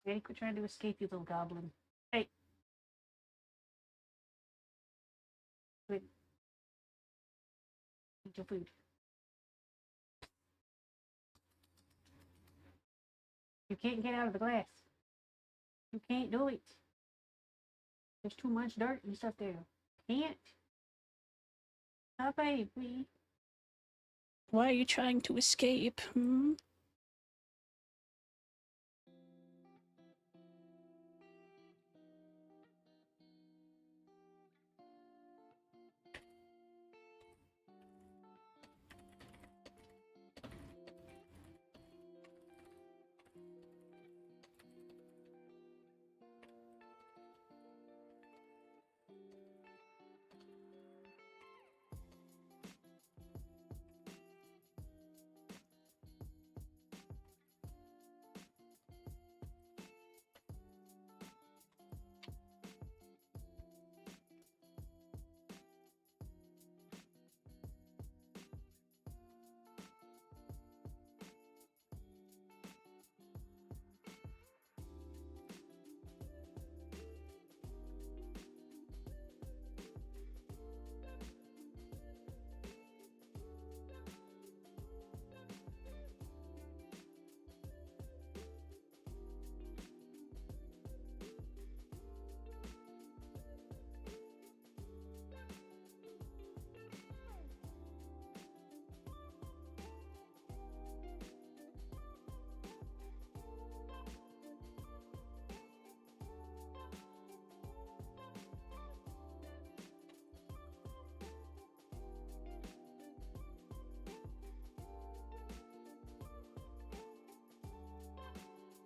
Hey, quit trying to escape, you little goblin. Hey, quit. Eat your food. You can't get out of the glass. You can't do it. There's too much dirt and stuff there. Can't. Stop, baby. Why are you trying to escape? Hmm?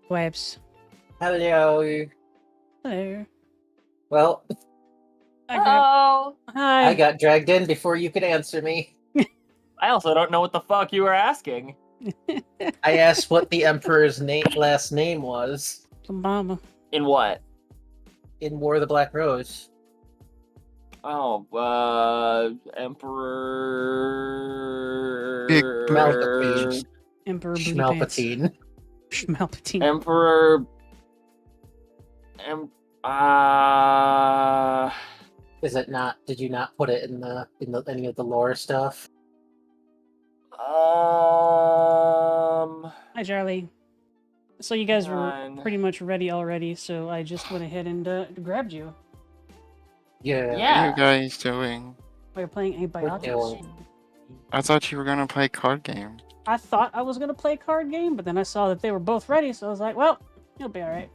Webs. Hello. Hello. Well, Oh, Hi. I got dragged in before you could answer me. I also don't know what the fuck you were asking. I asked what the Emperor's last name was Mama. In what? in War of the Black Rose. Oh, Emperor. Big Malcolm Emperor Booty Pants. Schmalpatine. Schmalpatine. Emperor. Is it not? Did you not put it in any of the lore stuff? Hi, Charlie. So you guys were Fine. pretty much ready already, so I just went ahead and grabbed you. Yeah. What are Yeah. you guys doing? We were playing doing- Abiotics. I thought you were gonna play card game. I thought I was gonna play a card game, but then I saw that they were both ready, so I was like, "Well, you'll be all right."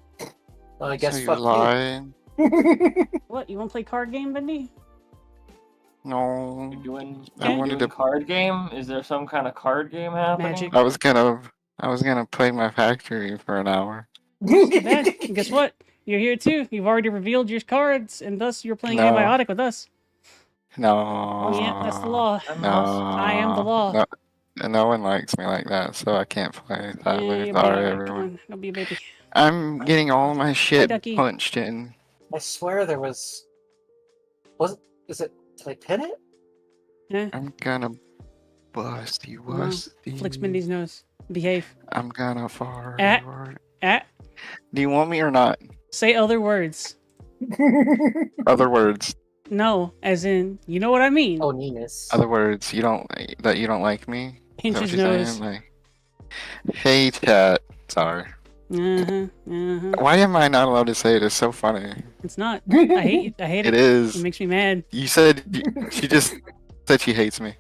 Well, I guess so you fuck lied? you. What? You want to play card game, Bendy? No. You're doing, Okay. you're wanted doing to- card game? Is there some kind of card game happening? Magic. I was gonna play my factory for an hour. Too bad. And guess what? You're here too. You've already revealed your cards, and thus you're playing No. Abiotic with us. No. Oh yeah, that's the law. No. I am the law. No, no one likes me like that, so I can't play. Sadly. Yeah, you'll be Sorry, all right. Come everyone. on, don't be a baby. I'm getting all my shit Ducky. punched in. I swear there was. Is it? Did I pin it? Yeah, I'm gonna bust you, No. Wusty. flicks Bendy's nose. Behave. I'm gonna fart. Ah, Do you want me or not? say other words. Other words. No, as in, you know what I mean. Oh, Ninus. Other words. You don't like me. Pinch Is that his what you're nose. saying? Like, hey, chat. Sorry. Uh-huh. Why am I not allowed to say it? It's so funny. It's not. I hate it. I hate It it. is. It makes me mad. You said she just said she hates me.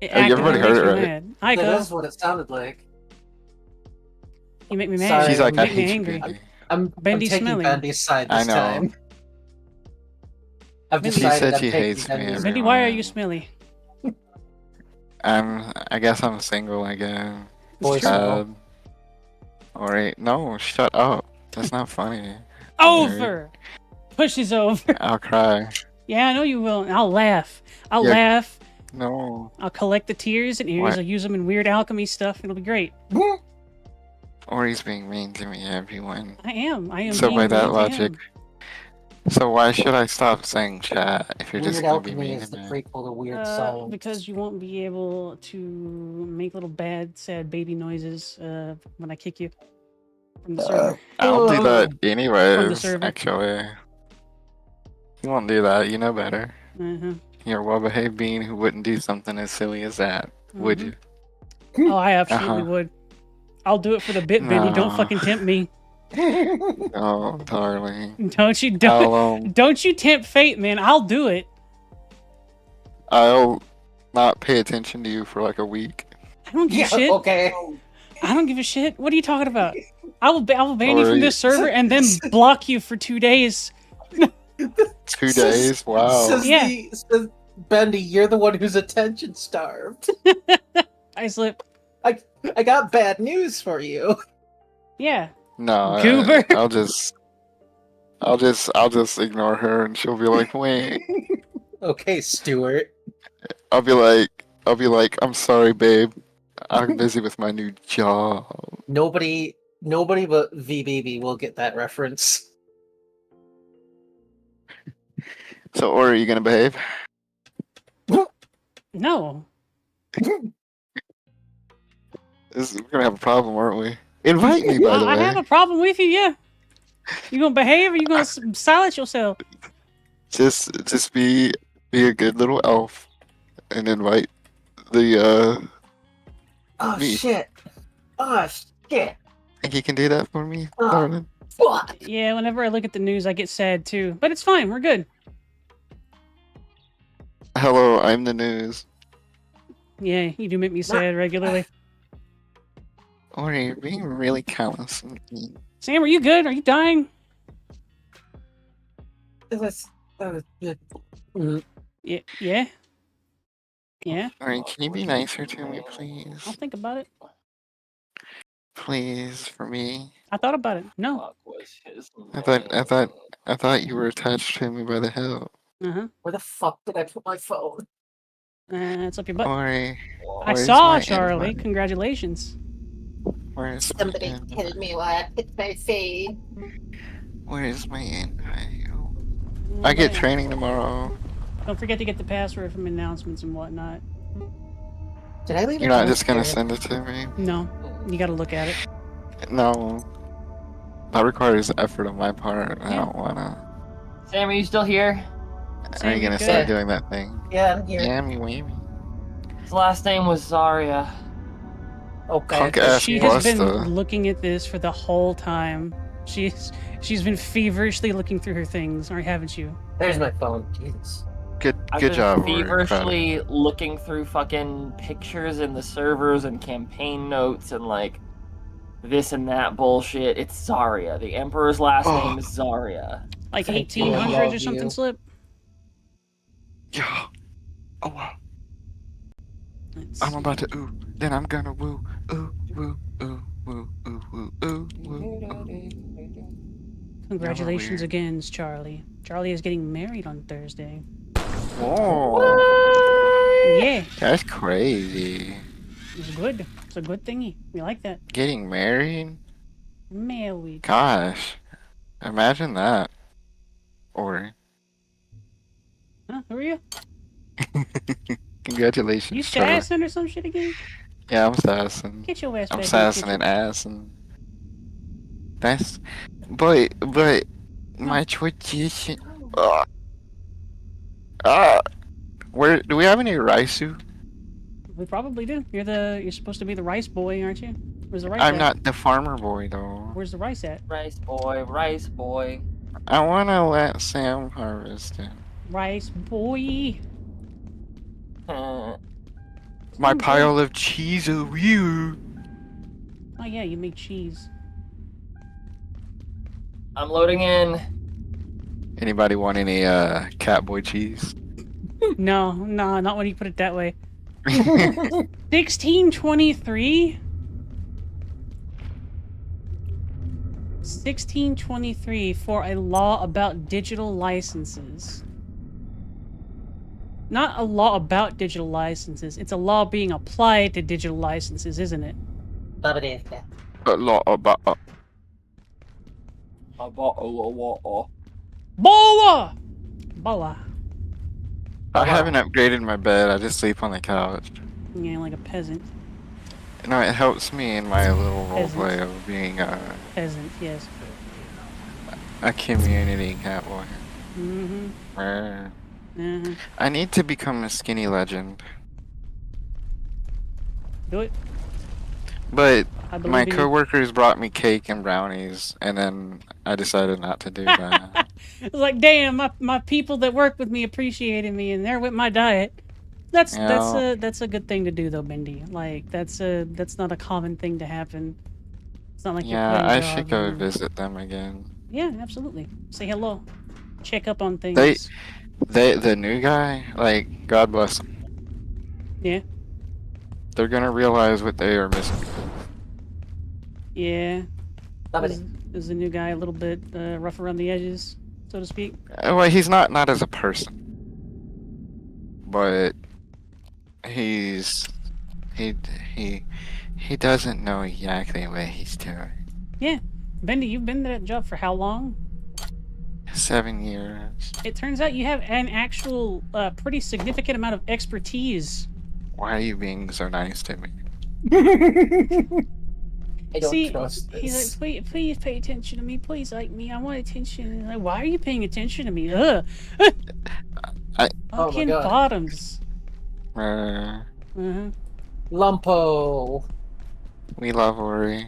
It Oh, everybody actively heard makes it, me right? mad. Hi, That Ko. is what it sounded like. You make me mad. Sorry, She's like, you I make me hate you, angry. Bendy. I'm Bendy's taking smelly. Bendy's side I this know. time. I've Bendy- She decided said I'm she taking hates me, Bendy's- Bendy, why are everyone. you smelly? I guess I'm single again. Boy, Sad. Alright, no, shut up. That's not funny. Over. Pushes over. I'll cry. Yeah, I know you will. And I'll laugh. I'll Yeah. laugh. No. I'll collect the tears and ears. What? I'll use them in weird alchemy stuff. It'll be great. Or he's being mean to me, everyone. I am. So being by that mean to logic, him. so why should I stop saying chat if you're just Weird gonna be Alchemy mean is to the me? prequel to Weird Science. Because you won't be able to make little bad, sad baby noises when I kick you. from the server. I'll do that From the anyways, server. actually. You won't do that, you know better. Uh-huh. You're a well-behaved being who wouldn't do something as silly as that, would Mhm. you? Oh, I absolutely Uh-huh. would. I'll do it for the bit, Benny. Don't No. fucking tempt me. Oh, darling. Don't you I'll, don't you tempt fate, man. I'll do it. I'll not pay attention to you for like a week. I don't give a shit. Okay. I don't give a shit. What are you talking about? I will ban you Or from this server and then block you for 2 days. 2 days? Wow. Yeah. Says Bendy, you're the one who's attention starved. I slip. I got bad news for you. Yeah. No, Goober. I'll just ignore her and she'll be like, wait. Okay, Stuart. I'll be like, I'm sorry, babe. I'm busy with my new job. Nobody but VBB will get that reference. So, or are you gonna behave? No. We're gonna have a problem, aren't we? Invite me, by the I way. have a problem with you, yeah. You gonna behave or you gonna silence yourself? Just be a good little elf and invite the Oh Me. shit. Oh shit. Think you can do that for me, Oh. darling? Fuck. Yeah, whenever I look at the news, I get sad too. But it's fine. We're good. Hello, I'm the news. Yeah, you do make me sad regularly. Or you're being really callous. Sam, are you good? Are you dying? Yeah. Yeah. Yeah. Alright, can you be nicer to me, I'll please? think about it. Please, for me. I thought about it. No. Fuck was his I thought you were attached to me by the hell. Uh-huh. Where the fuck did I put my phone? It's up your butt. Ori, I where's saw my Charlie. invite? Congratulations. Where's my Somebody invite? tell me why I put my phone. Where's my invite? I get training tomorrow. Don't forget to get the password from announcements and whatnot. Did I leave You're it not just gonna downstairs? send it to me? No, you gotta look at it. No. That requires effort on my part. I Yeah. don't wanna. Sam, are you still here? Are Sam, you you gonna good? start doing that thing? Yeah, I'm here. Yammy whammy. His last name was Zarya. Okay. Punk ass She has been Busta. looking at this for the whole time. She's been feverishly looking through her things, or haven't you? There's my phone. Jesus. I've Good been job. Ori. feverishly looking through fucking pictures in the servers and campaign notes and like this and that bullshit. It's Zarya. The Emperor's last Oh. name is Zarya. Like Thank you, 1800s love or something, you. Slip? Yeah. Oh wow. Let's I'm see. about to ooh. Then I'm gonna woo. Ooh, woo, ooh, woo, ooh, woo, ooh, woo. Congratulations weird. again, Charlie. Charlie is getting married on Thursday. Whoa. Yeah, That's crazy. it's good. It's a good thingy. We like that. Getting married? Married. Gosh. Imagine that. Ori. Huh? Who are you? Congratulations. You sir. sassing or some shit again? Yeah, I'm sassing. Get your ass back I'm in the sassing kitchen. and assing. That's, but my tradition. Where do we have any raisu? We probably do. You're supposed to be the rice boy, aren't you? Where's the rice I'm at? not the farmer boy though. Where's the rice at? Rice boy, rice boy. I wanna let Sam harvest it. Rice boy. Uh, My Okay. pile of cheese over you. Oh yeah, you make cheese. I'm loading in. Anybody want any catboy cheese? No, not when you put it that way. 1623? 1623 for a law about digital licenses. Not a law about digital licenses. It's a law being applied to digital licenses, isn't it? A lot about. Boa! Boa. I haven't upgraded my bed. I just sleep on the couch. Yeah, like a peasant. No, it helps me in my little Peasant. roleplay of being Peasant, yes. a community catboy. Mm-hmm. I need to become a skinny legend, Do it. but I my believe in you. coworkers brought me cake and brownies, and then I decided not to do that. It's like, damn, my people that work with me appreciated me, and they're with my diet. That's Yeah. that's a good thing to do though, Bendy. Like that's not a common thing to happen. It's not like you're Yeah, playing I should jobs go and... visit them again. Yeah, absolutely. Say hello. Check up on They, things. the new guy, like, God bless them. Yeah. They're gonna realize what they are missing. Yeah. Somebody. Is the new guy a little bit rough around the edges, so to speak? Well, he's not as a person, but he's he he doesn't know exactly what he's doing. Yeah. Bendy, you've been at that job for how long? 7 years. It turns out you have an actual pretty significant amount of expertise. Why are you being so nice to me? I don't See, trust this. he's like, please pay attention to me. Please like me. I want attention. And like, why are you paying attention to me? Ugh. I- Oh my Fucking God. bottoms. Uh, Lumpo. we love Auri.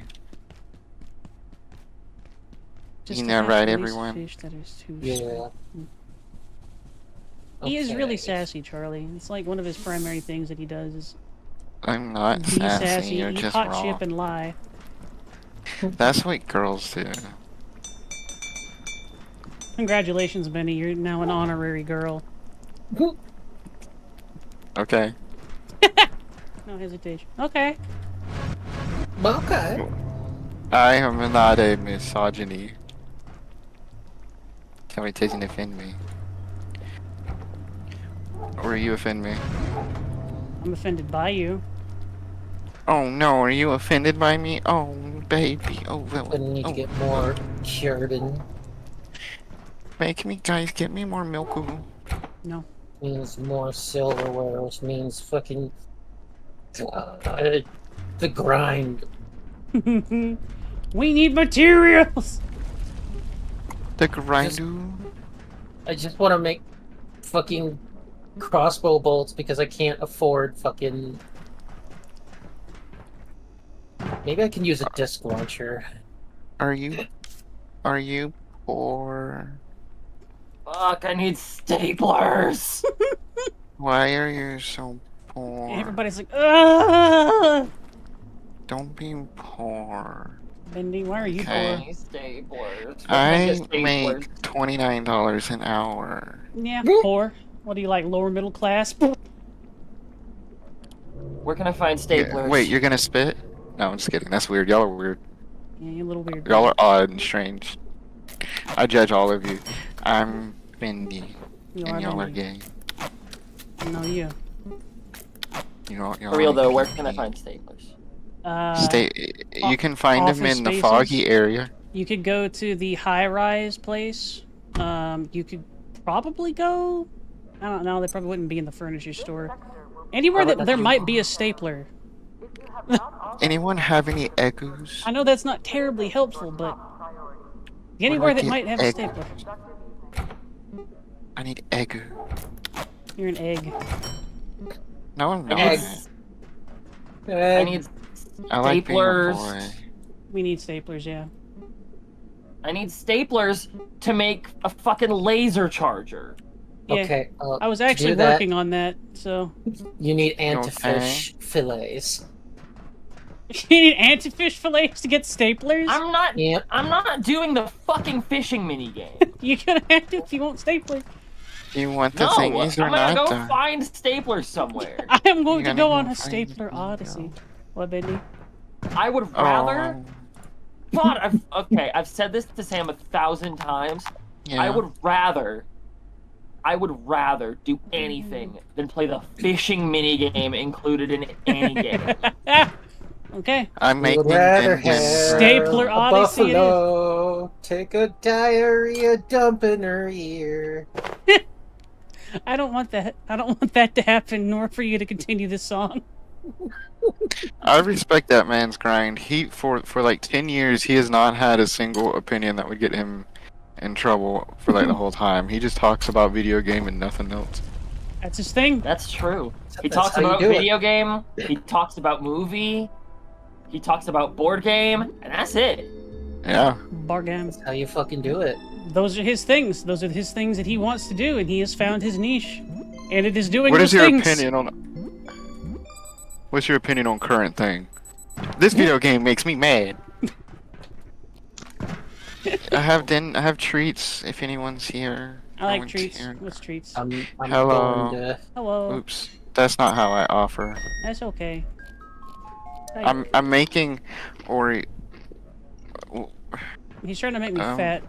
Just You to know, have right, released everyone? Fish that is too Yeah. small. He is really Okay. sassy, Charlie. It's like one of his primary things that he does is I'm not be sassy. sassy, You're eat just hot wrong. chip, and lie. That's what girls do. Congratulations, Benny. You're now an honorary girl. Okay. No hesitation. Okay. Okay. I am not a misogyny. So it doesn't offend me. Or you offend me. I'm offended by you. Oh no, are you offended by me? Oh baby, oh well. I need to get more Sheridan. Make me, guys, get me more milk. No. Means more silverware, which means fucking the grind. We need materials. The grinder. I just want to make fucking crossbow bolts because I can't afford fucking. Maybe I can use a disc launcher. Are you poor? Fuck, I need staplers. Why are you so poor? Everybody's like, ugh! Don't be poor. Bendy, why are you Okay. poor? Need staplers. Where can I get staplers? make $29 an hour. Yeah, poor. What do you like, lower middle class? Where can I find staplers? Wait, you're gonna spit? No, I'm just kidding. That's weird. Y'all are weird. Yeah, you're a little weird. Y'all are odd and strange. I judge all of you. I'm Bendy, You and are y'all are Bendy. gay. No, you. Y'all For real are though, where can I gay. find staplers? You can find them office in the spaces? foggy area. You could go to the high-rise place. You could probably go... I don't know, they probably wouldn't be in the furniture store. Anywhere that there might be a stapler. Anyone have any echoes? I know that's not terribly helpful, but... Anywhere that get might have a egg? stapler. I need egg. You're an egg. No, I'm not. Eggs. I need I like being a staplers. boy. We need staplers, yeah. I need staplers to make a fucking laser charger. Yeah. Okay. I was to actually do that, working on that, so... You need antifish fillets. You need antifish fillets to get staplers? I'm not. Yep. I'm not doing the fucking fishing minigame. You're gonna have to if you want staplers. Do you want the No, thingies or I'm gonna not? go find staplers somewhere. I am going You're to gonna go go on a find stapler the odyssey. video. What, Bendy? I would rather. Oh, God, I've said this to Sam 1,000 times. yeah. I would rather do anything than play the fishing minigame included in any game. Okay. I'm We making would rather Benjamin have Stapler a Odyssey it is. buffalo take a diarrhea dump in her ear. I don't want that. I don't want that to happen, nor for you to continue this song. I respect that man's grind. He for like 10 years he has not had a single opinion that would get him in trouble for like the whole time. He just talks about video game and nothing else. That's his thing. That's true. He That's talks how you about do it. video game, he talks about movie, he talks about board game, and that's it. Yeah. Bar games. That's how you fucking do it. Those are his things. Those are his things that he wants to do, and he has found his niche. And it is doing What those is your things. opinion on? What's your opinion on current thing? This video game makes me mad. I have treats if anyone's here. I like No one's treats. here. What's treats? I'm Hello. going to... Hello. Oops, that's not how I offer. That's okay. I'm making Ori. He's trying to make me Um, fat.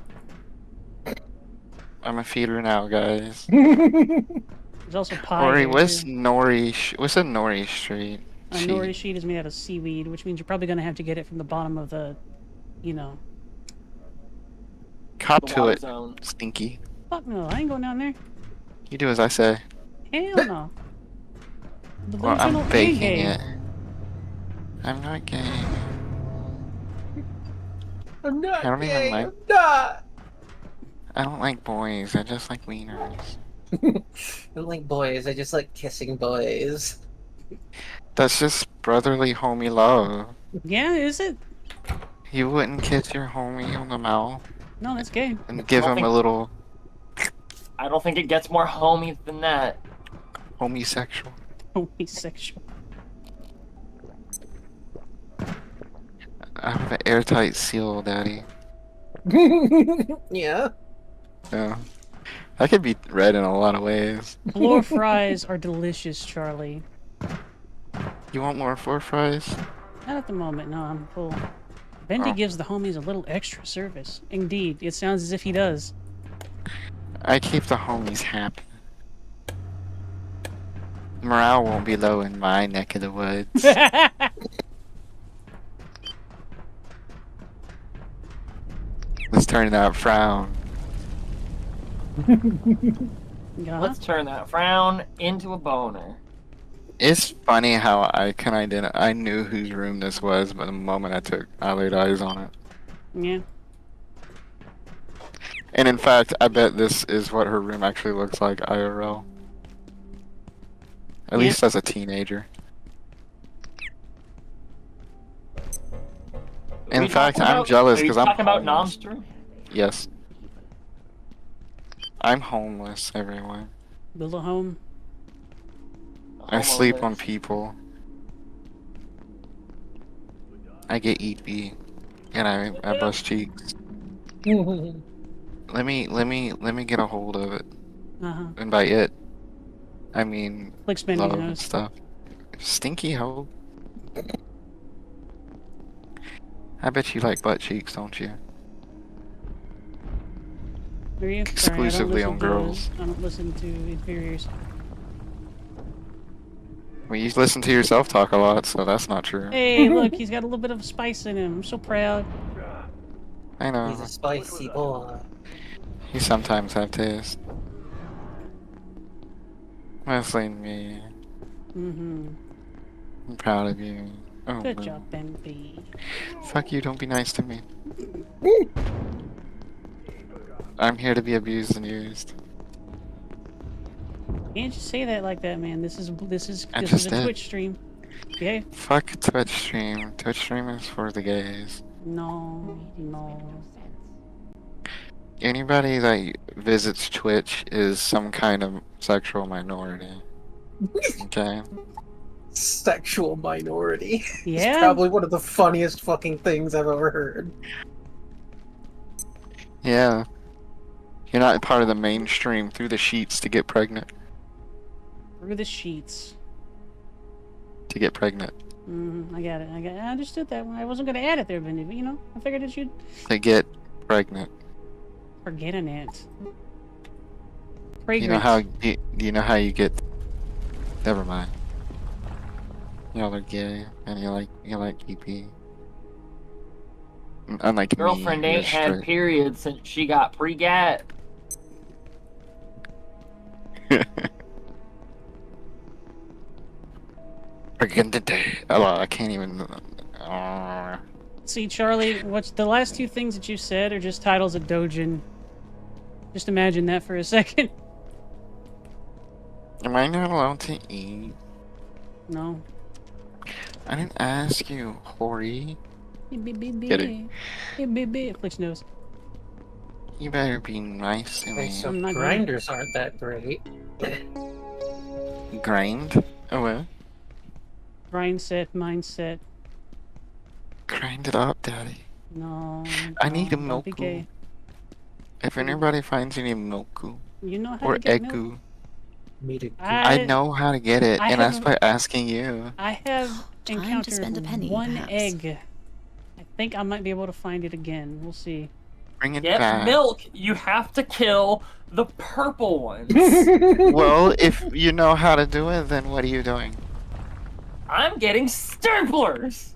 I'm a feeder now, guys. There's also pie. Ori, here, what's too. Nori? What's a Nori street? A nori sheet is made out of seaweed, which means you're probably going to have to get it from the bottom of the, you know. Cop The to water it, zone. stinky. Fuck no, I ain't going down there. You do as I say. Hell no. Well, Delusional I'm and baking gay. it. I'm not gay. I'm not I don't even gay, like- I'm not! I don't like boys. I just like wieners. I don't like boys, I just like kissing boys. That's just brotherly homie love. Yeah, is it? You wouldn't kiss your homie on the mouth No, that's gay. and give don't him think- a little I don't think it gets more homey than that. homosexual. Homosexual. I have an airtight seal, daddy. Yeah. Yeah. That could be read in a lot of ways. Floor fries are delicious, Charlie. You want more floor fries? Not at the moment, no, I'm full. Bendy Oh. gives the homies a little extra service. Indeed, it sounds as if he does. I keep the homies happy. Morale won't be low in my neck of the woods. Let's turn that frown. Yeah. Let's turn that frown into a boner. It's funny how I can identify. I knew whose room this was, but the moment I laid eyes on it. Yeah. And in fact, I bet this is what her room actually looks like IRL. At Yeah. least as a teenager. Are we In fact, talking I'm about- jealous are you because I'm talking about homeless. Nom's room? Yes. I'm homeless, everyone. Build a home. I sleep on Homeless. people. I get EB, and I bust cheeks. Let me get a hold of it. Uh-huh. And by it, I mean Like Spendy's love and nose. stuff. Stinky hoe. I bet you like butt cheeks, don't you? Are you? Sorry, I don't Exclusively listen on to- girls. I don't listen to inferiors. Well, you listen to yourself talk a lot, so that's not true. Hey, look, he's got a little bit of spice in him. I'm so proud. I know. He's a spicy boy. You sometimes have taste. Mostly me. Mm-hmm. I'm proud of you. Oh, Good no. job, Bendy. Fuck you, don't be nice to me. I'm here to be abused and used. Can't you say that like that, man? This is I a just did. Twitch stream. Okay? Fuck Twitch stream. Twitch stream is for the gays. No, no. Anybody that visits Twitch is some kind of sexual minority. Okay? Sexual minority. It's Yeah. probably one of the funniest fucking things I've ever heard. Yeah. You're not part of the mainstream through the sheets to get pregnant. Through the sheets. To get pregnant. I got it. I understood that one. I wasn't gonna add it there, Bendy, but you know, I figured that you'd To get pregnant. forget it. You know how you know how you get. Never mind. Y'all are gay and you like EP. Unlike Girlfriend me, you're ain't had straight. periods since she got pre-gat. I can't even. See, Charlie, what's the last two things that you said are just titles of Dojin. Just imagine that for a second. Am I not allowed to eat? No. I didn't ask you, Auri. Kidding. Flicks nose. You better be nice to Okay, me. so I'm not grinders aren't that great. Grind? Oh, what? Grind set, mindset. Grind it up, daddy. No. I need a don't be milku. gay. If anybody finds any milku You know how or to get milk? egu, Me to I know how to get it, I and that's have- by asking you. I have Time to spend a encountered penny, one perhaps. egg. I think I might be able to find it again. We'll see. Bring it Get back. milk. You have to kill the purple ones. Well, if you know how to do it, then what are you doing? I'm getting staplers.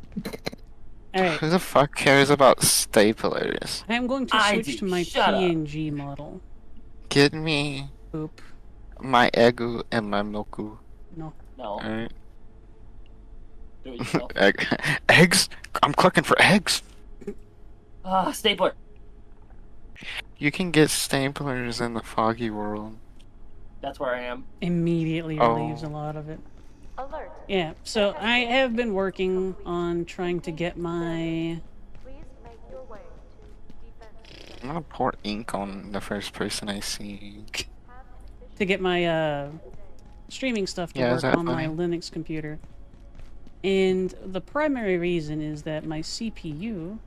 Alright, Who the fuck cares about staplers? I am going to I switch do. to my Shut up. PNG model. Get me Boop. my egu and my milku. No. No, Alright. do it yourself. Eggs? I'm clicking for eggs. Stapler. You can get staplers in the foggy world. That's where I am. Immediately Oh. relieves a lot of it. Alert. Yeah, so I have been working on trying to get my... Please make your way to defense. I'm gonna pour ink on the first person I see. to get my streaming stuff to Yeah, work is that on my fine? Linux computer. And the primary reason is that my CPU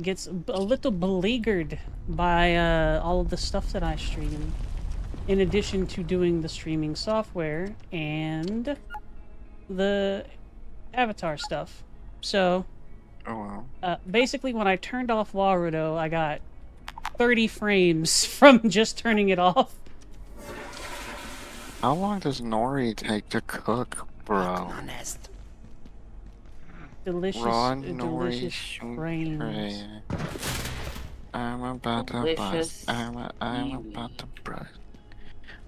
gets a little beleaguered by all of the stuff that I stream. In addition to doing the streaming software and the avatar stuff. So, Oh well. basically when I turned off Warudo, I got 30 frames from just turning it off. How long does nori take to cook, bro? Delicious, Raw nori delicious shoot frames. tray. I'm about to Delicious bust. I'm about to brush.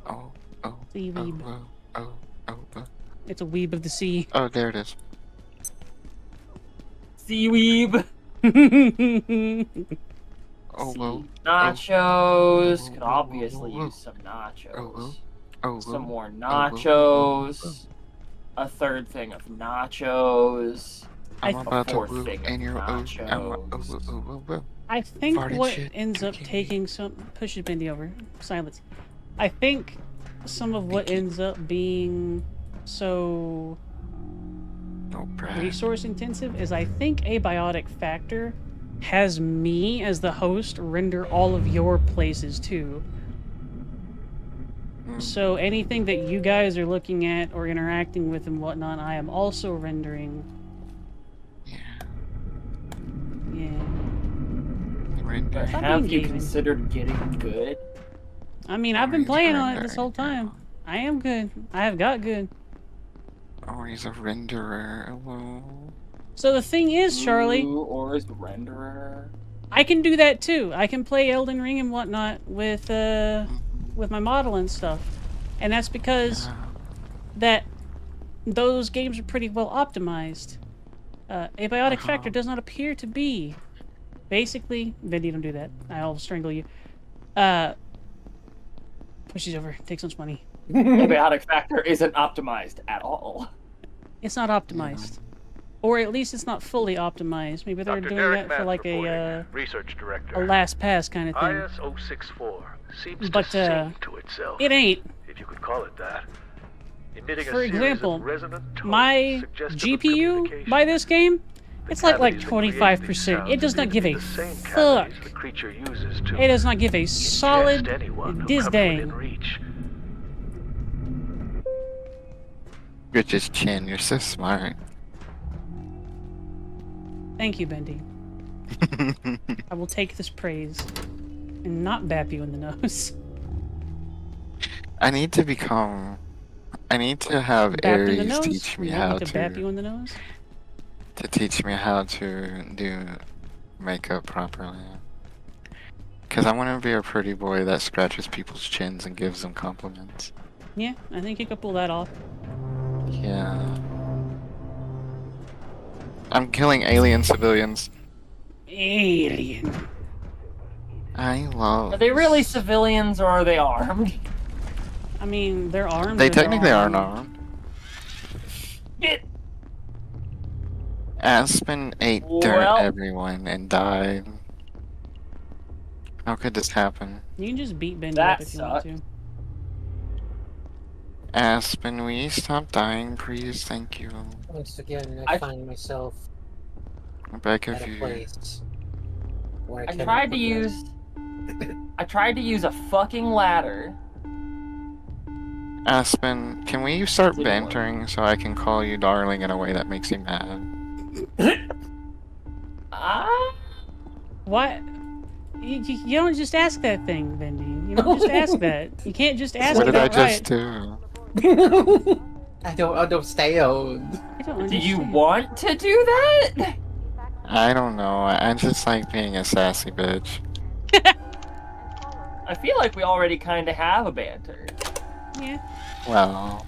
Oh, oh, Sea oh, weeb. oh, oh, oh, oh. It's a weeb of the sea. Oh, there it is. Seaweeb. Oh, well. Nachos. Could Whoa, obviously whoa, whoa. use some nachos. Oh, well. Oh, Some well. more whoa, nachos. A third thing of nachos. I'm I- about to fourth woo thing of in your nachos. I think Farted what shit, ends up cookie. taking some pushes Bendy over. Silence. I think some of what ends up being so No, Brad. resource intensive is I think Abiotic Factor has me as the host render all of your places too. Mm. So anything that you guys are looking at or interacting with and whatnot, I am also rendering. Yeah. Yeah. Render. Stop Have being you gaming. considered getting good? I mean, I've been Orange playing on it render this whole time. now. I am good. I have got good. Oh, he's a renderer. Hello. So the thing is, Charlie, Ooh, or is renderer? I can do that too. I can play Elden Ring and whatnot with my model and stuff, and that's because Yeah. that those games are pretty well optimized. Abiotic Uh-huh. Factor does not appear to be. Basically, Vinny, don't do that. I'll strangle you. Pushes over, takes one's money. Abiotic Factor isn't optimized at all. It's not optimized, or at least it's not fully optimized. Maybe they're Dr. doing Derek that for Matt like reporting. Research a Director. last pass kind of thing. IS 064 seems But, to sing to itself, It ain't. if you could call it that. Emitting For a series of example, resonant tones My suggestive of GPU communication. by this game, The it's like cavities that create 25%. these It sounds does not appear give to a be the same fuck. cavities the creature uses to It does not give a ingest solid anyone who diz comes dang. within reach. You're just chin. You're so smart. Thank you, Bendy. I will take this praise and not bap you in the nose. I need to become. I need to have Bap in the Aries nose? teach me You want how me to bap you in the nose? to teach me how to do makeup properly. Cause I want to be a pretty boy that scratches people's chins and gives them compliments. Yeah, I think you could pull that off. Yeah. I'm killing alien civilians. Alien. I love. Are they really civilians or are they armed? I mean, they're armed. They or they're technically aren't armed. armed. Shit. Aspen ate dirt Well- everyone and died. How could this happen? You can just beat Bendy That up if you want sucked. to. Aspen, will you stop dying, please? Thank you. Once again, I- I find myself I beg of at a you. place where I I cannot tried to progress. use. I tried to use a fucking ladder. Aspen, can we start Didn't work. bantering so I can call you darling in a way that makes you mad? Ah. What? You don't just ask that thing, Bendy. You don't just ask that. You can't just ask What it did I outright. just do? I don't understand. I don't Do you understand. want to do that? I don't know. I just like being a sassy bitch. I feel like we already kind of have a banter. Yeah. Well,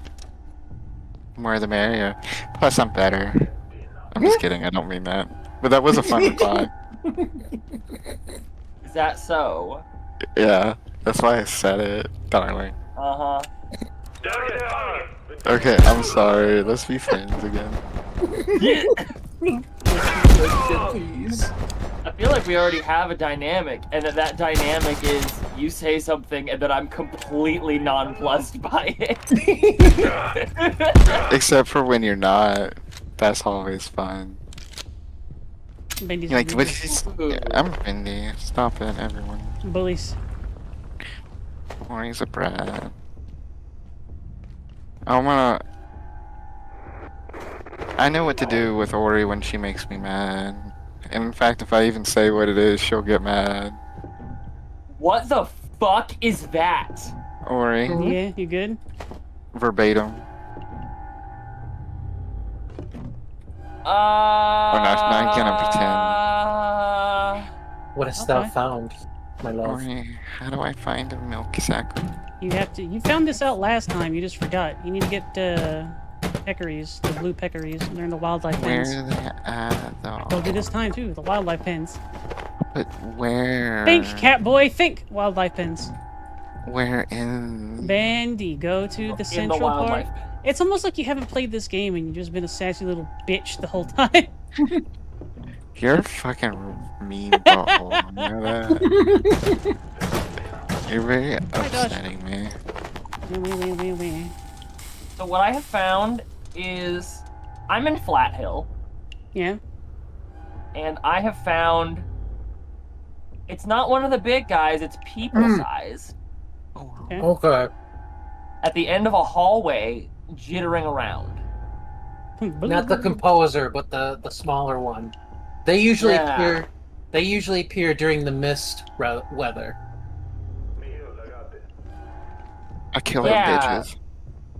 more the merrier. Plus, I'm better. I'm just kidding. I don't mean that. But that was a fun reply. Is that so? Yeah, that's why I said it, darling. Uh huh. Okay, I'm sorry. Let's be friends again. Please. I feel like we already have a dynamic, and that dynamic is you say something and then I'm completely nonplussed by it. Except for when you're not. That's always fun. Bendy's You're like, a what bully. is this? I'm Vindy. Stop it, everyone. Bullies. Auri's a brat. I know what to do with Auri when she makes me mad. And in fact, if I even say what it is, she'll get mad. What the fuck is that? Auri, Yeah, you good? verbatim. not gonna What hast thou Okay. found, my love? Auri, how do I find a milk sack? You have to. You found this out last time. You just forgot. You need to get peccaries, the blue peccaries. They're in the wildlife Where pens. are they at, They'll though? do this time too. The wildlife pens. But where? Think, cat boy. Think. Wildlife pens. Where in? Bendy, go to the In the central part. wildlife. It's almost like you haven't played this game and you've just been a sassy little bitch the whole time. You're a fucking mean butthole. You know that? You're very gosh. upsetting me. So what I have found is I'm in Flat Hill, Yeah. and I have found it's not one of the big guys, it's people size. Okay. Okay. At the end of a hallway, jittering around. Not the composer, but the smaller one. They usually Yeah. appear. They usually appear during the mist weather. I kill Yeah. them bitches.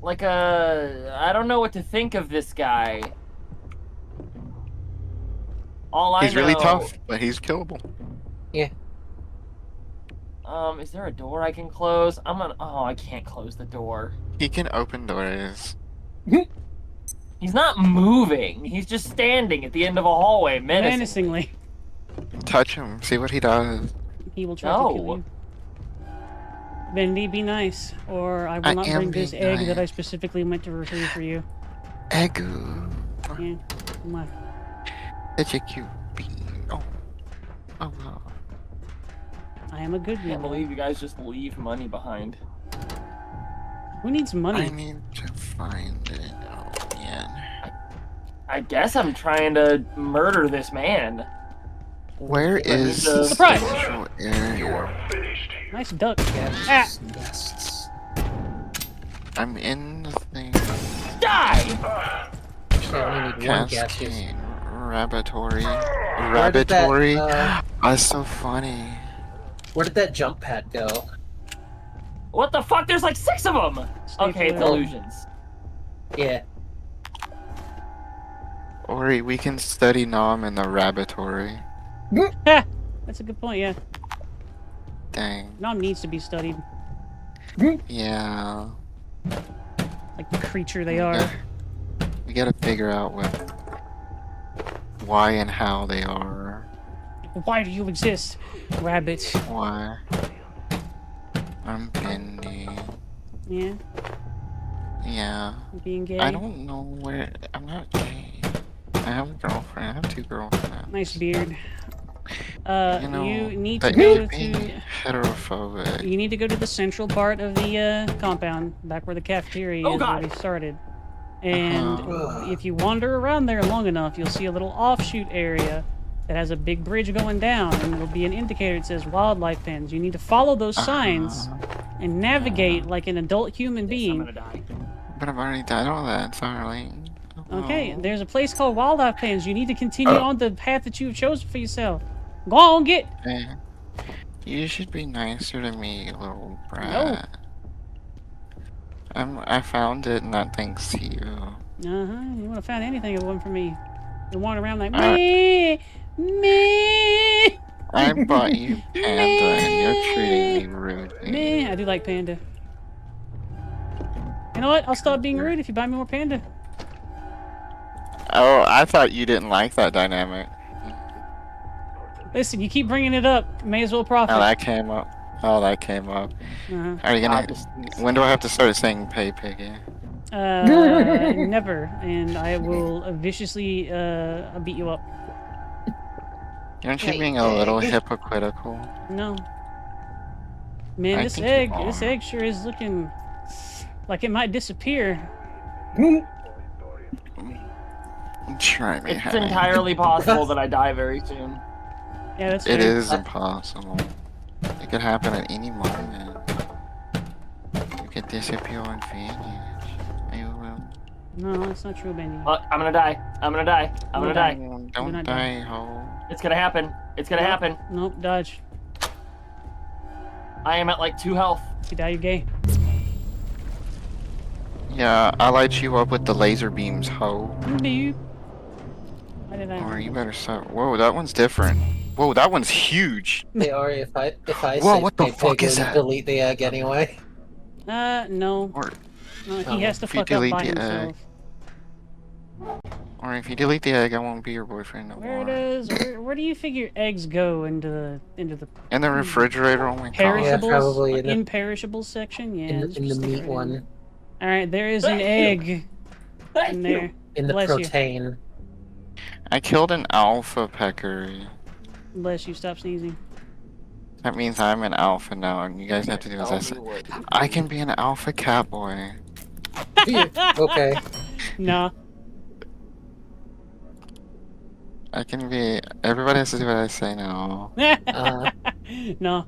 Like I don't know what to think of this guy. All I He's really know- tough, but he's killable. Is there a door I can close? Oh, I can't close the door. He can open doors. He's not moving. He's just standing at the end of a hallway, menacing. Menacingly. Touch him. See what he does. He will try to kill No. you. Bendy, be nice, or I will I not am bring this being egg that I nice. specifically meant to retrieve for you. Egu. Yeah. Mwah. Such a cute bean. Oh. Oh no. I am a good I can't one. believe you guys just leave money behind. Who needs I money? need to find it. Oh man. I guess I'm trying to murder this man. Where is the Surprise! central area? Nice duck. Yes. Nests. I'm in the thing. Die! Actually, I only need one gaseous. Cascade. Rabbitory. Where did that, Rabbitory. That's so funny. Where did that jump pad go? What the fuck? There's like 6 of them! Stay Okay, it's clear. illusions. Yeah. Ori, we can study Nom in the Rabbitory. Ha! That's a good point, yeah. Dang. Nom needs to be studied, Yeah. like the creature they are. We gotta figure out what why and how they are. Why do you exist, rabbit? Why? I'm bendy. Yeah, Yeah. you being gay. I don't know where. I'm not gay. I have a girlfriend. I have 2 girlfriends. Nice beard. You know, you need to that go you're being to. heterophobic. You need to go to the central part of the compound, back where the cafeteria Oh, is, where God. we started. And Uh-huh. if you wander around there long enough, you'll see a little offshoot area that has a big bridge going down, and there'll be an indicator that says wildlife pens. You need to follow those signs and navigate like an adult human I'm being. gonna die. But I've already done all that, sorry. Okay, Oh. there's a place called Wildlife Pens. You need to continue on the path that you've chosen for yourself. Go on, get. Hey, you should be nicer to me, you little brat. No. I found it, not thanks to you. You would have found anything if it wasn't for me. You're wandering around like Uh, me, me. I bought you Panda, and you're treating me rudely. Meh, I do like Panda. You know what? I'll stop being rude if you buy me more Panda. Oh, I thought you didn't like that dynamic. Listen, you keep bringing it up. May as well profit. Oh, that came up. Oh, that came up. Uh-huh. Are you gonna? just- When do I have to start saying "Pay Piggy"? Never, and I will viciously beat you up. Aren't you Hey, being a little pig. hypocritical? No. Man, I this think you this are. egg sure is looking like it might disappear. Try me, It's honey. entirely possible that I die very soon. Yeah, that's It fair. is impossible. It could happen at any moment. You could disappear and vanish. You will. No, that's not true, Bendy. I'm gonna die. I'm gonna die. I'm gonna die. Don't not die, ho. It's gonna happen. It's gonna happen. Nope, dodge. I am at like 2 health. If you die, you're gay. Yeah, I light you up with the laser beams, ho. Beep. Why did I? Or you better start. Whoa, that one's different. Whoa, that one's huge. Hey Auri, if I Whoa, say what the pay fuck pig, is will you that? delete the egg anyway? No. Or, No, he Oh, has to if you fuck up delete by the himself. or if you delete the egg, I won't be your boyfriend no Where more. does where do you figure eggs go into the In the refrigerator, oh my god. perishables? probably in the- imperishables section? Yeah. in let's the, in just the stick it meat right in one, there. All right, there is an egg in there. in the Bless you. protein. I killed an alpha peccary. Bless you. Stop sneezing. That means I'm an alpha now, and you guys have to do as I say. I can be an alpha catboy. Okay. Nah. I can be. Everybody has to do what I say now. No.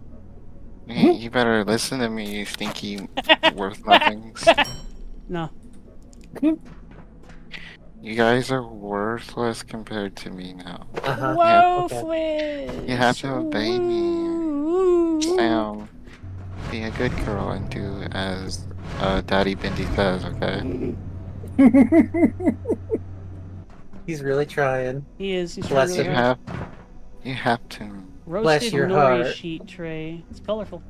You better listen to me, you stinky worth nothings. No. You guys are worthless compared to me now. Uh-huh. Whoa, okay. Fwiz. You have to obey me. Ooh. Sam, be a good girl and do as Daddy Bindi says, okay? He's really trying. He is. He's Bless trying really You hard. have to. Roasted your nori heart. sheet tray. It's colorful.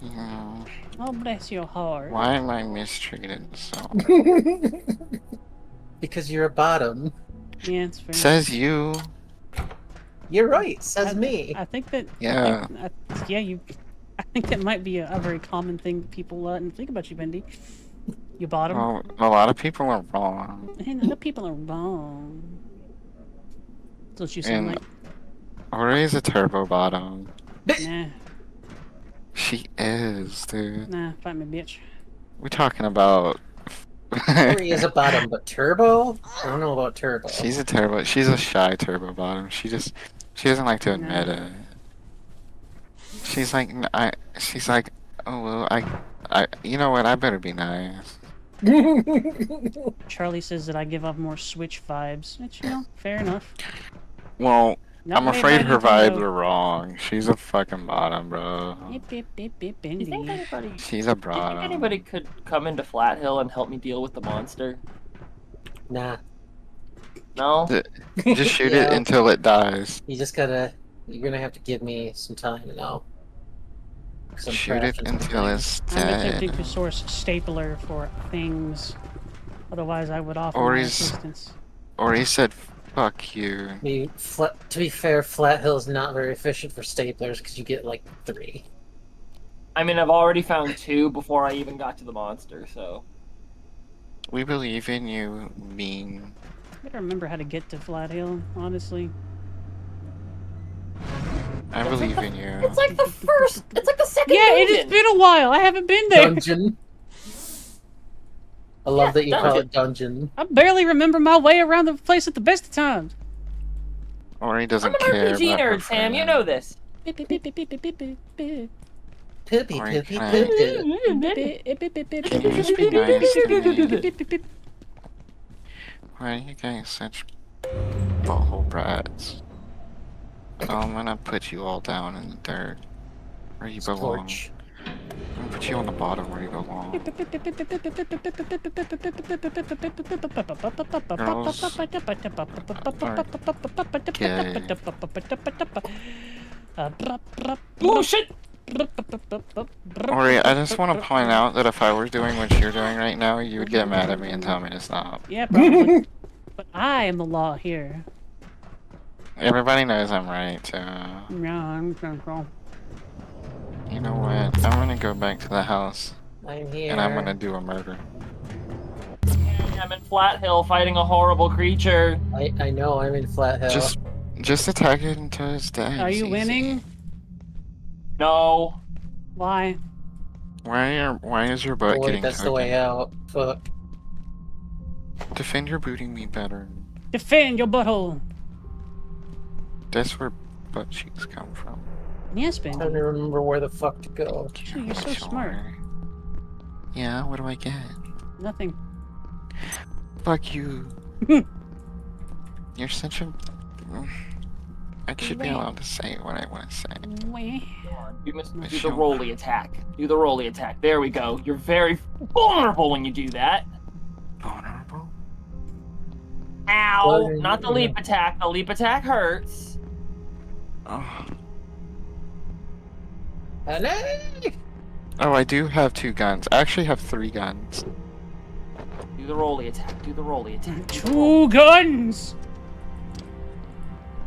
Yeah. Oh, bless your heart. Why am I mistreated so? Because you're a bottom. Yeah, it's fair. Says you. You're right, says me. I think that. Yeah. I think that might be a very common thing that people think about you, Bendy. You bottom. Well, a lot of people are wrong. And other people are wrong. That's what you sound And Auri is a turbo bottom. like. Nah, She is, dude. nah, fight me, bitch. We're talking about. Auri is a bottom, but turbo? I don't know about turbo. She's a turbo. She's a shy turbo bottom. She doesn't like to admit it. She's like, she's like, oh well, you know what? I better be nice. Charlie says that I give off more Switch vibes. Which, fair enough. Well, Not I'm made afraid by her Nintendo. vibes are wrong. She's a fucking bottom, bro. Yip, yip, yip, yip, Do you think Bendy. anybody? She's a Do you think bottom. anybody could come into Flat Hill and help me deal with the monster? Nah. No. Just shoot it Yeah. until it dies. You're gonna have to give me some time now. 'Cause I'm Shoot it crafting until something. it's I'm attempting dead. to source stapler for things. Otherwise, I would offer my Auri's- assistance. Or he said, Fuck you. To be fair, Flat Hill's not very efficient for staplers because you get like 3. I mean, I've already found 2 before I even got to the monster, so. We believe in you, mean. I don't remember how to get to Flat Hill, honestly. I believe in you. It's like the first. It's like the second. Yeah, it dungeon. has been a while. I haven't been there. Dungeon. I love that you call it dungeon. I barely remember my way around the place at the best of times. Ori doesn't I'm an care RPG about her nerd, Sam. You friend. know this. Poopy, Ori, poopy, can I- poopy. Can you just be nice to me? Why are you guys such butthole brats? Oh, I'm gonna put you all down in the dirt. Where you belong. Torch. I'm gonna put you on the bottom where you belong. Oh shit! Ori, I just want to point out that if I were doing what you're doing right now, you would get mad at me and tell me to stop. Yeah, probably. But I am the law here. Everybody knows I'm right, so... Yeah, I'm control. You know what? I'm gonna go back to the house, I'm here. and I'm gonna do a murder. I'm in Flat Hill fighting a horrible creature. I know, I'm in Flat Hill. Just attack it until it's dead. Are it's you easy. winning? No. Why? Why is your butt Wait, getting that's the cooking? way out. Fuck. Defend your booting me better. Defend your butthole. That's where butt cheeks come from. Yes, I Ben. don't remember where the fuck to go. You're so smart. Yeah, what do I get? Nothing. Fuck you. You're such a... I should be allowed to say what I want to say. You must do the rolly attack. Do the rolly attack. There we go. You're very vulnerable when you do that. Vulnerable? Ow! Well, Not the leap attack. The leap attack hurts. Oh. Hello? I do have 2 guns. I actually have 3 guns. Do the rolly attack. Do the rolly attack. Do the 2 guns!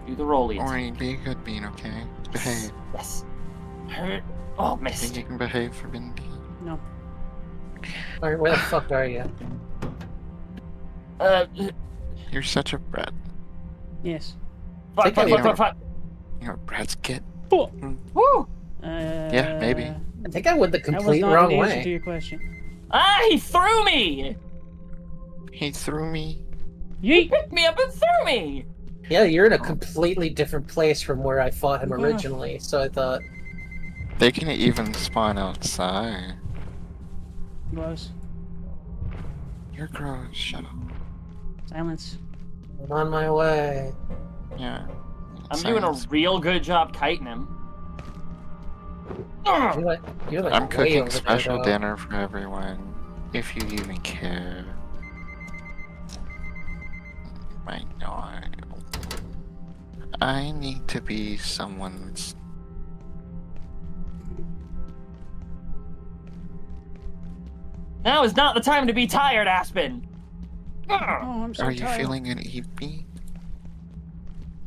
Do the rolly attack. Ori, be a good bean, okay? Behave. Yes. Hurt. Oh, Think missed. you can behave for Bindi? No. Alright, where the fuck are you? You're such a brat. Yes. Fuck, fuck, Take fuck, fuck, fuck. You know what brats get? Oh. Woo! Yeah, maybe. I think I went the That was complete not wrong an answer to way. your question. Ah, he threw me! He threw me. He Yeet! picked me up and threw me! Yeah, you're in a completely different place from where I fought him Yeah. originally, so I thought... They can even spawn outside. Was. You're gross. Shut up. Silence. I'm on my way. Yeah. I'm doing a Silence. real good job kiting him. You're like I'm way cooking over there, special though. dinner for everyone. If you even care. I know. I need to be someone's. Now is not the time to be tired, Aspen! Oh, I'm so Are you tired. feeling an evening?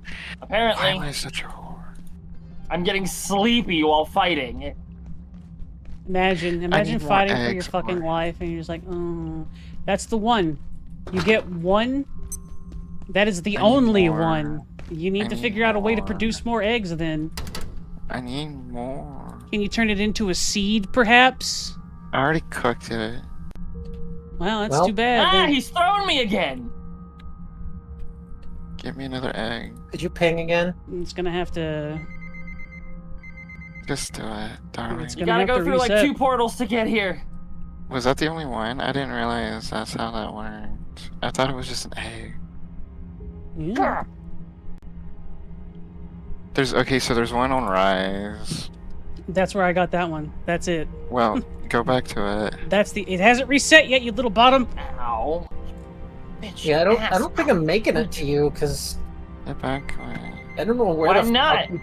Why Apparently, am I such a whore? I'm getting sleepy while fighting. Imagine need more fighting for your eggs, fucking Ori. life and you're just like, oh, that's the one. You get one. That is the I need only more. one. You need I to need figure out a way to more. produce more eggs then. I need more. Can you turn it into a seed, perhaps? I already cooked it. Well, that's Well- too bad. Ah, then. he's thrown me again! Give me another egg. Could you ping again? It's gonna have to. Just do it, darling. It's You gonna gotta have go to through like reset. 2 portals to get here. Was that the only one? I didn't realize that's how that worked. I thought it was just an egg. Yeah. So there's one on Rise. That's where I got that one. That's it. Well, go back to it. That's the. It hasn't reset yet, you little bottom. Ow. Bitch, Yeah, I don't think I'm making it to you, because Get back away. I don't know where Why the not? fuck...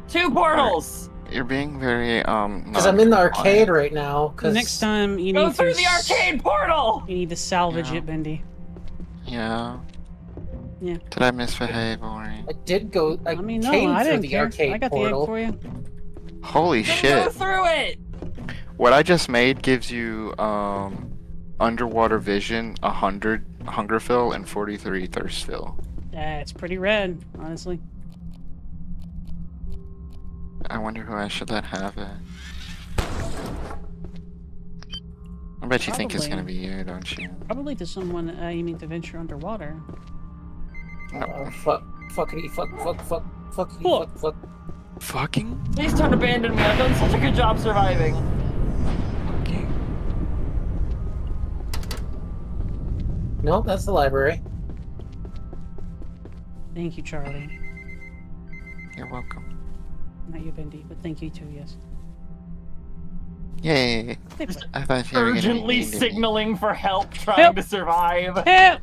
2 portals! You're being very Because I'm in the arcade right now, because... Next time you Go need through to. the arcade portal! You need to salvage Yeah. it, Bendy. Yeah. Did I misbehave, Ori? I did go. I I mean, no, came I through didn't the care. arcade I got the egg portal. for you. Holy Then shit! Go through it. What I just made gives you underwater vision, 100 hunger fill, and 43 thirst fill. That's pretty rad, honestly. I wonder who I should let have it. I bet you think it's gonna be you, don't you? Probably to someone aiming to venture underwater. No. Fuck. Fuckity fuck fuck fuck. Fuckity Cool. fuck fuck. Fucking. Please don't abandon me. I've done such a good job surviving. Fucking. No, that's the library. Thank you, Charlie. You're welcome. Not you, Bendy, but thank you too, yes. Yay! Just I thought you were gonna be Urgently mean to me. signaling for help, trying Help. to survive. Help!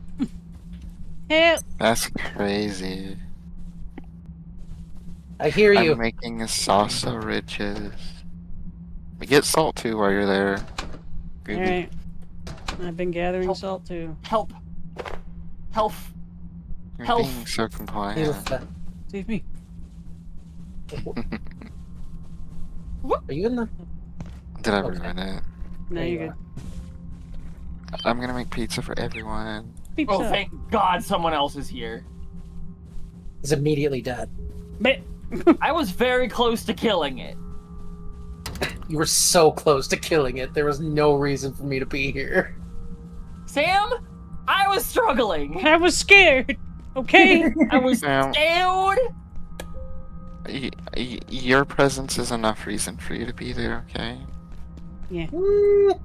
Help! That's crazy. I hear you. I'm making a salsa riches. We get salt too while you're there. Gooby. Alright. I've been gathering Help. salt too. Help. Health. You're Health. being so compliant. Beautiful. Save me. Are you in the? Did I Okay. ruin it? No, There you you're good. I'm gonna make pizza for everyone. Pizza. Oh, thank God someone else is here. He's immediately dead. But I was very close to killing it. You were so close to killing it. There was no reason for me to be here. Sam, I was struggling. I was scared. Okay. I was Sam. scared. Your presence is enough reason for you to be there, okay? Mm,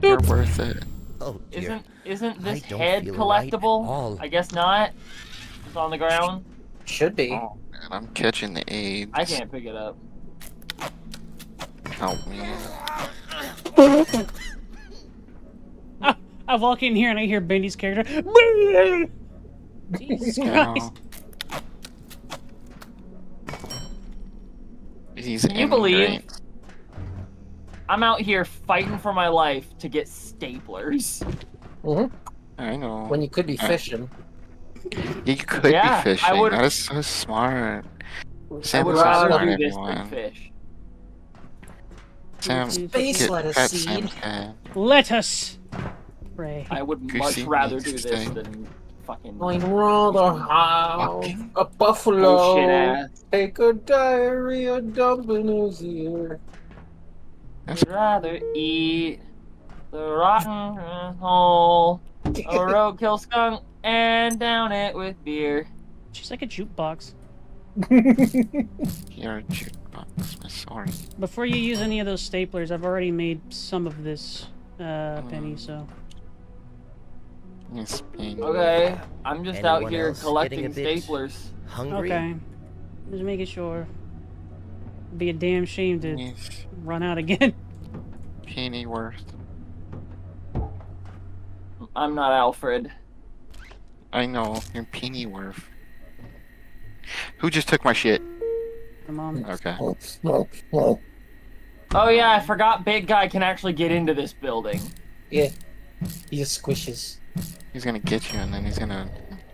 You're worth it. Oh dear. Isn't I this don't head feel right at collectible? all. I guess not. It's on the ground. should be. Oh man, I'm catching the AIDS. I can't pick it up. Help me. I walk in here and I hear Bendy's character. Jesus Christ. No. He's Can you believe ingrained. I'm out here fighting for my life to get staplers? hmm I know. When you could be fishing. You could Yeah, I be fishing. would- That is so smart. I Sam would was rather smart, do this than everyone. fish. Sam, Space get lettuce pet seed. Sam's head. Let us pray. I would much Goosey rather needs do to this stay. than fucking I'd rather have Fucking a buffalo bullshit ass. take a diarrhea dump in his ear. I'd rather eat the rotten hole, a roadkill skunk, and down it with beer. She's like a jukebox. You're a jukebox, Miss Ori. Before you use any of those staplers, I've already made some of this, Penny, so. Yes, being Okay, I'm just out Anyone here else collecting getting a bit staplers. hungry? Okay. Just making sure. It'd be a damn shame to yes, run out again. Pennyworth. I'm not Alfred. I know, you're Pennyworth. Who just took my shit? Come on. Okay. Oh yeah, I forgot Big Guy can actually get into this building. Yeah. He just squishes. He's gonna get you and then he's gonna...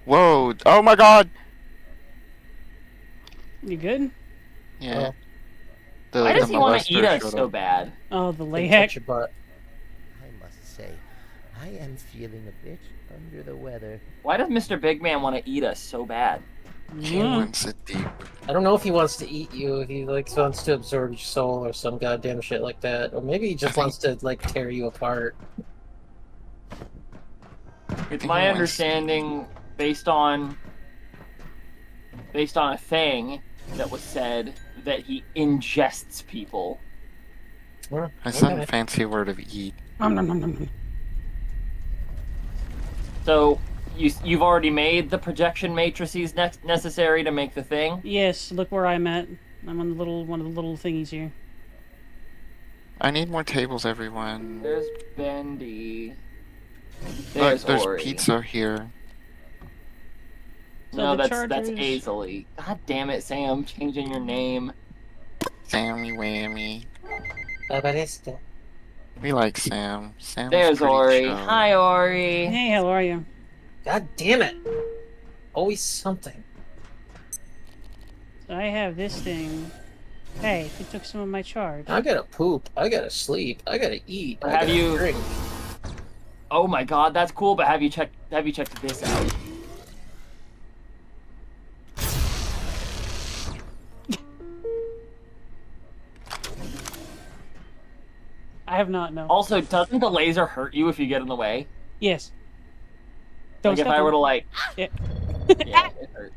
Whoa! Oh my god! You good? Yeah. Oh. The, Why does the he want to molester eat us showed so up. bad? Oh, the They layhack. touch your butt. I must say, I am feeling a bit under the weather. Why does Mr. Big Man want to eat us so bad? He Yeah. wants it deep. I don't know if he wants to eat you, if he like wants to absorb your soul or some goddamn shit like that. Or maybe he just wants to like tear you apart. It's He my wants- understanding, based on a thing that was said, that he ingests people. Well, I said okay. a fancy word of eat. Nom, nom, nom, nom, nom. So you've already made the projection matrices necessary to make the thing. Yes, look where I'm at. I'm on the little one of the little thingies here. I need more tables, everyone. There's Bendy. Look, there's Ori. pizza here. So No, the that's chargers- Aizily. God damn it, Sam, changing your name. Sammy Whammy. Barbarista. We like Sam. Sam's There's pretty Ori. chill. Hi, Ori. Hey, how are you? God damn it! Always something. So I have this thing. Hey, it took some of my charge. I gotta poop. I gotta sleep. I gotta eat. Or I have gotta you- drink. Oh my god, that's cool, but have you checked this out? I have not, no. Also, doesn't the laser hurt you if you get in the way? Yes. Like if I were to like... Yeah. Yeah, it hurt.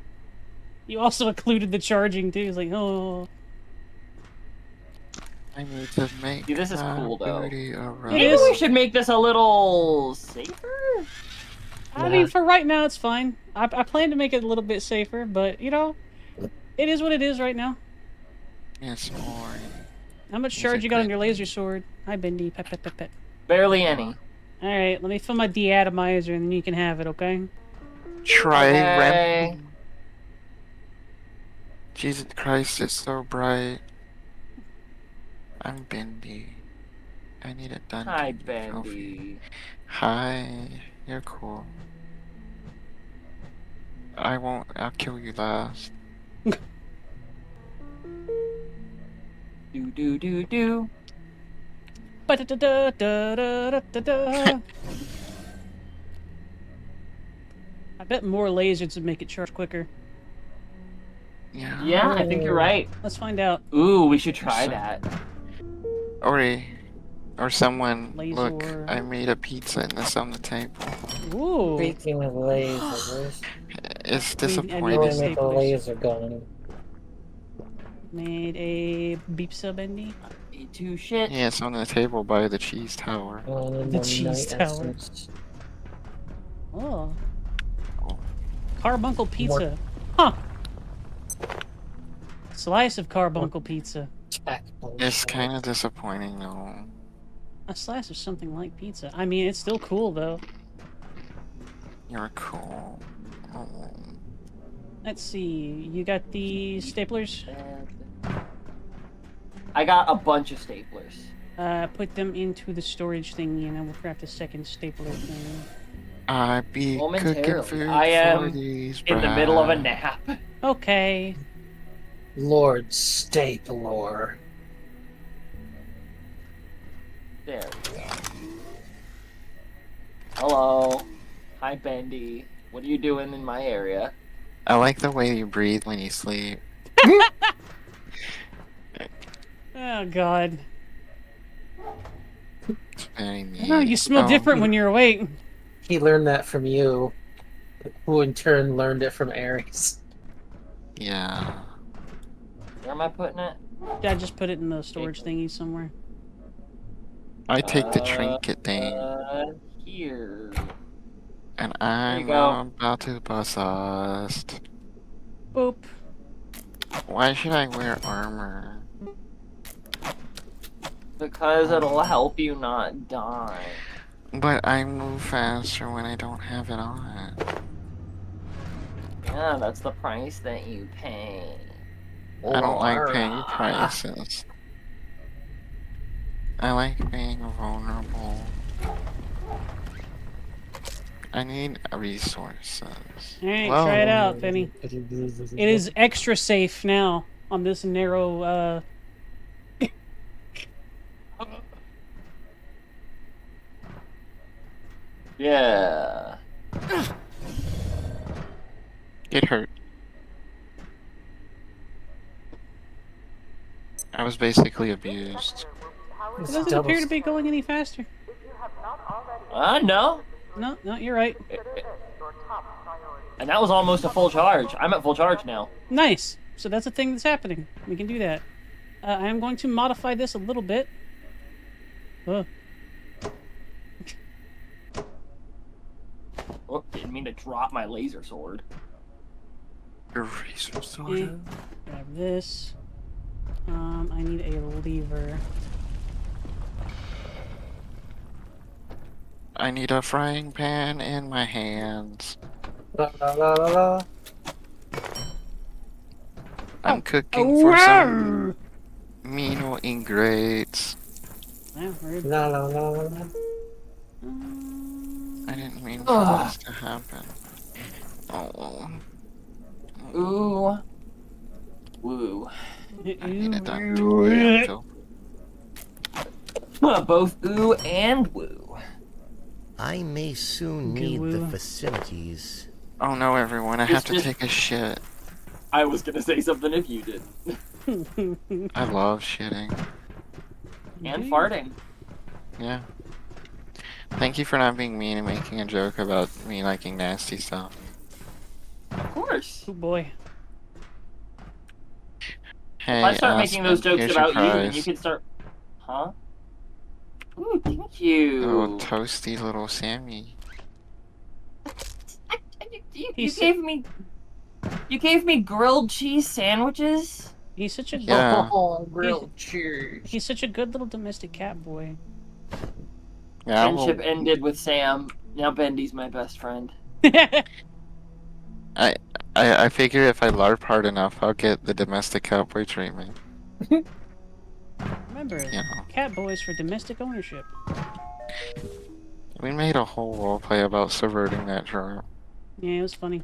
You also included the charging too. It's like, oh. I need to make See, this is cool, though. booty a It Maybe is. we should make this a little safer? I mean, for right now, it's fine. I plan to make it a little bit safer, but, you know, it is what it is right now. Yes, Auri. How much charge you got on your laser sword? Hi, Bendy. Pet, pet, pet, pet. Barely any. Alright, let me fill my deatomizer and then you can have it, okay? Try Okay. rem. Jesus Christ, it's so bright. I'm Bendy. I need a dungeon Hi, trophy. Bendy. Hi, you're cool. I won't. I'll kill you last. Do do do do. Ba-da-da-da-da-da-da-da. I bet more lasers would make it charge quicker. Yeah. Yeah, I think you're right. Let's find out. Ooh, we should try that. Ori, or someone, look, Laser. I made a pizza and it's on the table. Ooh. Speaking of lasers, It's I need how to do I disappointing. make a Staplers. laser gun? Made a beepsa, Bendy. Need to shit. Yeah, it's on the table by the cheese tower. The cheese tower. Oh. Oh. Carbuncle pizza. Huh. Slice of carbuncle pizza. It's kind of disappointing though. A slice of something like pizza. I mean, it's still cool though. You're cool. Oh. Let's see. You got the staplers? I got a bunch of staplers. Put them into the storage thingy, and then we'll craft a second stapler thing. I be cooking Momentarily. food I am for these In the middle of a brats. nap. Okay. Lord Stapler. There we go. Hello. Hi, Bendy. What are you doing in my area? I like the way you breathe when you sleep. Oh God. It's very neat. Oh, you smell Oh, different when you're awake. He learned that from you, who in turn learned it from Aries. Yeah. Where am I putting it? I just put it in the storage thingy somewhere. I take the trinket thing, Here. and I'm go. about to bust. Boop. Why should I wear armor? Because it'll help you not die. But I move faster when I don't have it on. Yeah, that's the price that you pay. I don't like paying Alright. prices. I like being vulnerable. I need resources. Alright, Well, try it out, Penny. It is extra safe now on this narrow, Yeah. Get hurt. I was basically abused. It doesn't appear to be going any faster. No. No, you're right. And that was almost a full charge. I'm at full charge now. Nice. So that's a thing that's happening. We can do that. I am going to modify this a little bit. Oh, didn't mean to drop my laser sword. Eraser Eh, sword. grab this. I need a lever. I need a frying pan in my hands. La, la, la, la, la. I'm Oh, cooking for some meal ingrates. Yeah, rude. La, la, la, la, la. I I didn't mean for this to happen. Oh. Ooh. Woo. I need a doctor. Both ooh and woo. I may soon Good need the woo. facilities. Oh no, everyone! I have to just- take a shit. I was gonna say something if you did. I love shitting. And farting. Yeah. Thank you for not being mean and making a joke about me liking nasty stuff. Of course. Oh boy. Hey, If I start making those Aspen, jokes here's your about you, then you prize. can start. Huh? Ooh, thank you. Little toasty little Sammy. You He's- gave me grilled cheese sandwiches. He's such a Yeah. Oh, grilled cheese. he's such a good little domestic cat boy. Yeah, well, Friendship ended with Sam. Now Bendy's my best friend. I figure if I LARP hard enough, I'll get the domestic cowboy treatment. Remember, You know. cat boys for domestic ownership. We made a whole roleplay about subverting that trope. Yeah, it was funny.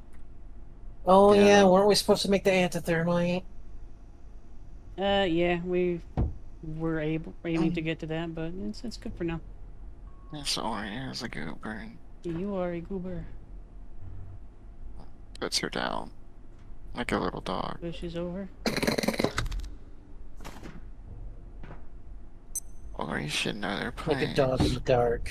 Oh Yeah. yeah, weren't we supposed to make the antithermite? Yeah, we were aiming to get to that, but it's good for now. This Auri is a goober and You are a goober. puts her down. Like a little dog. Push is over. Auri should know their Like place. a dog in the dark.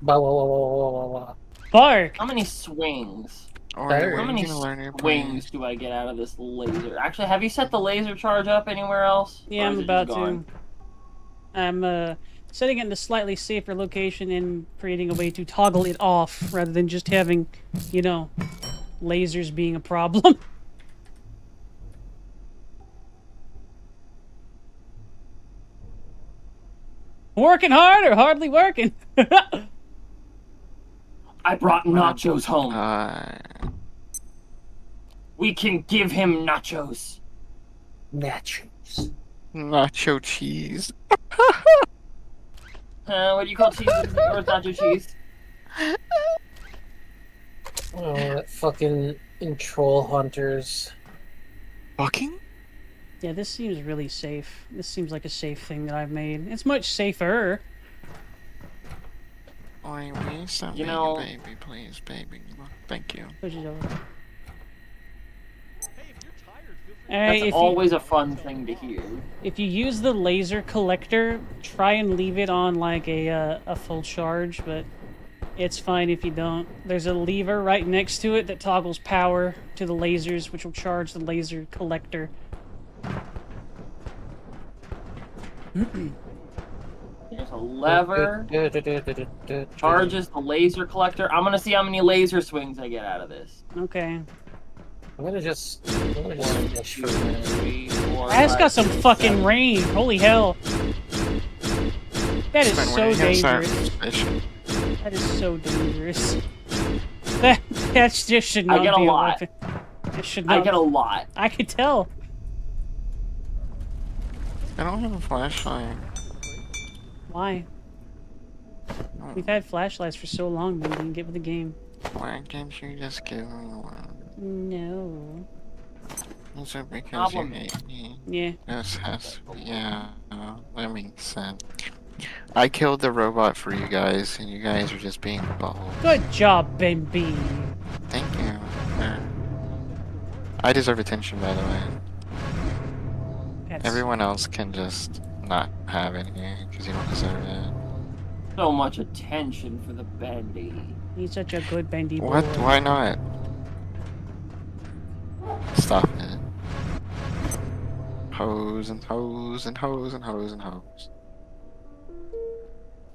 Bah, wah, wah, wah, wah, wah, wah. Bark! How many swings? Auri, Better. when How are many you gonna learn your swings place? do I get out of this laser? Actually, have you set the laser charge up anywhere else? Yeah, Or I'm is it about just to. gone? I'm setting it in a slightly safer location and creating a way to toggle it off rather than just having, you know, lasers being a problem. Working hard or hardly working? I brought nachos home. We can give him nachos. Nachos. Nacho cheese. What do you call cheese? Or it's nacho cheese? Oh, that fucking in troll hunters. Fucking? Yeah, this seems really safe. This seems like a safe thing that I've made. It's much safer. Auri, will you stop You being know- a baby, please, baby? Thank you. Push it over. Alright, That's always a fun thing to hear. if you use the laser collector, try and leave it on like a full charge, but it's fine if you don't. There's a lever right next to it that toggles power to the lasers, which will charge the laser collector. There's a lever. Charges the laser collector. I'm gonna see how many laser swings I get out of this. Okay. I'm gonna just finish for a minute. 3, 4, That's 5, got some 6, fucking 7. rain. Holy hell. That is When so are you gonna start dangerous. fishing? That is so dangerous. That just should I not get a be lot. weapon. It should I not. get a lot. I could tell. I don't have a flashlight. Why? Oh, We've had flashlights for so long, we didn't get with the game. why can't you just give me one? No. Is it because Problem. you hate me? Yeah. This has to be, yeah, that makes sense. I killed the robot for you guys, and you guys are just being balls. Good job, Ben B. Thank you. There. I deserve attention, by the way. That's Everyone else can just not have any, because you don't deserve it. So much attention for the Bendy. He's such a good bendy boy. What? Why not? Stop it. Hose and hose and hose and hose and hose.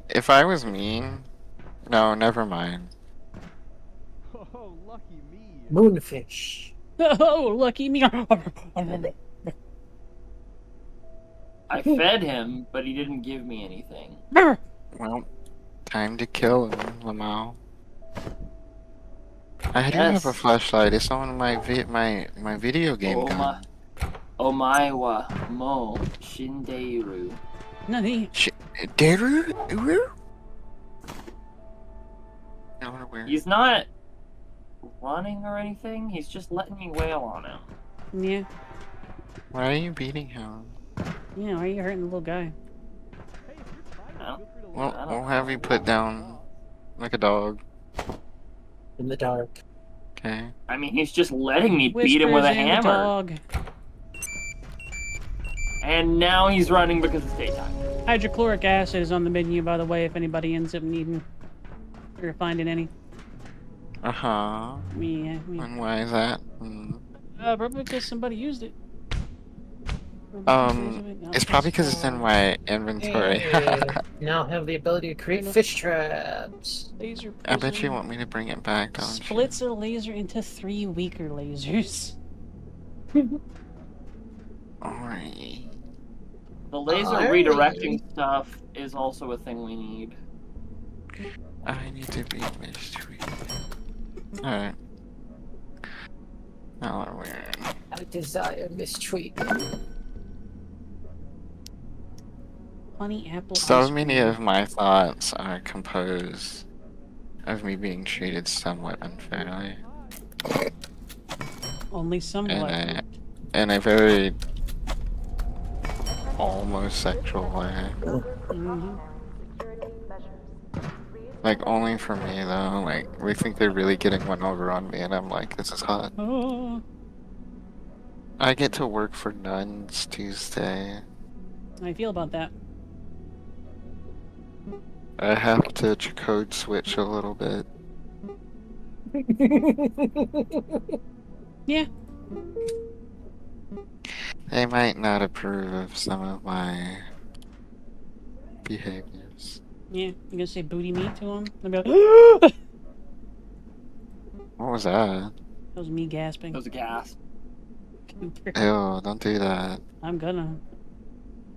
If I was mean... No, never mind. Moonfish. Oh, lucky me. I fed him, but he didn't give me anything. Well, time to kill him, Lamau. I do Yes. have a flashlight. It's on my my video game gun. Omae wa mo shinderu. No, he. He's not running or anything. He's just letting you wail on him. Yeah. Why are you beating him? Yeah, why are you hurting the little guy? No? We'll have you put down like a dog. In the dark. Okay. I mean, he's just letting me beat him with a Whispers in the hammer. dog. And now he's running because it's daytime. Hydrochloric acid is on the menu, by the way, if anybody ends up needing or finding any. Uh-huh. Yeah. And why is that? Probably because somebody used it. It's probably because it's in my inventory. Hey, now have the ability to create fish traps. Laser I bet you prism. want me to bring it back, don't you? Splits a laser into 3 weaker lasers. Alright. The laser Alright. redirecting stuff is also a thing we need. I need to be mistreated. Alright. Now we're weird. I desire mistreatment. Honey apple. So ice many cream. of my thoughts are composed of me being treated somewhat unfairly. Only somewhat. In a very almost sexual way. Mhm. Security measures. Like, only for me though. Like, we think they're really getting one over on me, and I'm like, this is hot. Oh. I get to work for nuns Tuesday. How do you feel about that? I have to code switch a little bit. Yeah. They might not approve of some of my behaviors. Yeah. You gonna say booty meat to him? They'll be like, that What was that? was me gasping. That was a gas. Ew, don't do that. I'm gonna.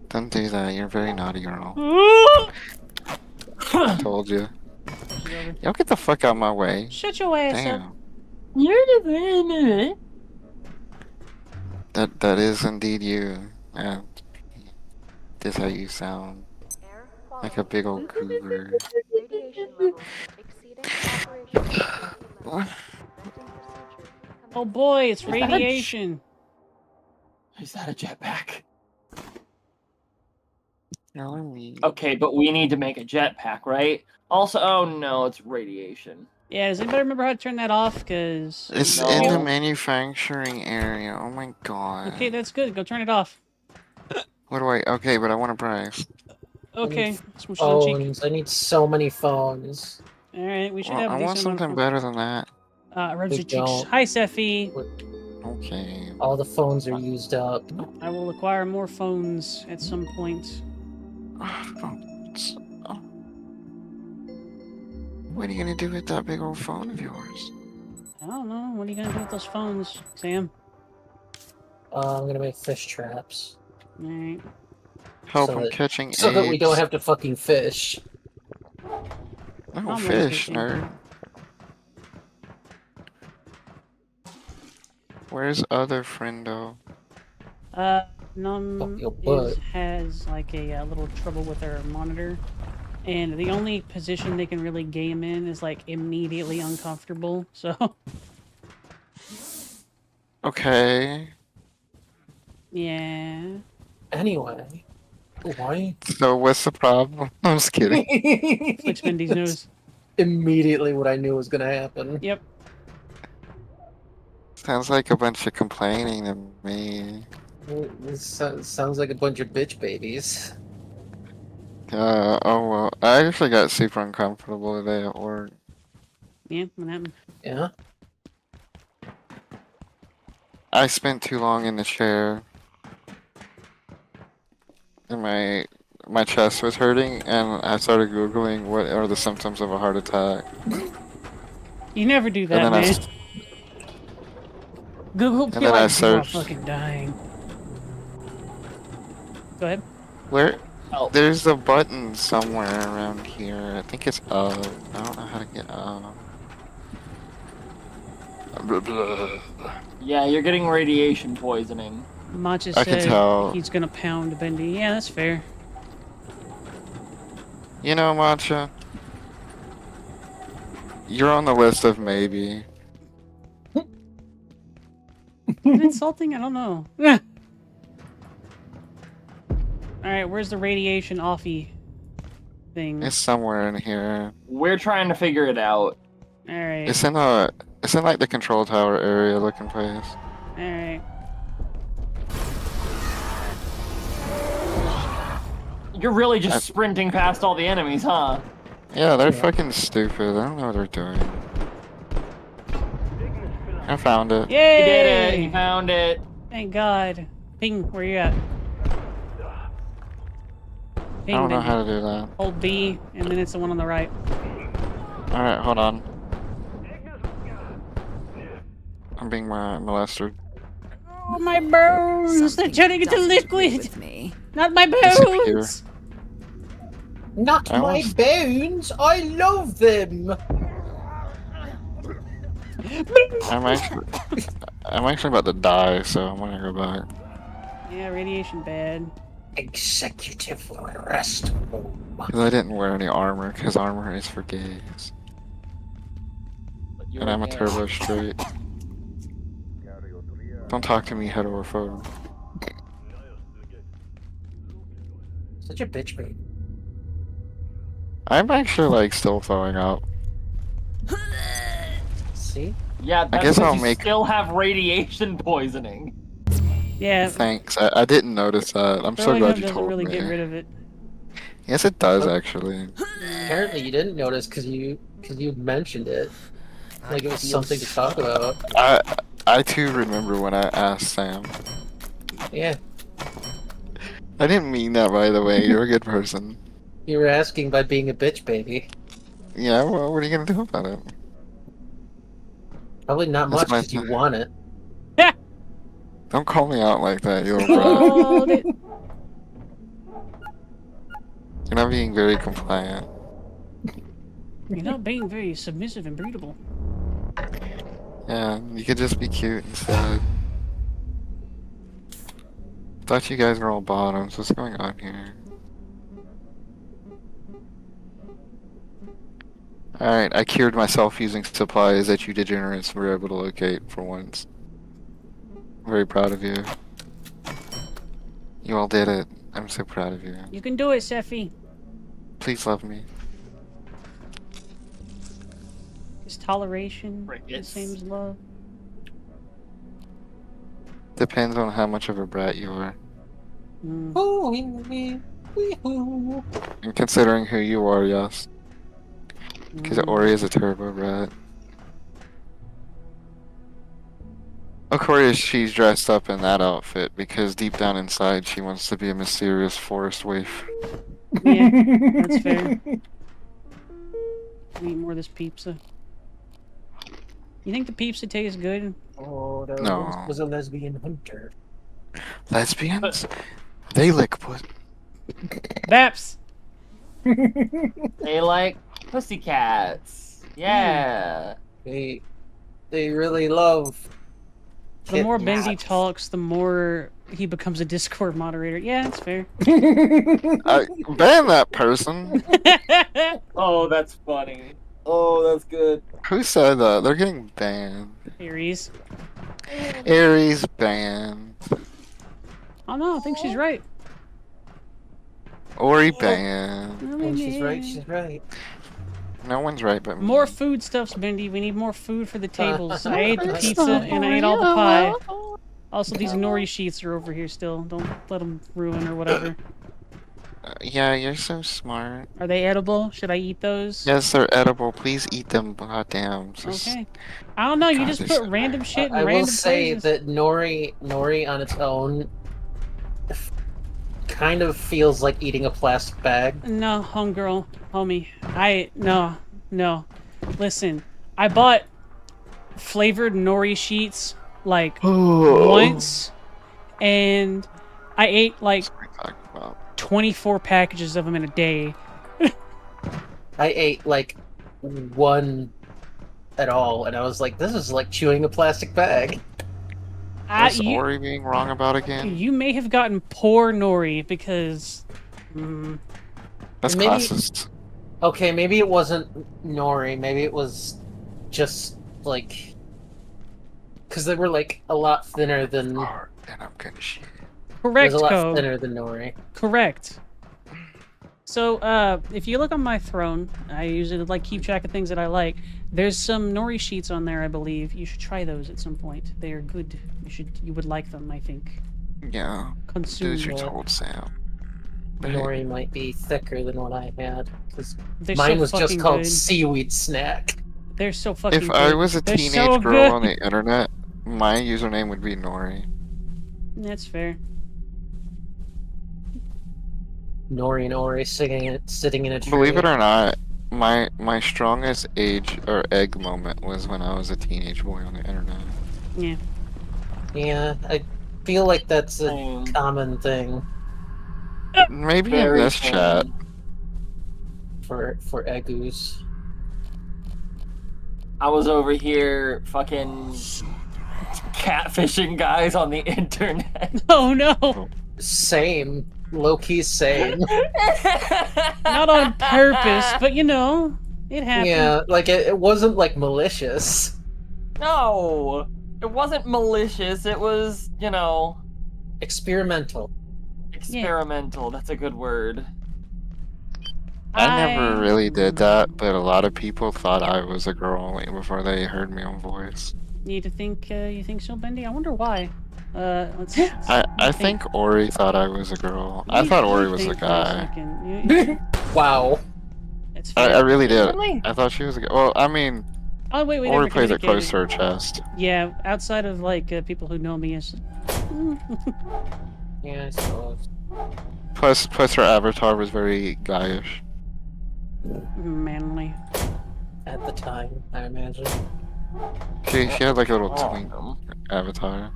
Don't do that. You're a very naughty girl. Told you. Y'all get the fuck out of my way. Shut your ass up. Damn. You're the That is indeed you. And this how you sound. Air Like a big old cougar. radiation levels exceeding operational limits. Oh boy, it's that a j- radiation. Is that a jetpack? No, Okay, but we need to make a jetpack, right? Also, oh no, it's radiation. Yeah, does anybody remember how to turn that off? Cause It's No. in the manufacturing area. Oh my god. okay, that's good. Go turn it off. What do I? Okay, but I want a price. Okay, smooch on cheek. Phones. I need so many phones. All right, we should Well, have. I a want decent amount something of better than that. rubs your cheeks. don't. Hi, Seffi. Okay. All the phones are used up. I will acquire more phones at some point. What are you gonna do with that big old phone of yours? I don't know. What are you gonna do with those phones, Sam? I'm gonna make fish traps. All right. Help, So I'm that- catching So that we don't eggs. have to fucking fish. No I'm fish, fishing. nerd. Where's other friendo? Num Fuck your butt. has like a little trouble with her monitor, and the only position they can really game in is like immediately uncomfortable. So Okay. yeah. Anyway. Why? So what's the problem? I'm just kidding. Flicks Mindy's nose. Immediately what I knew was gonna happen. Yep. Sounds like a bunch of complaining to me. This sounds like a bunch of bitch babies. Oh well. I actually got super uncomfortable today at work. Yeah. What happened? Yeah? I spent too long in the chair. And my chest was hurting, and I started Googling what are the symptoms of a heart attack. You never do that, then I man. s- Google and be then I like, you are searched- fucking dying. Go ahead. Where? Oh. There's a button somewhere around here. I think it's up. I don't know how to get up. Blah, blah. Yeah, you're getting radiation poisoning. Macha I can said tell. he's gonna pound Bendy. Yeah, that's fair. You know, Matcha, you're on the list of maybe. Is it insulting? I don't know. Alright, where's the radiation offy thing? It's somewhere in here. We're trying to figure it out. Alright. It's in like the control tower area looking place. Alright. You're really just sprinting past all the enemies, huh? Yeah, they're fucking stupid. I don't know what they're doing. I found it. Yay! You did it. You found it. Thank God. Ping, where you at? I don't know how to do that. Hold B, and then it's the one on the right. Alright, hold on. I'm being molested. Oh, my bones! They're turning into liquid! With me. Not my Disappear. bones! Not I my was- bones! I love them! I'm actually about to die, so I'm gonna go back. Yeah, radiation bad. Executive rest home. Because I didn't wear any armor, because armor is for gays. And I'm a turbo straight. Don't talk to me, heterophobe. Such a bitch, babe. I'm actually like still throwing up. See? Yeah, that's guess because I'll you make- still have radiation poisoning. Yeah, Thanks. I didn't notice that. I'm so throwing glad up you doesn't told really me. get rid of it. Yes, it does Oh. actually. Apparently you didn't notice because you mentioned it. Like it was feel something to talk about. I too remember when I asked Sam. Yeah. I didn't mean that, by the way. You're a good person. You were asking by being a bitch, baby. Yeah. Well, what are you gonna do about it? Probably not That's much my because you want it. Don't call me out like that, you little brat. Hold it. You're not being very compliant. You're not being very submissive and breedable. Yeah, you could just be cute instead. Thought you guys were all bottoms. What's going on here? Alright, I cured myself using supplies that you degenerates were able to locate for once. I'm very proud of you. You all did it. I'm so proud of you. You can do it, Sephi. Please love me. Is toleration the Crickets. same as love? Depends on how much of a brat you are. Mm. And considering who you are, yes. Because Auri is a turbo brat. Of course, she's dressed up in that outfit because deep down inside she wants to be a mysterious forest waif. Yeah, that's fair. I need more of this pizza. You think the pizza tastes good? Oh, that No. was a lesbian hunter. Lesbians? They lick puss. Baps! They like pussycats. Yeah. They really love. The more kittens. Bendy talks, the more he becomes a Discord moderator. Yeah, that's fair. Ban that person. Oh, that's funny. Oh, that's good. Who said that? They're getting banned. Aries. Aries banned. Oh no, I think she's right. Ori banned. Oh, she's right. She's right. No one's right but me. More foodstuffs, Bendy. We need more food for the tables. I ate the pizza and I ate all the pie. Also, these nori sheets are over here still. Don't let them ruin or whatever. Yeah, you're so smart. Are they edible? Should I eat those? Yes, they're edible. Please eat them. Goddamn. Okay. I don't know. You God, just they're put so random shit in I random will say places. that Nori on its own kind of feels like eating a plastic bag. No, homegirl, homie. No. Listen, I bought flavored nori sheets like once, and I ate like That's what I'm talking about. 24 packages of them in a day. I ate like one at all, and I was like, this is like chewing a plastic bag. What's You, Ori being wrong about again? you may have gotten poor nori because That's Maybe- classist. Okay, maybe it wasn't Nori. Maybe it was just like because they were like a lot thinner than. Hard, and I'm gonna shit. It Correct, was a lot Code. thinner than Nori. Correct. So, if you look on my throne, I usually like keep track of things that I like. There's some nori sheets on there, I believe. You should try those at some point. They are good. You would like them, I think. Yeah, Consume. dude, you told Sam. But Nori might be thicker than what I had because They're mine so was just fucking called good. seaweed snack. They're so fucking if good. I was a They're teenage so girl good. on the internet, my username would be Nori. That's fair. Nori and Ori sitting in a tree. Believe it or not, my strongest age or egg moment was when I was a teenage boy on the internet. Yeah. Yeah, I feel like that's a Same. common thing Maybe Very in this chat. same. for eggoos. I was over here fucking catfishing guys on the internet. Oh no! Same, low key same. Not on purpose, but you know, it happened. Yeah, like it wasn't like malicious. No, it wasn't malicious. It was, you know, Experimental. experimental. That's a good word. I never really did that, but a lot of people thought I was a girl before they heard me on voice. You think so, Bendy? I wonder why. Let's. I think Ori thought I was a girl. I thought Ori was a think for guy. second. Wow. It's I fair. really did. Really? I thought she was a guy. Well, I mean, Oh wait, we Ori never plays it close communicated. to her chest. Yeah, outside of like people who know me as. Yeah, I suppose. Plus her avatar was very guyish. Manly. At the time, I imagine. She had like a little Oh, twink avatar.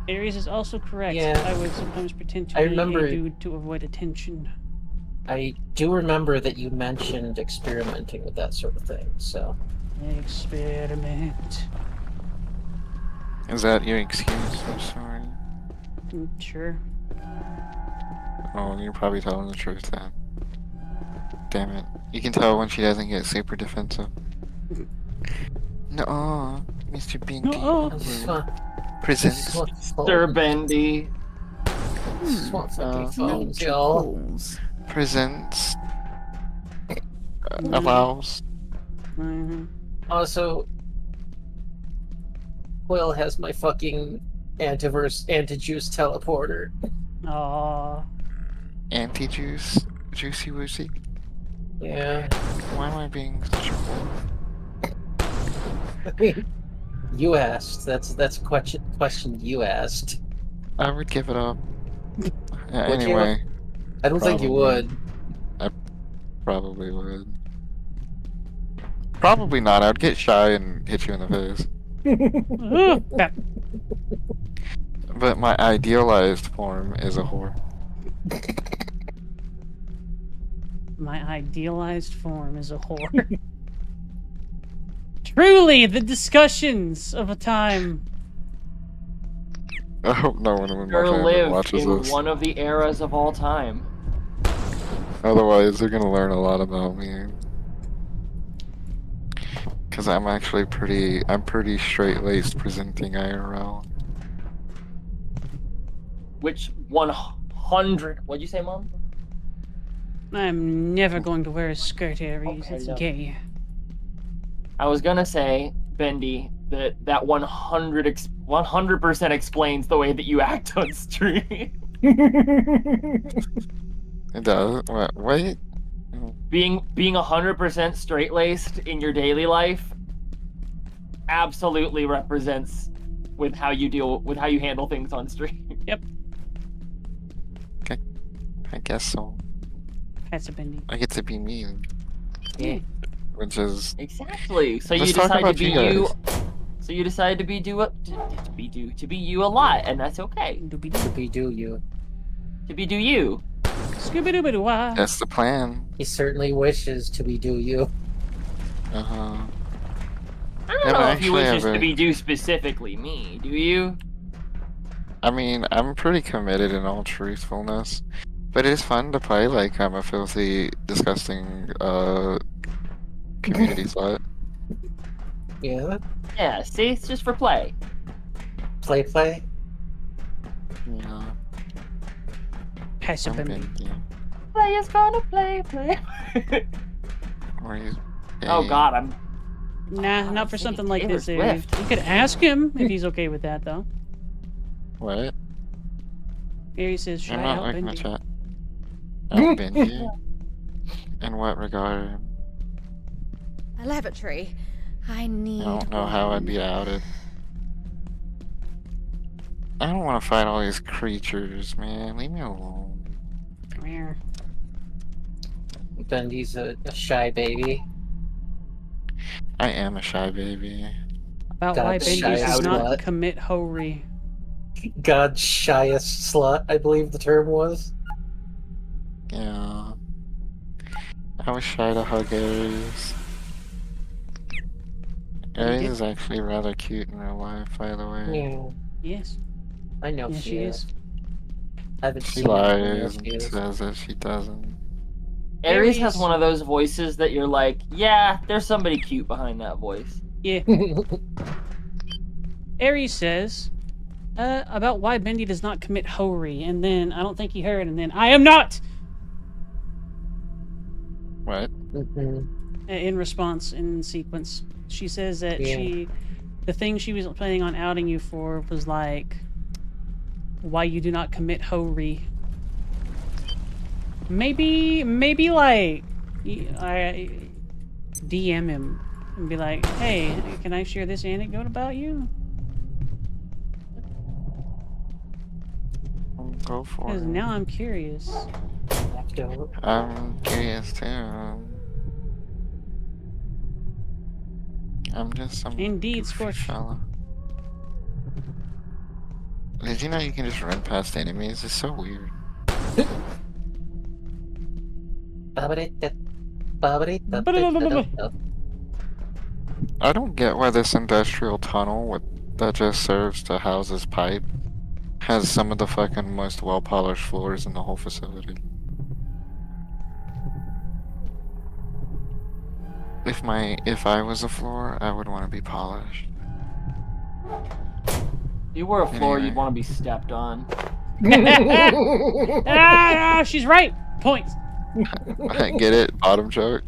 Aries is also correct. Yeah. I would sometimes pretend to I be remember- a dude to avoid attention. I do remember that you mentioned experimenting with that sort of thing, so. Experiment. Is that your excuse? I'm sorry. Sure. Oh, you're probably telling the truth then. Damn it. You can tell when she doesn't get super defensive. No, Mr. Binky. Nuh-uh. I just want, Presents. Sir Bendy. just want fucking Uh, phones, y'all. Presents. Allows. Mm-hmm. Also, Quill has my fucking anti-juice teleporter. Aww. Anti-juice. Juicy woosey. Yeah. Why am I being such a fool? I mean, you asked. That's a question you asked. I would give it up. Would you? Anyway, I don't think you Probably. would. probably would. Probably not. I'd get shy and hit you in the face. Ooh, crap. But my idealized form is a whore. My idealized form is a whore. Truly, the discussions of a time. I hope no one in my Sure family lived watches in this. one of the eras of all time. Otherwise, they're gonna learn a lot about me. Cause I'm actually pretty straight-laced presenting IRL. Which 100? What'd you say, Mom? I'm never going to wear a skirt, Aries. Okay, It's no. gay. I was gonna say, Bendy, that 100% explains the way that you act on stream. It does. What? Wait. being 100% straight-laced in your daily life absolutely represents with how you handle things on stream. I guess so. That's a Bendy. I get to be me, Yeah. which is Exactly. So Let's you talk decide to about be you guys. you. So you decide to be you a lot, and that's okay. Doobie-doo. To be do you. To be do you. Scooby-Dooby-Doo-wah. that's the plan. He certainly wishes to be do you. Uh huh. I Yeah, don't but know if he actually I wishes have to a- be do specifically me. Do you? I mean, I'm pretty committed in all truthfulness. But it is fun to play like I'm a filthy, disgusting community slut. Yeah. Yeah, see, it's just for play. Play. Yeah. Passive I'm Bimby. Bendy. Play is gonna play. Or he's Oh gay. God, I'm. Nah, I'm not for thinking something like Taylor this, Aries. Swift. You could ask him if he's okay with that, though. What? Aries says, should I'm I not out looking at Bendy? chat. Out Bendy? In what regard? A lavatory. I need I don't know how I'd one. be outed. I don't want to fight all these creatures, man. Leave me alone. Come here. Bendy's a shy baby. I am a shy baby. About God, why the Bendy shyest does not slut. commit hoery. God's shyest slut, I believe the term was. Yeah. I was shy to hug Aries. Aries did? is actually rather cute in real life, by the way. Yeah. Yes. I know Yes, she is. I haven't She seen anything lies else and she is. says that she doesn't. Aries has Aries. one of those voices that you're like, yeah, there's somebody cute behind that voice. Yeah. Aries says, about why Bendy does not commit hoery, and then, I don't think he heard, and then, I am not! What? In response, in sequence. She says that Yeah. the thing she was planning on outing you for was like, why you do not commit hoery. Maybe like, I DM him and be like, hey, can I share this anecdote about you? Go for Because it. now I'm curious. I'm curious too. I'm just some Indeed, goofy Scorch. fella. Did you know you can just run past enemies? It's so weird. I don't get why this industrial tunnel that just serves to house this pipe has some of the fucking most well-polished floors in the whole facility. If I was a floor, I would want to be polished. If you were a floor, Anyway. you'd want to be stepped on. She's right. Points. I get it, bottom joke.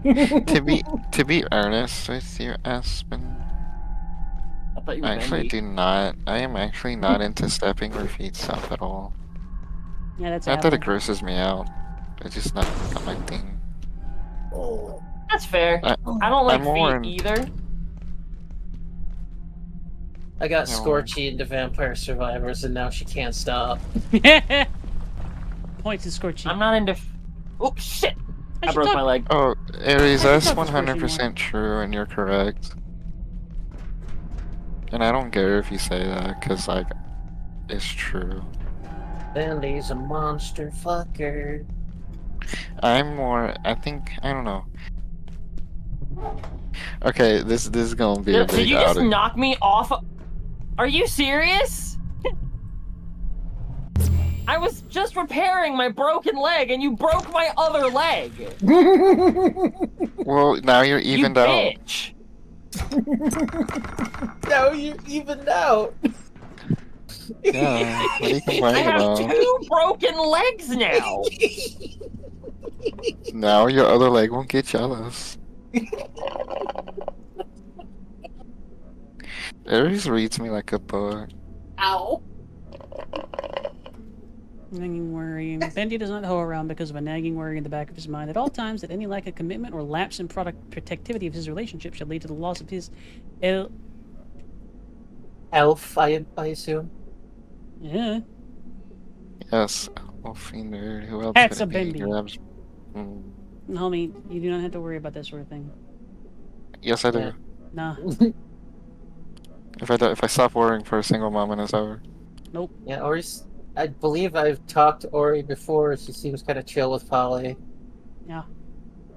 to be earnest with you, Aspen, I thought you were I actually Bendy. do not. I am actually not into stepping your feet stuff at all. Yeah, that's Not that it Apple. grosses me out. It's just not my thing. That's fair. I- I don't like I'm more feet in- either. I got No. Scorchy into Vampire Survivors, and now she can't stop. Points to Scorchy. I'm not into. Oh shit! I should broke talk- my leg. Oh, Aries, I that's can talk to Squishy 100% true, and you're correct. And I don't care if you say that, cause like, it's true. Bendy's a monster fucker. I'm more. I don't know. Okay, this is gonna be a Did big you just outing. knock me off? Are you serious? I was just repairing my broken leg, and you broke my other leg. Well, now you're You evened out. bitch! Now you're evened out. Yeah, what are you I complaining have about? 2 broken legs now. Now your other leg won't get jealous. Aries reads me like a book. Ow. Nagging worry. Bendy does not hoe around because of a nagging worry in the back of his mind at all times that any lack of commitment or lapse in product protectivity of his relationship shall lead to the loss of his Elf, I assume. Yeah. Yes, Elfie nerd. Who else That's could a it be? Bendy. Grabs. Mm, Homie, you do not have to worry about that sort of thing. yes, I do. Yeah. Nah. If I stop worrying for a single moment, it's over. Nope. Yeah, Ori's. I believe I've talked to Ori before. She seems kind of chill with poly, Yeah.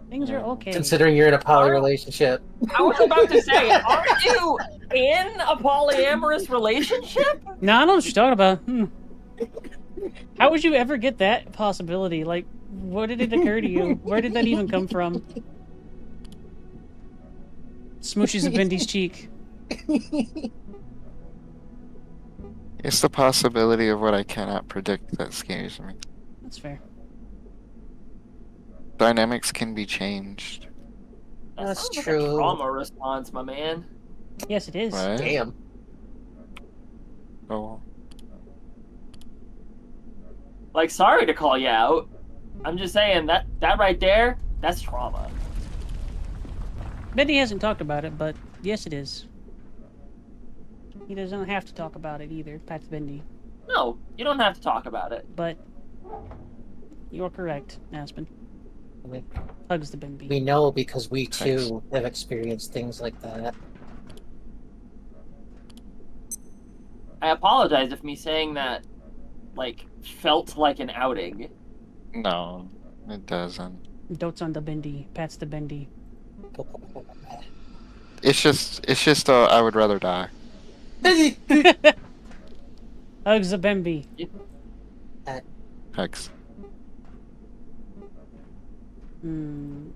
Things are okay. considering you're in a poly Are- relationship. I was about to say, aren't you in a polyamorous relationship? Nah, I know what you're talking about. How would you ever get that possibility? Like, what did it occur to you? Where did that even come from? Smooches a Bendy's cheek. It's the possibility of what I cannot predict that scares me. That's fair. Dynamics can be changed. That That's sounds like true. a trauma response, my man. Yes, it is. Right? Damn. Oh, Like, sorry to call you out. I'm just saying that right there, that's trauma. Bendy hasn't talked about it, but yes, it is. He doesn't have to talk about it either. That's Bendy. No, you don't have to talk about it. But you're correct, Aspen. We, Hugs the Bendy. we know because we Thanks. too have experienced things like that. I apologize if me saying that, like, felt like an outing. no, it doesn't. Dotes on the Bendy. Pats the Bendy. It's just I would rather die. Hugs the Bendy. Hex. Oh,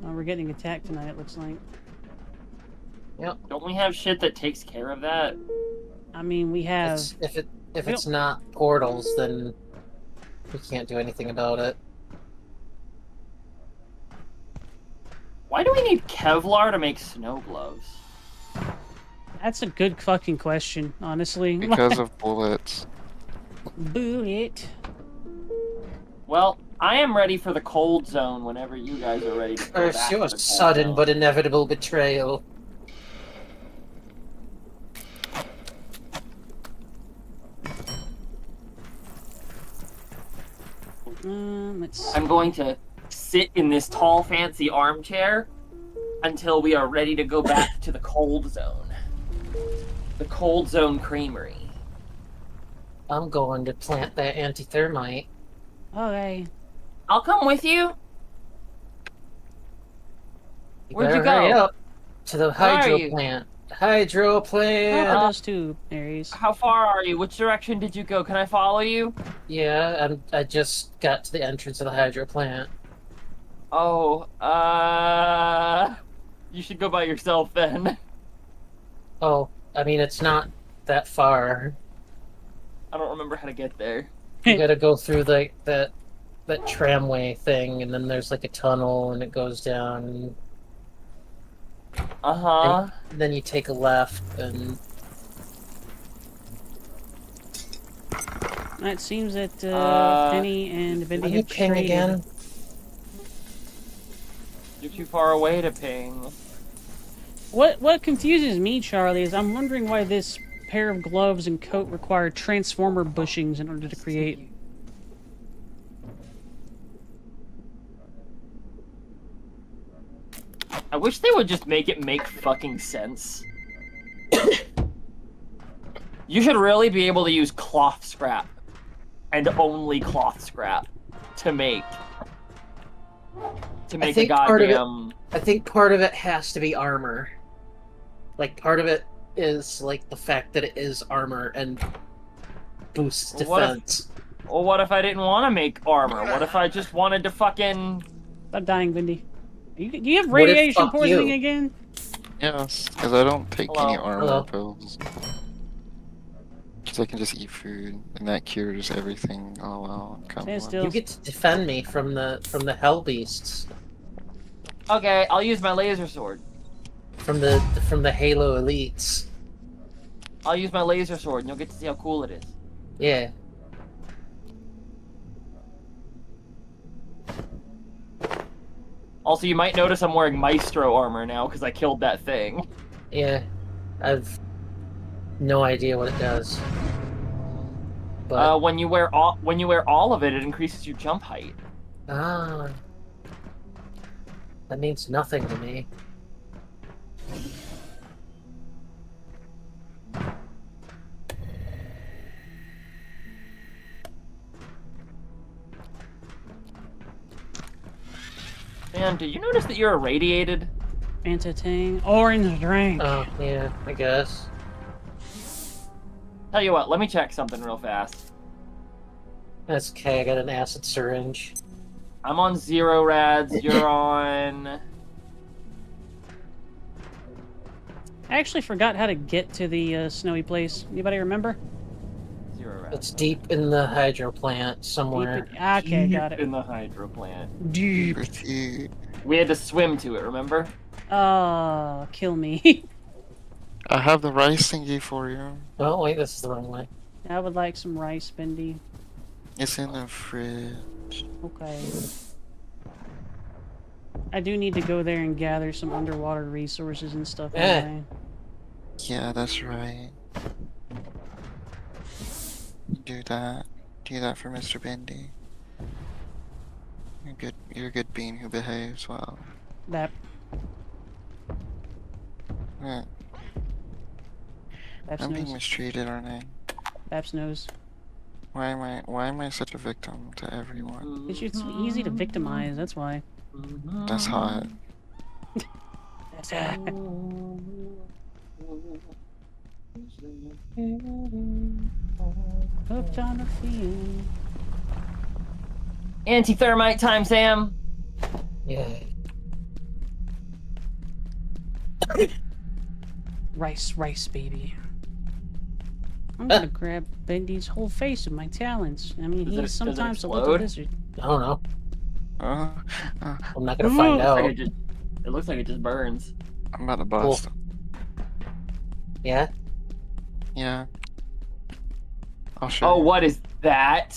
we're getting attacked tonight, it looks like. Don't we have shit that takes care of that? I mean, we have... If it's not portals, then we can't do anything about it. Why do we need Kevlar to make snow gloves? That's a good fucking question, honestly. Because of bullets. Bullet. Well, I am ready for the cold zone whenever you guys are ready to go Curse back to your the cold sudden zone. but inevitable betrayal. Let's... I'm going to sit in this tall, fancy armchair until we are ready to go back to the cold zone. The cold zone creamery. I'm going to plant that anti-thermite. Okay. I'll come with you. You Where'd you better hurry go? up to the Where are hydro you? plant. Hydro Oh, plant. those two areas. How far are you? Which direction did you go? Can I follow you? Yeah, I just got to the entrance of the hydro plant. Oh, you should go by yourself then. Oh, I mean it's not that far. I don't remember how to get there. You gotta go through that tramway thing, and then there's like a tunnel, and it goes down. Uh-huh. And then you take a left, and It seems that Penny and are Bendy you have ping traded. again? You're too far away to ping. What confuses me, Charlie, is I'm wondering why this pair of gloves and coat require transformer bushings in order to create. I wish they would just make it make fucking sense. You should really be able to use cloth scrap. And only cloth scrap. To make a think part of it- goddamn... I think part of it has to be armor. Like part of it is like the fact that it is armor and boosts Well, what if- defense. Well, what if I didn't want to make armor? What if I just wanted to fucking... Stop dying, Bendy. Do you have What if radiation fuck poisoning you? again? Yes, because I don't take any Hello? armor Hello? pills. Because I can just eat food, and that cures everything. Oh well, come Stand on. still. You get to defend me from the hell beasts, Okay, I'll use my laser sword. from the Halo elites. I'll use my laser sword and you'll get to see how cool it is. Yeah. Also, you might notice I'm wearing Maestro armor now because I killed that thing. Yeah, I've no idea what it does. But When you wear all of it, it increases your jump height. that means nothing to me. Man, did you notice that you're irradiated? Fanta orange drink. Oh yeah, I guess. Tell you what, let me check something real fast. That's okay, I got an acid syringe. I'm on 0 rads. You're on. I actually forgot how to get to the snowy place. Anybody remember? 0 rads. It's deep in the hydro plant somewhere. Deep okay, got Deep it. in the hydro plant. Deep. Pretty. We had to swim to it. Remember? Oh, kill me. I have the rice thingy for you. Oh, wait, this is the wrong way. I would like some rice, Bendy. It's in the fridge. Okay. I do need to go there and gather some underwater resources and stuff. Anyway. Yeah, that's right. Do that. Do that for Mr. Bendy. You're a good bean who behaves well. That. Yeah, Babs I'm being knows. mistreated, aren't I? Babs knows. Why am I such a victim to everyone? It's easy to victimize, that's why. That's hot. That's hooked on a feeling. Anti-thermite time, Sam. Yeah. Rice, baby. I'm gonna grab Bendy's whole face with my talons. I mean, Does it he's sometimes a little explode? lizard. I don't know. Uh, I'm not gonna find out. It looks like it just burns. I'm about to bust. Yeah? Yeah. I'll show Oh, you. what is that?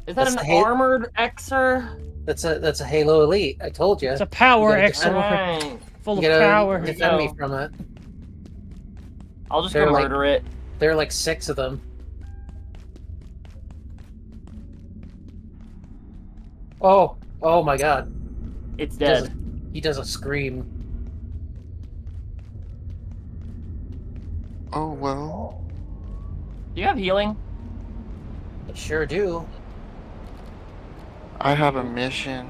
Is that That's an the hate- armored Xer? That's a Halo Elite. I told you. It's a power You gotta Xer Alright. full You of gotta power. defend me Go. from it. I'll just They're go like- murder it. There are like 6 of them. Oh my god. It's Does dead. He does a scream. Oh well. Do you have healing? I sure do. I have a mission.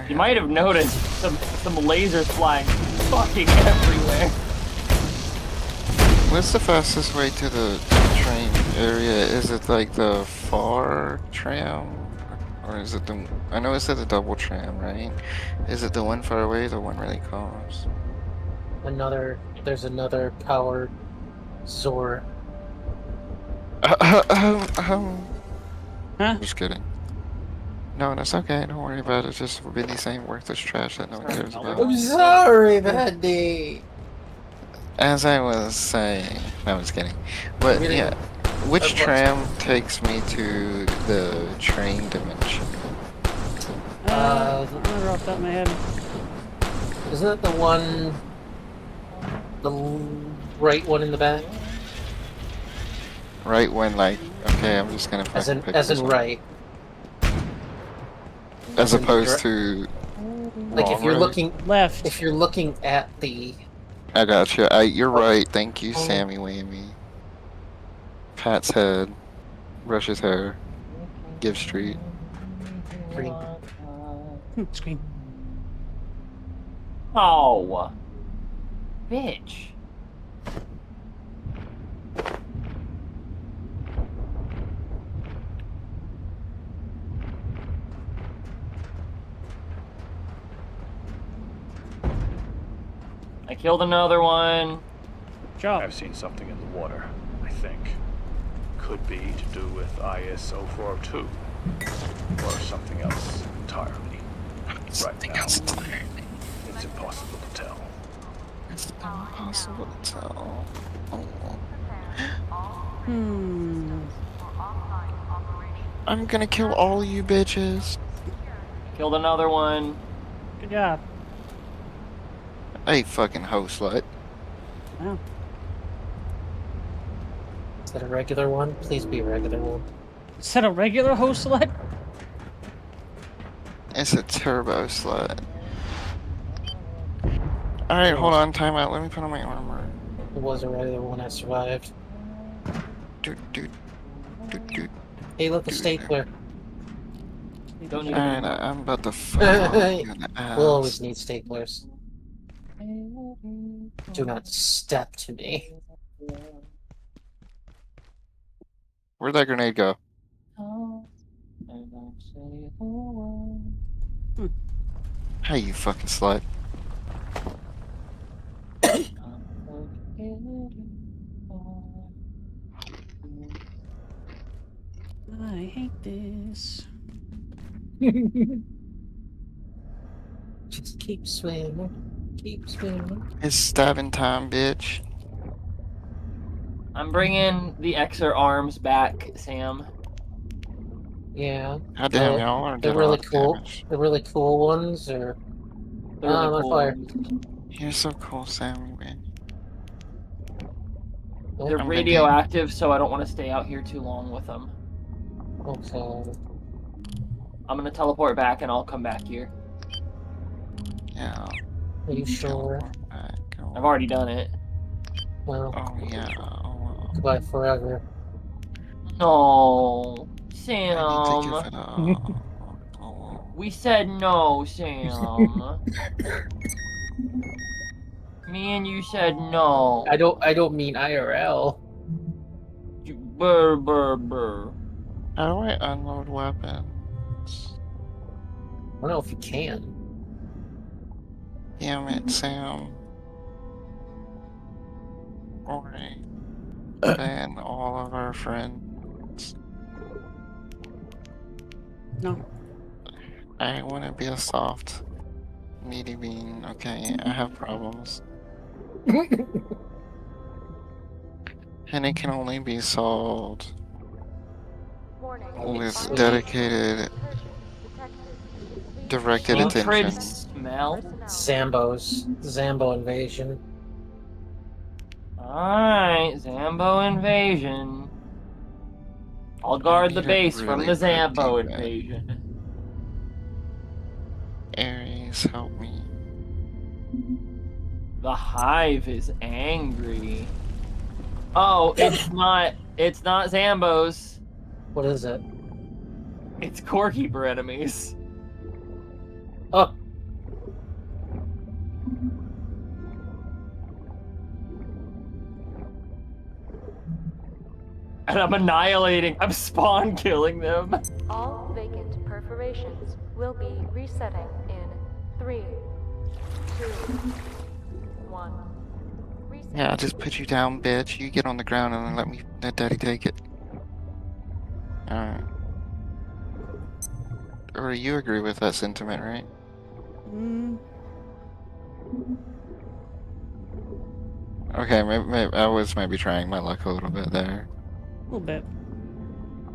You might have noticed some lasers flying fucking everywhere. What's the fastest way to the train area? Is it like the far tram? Or is it the... I know it's at the double tram, right? Is it the one far away or the one really close? There's another power Zor. Huh? Just kidding. No, that's okay. Don't worry about it. Just Vinny saying worthless trash that no one cares about. I'm sorry, Mandy. As I was saying, no, I'm just kidding. But Really? yeah, which tram takes me to the train dimension? I don't remember off the top of my head. Isn't it the right one in the back? Right when, like, okay, I'm just gonna As fucking in, pick as this in one. right. As in opposed direct- to Like if wrong, you're right? looking, Left. if you're looking at the. I got you. You're right. Thank you, Sammy Whammy. Pat's head, Rush's hair, Give Street. Green. Scream. Oh. Bitch. I killed another one. Job. I've seen something in the water, I think. Could be to do with IS-0402. Or something else entirely. Something now. else entirely. It's impossible to tell. It's impossible to tell. Oh. Hmm. I'm gonna kill all you bitches. Killed another one. Good job. Hey, fucking hoe slut. Wow. Is that a regular one? Please be a regular one. Is that a regular host slut? It's a turbo slut. Alright, hold on, time out. Let me put on my armor. It was a regular one. I survived. Doot, doot, doot, doot. Hey, look, a stapler. Don't need Alright, I'm about to fuck you in the ass. We'll always need staplers. Do not step to me. Where'd that grenade go? Oh, I won't say a word. Hey, you fucking slut. I hate this. Just keep swimming. Keep swimming. It's stabbing time, bitch. I'm bringing the Xer arms back, Sam. Yeah. God damn, So, y'all are they're doing a really lot of cool. damage. The really cool ones, or They're really I'm on cool. fire. You're so cool, Sam. Man. They're I'm radioactive, so I don't want to stay out here too long with them. Okay. I'm gonna teleport back and I'll come back here. Yeah. Are you sure? Teleport back. Oh, I've already done it. Well, oh yeah. Oh, goodbye forever. No, I need to give Sam. it a. Oh, We said no, Sam. Me and you said no. I don't mean IRL. Burr, burr, burr. how do I unload weapons? I don't know if you can. Damn it, Sam. Auri. Ban all of our friends. No. I want to be a soft, needy bean. Okay, I have problems. And it can only be solved Warning. with Violent dedicated, incursion detected. directed Please Hatred attention. smell. personnel. Zambo invasion. Alright, Zambo invasion. I'll guard the need it base from really the Zambo pretty bad. invasion. Aries, help me. The hive is angry. Oh, it's not Zambos. What is it? It's core keeper enemies. Oh, And I'm spawn killing them. All vacant perforations will be resetting in 3, 2, 1. Reset. Yeah, I'll just put you down, bitch. You get on the ground and then let daddy take it. Alright. Or you agree with that sentiment, right? Mm, Okay, maybe I was maybe trying my luck a little bit there. a little bit.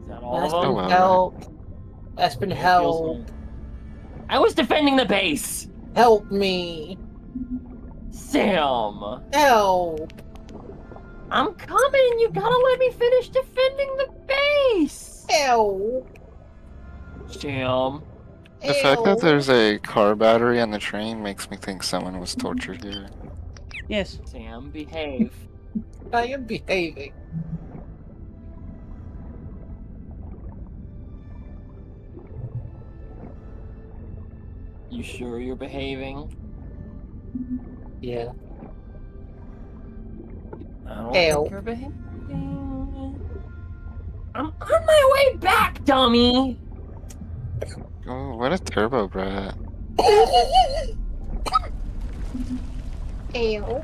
Is that all of Aspen, them? well, right. help! Aspen, It feels help! good. I was defending the base! Help me! Sam! Help! I'm coming! You gotta let me finish defending the base! Help! Sam. The fact that there's a car battery on the train makes me think someone was tortured here. Yes. Sam, behave. I am behaving. You sure you're behaving? Yeah. I don't Help. think you're behaving. I'm on my way back, dummy! Oh, what a turbo brat. Help.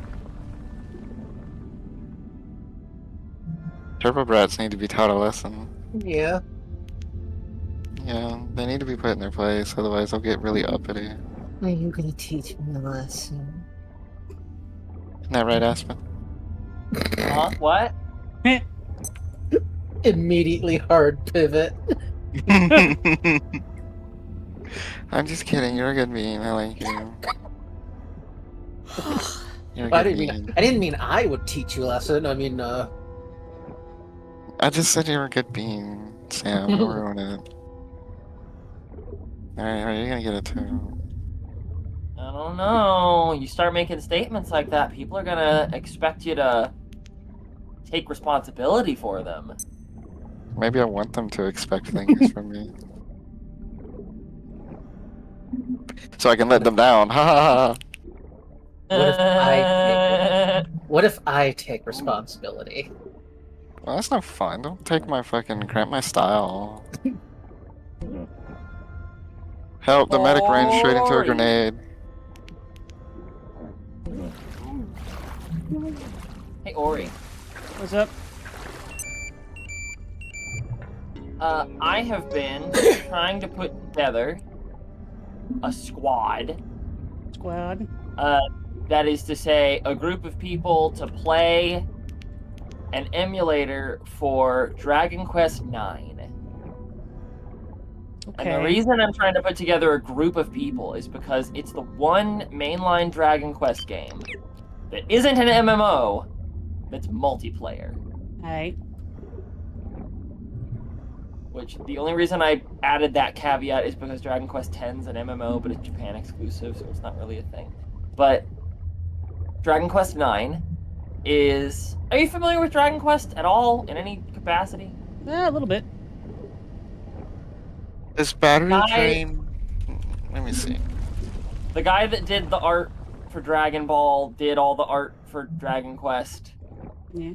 Turbo brats need to be taught a lesson. Yeah. Yeah, they need to be put in their place, otherwise they'll get really uppity. Are you gonna teach me a lesson? Isn't that right, Aspen? Huh? What? Immediately hard pivot. I'm just kidding, you're a good bean, I like you. You're a I good didn't bean. mean I would teach you a lesson. I mean, I just said you're a good bean, Sam. Don't ruin it. Alright, you're gonna get it too. I don't know. You start making statements like that, people are gonna expect you to take responsibility for them. Maybe I want them to expect things from me. So I can let them down. Ha ha ha. What if I take responsibility? Well, that's not fun. Don't take my fucking cramp my style. Help! The medic ran straight into a Ori. grenade. Hey, Ori. What's up? I have been trying to put together a squad. Squad. That is to say, a group of people to play an emulator for Dragon Quest IX. Okay. And the reason I'm trying to put together a group of people is because it's the one mainline Dragon Quest game that isn't an MMO that's multiplayer. Alright. Which, the only reason I added that caveat is because Dragon Quest X's an MMO, but it's Japan exclusive, so it's not really a thing. But Dragon Quest IX is... Are you familiar with Dragon Quest at all, in any capacity? A little bit. This battery Guy- train. Let me see. The guy that did the art for Dragon Ball did all the art for Dragon Quest. Yeah.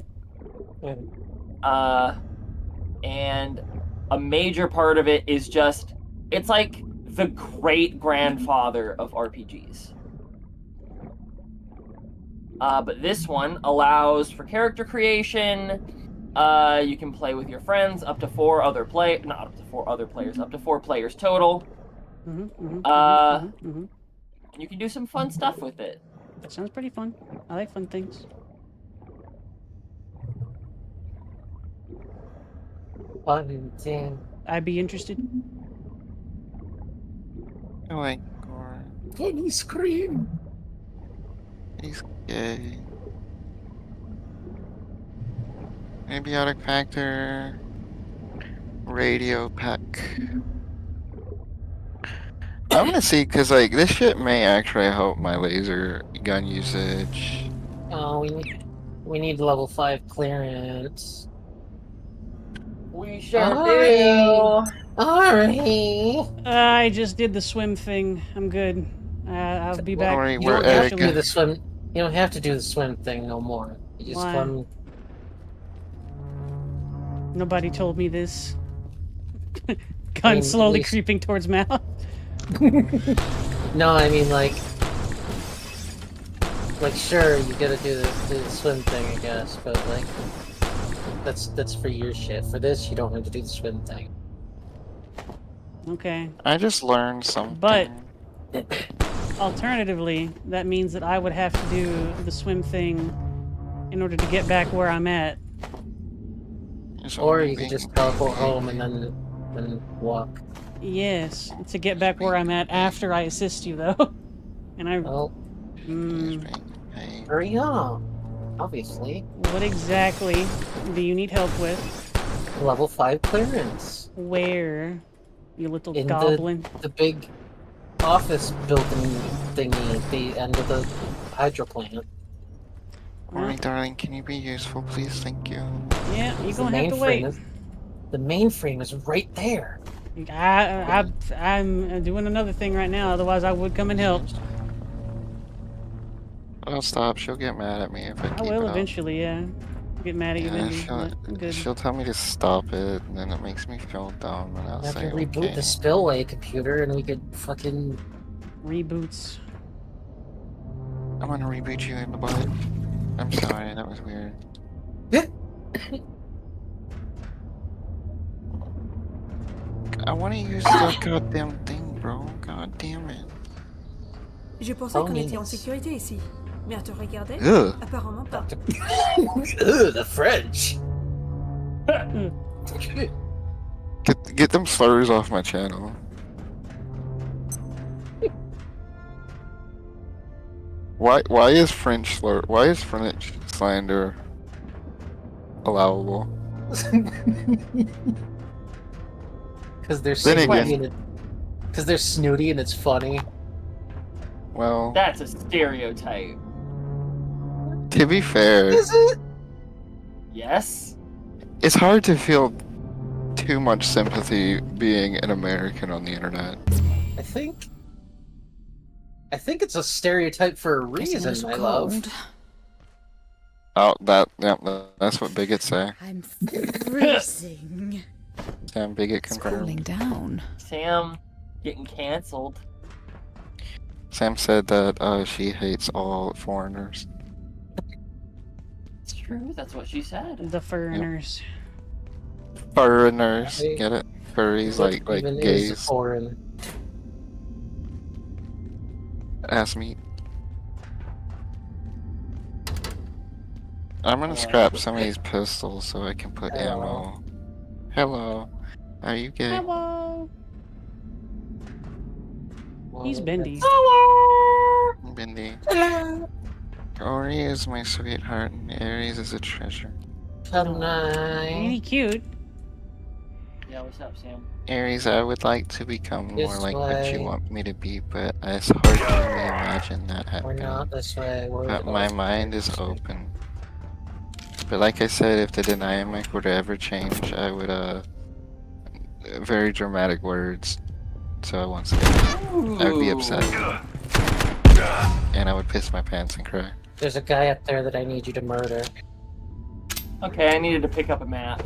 And a major part of it is just... It's like the great-grandfather of RPGs. But this one allows for character creation. You can play with your friends, up to 4 other not up to 4 other players, up to 4 players total. You can do some fun stuff with it. That sounds pretty fun. I like fun things. Fun thing. I'd be interested. I like gore. Funny scream. He's gay. Abiotic factor. Radio pack. I'm gonna see, cause like this shit may actually help my laser gun usage. Oh, we need level 5 clearance. We sure Alright. do. Alright. I just did the swim thing. I'm good. I'll be back. Ori, You we're don't have to egg. do the swim. You don't have to do the swim thing no more. You just Why? come. Nobody told me this. I Gun mean, slowly at least- creeping towards mouth. No, I mean like sure you gotta do the swim thing, I guess, but like that's for your shit. For this, you don't have to do the swim thing. Okay. I just learned something. But alternatively, that means that I would have to do the swim thing in order to get back where I'm at. It's Or only you could being just teleport crazy. home and then walk. Yes, to get back where I'm at after I assist you, though. And I... Well, He's Mm, being paid. hurry up. Obviously, what exactly do you need help with? level 5 clearance. Where? You little In goblin. the big office building thingy at the end of the hydro plant. Ori, darling, can you be useful, please? Thank you. Yeah, you're The gonna have to wait. the mainframe is right there. I'm doing another thing right now, otherwise I would come and help. I'll stop. She'll get mad at me if I I keep will it up. eventually, yeah. Get mad at you, Yeah, maybe, but I'm good. she'll tell me to stop it, and then it makes me feel dumb, and I'll We'll have say to reboot okay. the spillway computer and we could fucking. Reboots. I'm gonna reboot you in the butt. I'm sorry, that was weird. I want to use the goddamn thing, bro. God damn it. Je pensais qu'on était en Ponies. sécurité ici. Mais à te regarder, Ugh. apparemment pas. Ugh, the French. Get them slurs off my channel. Why is French slander allowable? Because they're Then snooty again- because they're snooty and it's funny. Well, That's a stereotype. to be fair, Is it? Yes? it's hard to feel too much sympathy being an American on the internet. I think it's a stereotype for a reason, my love. Oh, that's what bigots say. I'm freezing. Sam bigot It's cooling confirmed. down. Sam getting canceled. Sam said that she hates all foreigners. It's true. That's what she said. The foreigners. Foreigners, Hey. get it? Furries like Even is gays. foreign. Ass meat. I'm gonna scrap some of these pistols so I can put Hello. ammo. Hello. Are you gay? Hello. He's bendy. Bindi. Ori is my sweetheart and Aries is a treasure. Ain't Tonight. he cute? Yeah, what's up, Sam? Aries, I would like to become more This like what you way. want me to be, but it's hard for me to imagine that We're happening. not this way. We're But my mind is open. But like I said, if the dynamic were to ever change, I would, very dramatic words. So I won't say it. I would be upset. And I would piss my pants and cry. There's a guy up there that I need you to murder. Okay, I needed to pick up a map.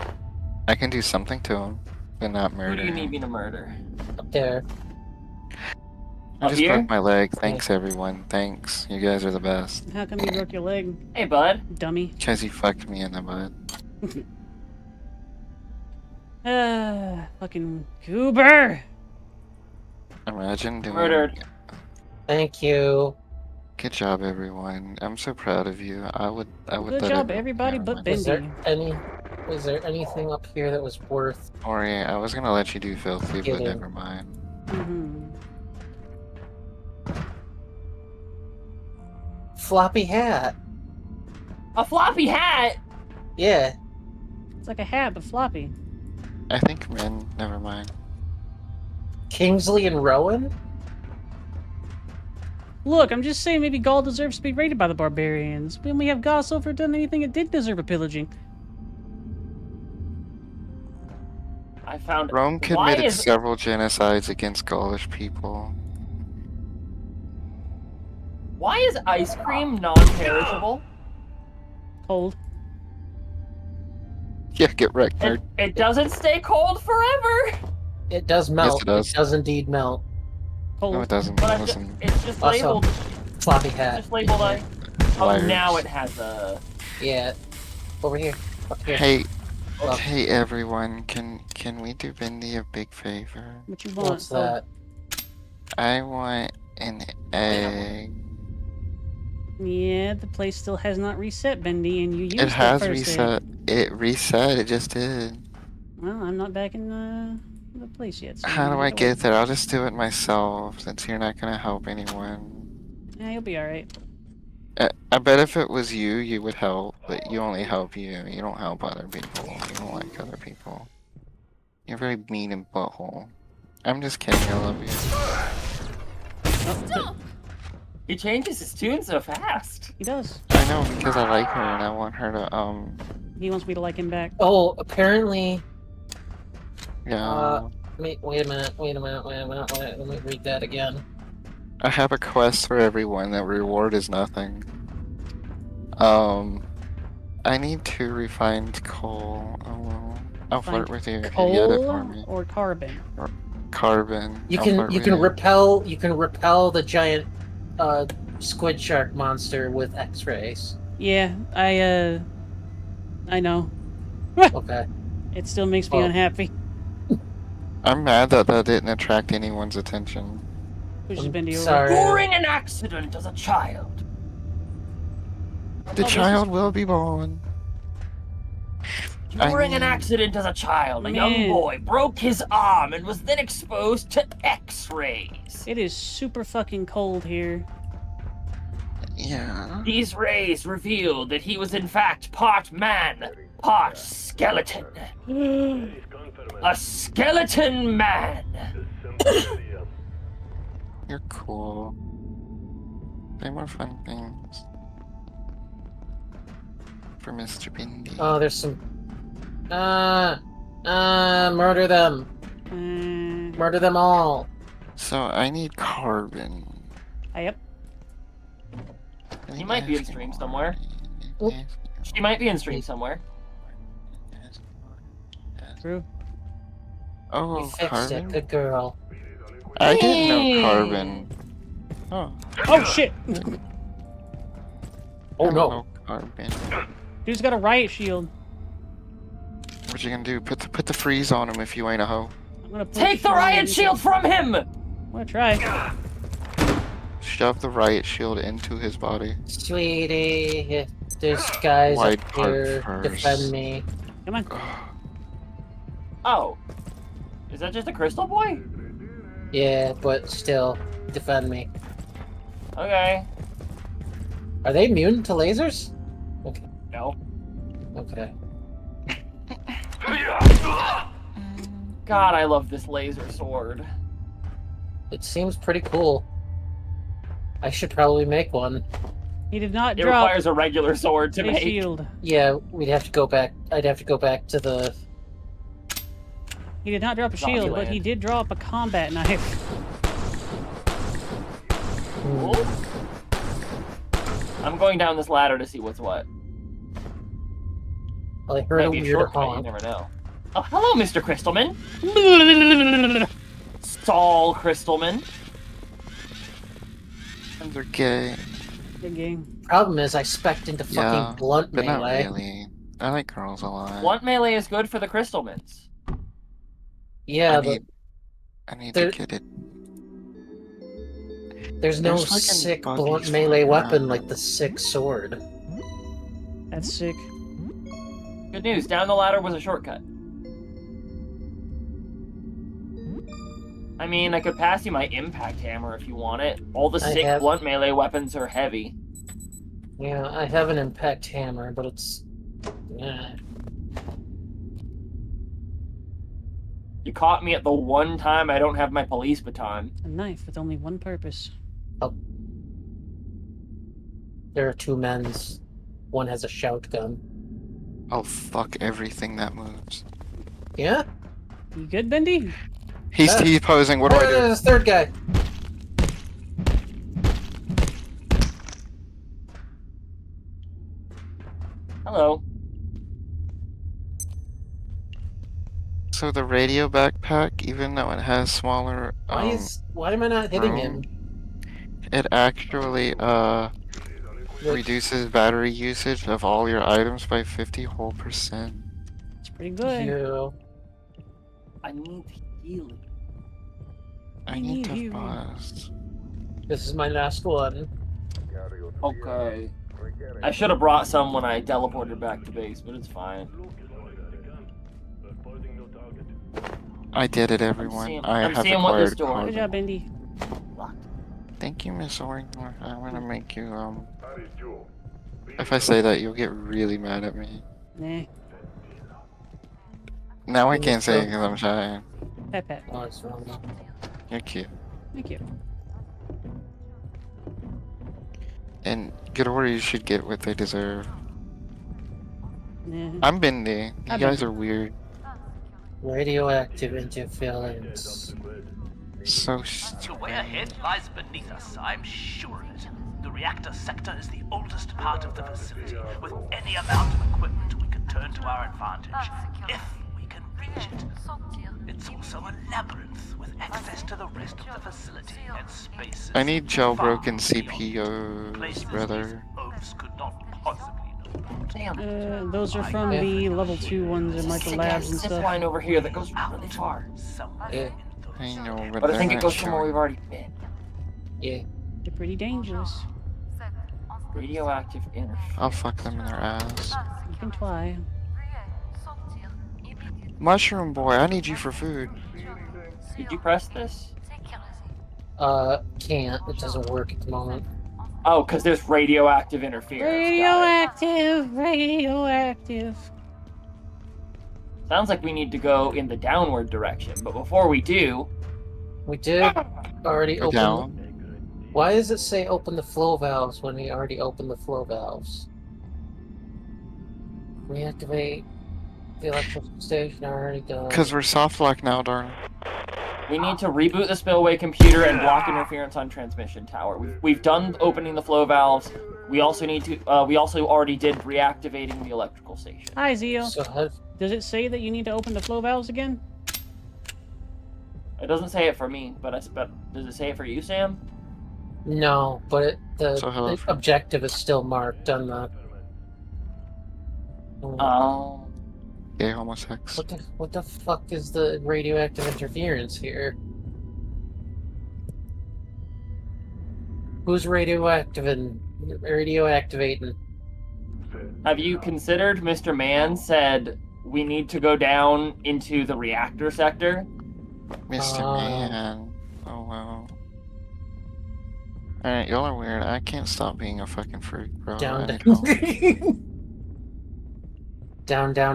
I can do something to him, but not Who murder do you need him. me to murder? Up there. I Up just here? broke my leg. Thanks, everyone. Thanks. You guys are the best. How come you broke your leg, Hey, bud. dummy? Because you fucked me in the butt. Fucking goober. Imagine doing... Murdered. Thank you. Good job, everyone. I'm so proud of you. I would Good let job, everyone- everybody never but mind. Bendy. Was there anything up here that was worth? Ori, I was gonna let you do filthy, but Getting. never mind. Mm-hmm. Floppy hat. A floppy hat? Yeah. It's like a hat, but floppy. I think Rin, never mind. Kingsley and Rowan? Look, I'm just saying maybe Gaul deserves to be raided by the barbarians. When we have Gaul so far done anything it did deserve a pillaging. I found. Rome Why committed is several genocides against Gaulish people. why is ice cream non-perishable? Cold. Yeah, get wrecked, nerd. It doesn't stay cold forever. It does melt. it does. It does indeed melt. Cold. No, it doesn't. But Listen. it's just Also, labeled. Floppy It's hat. just labeled a. Oh, Liars. now it has a. Yeah. Over here. Up here. Hey, Well, hey everyone, can we do Bindi a big favor? What you want? what's that? I want an egg. Yeah, the place still has not reset, Bendy, and you used It has first reset. It reset. It just did. Well, I'm not back in the place yet. So How do you I gotta get wait. there? I'll just do it myself, since you're not gonna help anyone. Yeah, you'll be alright. I bet if it was you, you would help, but you only help you. You don't help other people. You don't like other people. You're very mean and butthole. I'm just kidding. I love you. He changes his tune so fast. He does. I know because I like her and I want her to He wants me to like him back. Oh, apparently. yeah. Wait a minute. Let me read that again. I have a quest for everyone. That reward is nothing. I need 2 refined coal. Oh well. I'll flirt with you if you get it for Coal me. or carbon? Carbon. You I'll can flirt you with can repel the giant squid shark monster with X-rays. Yeah, I know. Okay. It still makes me Well- unhappy. I'm mad that that didn't attract anyone's attention. Pushes Bendy over. Sorry. During an accident as a child. The this child will be born. During an accident as a child, a young Man. boy broke his arm and was then exposed to X-rays. It is super fucking cold here. Yeah. These rays revealed that he was in fact part man, part skeleton. A skeleton man. You're cool. Say more fun things. For Mr. Bindi. Oh, there's some. Murder them. Murder them all. So I need carbon. Yep. He might be in stream somewhere. Oop. She might be in stream somewhere. True. Oh, You fixed it. carbon? Good girl. I didn't know Yay! carbon. Oh. Oh shit! Oh no. Hello, carbon. Dude's got a riot shield. What you gonna do? Put the freeze on him if you ain't a hoe. I'm gonna put Take the riot shield from him! I'm gonna try. Shove the riot shield into his body. Sweetie, there's guys Wide up part here. first. Defend me. Come on. Oh. Is that just a crystal boy? Yeah, but still, defend me. Okay. Are they immune to lasers? No. Okay. God, I love this laser sword. It seems pretty cool. I should probably make one. He did not It drop requires a regular sword to a make. shield. Yeah, we'd have to go back. I'd have to go back to the. He did not drop a shield, but he Zombieland. did drop a combat knife. I'm going down this ladder to see what's what. Well, I heard Might a be a weird shortcut, you honk. never know. Oh, hello, Mr. Crystalman. Saul Crystalman. They're gay. Good game. Problem is, I spec'd into fucking Yeah, blunt but not melee. really. I like girls a lot. Blunt melee is good for the Crystalmans. Yeah, I need there- to get it. there's no There's fucking sick buggies blunt melee flying weapon around. like the sick sword. That's sick. Good news, down the ladder was a shortcut. I mean, I could pass you my impact hammer if you want it. All the I sick have- blunt melee weapons are heavy. Yeah, I have an impact hammer, but it's. You caught me at the one time I don't have my police baton. A knife with only one purpose. There are two men's. One has a shotgun. I'll fuck everything that moves. Yeah? You good, Bendy? He's Yeah. T-posing. What do I do? There's this third guy. Hello. So the radio backpack, even though it has smaller, Why am I not hitting him? it actually reduces battery usage of all your items by 50%. It's pretty good. You. I need healing. I need need to you. pause. This is my last one. Okay. I should have brought some when I teleported back to base, but it's fine. I did it, everyone. seeing- I I'm have seeing what this acquired door- carbon. Good job, Bendy. Locked. Thank you, Miss Auri. I'm gonna make you, if I say that, you'll get really mad at me. Nah. Now I can't say it because I'm shy. Pat pat. Oh, it's wrong. You're cute. Thank you. And Ghidorah should get what they deserve. Nah. I'm Bindi. You I'm guys Bindi. are weird. Radioactive interference. So The stupid. way ahead lies beneath us, I'm sure of it. The reactor sector is the oldest part of the facility. With any amount of equipment, we can turn to our advantage, if we can reach it. It's also a labyrinth with access to the rest of the facility and spaces. I need jailbroken far beyond. CPUs, Places brother. these oafs could not possibly know about. Damn. Those are from the level 2 ones in like the Sick labs ass and zip stuff. line over here that goes really far. Somewhere Yeah. in those I know, But I they're think it not goes somewhere showing. we've already been. Yeah. They're pretty dangerous. Radioactive interference. I'll fuck them in their ass. You can try. Mushroom boy, I need you for food. Did you press this? Can't. It doesn't work at the moment. Oh, because there's radioactive interference. Got Radioactive, radioactive. it. Sounds like we need to go in the downward direction, but before we do, We did already Go open. down. Why does it say open the flow valves when we already opened the flow valves? Reactivate the electrical station already done. Because we're soft lock now, darling. We need to reboot the spillway computer and block interference on transmission tower. We've done opening the flow valves. We also need to. We also already did reactivating the electrical station. Hi, Zio. So Does it say that you need to open the flow valves again? It doesn't say it for me, but does it say it for you, Sam? no, but the So objective is still marked on the. Oh. Gay homosex. What the fuck is the radioactive interference here? Who's radioactivating? Have you considered Mr. Mann said we need to go down into the reactor sector? Mr. Man. Oh wow. Alright, y'all are weird. I can't stop being a fucking freak, bro. I need help.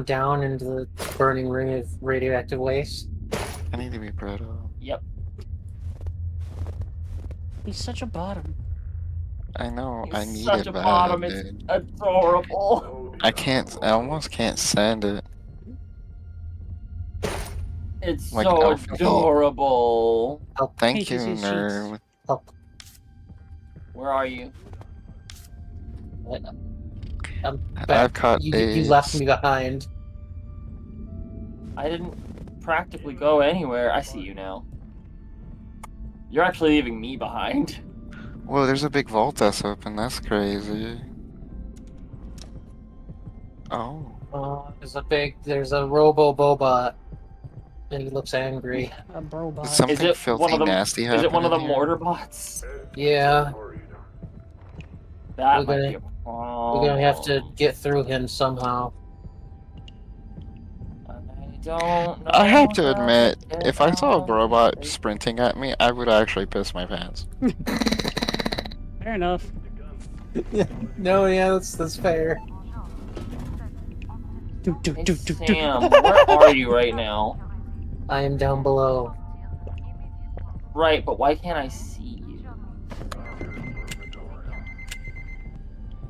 down into the burning ring of radioactive waste. I need to be bred up. Yep. He's such a bottom. I know, I He's need such it a bad, bottom. It's dude. adorable. I almost can't send it. It's Like so Alfie. adorable. Thank you, Hey, sheets. nerd. Help. Where are you? I'm I've back. caught You AIDS. left me behind. I didn't practically go anywhere. I see you now. You're actually leaving me behind. Whoa, there's a big vault that's open. That's crazy. Oh. There's a robo-bobot. And he looks angry. A bro bot. Is something Is it filthy one of the- nasty Is happening it one of the here? mortar bots? Yeah, That We're might gonna- be a problem. we're gonna have to get through him somehow. I don't know. I have to how admit, get if I saw a out. robot sprinting at me, I would actually piss my pants. Fair enough. No, yeah, that's fair. Hey, Sam, where are you right now? I am down below. Right, but why can't I see you?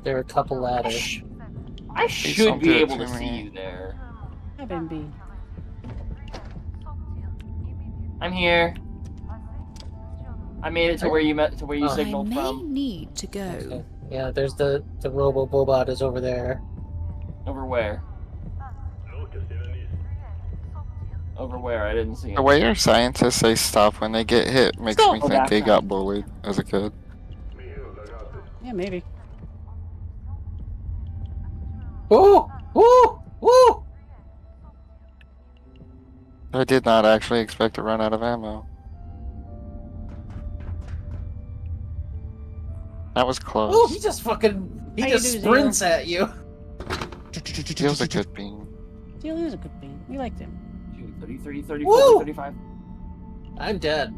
There are a couple ladders. I should don't be do it able to to see me. you there. Hi, Bambi. I'm here. I made it to where you I signaled may from. need to go. Okay. Yeah, there's the robo-bobot is over there. Over where? Over where? I didn't see him. The way your scientists say stop when they get hit makes Stop! me Oh, think that they guy. got bullied as a kid. Yeah, maybe. Woo! Woo! Woo! I did not actually expect to run out of ammo. That was Ooh, close. he just fucking How you sprints at you. Feels a good beam. Still is a good bean. We liked him. 33, 34, Woo! 35. I'm dead.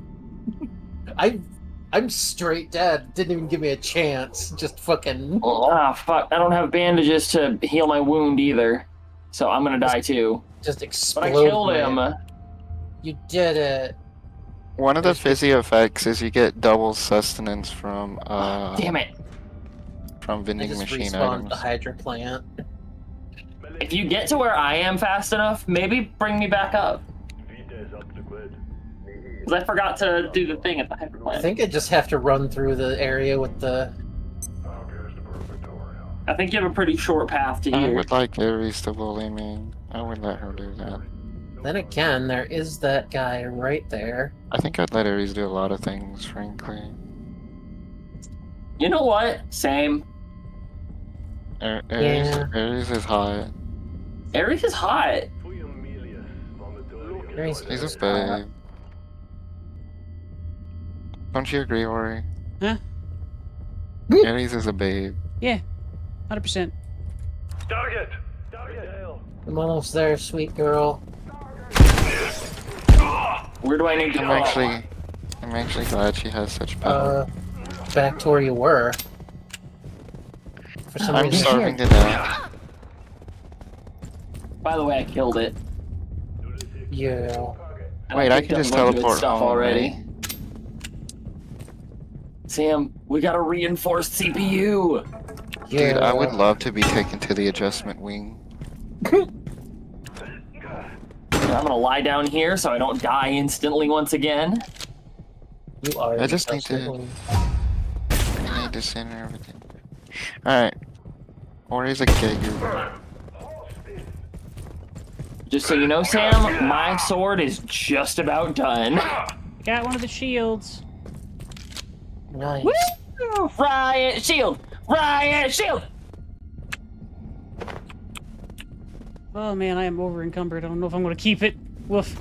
I'm straight dead. Didn't even give me a chance. Just fucking. Ah, fuck. I don't have bandages to heal my wound either. So I'm gonna die too. Just But explode. I killed man. him. You did it. One of the fizzy effects is you get double sustenance from Damn it. from I vending just machine respawned items. the Hydra plant. If you get to where I am fast enough, maybe bring me back up. Because I forgot to do the thing at the hyper I plant. think I just have to run through the area with the. I think you have a pretty short path to I here. would like Aries to bully me. I would let her do that. Then again, there is that guy right there. I think I'd let Aries do a lot of things, frankly. You know what? Same. Aries, Yeah. Aries is hot. Aries is hot. He's a babe. Don't you agree, Ori? Huh? Aries is a babe. Yeah, 100%. Target! I'm almost there, sweet girl. Where do I need to go? I'm actually glad she has such power. Back to where you were. For some I'm reason. starving to death. By the way, I killed it. Yeah. And Wait, I picked can up just a bunch of teleport its stuff home, already. right? Sam, we got a reinforced CPU. Yeah. Dude, I would love to be taken to the adjustment wing. I'm gonna lie down here so I don't die instantly once again. You are. I just need to. I need to center everything. Alright. Auri's a gay. Just so you know, Sam, my sword is just about done. Got one of the shields. Nice. Woo! Riot shield! Riot shield! Oh man, I am over encumbered. I don't know if I'm gonna keep it. Woof.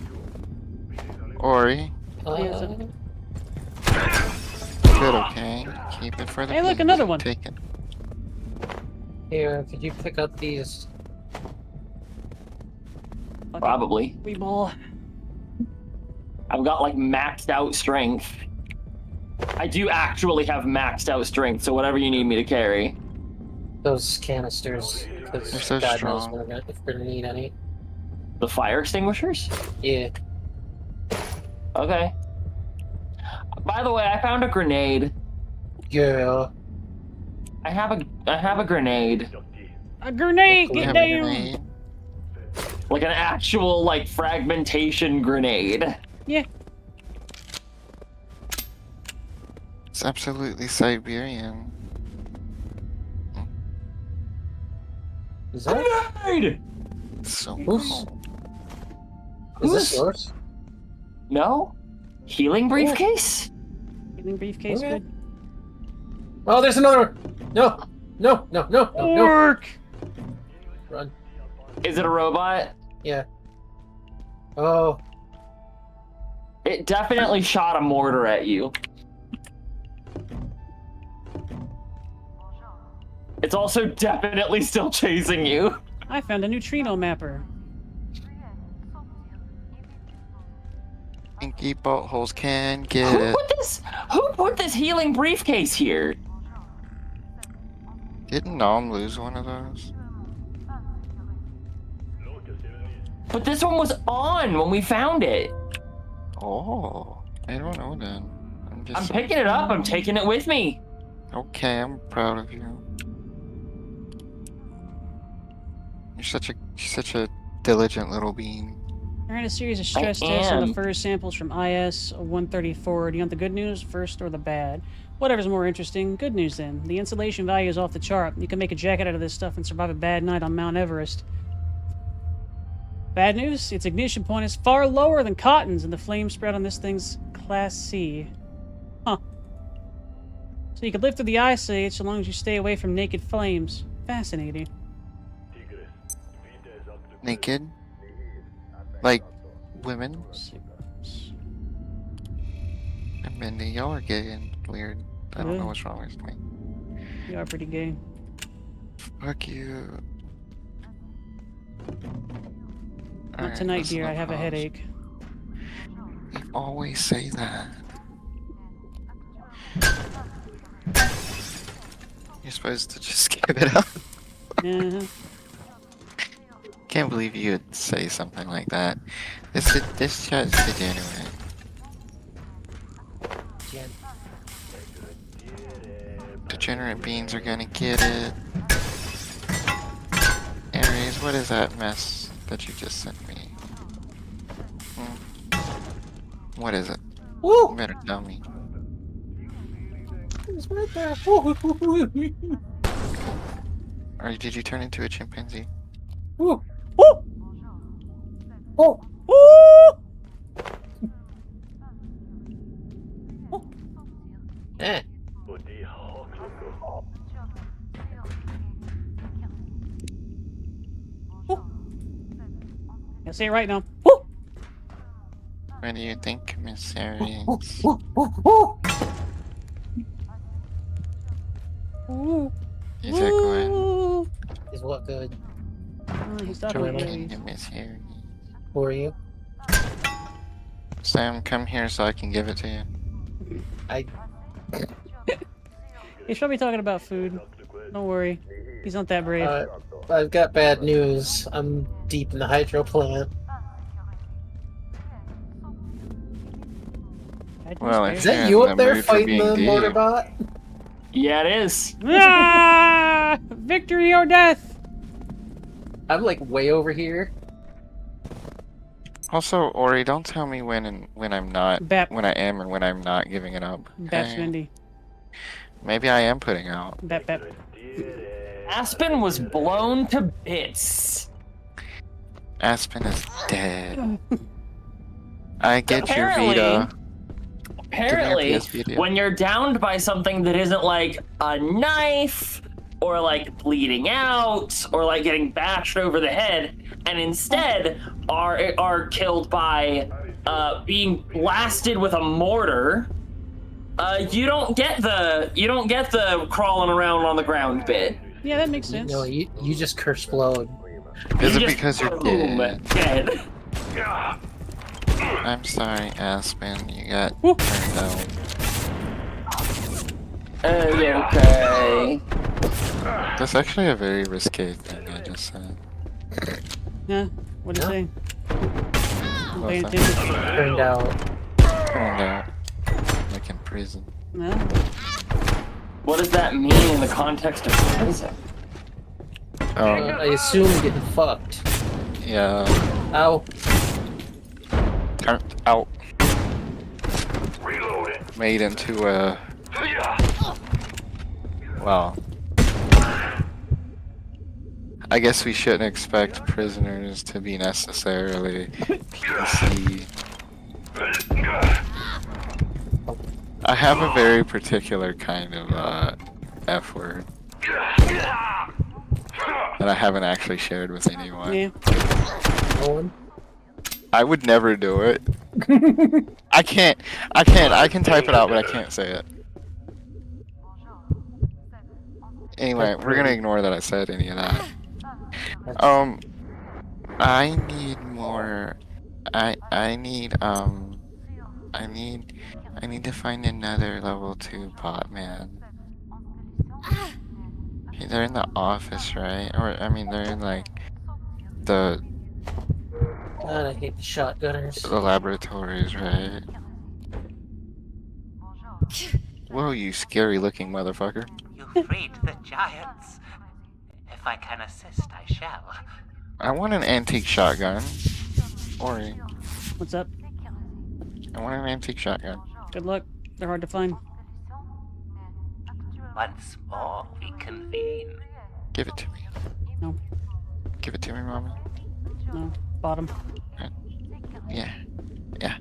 Ori. Yes, Good, okay. Keep it for the Hey, look, beans. another one. Take it. Here, could you pick up these? Probably. We ball. I've got like maxed out strength. I do actually have maxed out strength, so whatever you need me to carry. Those canisters, They're because so God strong. knows if we're gonna need any. The fire extinguishers? Yeah. Okay. By the way, I found a grenade. Yeah. I have a grenade. A grenade! We Get Have a down! grenade. Like an actual like fragmentation grenade. Yeah. It's absolutely Siberian. Is that? Grenade! It's so Who's- cool. Is this yours? No? Healing briefcase? Healing briefcase, Okay. good. Oh, there's another one! No! No! No! No! No! No! Orc! Run. Is it a robot? Yeah. Oh. It definitely shot a mortar at you. It's also definitely still chasing you. I found a neutrino mapper. Inky bolt holes can get Who it. put this healing briefcase here? Didn't Nom lose one of those? But this one was on when we found it. Oh, I don't know then. I'm picking it up. I'm taking it with me. Okay, I'm proud of you. You're such a diligent little bean. I ran a series of stress tests on the am. first samples from IS-134. Do you want the good news first or the bad? Whatever's more interesting. Good news then. The insulation value is off the chart. You can make a jacket out of this stuff and survive a bad night on Mount Everest. Bad news? Its ignition point is far lower than Cotton's, and the flame spread on this thing's Class C. Huh. So you can live through the Ice Age so long as you stay away from naked flames. Fascinating. Naked? Like women? And Mindy, y'all are gay and weird. I don't know what's wrong with me. You are pretty gay. Fuck you. Not Alright, tonight, listen dear. up, I have a Hobbs. headache. You always say that. You're supposed to just give it up. Uh-huh. Can't believe you would say something like that. This chat's degenerate. Jen. Degenerate beans are gonna get it. Aries, what is that mess that you just sent me? What is it? Woo! You better tell me. It's right there. Woo! Or did you turn into a chimpanzee? Woo! Woo! Oh! Woo! Eh. Yeah, say it right now. Woo! What do you think, Miss Aries? Woo! Woo! Woo! Woo! Is that good? Woo! Is what good? Oh, he's talking Join to in. Aries. Miss Aries. Who are you? Sam, come here so I can give it to you. I. He's probably talking about food. Don't worry. He's not that brave. I've got bad news. I'm deep in the hydro plant. Well, Is if that you're you in up the there mood for fighting being the deep. mortar bot? Yeah, it is. Ah! Victory or death! I'm like way over here. Also, Ori, don't tell me when I'm not, Bap. when I am and when I'm not giving it up. Baps okay? Mindy. Maybe I am putting out. Bap bap. Aspen was blown to bits. Aspen is dead. I get your Apparently- Vita. Apparently, PS Vita. when you're downed by something that isn't like a knife or like bleeding out or like getting bashed over the head, and instead are killed by being blasted with a mortar, you don't get the crawling around on the ground bit. Yeah, that makes sense. No, you just kerplode. Is You it just because you're boom, dead? dead. I'm sorry, Aspen. You got Woo. turned out. Okay. That's actually a very risque thing I just said. Yeah, what do you say? I'm paying Nothing. attention. Turned out. Turned out. Like in prison. No. What does that mean in the context of prison? I assume getting fucked. Yeah. Ow. Turned out. Made into a. Well. I guess we shouldn't expect prisoners to be necessarily PC. I have a very particular kind of F word that I haven't actually shared with anyone. Yeah. No one. I would never do it. I can't. I can type it out, but I can't say it. Anyway, we're gonna ignore that I said any of that. I need more. I need to find another level 2 bot man. Hey, they're in the office, right? Or I mean, they're in like the God, I hate the shotgunners. laboratories, right? Whoa, you scary looking motherfucker. You freed the giants. If I can assist, I shall. I want an antique shotgun. Ori, What's up? I want an antique shotgun. Good luck. They're hard to find. Once more we convene. Give it to me. No. Give it to me, mommy. No. Bottom. Yeah. Yeah.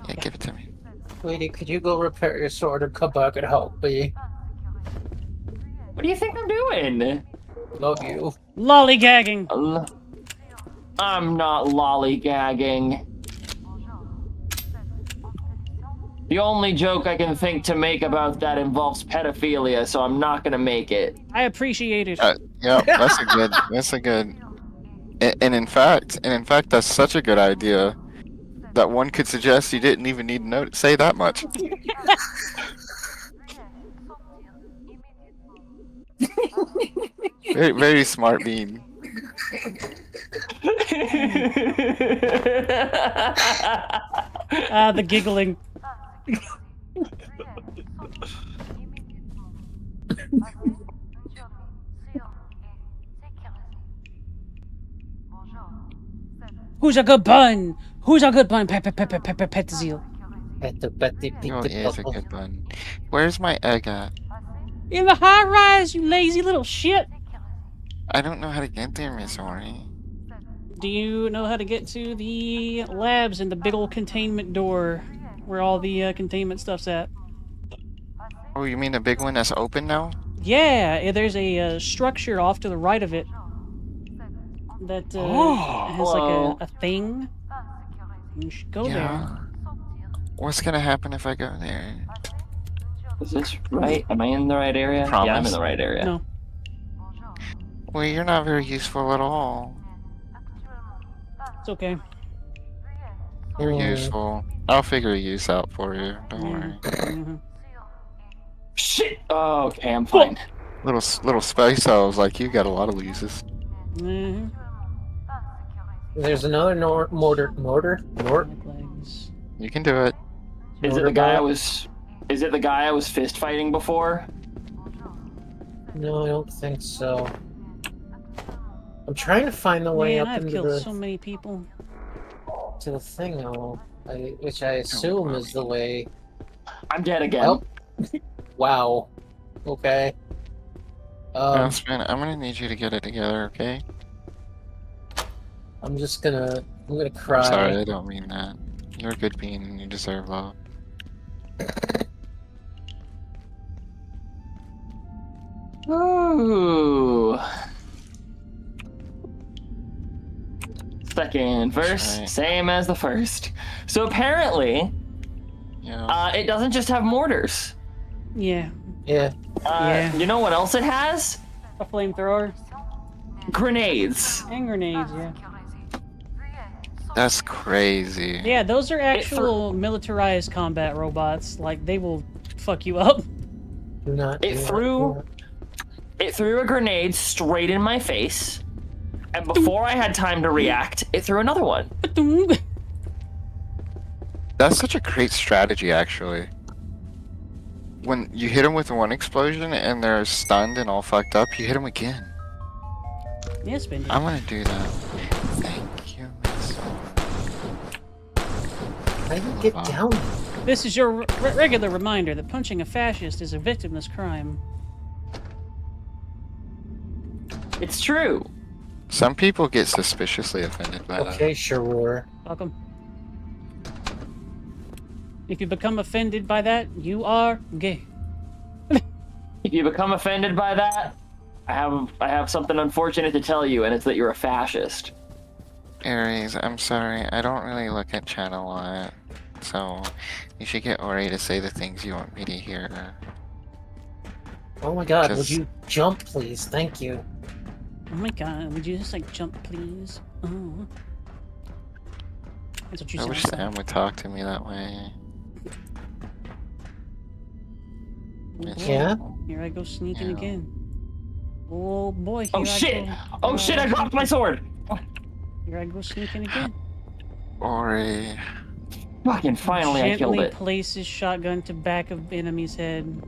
Yeah, give it to me. Sweetie, could you go repair your sword and come back and help me? What do you think I'm doing? Love you. Lollygagging. I'm not lollygagging. The only joke I can think to make about that involves pedophilia, so I'm not gonna make it. I appreciate it. Yeah, that's a good. That's a good. And in fact, that's such a good idea that one could suggest you didn't even need to say that much. Very, very smart bean. The giggling. Who's a good bun? Who's a good bun? Petzil. Oh, is a good one. Where's my egg at? In the high rise, you lazy little shit. I don't know how to get there, Miss Ori. Do you know how to get to the labs and the big old containment door where all the containment stuff's at? Oh, you mean the big one that's open now? Yeah, there's a structure off to the right of it that has hello. like a thing. You should go there. What's gonna happen if I go there? Is this right? Am I in the right area? Yeah, I'm Promise? in the right area. No. Well, you're not very useful at all. It's okay. You're useful. I'll figure a use out for you. Don't worry. Mhm. Shit! Oh, okay, I'm fine. Little space elves like you got a lot of uses. Mhm. There's another mortar. Legs. You can do it. Is it the guy I was fist fighting before? No, I don't think so. I'm trying to find the way Man, up I've into killed the. so many people. to the thing, which I assume is the way. I'm dead again. Well, wow. Okay. Mountsman, I'm gonna need you to get it together, okay? I'm gonna cry. I'm sorry, I don't mean that. You're a good being and you deserve love. Ooh. Second verse, right. same as the first. So apparently, Yeah. it doesn't just have mortars. Yeah. Yeah. Yeah. You know what else it has? A flamethrower. Grenades. And grenades, yeah. That's crazy. Yeah, those are actual militarized combat robots. Like, they will fuck you up. Do not. It threw a grenade straight in my face, and before I had time to react, it threw another one. That's such a great strategy, actually. When you hit them with one explosion and they're stunned and all fucked up, you hit them again. Yes, Bendy. I'm gonna do that. Thank you, Miss. How do you get down? This is your regular reminder that punching a fascist is a victimless crime. It's true. Some people get suspiciously offended by that. Okay, sure. Welcome. If you become offended by that, you are gay. If you become offended by that, I have something unfortunate to tell you, and it's that you're a fascist. Aries, I'm sorry, I don't really look at chat a lot, so you should get Auri to say the things you want me to hear. Oh my god, would Just- you jump, please? Thank you. Oh my god, would you just like jump, please? Oh. That's what you I said. wish Sam would talk to me that way. Yeah? Here I go sneaking Yeah. again. Oh boy, here Oh I shit! go. Oh shit! I dropped my sword. Here I go sneaking again. Auri. Fucking finally, I killed Gently it. places shotgun to back of enemy's head.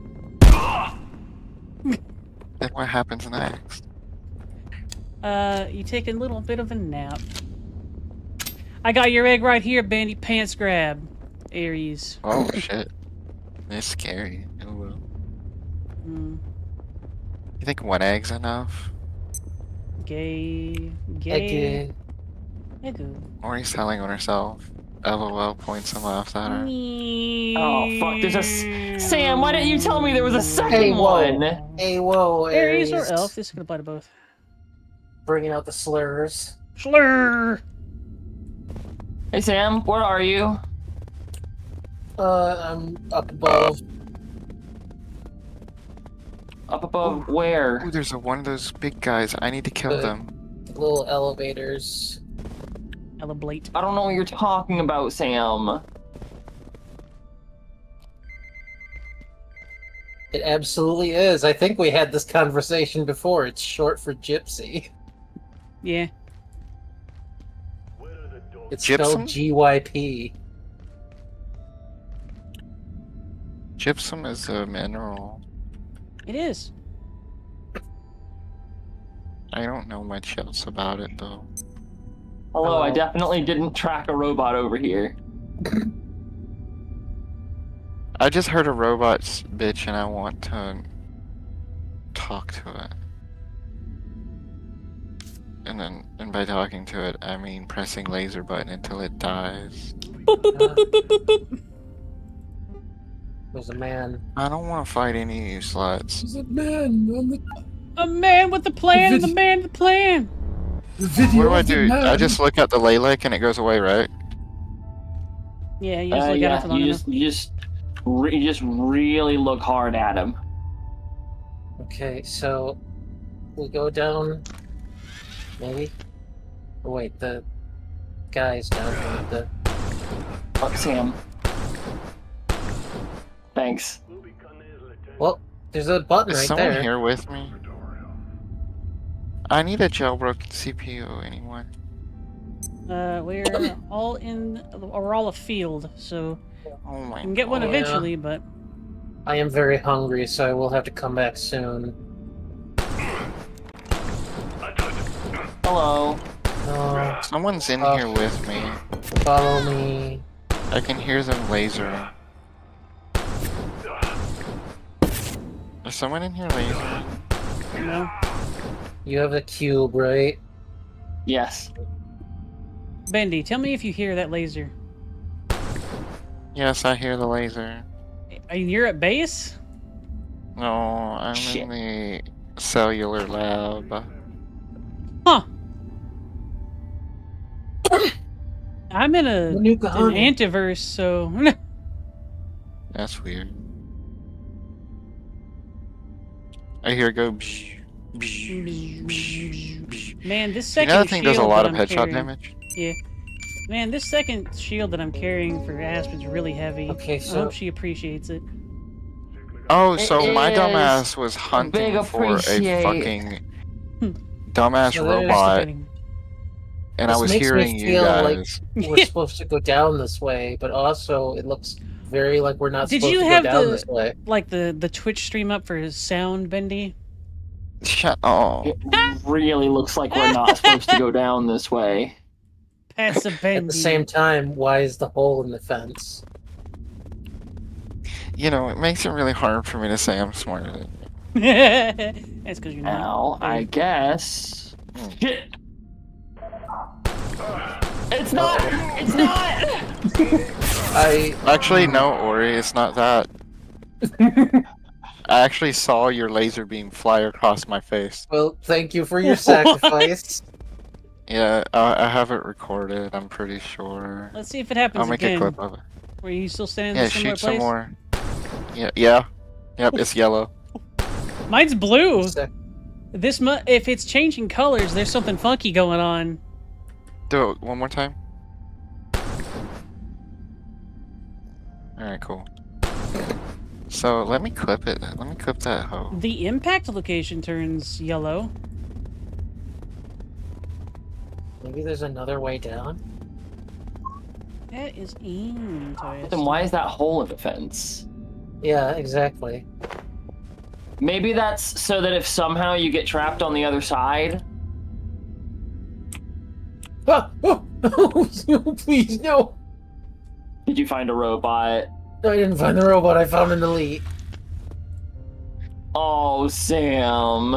Then what happens next? You take a little bit of a nap. I got your egg right here, Bandy Pants Grab. Aries. Oh shit. It's scary. Oh well. Mm, You think one egg's enough? gay. Okay. Eggo. Auri's telling on herself. LOL points him off at her. Oh fuck! There's a Sam. Why didn't you tell me there was a second Hey, whoa. one? Hey, whoa, Aries Aries. or elf? This could apply to both. Bringing out the slurs. Slur! Hey Sam, where are you? I'm up above. Up above where? Ooh, there's one of those big guys. I need to kill The- them. Little elevators. Eleblate. I don't know what you're talking about, Sam. It absolutely is. I think we had this conversation before. It's short for gypsy. Yeah. It's Gypsum? spelled GYP. Gypsum is a mineral. It is. I don't know much else about it though. Hello, I Hello. definitely didn't track a robot over here. I just heard a robot's bitch and I want to talk to it. And by talking to it, I mean pressing laser button until it dies. Boop, boop, boop, boop, boop, boop, boop. There's a man. I don't want to fight any of you sluts. There's a man on the A man with the plan, the man with the plan. What do? I just look at the Laylick and it goes away, right? Yeah, you just look at it for long enough. you just really look hard at him. Okay, so we go down. Maybe. Oh wait, the guy's down here. The Oh, Sam. Thanks. well, there's a button Is right someone there. here with me? I need a jailbroken CPU, anyone? We're all in. We're all afield, so Oh my you can get one God. eventually. But I am very hungry, so I will have to come back soon. Hello. No. Someone's in here with me. Follow me. I can hear them lasering. Is someone in here lasering? No. You have a cube, right? Yes. Bendy, tell me if you hear that laser. Yes, I hear the laser. Are you near at base? No, I'm Shit. in the cellular lab. Huh. I'm in an Manuka honey. antiverse, so... That's weird. I hear it go. Bsh, bsh, bsh, bsh. Man, this You second know that thing shield does a lot that of I'm headshot carrying... damage? Yeah. Man, this second shield that I'm carrying for Aspen's really heavy. Okay, I so hope she appreciates it. Oh, It so my is dumbass was big hunting for a appreciate. fucking dumbass So there's- robot, and I this was makes hearing me you feel like guys. we're supposed to go down this way, but also it looks very like we're not Did supposed you to have go down the- this way. Like the Twitch stream up for his sound, Bendy? Shut up. It really looks like we're not supposed to go down this way. Passive Bendy. At the same time, why is the hole in the fence? You know, it makes it really hard for me to say I'm smarter than you. That's because you're not. Now, I guess. Shit. It's not! It's not! Actually, no, Ori, it's not that. I actually saw your laser beam fly across my face. Well, thank you for your sacrifice. Yeah, I have it recorded, I'm pretty sure. Let's see if it happens I'll make again. a clip of it. Were you still standing in Yeah, the similar shoot some place? more. Yeah. Yep, it's yellow. Mine's blue. Sec- This if it's changing colors, there's something funky going on. Do it one more time. Alright, cool. So, let me clip it. Let me clip that hoe. The impact location turns yellow. Maybe there's another way down? That is interesting. Then why is that hole in the fence? Yeah, exactly. Maybe that's so that if somehow you get trapped on the other side. Ah! Oh, please, no! Did you find a robot? No, I didn't find the robot, I found an elite. Oh, Sam.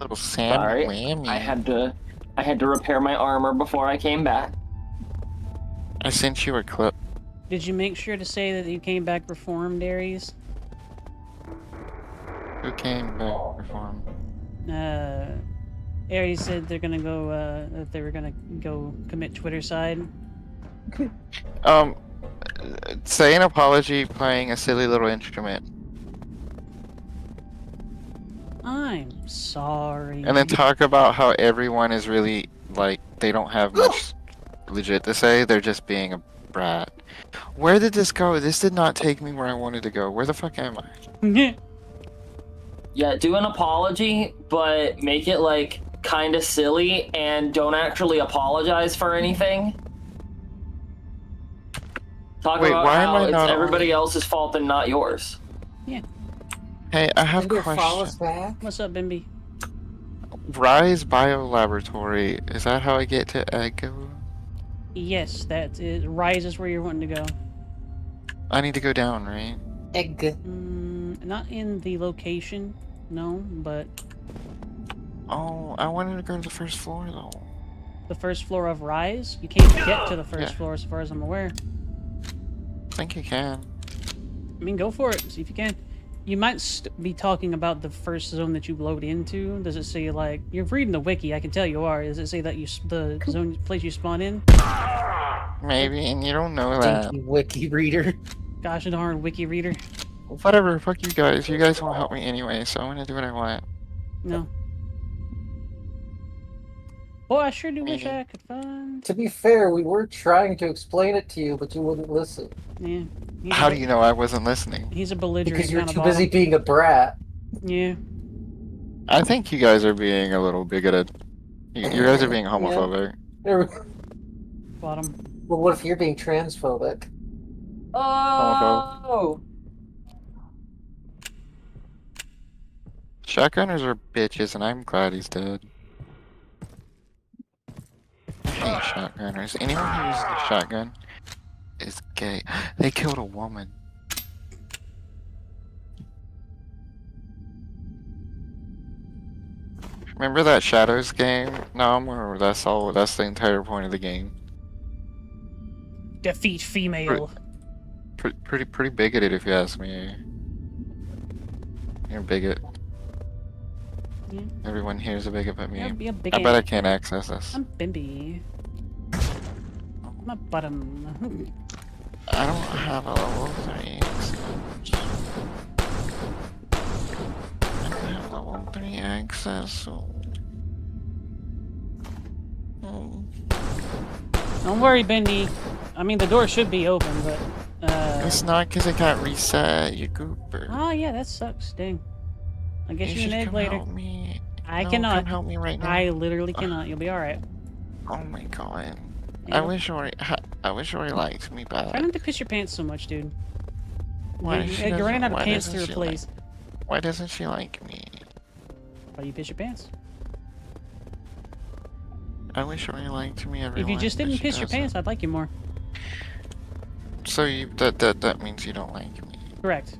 Little Sam Sorry, Whammy. I had to repair my armor before I came back. I sent you a clip. Did you make sure to say that you came back reformed, Aries? Who came back reform? Aries said they're gonna go. That they were gonna go commit Twittercide. Say an apology playing a silly little instrument. I'm sorry. And then talk about how everyone is really, like, they don't have much legit to say, they're just being a brat. Where did this go? This did not take me where I wanted to go. Where the fuck am I? Yeah, do an apology, but make it, like, kind of silly, and don't actually apologize for anything. Talk Wait, about why am how I it's not everybody else's fault and not yours. Yeah. Hey, I have a Maybe follow us question. back? What's up, Bimby? Rise Biolaboratory, is that how I get to Echo? Yes, that is. Rise is where you're wanting to go. I need to go down, right? Egg. Not in the location, no, but Oh, I wanted to go to the first floor, though. the first floor of Rise. You can't get to the first floor, as far as I'm aware. I think you can. I mean, go for it. See if you can. You might be talking about the first zone that you load into. Does it say, like, you're reading the wiki? I can tell you are. Does it say that the zone place you spawn in? Maybe, and you don't know that. Dinky wiki reader. Gosh darn wiki reader. Whatever, fuck you guys. You guys won't help me anyway, so I'm gonna do what I want. No. Boy, I sure do wish I could find. To be fair, we were trying to explain it to you, but you wouldn't listen. Yeah. How do you know I wasn't listening? He's a belligerent Because you're kind of too busy bottom. being a brat. Yeah. I think you guys are being a little bigoted. You guys are being homophobic. Bottom. Well, what if you're being transphobic? Oh! Shotgunners are bitches, and I'm glad he's dead. I hate shotgunners. Anyone who uses a shotgun is gay. They killed a woman. Remember that Shadows game? No, where that's all. That's the entire point of the game. Defeat female. Pretty bigoted, if you ask me. You're a bigot. Yeah. Everyone here is a bigot but me. Be a I bigot. bet I can't access this. I'm Bimby. I'm a bottom. I don't have a level 3. I don't have level 3 access, so... Oh. Don't worry, Bendy. I mean, the door should be open, but... It's not because it got reset, you goober. Oh, yeah, that sucks. Dang. I'll get you an should egg come later. Help me. I No, cannot. Come help me right now. I literally cannot. You'll be alright. Oh my god. Yeah. I wish Auri liked me Try back. not to piss your pants so much, dude. Why You're running out of why pants to doesn't she replace. Why doesn't she like me? Why do you piss your pants? I wish Auri liked me, everyone. If you just but didn't she piss your doesn't. pants, I'd like you more. So that means you don't like me. Correct.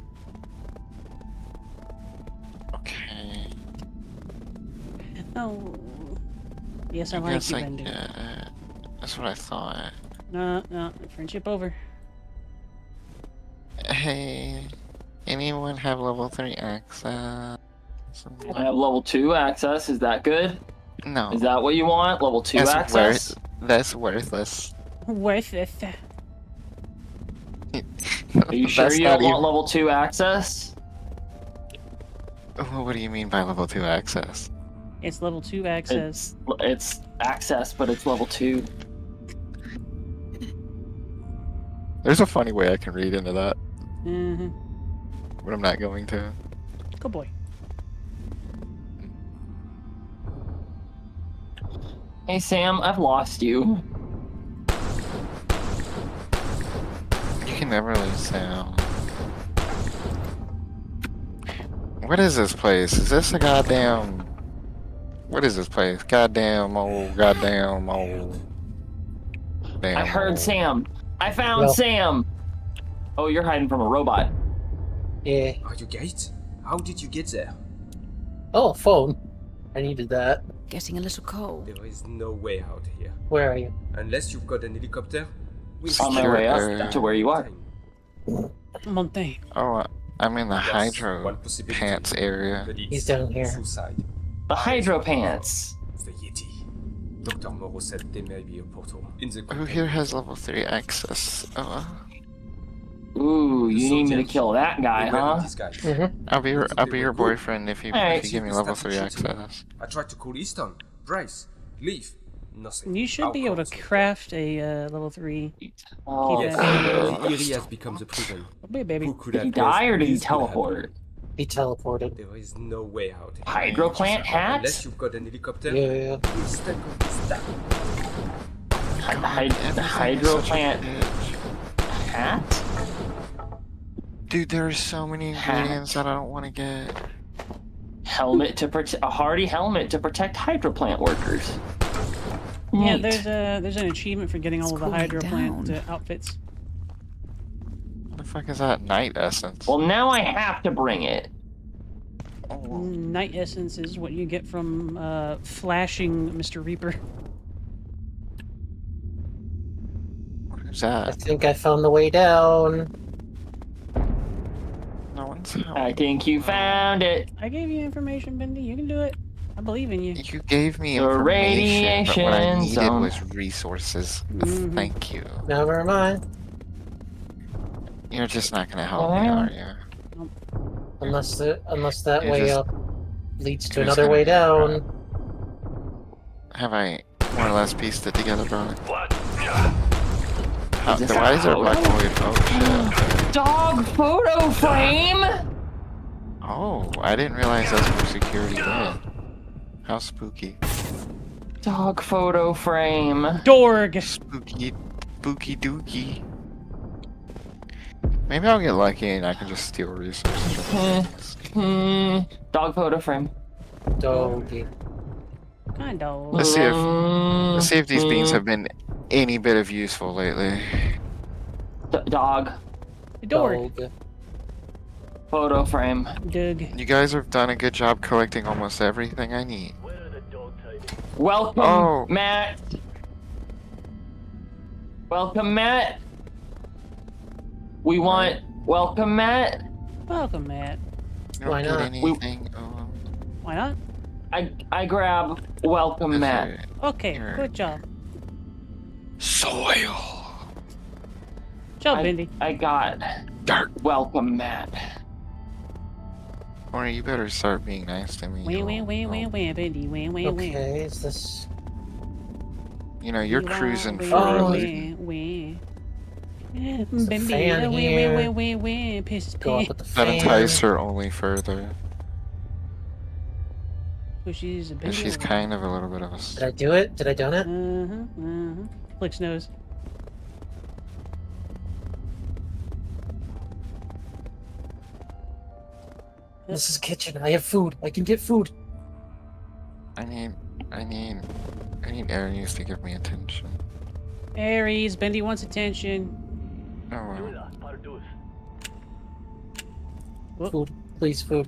Okay. Oh. Yes, I I like guess you, I Bendy. get it. That's what I thought. No, friendship over. Hey, anyone have level 3 access? I have level 2 access. Is that good? No. Is that what you want? Level 2 That's access? That's worthless. Worth it. Are you sure you don't want level 2 access? What do you mean by level 2 access? It's level 2 access. It's access, but it's level 2. There's a funny way I can read into that, Mm-hmm. but I'm not going to. Good boy. Hey Sam, I've lost you. You can never lose sound. What is this place? Is this a goddamn... What is this place? Goddamn old. Damn I heard old. Sam. I found Well. Sam. Oh, you're hiding from a robot. Yeah. Are you Gate? How did you get there? Oh, phone. I needed that. Getting a little cold. There is no way out here. Where are you? Unless you've got an helicopter. We On my Sure, way up to where you are. Montaigne. Oh, I'm in the Yes, hydro one possibility. pants area. But it's He's down here. Suicide. The Hydro Pants. The Yeti. Dr. Moreau said there may be a portal in the Who here has level 3 access? Ooh, you need me to kill that guy, huh? I'll be your boyfriend if you give me level 3 access. I tried to call Easton, Bryce, leave. Nothing. You should be able to craft a level 3. Oh, Yes, yeah. the area has become the prison. Be a baby. Who could Did he have die or guessed did he this could happen? teleport? He teleported. There is no way out. Hydro plant hat? Unless you've got an helicopter. Yeah. We'll stuck on this down. The Hydro plant hat? Dude, there are so many ingredients that I don't want to get. Helmet to protect a hardy helmet to protect hydro plant workers. Yeah, Neat. there's an achievement for getting all of the cooling hydro plant down. outfits. What the fuck is that? Night essence. Well, now I have to bring it. Oh, Night essence is what you get from flashing Mr. Reaper. who's I that? think I found the way down. No one's I helping. think you found it. I gave you information, Bendy. You can do it. I believe in you. You gave me The information, but what I radiation needed zone. was resources. Mhm. Thank you. Never mind. You're just not gonna help me, Yeah. are you? Unless that You're way just- up leads to you're just another gonna way be down. Have I more or less pieced it together, bro? What? Why is there a black void? Oh shit. Dog photo frame? Oh, I didn't realize that's where security went. How spooky. Dog photo frame. Dorg! Spooky, spooky dookie. Maybe I'll get lucky and I can just steal resources from the Dog photo frame. Doggy. Kind of. Let's see if these beans have been any bit of useful lately. Dog. Dog. Photo frame. Doug. You guys have done a good job collecting almost everything I need. Welcome, Matt. Welcome, Matt. We want welcome, Matt. Welcome, Matt. Why not? Anything. Why not? I grab welcome, Matt. Okay, good job. Soil. Job, Bendy. I got dirt. Welcome, Matt. Or you better start being nice to me. Wah, Bendy. Wah. Okay, is this... You know, you're cruising for... Bendy. fan here. Piss. Go up with the That fan. entice her only further. She's a And she's kind of a little bit of a... Did I do it? Did I done it? Flicks nose. This is kitchen. I have food. I can get food. I need Aries to give me attention. Aries, Bendy wants attention. Oh well. Whoop. Food. Please, food.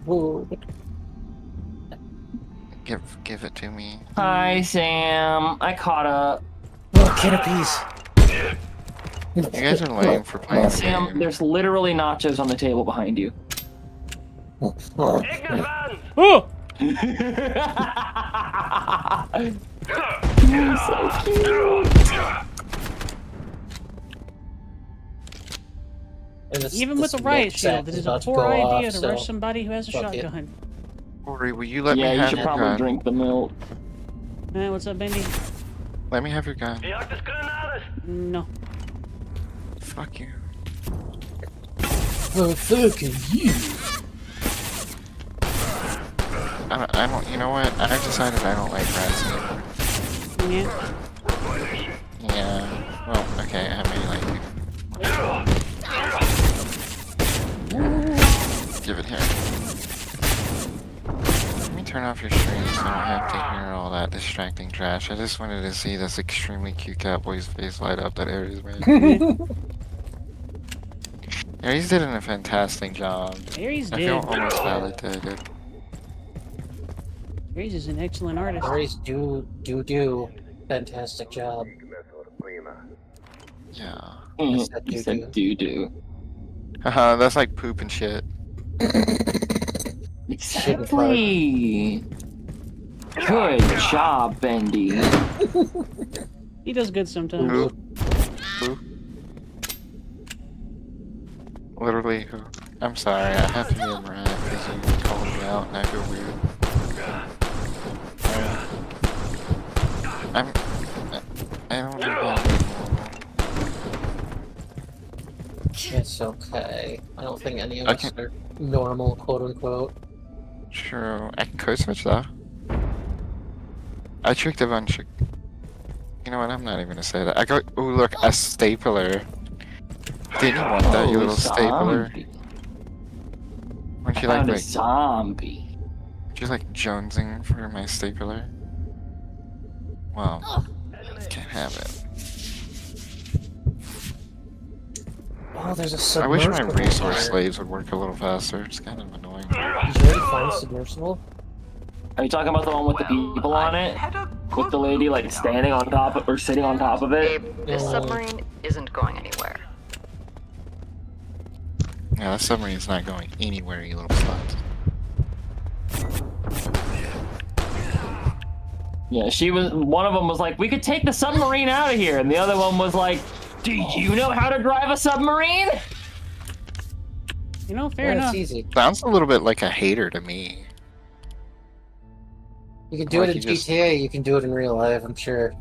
Food. Give it to me. Hi, Sam. I caught up. Oh, can of peas. You guys are lame for playing Sam, games. there's literally nachos on the table behind you. Oh! You're so cute. Even with a riot shield, it is a poor idea to rush somebody who has a shotgun. Ori, will you let me Yeah, you have should your probably gun? drink the milk. What's up, Bendy? Let me have your gun. No. Fuck you. Oh, fucking you. I don't, you know what? I've decided I don't like rats anymore. Yeah. Yeah. Well, okay, I may like you. Give it here. Let me turn off your stream so I don't have to hear all that distracting trash. I just wanted to see this extremely cute cowboy's face light up that Aries made. Aries did a fantastic job. Aries I did. feel almost validated. Aries is an excellent artist. Aries do fantastic job. Yeah. I said You said doo-doo. Haha, that's like poop and shit. Exactly. Good job, Bendy. He does good sometimes. Who? Who? Literally who? I'm sorry, I have to be a rat because you called me out and I feel weird. I don't know. It's okay. I don't think any of us are normal, quote unquote. True. I can code switch though. I tricked a bunch of... You know what, I'm not even gonna say that. I go, ooh look, a stapler. Didn't you want that, you little stapler? Weren't you like, a zombie. You're like jonesing for my stapler? Well, can't have it. Oh, there's a I wish my submersible resource here. slaves would work a little faster. It's kind of annoying. Did you already find a submersible? Are you talking about the one with the people on it? With the lady like standing on top of, or sitting on top of it? This submarine isn't going anywhere. Yeah, that submarine's not going anywhere, you little sluts. Yeah, one of them was like, we could take the submarine out of here. And the other one was like, do you know how to drive a submarine? You know, fair enough. It's easy. Sounds a little bit like a hater to me. You can do Like it in you just- GTA, you can do it in real life, I'm sure.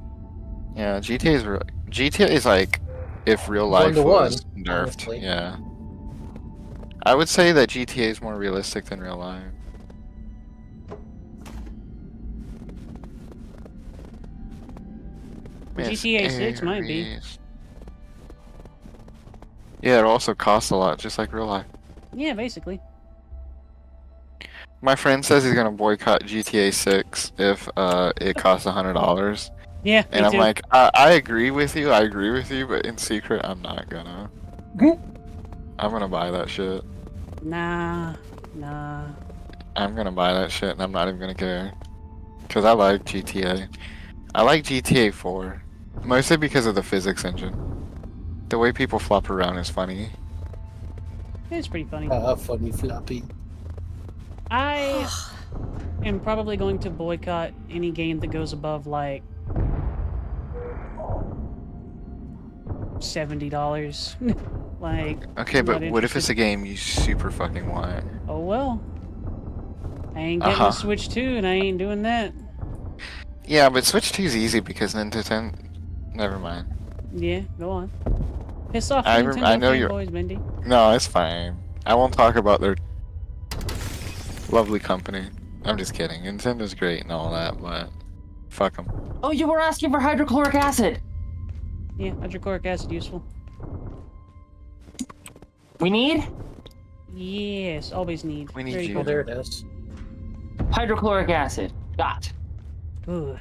Yeah, GTA is like if real life 1-to-1, was nerfed. honestly. Yeah. I would say that GTA is more realistic than real life. Miss GTA 6 might be. Aries. Yeah, it also costs a lot, just like real life. Yeah, basically. My friend says he's gonna boycott GTA 6 if it costs $100. Yeah, And me I'm too. like, I agree with you, but in secret, I'm not gonna. I'm gonna buy that shit. Nah. I'm gonna buy that shit, and I'm not even gonna care. Cause I like GTA. I like GTA 4, mostly because of the physics engine. The way people flop around is funny. It's pretty funny. Funny floppy. I am probably going to boycott any game that goes above like $70. Like. Okay, I'm but not what if it's interested. a game you super fucking want? Oh well. I ain't getting a Switch 2, and I ain't doing that. Yeah, but Switch 2 is easy because Nintendo. Never mind. Yeah, go on. Piss off I Nintendo know you're. fanboys, Mindy. No, it's fine. I won't talk about their lovely company. I'm just kidding. Nintendo's great and all that, but fuck them. Oh, you were asking for hydrochloric acid. Yeah, hydrochloric acid useful. We need Yes, always need. We need There you. go. Oh, there it is. hydrochloric acid. Got. Good.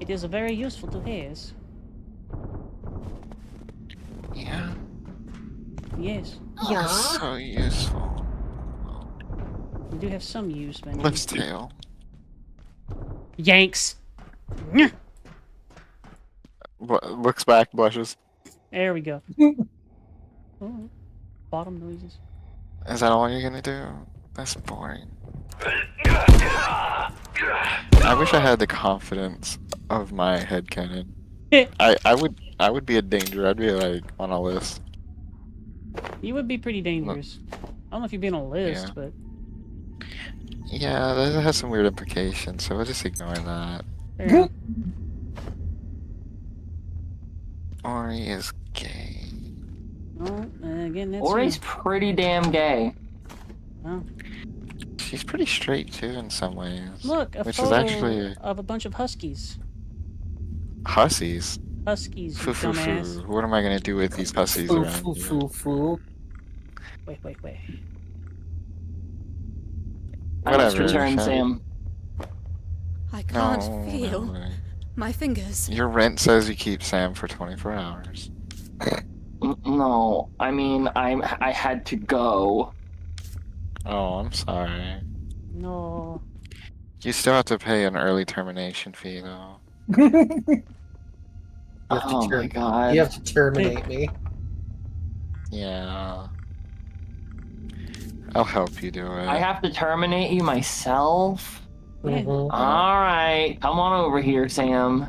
It is very useful to have. Yeah. Yes, So useful. we do have some use, man. Lift's tail. Yanks. Nyeh. Looks back, blushes. There we go. Oh, bottom noises. Is that all you're gonna do? That's boring. I wish I had the confidence of my headcanon. I would be a danger. I'd be like on a list. You would be pretty dangerous. I don't know if you'd be on a list, Yeah. but Yeah, that has some weird implications, so we'll just ignore that. fair enough. Auri is gay. Well, again, that's Auri's pretty damn gay. Oh. She's pretty straight too in some ways. Look, a Which is photo actually of a bunch of huskies. hussies. Huskies, you Foo foo dumbass. foo. What am I gonna do with these hussies Foo around foo here? foo foo. Wait. I must Whatever, return, Shaq. Sam. I can't No, feel no way. my fingers. Your rent says you keep Sam for 24 hours. No, I mean I had to go. Oh, I'm sorry. No. You still have to pay an early termination fee, though. Oh my god. You have to terminate me. Yeah. I'll help you do it. I have to terminate you myself? Yeah. Mhm. Alright, come on over here, Sam.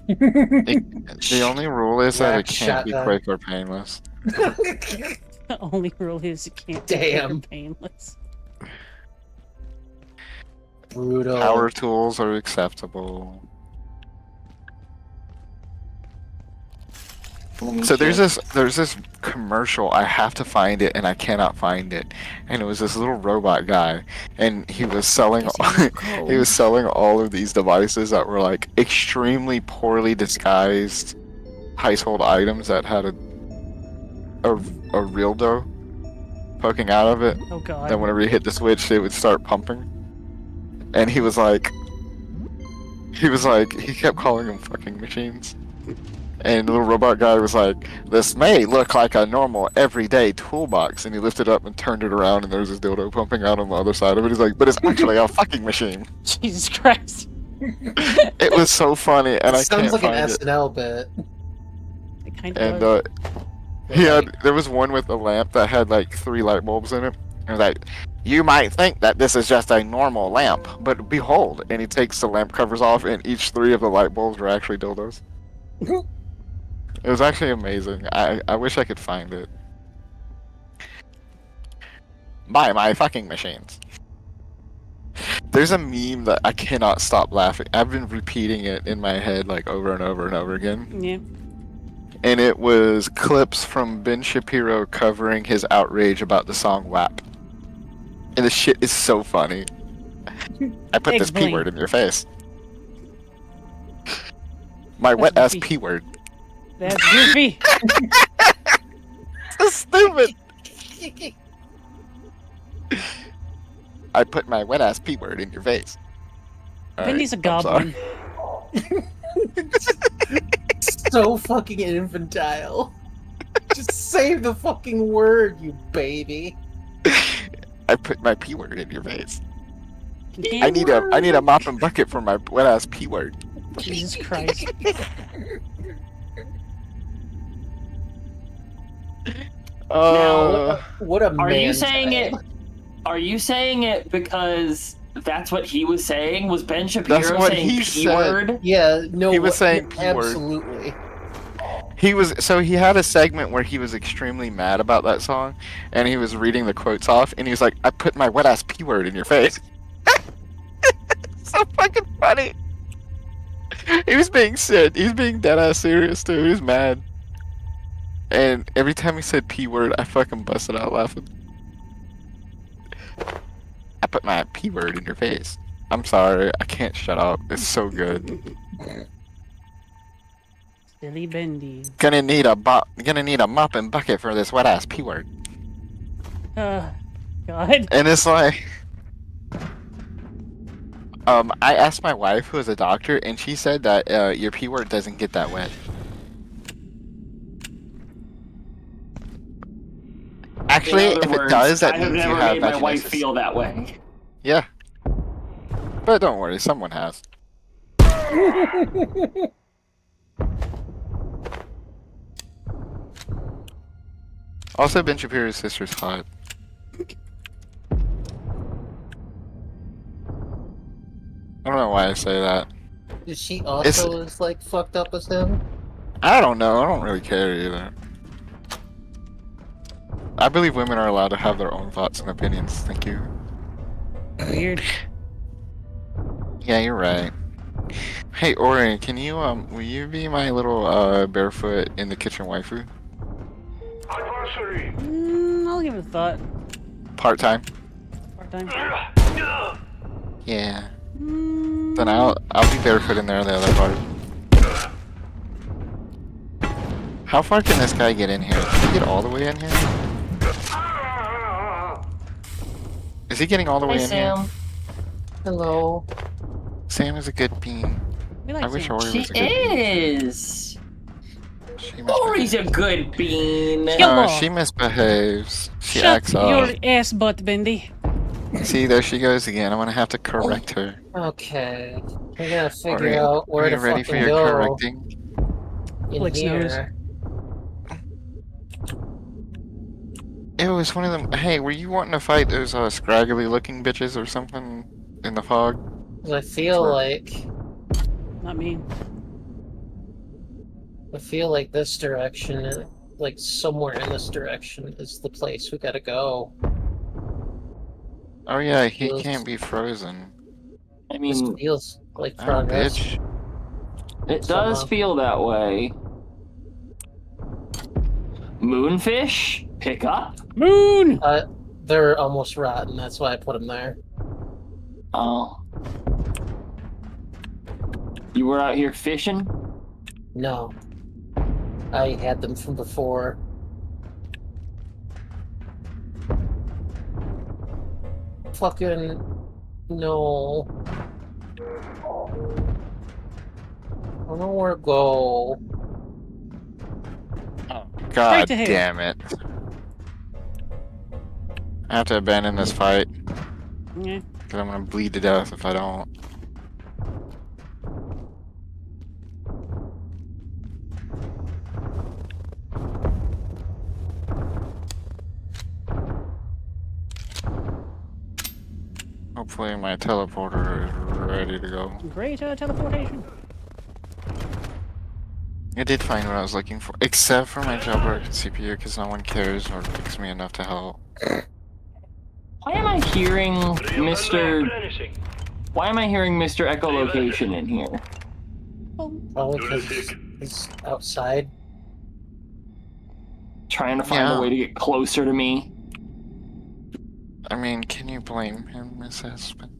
The only rule is that it Rack can't be shotgun. quick or painless. The only rule is it can't be Damn. painless. Brutal. Power tools are acceptable. So there's this commercial. I have to find it, and I cannot find it. And it was this little robot guy, and he was selling he was selling all of these devices that were like extremely poorly disguised household items that had a real dough poking out of it. Oh god. Then whenever you hit the switch, it would start pumping. And he kept calling them fucking machines. And the little robot guy was like, "This may look like a normal everyday toolbox," and he lifted it up and turned it around, and there was this dildo pumping out on the other side of it. He's like, "But it's actually a fucking machine." Jesus Christ. It was so funny, and I Sounds can't like an find it. SNL bit. It kind And of there was one with a lamp that had like 3 light bulbs in it. And it was like, "You might think that this is just a normal lamp, but behold," and he takes the lamp covers off, and each 3 of the light bulbs were actually dildos. It was actually amazing. I wish I could find it. Buy my fucking machines. There's a meme that I cannot stop laughing. I've been repeating it in my head like over and over and over again. Yeah. And it was clips from Ben Shapiro covering his outrage about the song WAP. And the shit is so funny. I put this Explain. P word in your face. My That's wet ass goofy. P word. That's goofy. So stupid. I put my wet ass P word in your face. Bendy's a I'm goblin. So fucking infantile. Just say the fucking word, you baby. I put my P word in your face. You I can't- need a mop and bucket for my wet ass P word. Jesus Christ. What a Are you man saying it? child. Are you saying it because that's what he was saying? Was Ben That's Shapiro what saying he P said. word? Yeah, no. He was saying P word. absolutely. He had a segment where he was extremely mad about that song, and he was reading the quotes off, and he was like, "I put my wet ass P word in your face." So fucking funny. He was being sick. He was being dead ass serious too. He was mad. And every time he said P word, I fucking busted out laughing. I put my P word in your face. I'm sorry, I can't shut up. It's so good. Silly Bendy. Gonna need a mop and bucket for this wet ass P word. God. And it's like, I asked my wife, who is a doctor, and she said that your P word doesn't get that wet. Actually, In other if it words, does, that I have means you never have made my wife vaginosis. feel that way. Yeah. But don't worry, someone has. Also, Ben Shapiro's sister's hot. I don't know why I say that. Is she also as like fucked up as him? I don't know. I don't really care either. I believe women are allowed to have their own thoughts and opinions. Thank you. Weird. Yeah, you're right. Hey, Ori, can you will you be my little barefoot in the kitchen waifu? I'll give it a thought. Part time. Part time. Yeah. Then I'll be barefoot in there in the other part. How far can this guy get in here? Can he get all the way in here? Is he getting all the way in Sam. here? Hello. Sam is a good bean. We like I wish Sam. Ori She was a good bean. is. She Ori's a good bean. she misbehaves. She Shut acts up. your ass butt, Bendy. See, there she goes again. I'm gonna have to correct her. Okay. I gotta figure Ori, out where are to you ready fucking for your go correcting? in Flicks here. nose. It was one of them. Hey, were you wanting to fight those scraggly looking bitches or something in the fog? 'Cause I feel like Not me. this direction, like somewhere in this direction, is the place we gotta go. Oh yeah, he Feels- can't be frozen. I This mean, feels like Oh, progress. bitch. it does somehow. feel that way. Moonfish, pick up. Moon! They're almost rotten. That's why I put them there. Oh. You were out here fishing? No. I had them from before. Fucking no. I don't know where to go. God to hell. damn it. I have to abandon this fight. Yeah. Because I'm gonna bleed to death if I don't. Hopefully my teleporter is ready to go. Great teleportation. I did find what I was looking for, except for my jailbroken CPU, because no one cares or picks me enough to help. Why am I hearing Mr. Why am I hearing Mr. Echolocation in here? Probably because he's outside. Trying to find a way to get closer to me. I mean, can you blame him, Miss Aspen?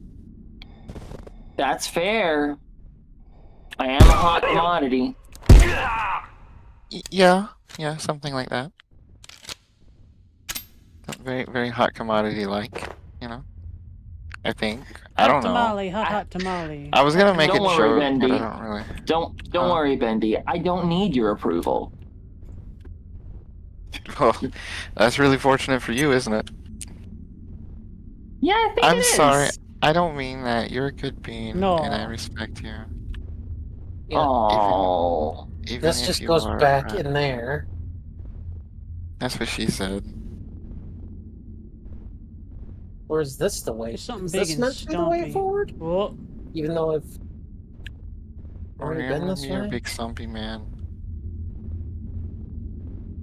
That's fair. I am a hot commodity. Yeah, something like that. Very, very hot commodity like, you know? I think. I Hot don't know. tamale, hot tamale. I was gonna make a Don't worry, joke, but I Bendy. don't really. Don't worry, Bendy. I don't need your approval. Well, that's really fortunate for you, isn't it? Yeah, I think I'm it sorry. is. I don't mean that. You're a good bean, No. and I respect you. Yeah, Oh. Even this if just you goes are a back rat. in there. That's what she said. Or is this the way? There's something Is big this and meant to be the way stumpy. forward? Whoa. Even though I've already been this You're a way? big stumpy man.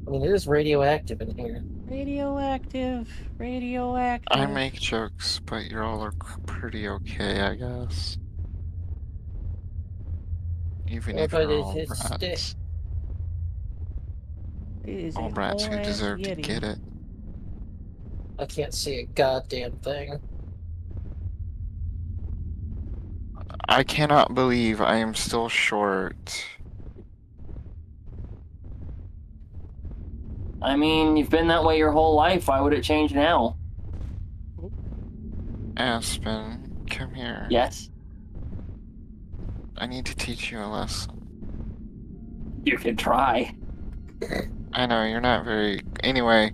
I mean, it is radioactive in here. Radioactive. Radioactive. I make jokes, but you all are pretty okay, I guess. Even Yeah, if but you're all it's rats. It is All a rats who whole-ass deserve to Yeti. get it. I can't see a goddamn thing. I cannot believe I am still short. I mean, you've been that way your whole life. Why would it change now? Aspen, come here. Yes. I need to teach you a lesson. You can try. I know, you're not very... Anyway,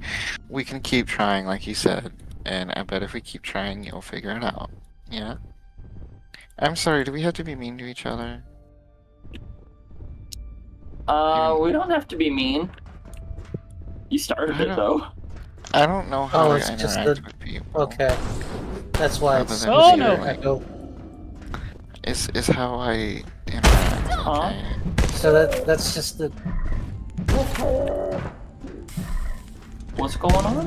we can keep trying, like you said. And I bet if we keep trying, you'll figure it out. Yeah? I'm sorry, do we have to be mean to each other? We don't have to be mean. You started it, though. I don't know how Oh, to it's just interact the... with people. Okay. That's why Other it's... than Oh, being no. like- Echo. Is how I interact, okay? So that's just the... What's going on?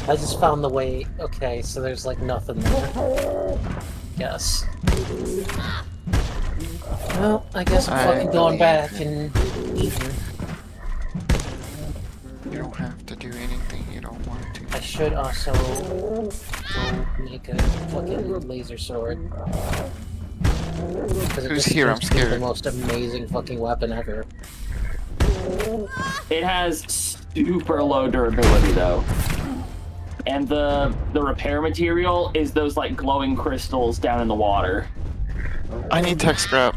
I just found the way... Okay, so there's like nothing there. Guess. Well, I guess I'm fucking going back and eating. You don't have to do anything you don't want to. I should also go make a fucking laser sword. 'Cause it Who's just here? I'm seems to be the scared. most amazing fucking weapon ever. It has super low durability, though. And the repair material is those, like, glowing crystals down in the water. I need tech scrap.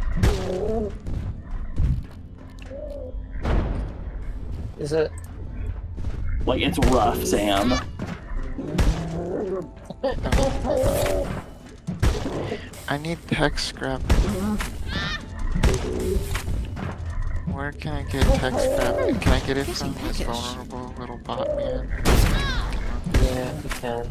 Is it? Like, it's rough, Sam. I need tech scrap. Where can I get tech scrap? Can I get it from this vulnerable little bot man? Yeah, you can.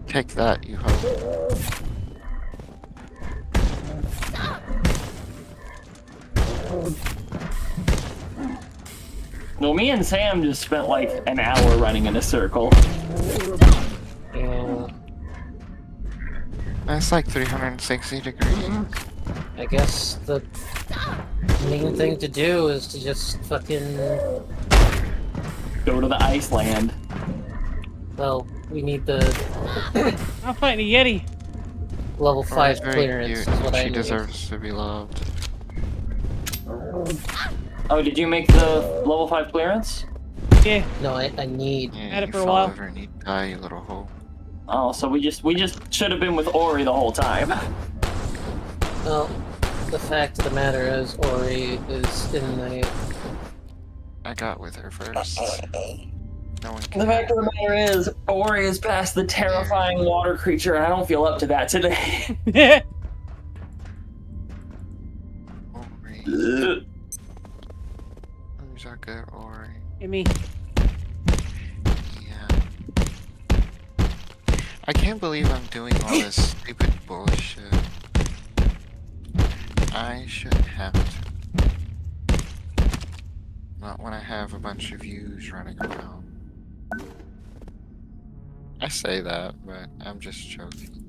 Take that, you hoe. No, me and Sam just spent like an hour running in a circle. Yeah. That's like 360 degrees. I guess the main thing to do is to just fucking... Go to the Iceland. Well, we need the I'm fighting a Yeti. level Auri's 5 very clearance cute. is what I She need. deserves to be loved. Oh, did you make the level 5 clearance? Yeah. No, I need... Yeah, Had it you for a fall while. over and you die, you little hoe. Oh, so we just should have been with Auri the whole time. Well, the fact of the matter is, Auri is in the... I got with her first. No one The can. fact of the matter is, Auri is past the terrifying water creature, and I don't feel up to that today. Yeah. Ori. Who's a good Ori? Give me. Yeah. I can't believe I'm doing all this stupid bullshit. I shouldn't have to. Not when I have a bunch of yous running around. I say that, but I'm just joking.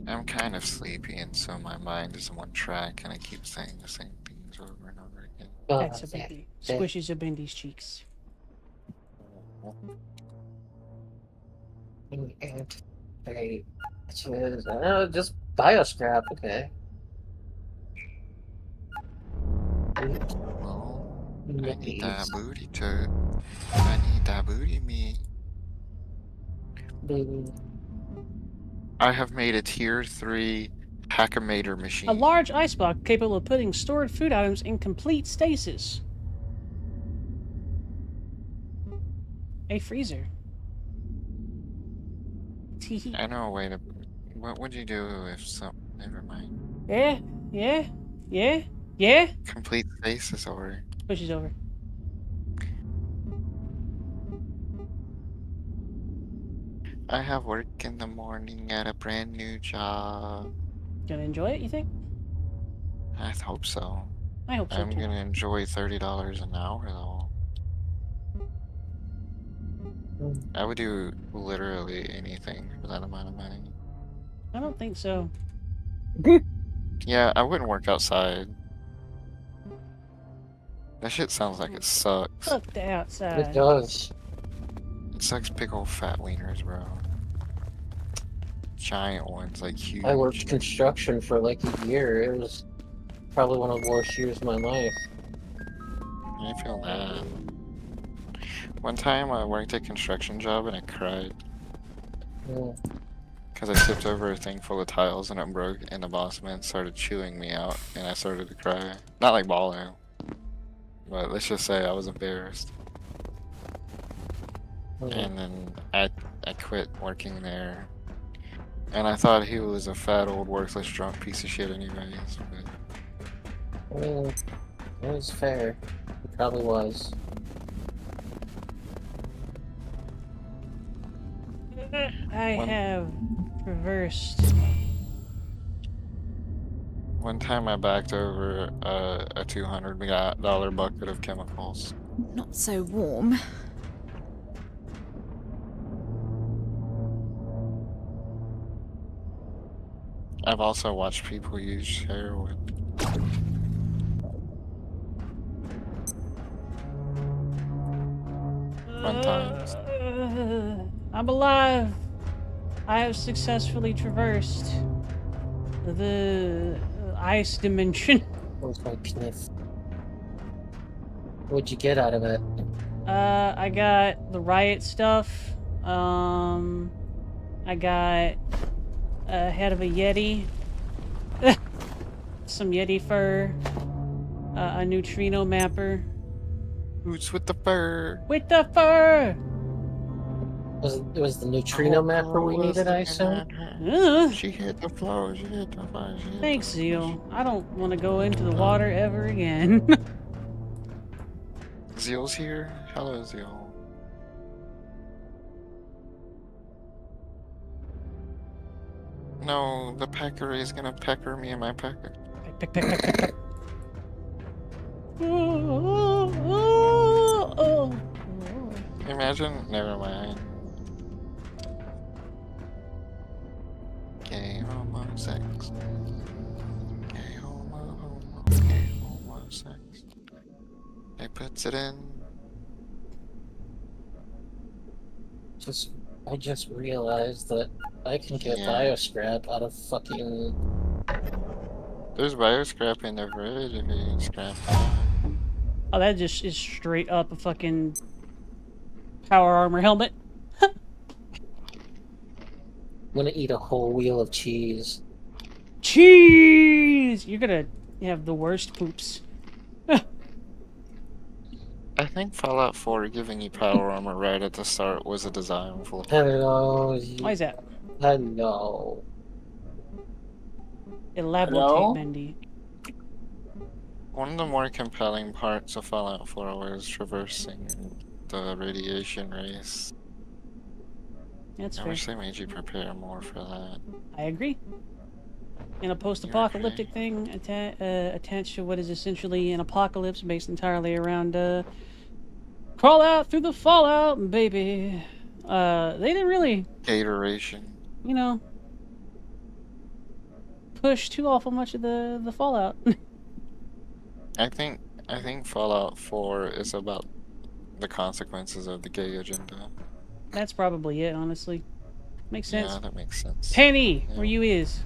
I'm kind of sleepy, and so my mind is on one track, and I keep saying the same things over and over again. That's a bendy. Squishes a bendy's cheeks. And just bioscrap, okay. Well, I need that booty turd. I need that booty meat. Baby. I have made a tier 3 Hackamator machine. A large ice block capable of putting stored food items in complete stasis. A freezer. I know a way to. What would you do if some? Never mind. Yeah. Complete stasis over. Pushes over. I have work in the morning at a brand new job. Gonna enjoy it, you think? I hope so. I hope so I'm too. gonna enjoy $30 an hour though. I would do literally anything for that amount of money. I don't think so. Yeah, I wouldn't work outside. That shit sounds like it sucks. Fuck the outside. It does. It sucks big old fat wieners, bro. Giant ones, like huge. I worked construction for like a year. It was probably one of the worst years of my life. I feel that. One time I worked a construction job and I cried. Because I tipped over a thing full of tiles and it broke and the boss man started chewing me out and I started to cry. Not like bawling. But let's just say I was embarrassed. And then I quit working there. And I thought he was a fat old worthless drunk piece of shit anyways. But... Well, it was fair. It probably was. I have traversed. One time I backed over a $200 bucket of chemicals. Not so warm. I've also watched people use heroin. Fun times. I'm alive. I have successfully traversed the ice dimension. Where's my knife? What'd you get out of it? I got the riot stuff. I got a head of a Yeti. Some Yeti fur. A neutrino mapper. Boots with the fur. With the fur! It was the neutrino mapper we needed, I assume? She hit the floor, she hit the fire. Thanks, Zeal. I don't want to go into the water ever again. Zeal's here? Hello, Zeal. No, the pecker is gonna pecker me in my pecker. Peck. Imagine, never mind. Gay homo sex. Gay homo sex. He puts it in. I just realized that I can get Yeah. bioscrap out of fucking... There's bioscrap in the fridge if you scrap it. Oh, that just is straight up a fucking power armor helmet. I'm gonna eat a whole wheel of cheese. Cheese! You're gonna have the worst poops. I think Fallout 4 giving you power armor right at the start was a design flaw. Hello. Why is that? Hello. Elaborate, Bendy. One of the more compelling parts of Fallout 4 was traversing the radiation race. That's I fair. wish they made you prepare more for that. I agree. In a post-apocalyptic thing attached to what is essentially an apocalypse based entirely around crawl out through the fallout, baby. They didn't really Gatoration. you know, push too awful much of the fallout. I think Fallout 4 is about the consequences of the gay agenda. That's probably it, honestly. Makes sense. Yeah, that makes sense. Penny, Yeah. where you is?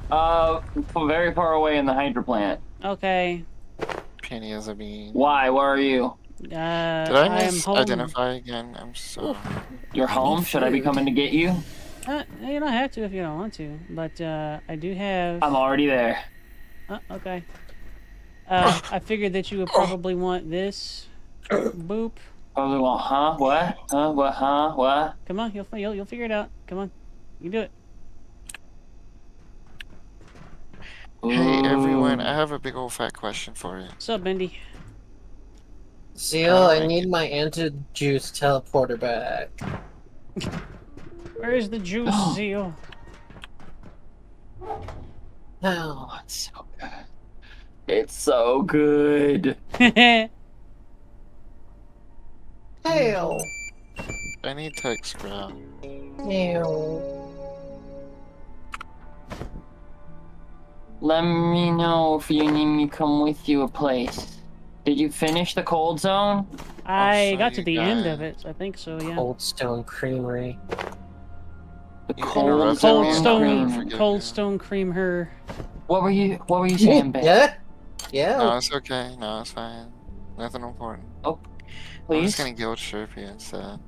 Very far away in the hydro plant. Okay. Penny as a bean. Why? Where are you? Did I am home. misidentify again? I'm sorry. You're home? Should I be coming to get you? You don't have to if you don't want to, but I do have... I'm already there. Okay. I figured that you would probably want this. Boop. Probably want, huh? What? Huh? What? Huh? What? Come on, you'll figure it out. Come on. You do it. Hey everyone, I have a big old fat question for you. What's up, Bendy? Seal, I need my anti-juice teleporter back. Where's the juice, Seal? How? Oh, it's so good. It's so good. Hell. I need tech scrap. Hell. Let me know if you need me to come with you a place. Did you finish the cold zone? I got to the end of it. I think so, yeah. Cold Stone Creamery. The Cold Stone Cream her. What were you saying, Ben? Yeah? Yeah. No, it's okay. No, it's fine. Nothing important. Oh, I'm please? just gonna guilt trip you instead of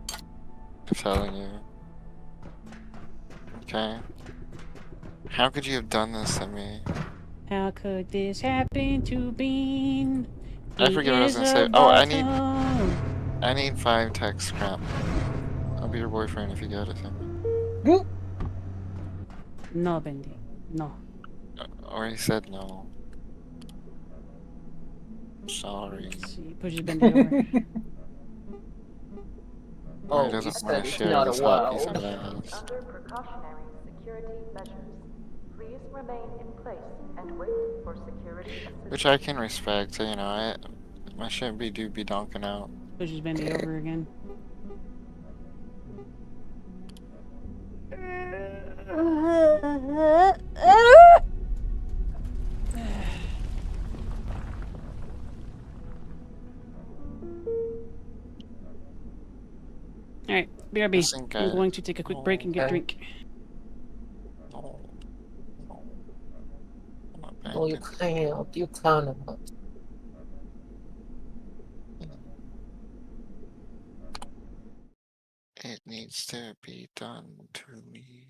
telling you. Okay? How could you have done this to me? How could this happen to Bean? I forget what I was gonna say. Oh, I need 5 tech scrap. I'll be your boyfriend if you get it to me. No, Bendy. No. Or he said no. Sorry. Let's see. Pushes Bendy over. Or he doesn't want to share this hot piece of ass. Under precautionary security measures, please remain in place and wait for security assistance. Which I can respect, you know, I shouldn't be donking out. Pushes Bendy over again. Alright, BRB. I'm going to take a quick break and get a drink. Oh, you can't. You cannot. It needs to be done to me.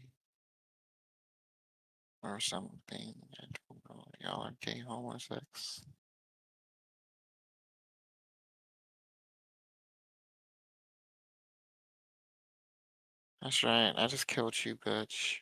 Or something. I don't know. Y'all are gay homosexuals. That's right. I just killed you, bitch.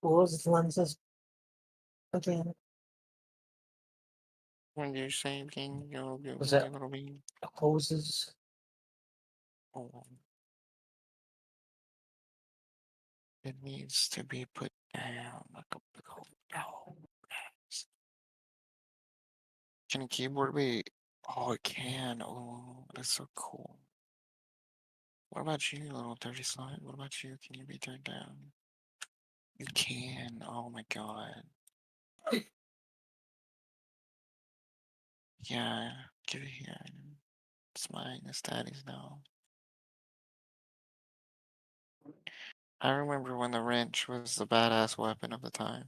What was the lenses again? When you say being, you'll be Was that little bean. hoses? Oh. It needs to be put down like a big old dog. Can a keyboard be? Oh, it can. Oh, that's so cool. What about you, little dirty slime? What about you? Can you be turned down? You can. Oh my god. Yeah, give it here. It's mine. It's daddy's now. I remember when the wrench was the badass weapon of the time.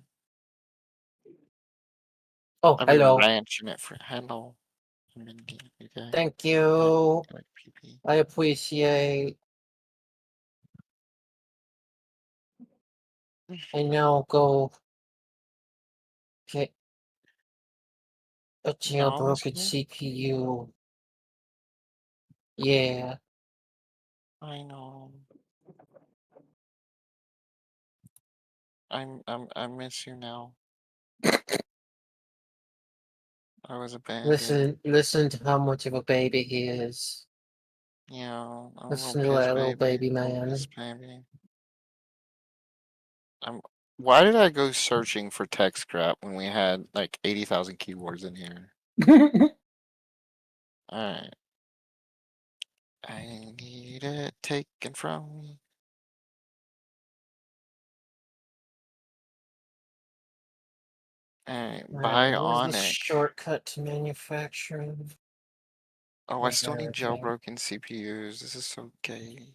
Oh, I've been hello. ranching it for hello. Okay. Thank you. I appreciate. And now go get a jailbroken CPU. Yeah. I know. I miss you now. I was abandoned. Listen to how much of a baby he is. Yeah, I'm Listen a to little that little baby Little man. piss baby. Why did I go searching for text scrap when we had like 80,000 keywords in here? Alright. I need it taken from me. Alright, Alright, where's the bionic. shortcut to manufacturing? Oh, I still need Everything. jailbroken CPUs. This is so gay.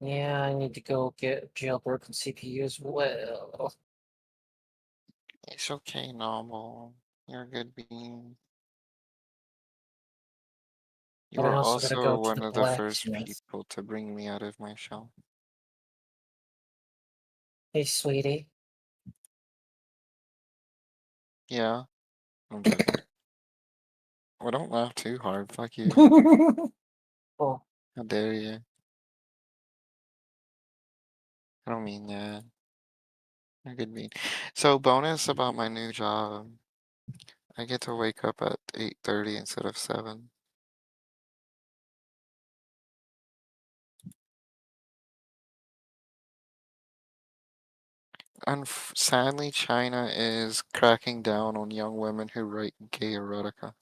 Yeah, I need to go get jailbroken CPU as well. It's okay, normal. You're a good bean. You But I were also gotta also go to one the of the first blacksmith. people to bring me out of my shell. Hey, sweetie. Yeah, I'm joking. Well, don't laugh too hard. Fuck you. Oh, How dare you? I don't mean that. You're a good bean. So, bonus about my new job. I get to wake up at 8:30 instead of 7. Sadly, China is cracking down on young women who write gay erotica.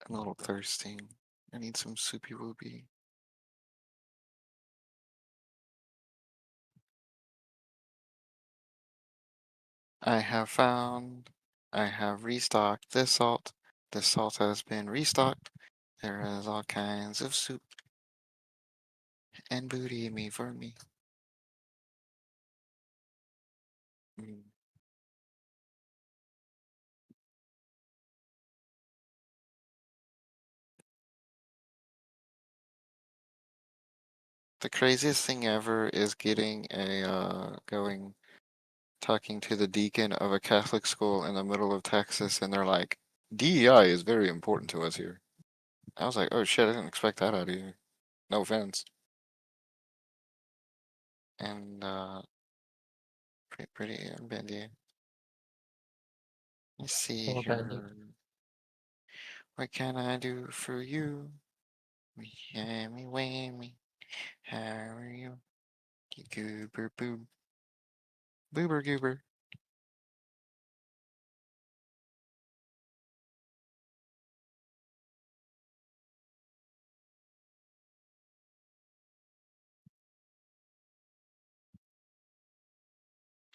I'm a little thirsty. I need some soupy whoopie. I have restocked this salt. This salt has been restocked. There is all kinds of soup and booty me for me. Mm. The craziest thing ever is getting talking to the deacon of a Catholic school in the middle of Texas, and they're like, DEI is very important to us here. I was like, oh shit, I didn't expect that out of you. No offense. And pretty bendy. Let's see little here. bendy. What can I do for you? Me, yammy, whammy. How are you? Goober boob. Boober goober.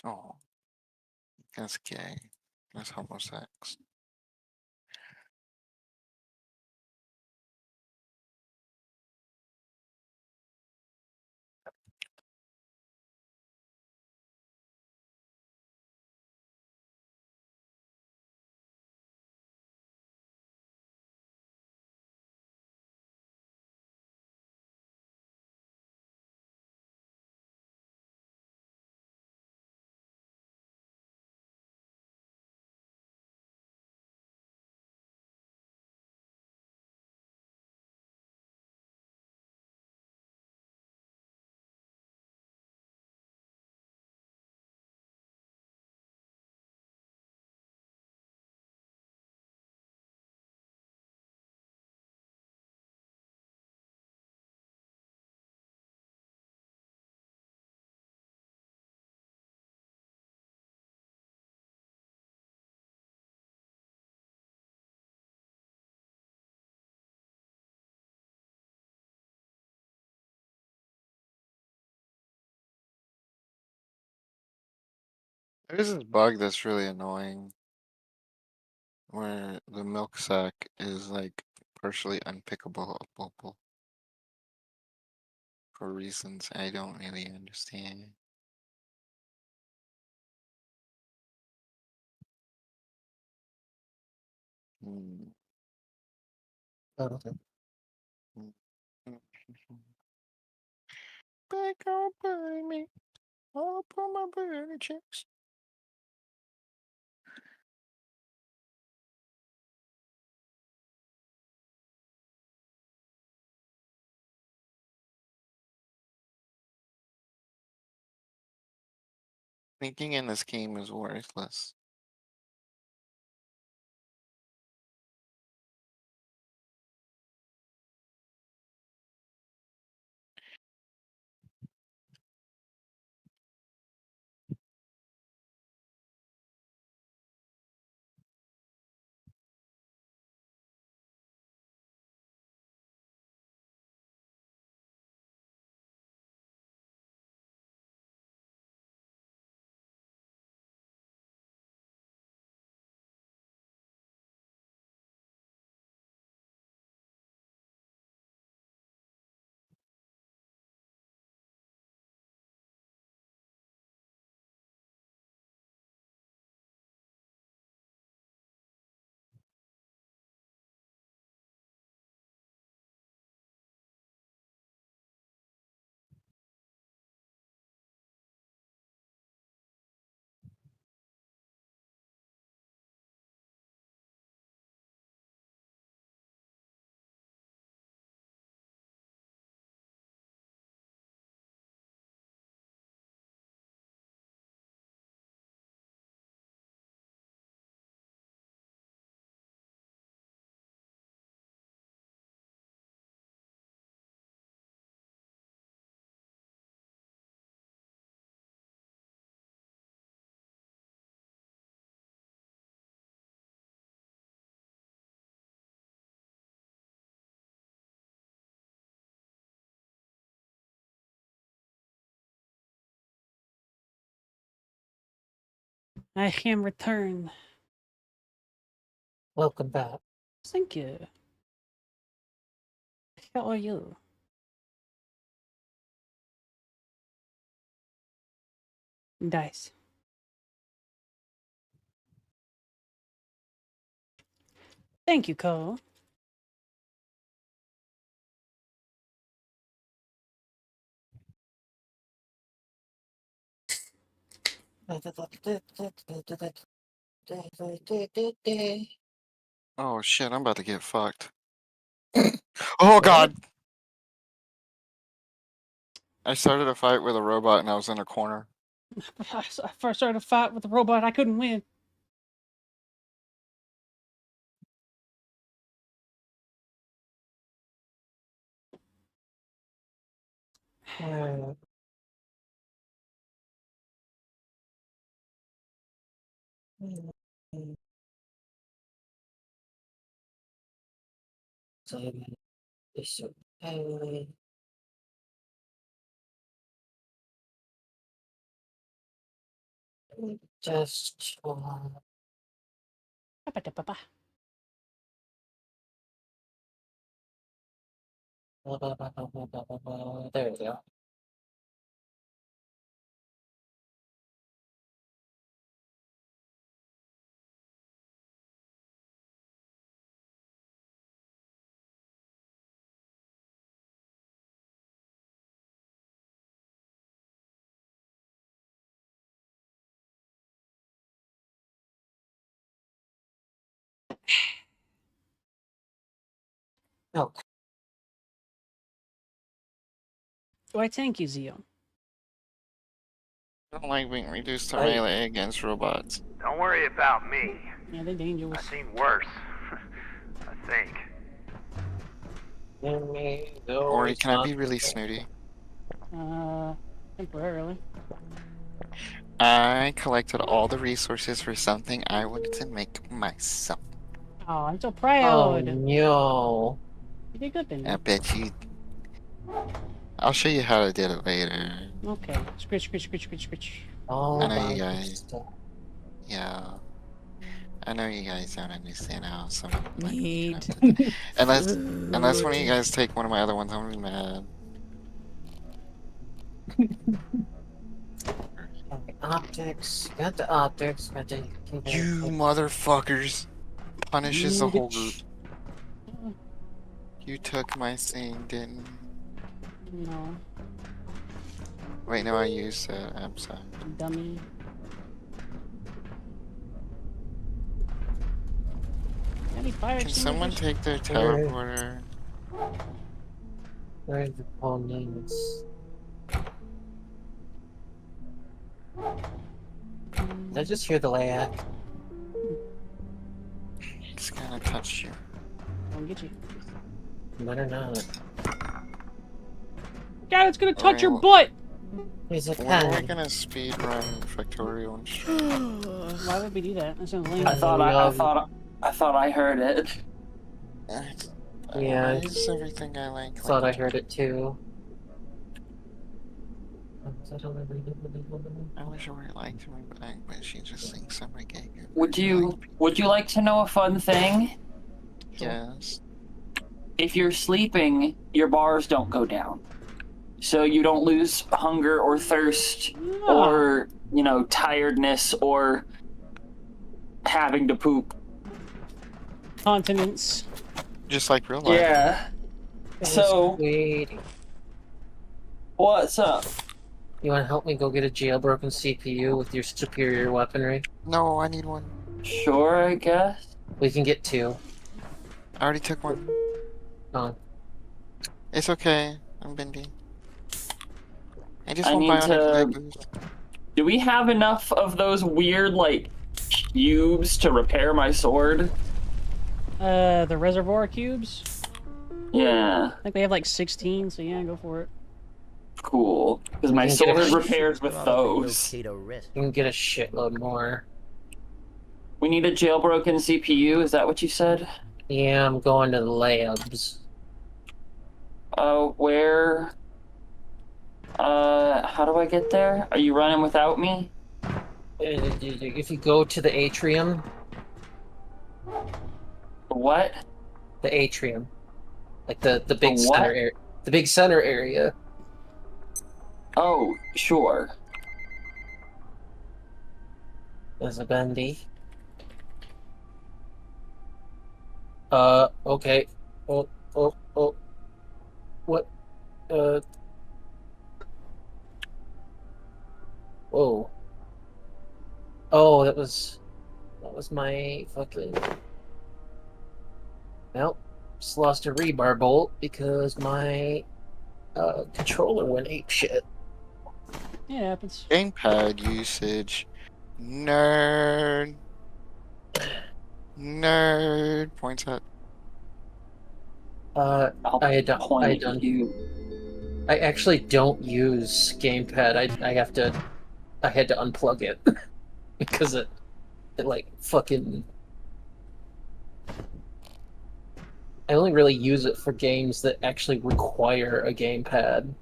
Oh, that's gay. That's homosex. There's this bug that's really annoying where the milk sac is like partially unpickable for reasons I don't really understand. Mm. Okay. Back up by me. I'll put my booty cheeks. Thinking in this game is worthless. I am returned. Welcome back. Thank you. How are you? Dice. Thank you, Cole. Oh shit, I'm about to get fucked. Oh god! I started a fight with a robot and I was in a corner. I first started a fight with a robot. I couldn't win. Just there we go. Oh, Why, thank you, Zio. I don't like being reduced to Hey. melee against robots. Don't worry about me. Yeah, they're dangerous. I've seen worse. I think. Ori, can I be really snooty? Temporarily. I collected all the resources for something I wanted to make myself. Oh, I'm so Oh proud. no. You did good then. I bet you. I'll show you how I did it later. Okay. Scritch, scritch, scritch, scritch, scritch. Oh, I know you my guys. Yeah. I know you guys don't understand how some Need unless one of you guys take one of my other ones, I'm gonna be mad. Optics. Got the optics. Got the. You motherfuckers. punishes the whole group. bitch. You took my thing, didn't? No, Wait, no, I used it. I'm sorry. dummy. Any fire Can someone extinguishers? take their teleporter? Where are the names? Did I just hear the layak? It's gonna touch you. I'll get you. Better not. God, it's gonna touch your Alright, butt! Here's a When are we pen. gonna speedrun Factorial? Why would we do that? That sounds lame. I thought I heard it. Yeah, Why is everything I like? thought I heard it too. I wish Auri liked me back, but she just thinks I'm a gay. Would you like to know a fun thing? Yes. If you're sleeping, your bars don't go down. So you don't lose hunger or thirst or, tiredness or having to poop. Continents. Just like real life. Yeah. So, what's up? You want to help me go get a jailbroken CPU with your superior weaponry? No, I need one. Sure, I guess. We can get 2. I already took one. Oh. It's okay. I'm bending. I just I want need bionic leg to... boost. Do we have enough of those weird, cubes to repair my sword? The reservoir cubes? Yeah. I think we have like 16, so yeah, go for it. Cool. Because my You can get sword a- repairs with those. You can get a shitload more. We need a jailbroken CPU, is that what you said? Yeah, I'm going to the labs. Where? How do I get there? Are you running without me? If you go to the atrium. What? The atrium. Like the big The what? center area. The big center area. Oh, sure. There's a bendy. Okay. Oh. What? Whoa. Oh, that was my fucking... Well, just lost a rebar bolt because my controller went ape shit. Yeah, it happens. Gamepad usage. Nerd. Nerd. Points at. I had done. I actually don't use gamepad. I had to unplug it because it like fucking. I only really use it for games that actually require a gamepad.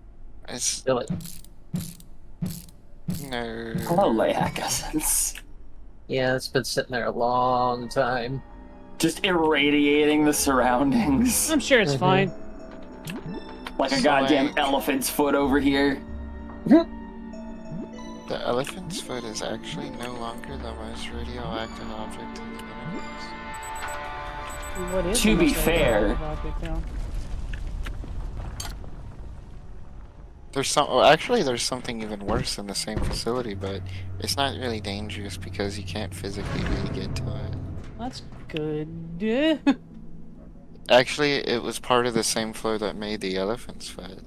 It's like. Nerd. Hello, Layak Essence. Yeah, it's been sitting there a long time. Just irradiating the surroundings. I'm sure it's fine. Like a goddamn elephant's foot over here. The elephant's foot is actually no longer the most radioactive object in the universe. What is To the be most fair- radioactive object, though? There's something even worse in the same facility, but it's not really dangerous because you can't physically really get to it. That's good. Actually, it was part of the same flow that made the elephant's foot.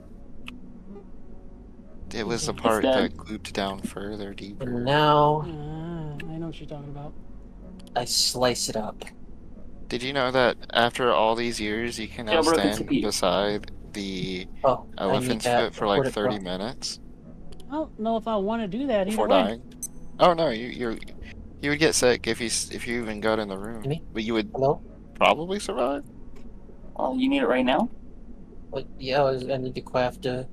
It was the part that glooped down further deeper. And now I know what you're talking about. I slice it up. Did you know that after all these years, you can now stand beside the elephant's foot for like 30 minutes I don't know if I want to do that either before way. dying? Oh no, you would get sick if you even got in the room, but you would probably survive. Oh, you need it right now? But yeah, I need to craft a.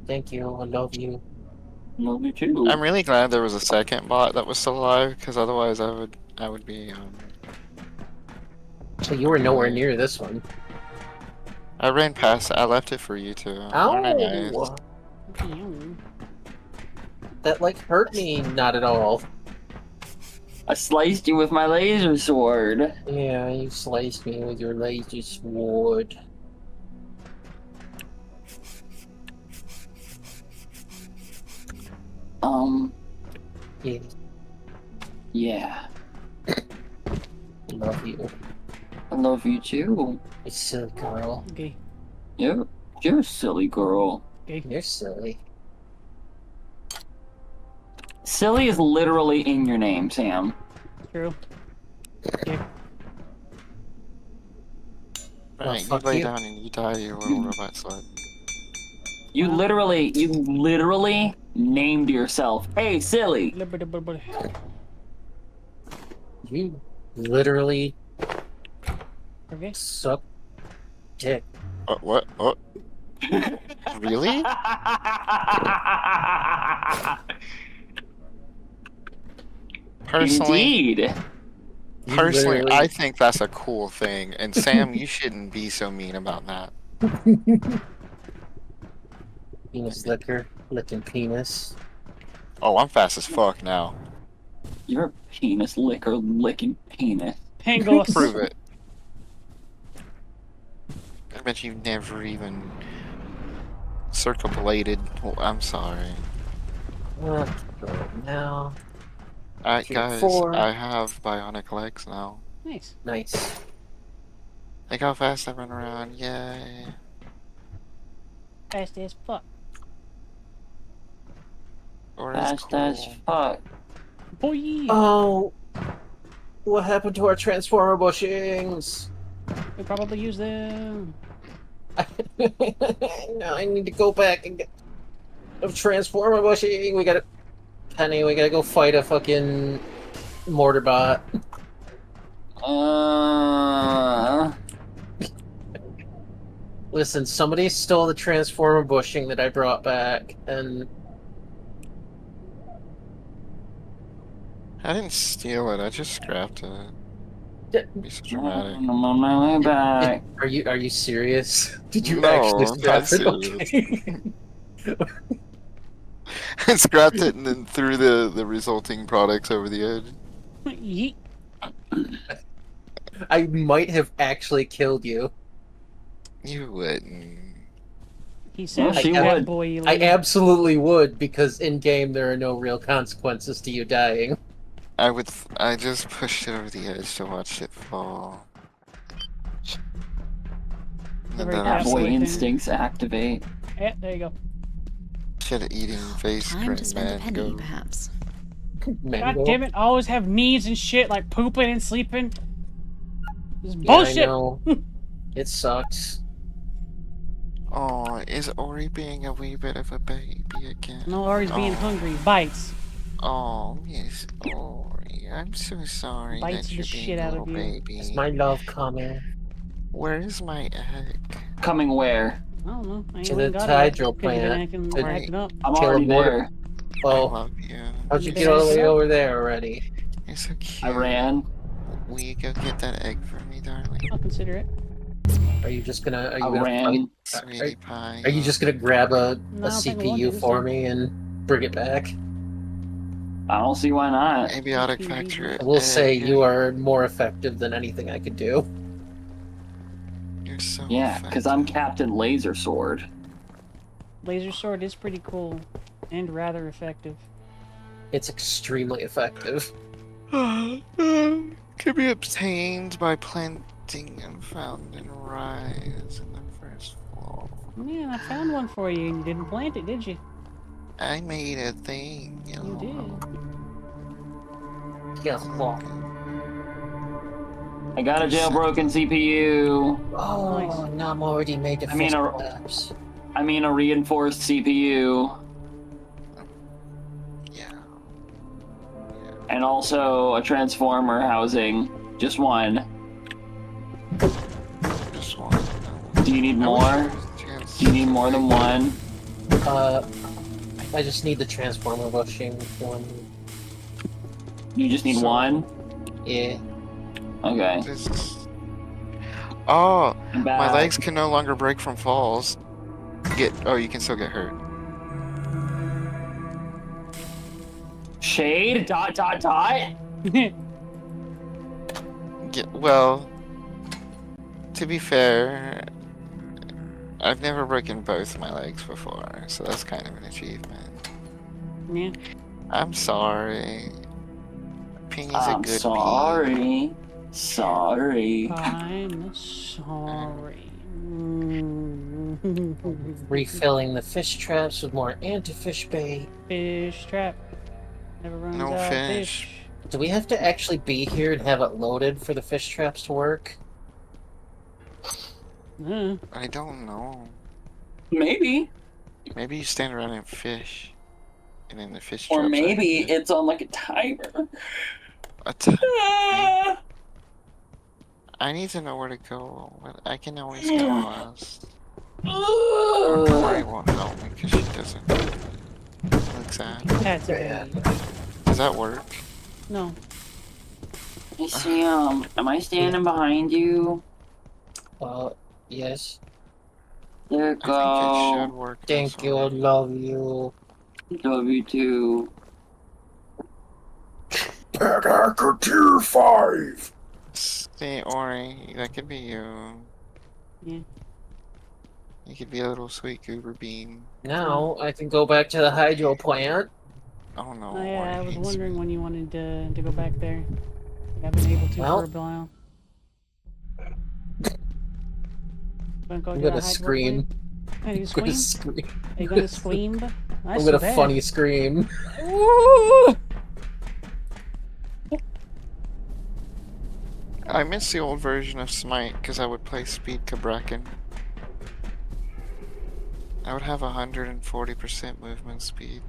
Thank you. I love you. Love you too. I'm really glad there was a second bot that was still alive, because otherwise I would be. So you were nowhere near this one. I ran past it. I left it for you to. Ow! That like hurt me not at all. I sliced you with my laser sword. Yeah, you sliced me with your laser sword. Yeah. Yeah. Love you. I love you too. You silly girl. Okay. You're a silly girl. Okay. You're silly. Silly is literally in your name, Sam. True. Okay. Right, you fuck lay you. down and you die, you little robot slut. You literally named yourself. Hey, silly. You literally Okay. suck dick. What? What? Really? Personally, Indeed. personally, literally- I think that's a cool thing. And Sam, you shouldn't be so mean about that. Penis licker, licking penis. Oh, I'm fast as fuck now. You're a penis licker licking penis. Pangos. Prove it. I bet you've never even circumambulated. Oh, I'm sorry. Let's go now. Alright, Tier guys, 4. I have bionic legs now. Nice. Nice. Think how fast I run around. Yay. Fast as fuck. Or is Fast cool. as fuck. Boy. Oh, what happened to our transformer bushings? We probably use them. Now I need to go back and get a transformer bushing. We gotta, Penny. We gotta go fight a fucking mortar bot. Listen, somebody stole the transformer bushing that I brought back, and I didn't steal it, I just scrapped it. Be so dramatic. I'm on my way back. Are you serious? Did you No, actually I'm scrap not it? serious. Okay. I scrapped it and then threw the resulting products over the edge. Yeet. I might have actually killed you. You wouldn't. He said, Well, she "That would. boy." I absolutely would, because in game there are no real consequences to you dying. I just pushed it over the edge to watch it fall. And Very then That I boy Absolutely. instincts activate. Yeah, there you go. should eating face Time cream to spend a penny, mango. perhaps. Mango. God damn it! I always have needs and shit like pooping and sleeping. This is Yeah, bullshit. I know. It sucks. Oh, is Ori being a wee bit of a baby again? No, Ari's being hungry. Bites. Oh, yes, Ori. I'm so sorry Bites that the you're shit being a out little of you. baby. Is my love coming? Where is my egg? Coming where? I don't know. I ain't To even the got hydro it. Could've been plant. acting, To acting up. I'm kill a already mortar. there. I Oh, love you. how'd you Okay. get all the way over there already? You're so cute. I ran. Will you go get that egg for me, darling? I'll consider it. Are you just gonna? Are you I gonna ran. fight? Sweetie pie. Are you just gonna grab a No, I don't think I want CPU to, for so- me and bring it back? I don't see why not. Abiotic factor? I will say egg. you are more effective than anything I could do. You're so Yeah, because I'm Captain Laser Sword. Laser sword is pretty cool and rather effective. It's extremely effective. Can be obtained by planting and found in rise in the first floor. Man, I found one for you and you didn't plant it, did you? I made a thing. You You did. Yeah. I got a jailbroken CPU. Oh, now I'm already made to I mean, fisticuffs. I mean a reinforced CPU. Yeah. And also a transformer housing. Just one. Just one. Do you need more? Do you need more than one? I just need the transformer bushing one. You just need one? Yeah. Okay. Oh, I'm my back. legs can no longer break from falls. You can still get hurt. Shade? Dot dot dot? Well, to be fair, I've never broken both my legs before, so that's kind of an achievement. Yeah. I'm sorry. Pingy's a I'm good sorry. Sorry. I'm sorry. Refilling the fish traps with more anti-fish bait. Fish trap. Never runs No out of fish. fish. Do we have to actually be here and have it loaded for the fish traps to work? I don't know. Maybe. Maybe you stand around and fish. And then the fish Or traps maybe activate. it's on like a timer. A timer? I need to know where to go. I can always get lost. Auri won't help me because she doesn't know what looks at. That's bad. Does that work? No. Hey Sam, am I standing behind you? Yes. There you go. I think it should work. Thank you, love you. Love you too. Pet Hacker Tier 5! See, Auri, that could be you. Yeah. You could be a little sweet goober bean. Now I can go back to the hydro plant. Oh no. Oh, yeah, I was hates wondering me. when you wanted to go back there. I've been able to Well, for a while. I'm gonna scream. Are you I'm gonna scream? scream. Are you gonna scream? I'm gonna funny scream. Ooh! I miss the old version of Smite because I would play Speed Cabrakan. I would have 140% movement speed.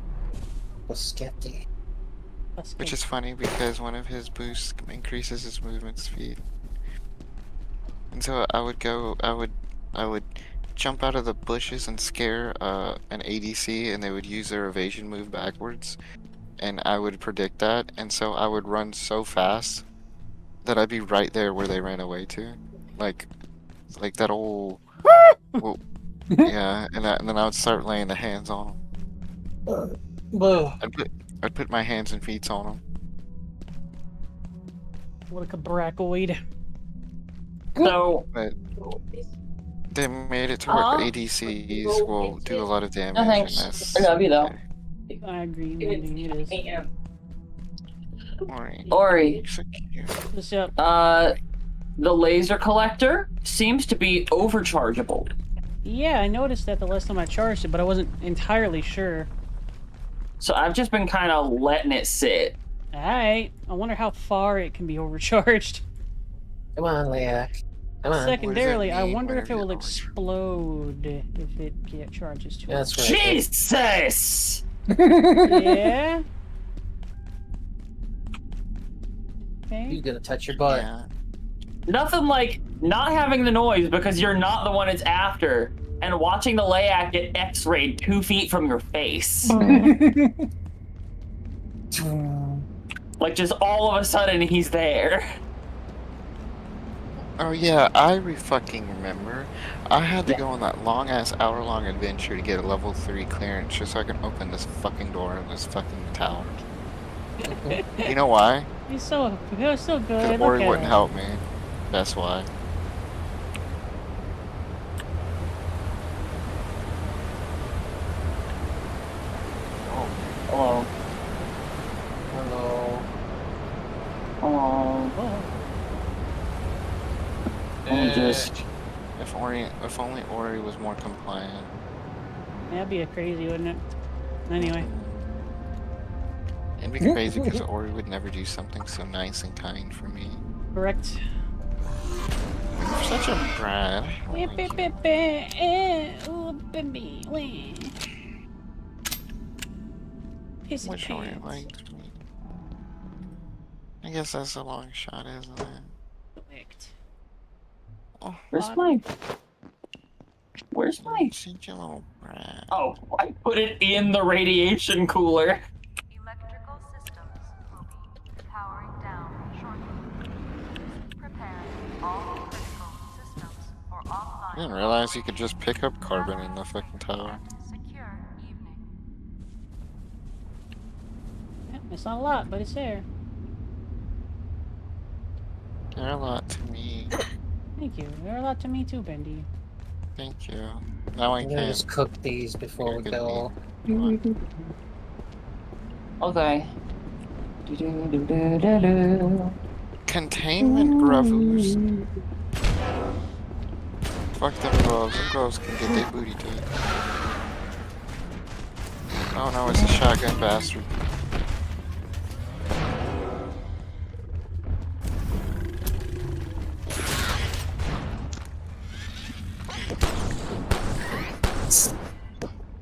Which is funny because one of his boosts increases his movement speed. And so I would jump out of the bushes and scare an ADC, and they would use their evasion move backwards. And I would predict that, and so I would run so fast that I'd be right there where they ran away to. Like that old... well, yeah, and then I would start laying the hands on them. I'd put my hands and feet on them. What a cabracoid. So... But they made it to where ADCs will do a lot of damage. No thanks. And that's... I love you though. I agree, Wendy, it is. Auri. What's up? The laser collector seems to be overchargeable. Yeah, I noticed that the last time I charged it, but I wasn't entirely sure. So I've just been kind of letting it sit. Alright, I wonder how far it can be overcharged. Come on, Leak. Come on. Secondarily, I wonder if it will explode if it charges too much. That's right. Jesus! Yeah? Okay. You're gonna touch your butt. Yeah. Nothing like not having the noise because you're not the one it's after, and watching the Layak get X-rayed 2 feet from your face. Like just all of a sudden he's there. Oh yeah, I fucking remember. I had to go on that long-ass hour-long adventure to get a level 3 clearance just so I can open this fucking door in this fucking tower. You know why? He's so good. Because Auri wouldn't help me. That's why. Hello. Hello. Oh. Just if only Auri was more compliant. That'd be a crazy, wouldn't it? Anyway. It'd be crazy because Auri would never do something so nice and kind for me. Correct. You're such a brat. Wish Auri liked me. I guess that's a long shot, isn't it? Correct. Oh, Where's my such a little brat. Oh, I put it in the radiation cooler. Electrical systems will be powering down shortly. Preparing all critical systems for offline. I didn't realize you could just pick up carbon in the fucking tower. Secure evening. Yeah, it's not a lot, but it's there. They're a lot to me. Thank you. They're a lot to me too, Bendy. Thank you. Now I I'm gonna can. just cook these before we go. Okay. Containment gravus. Fuck them gloves. Them gloves can get their booty taken. Oh no, it's a shotgun bastard.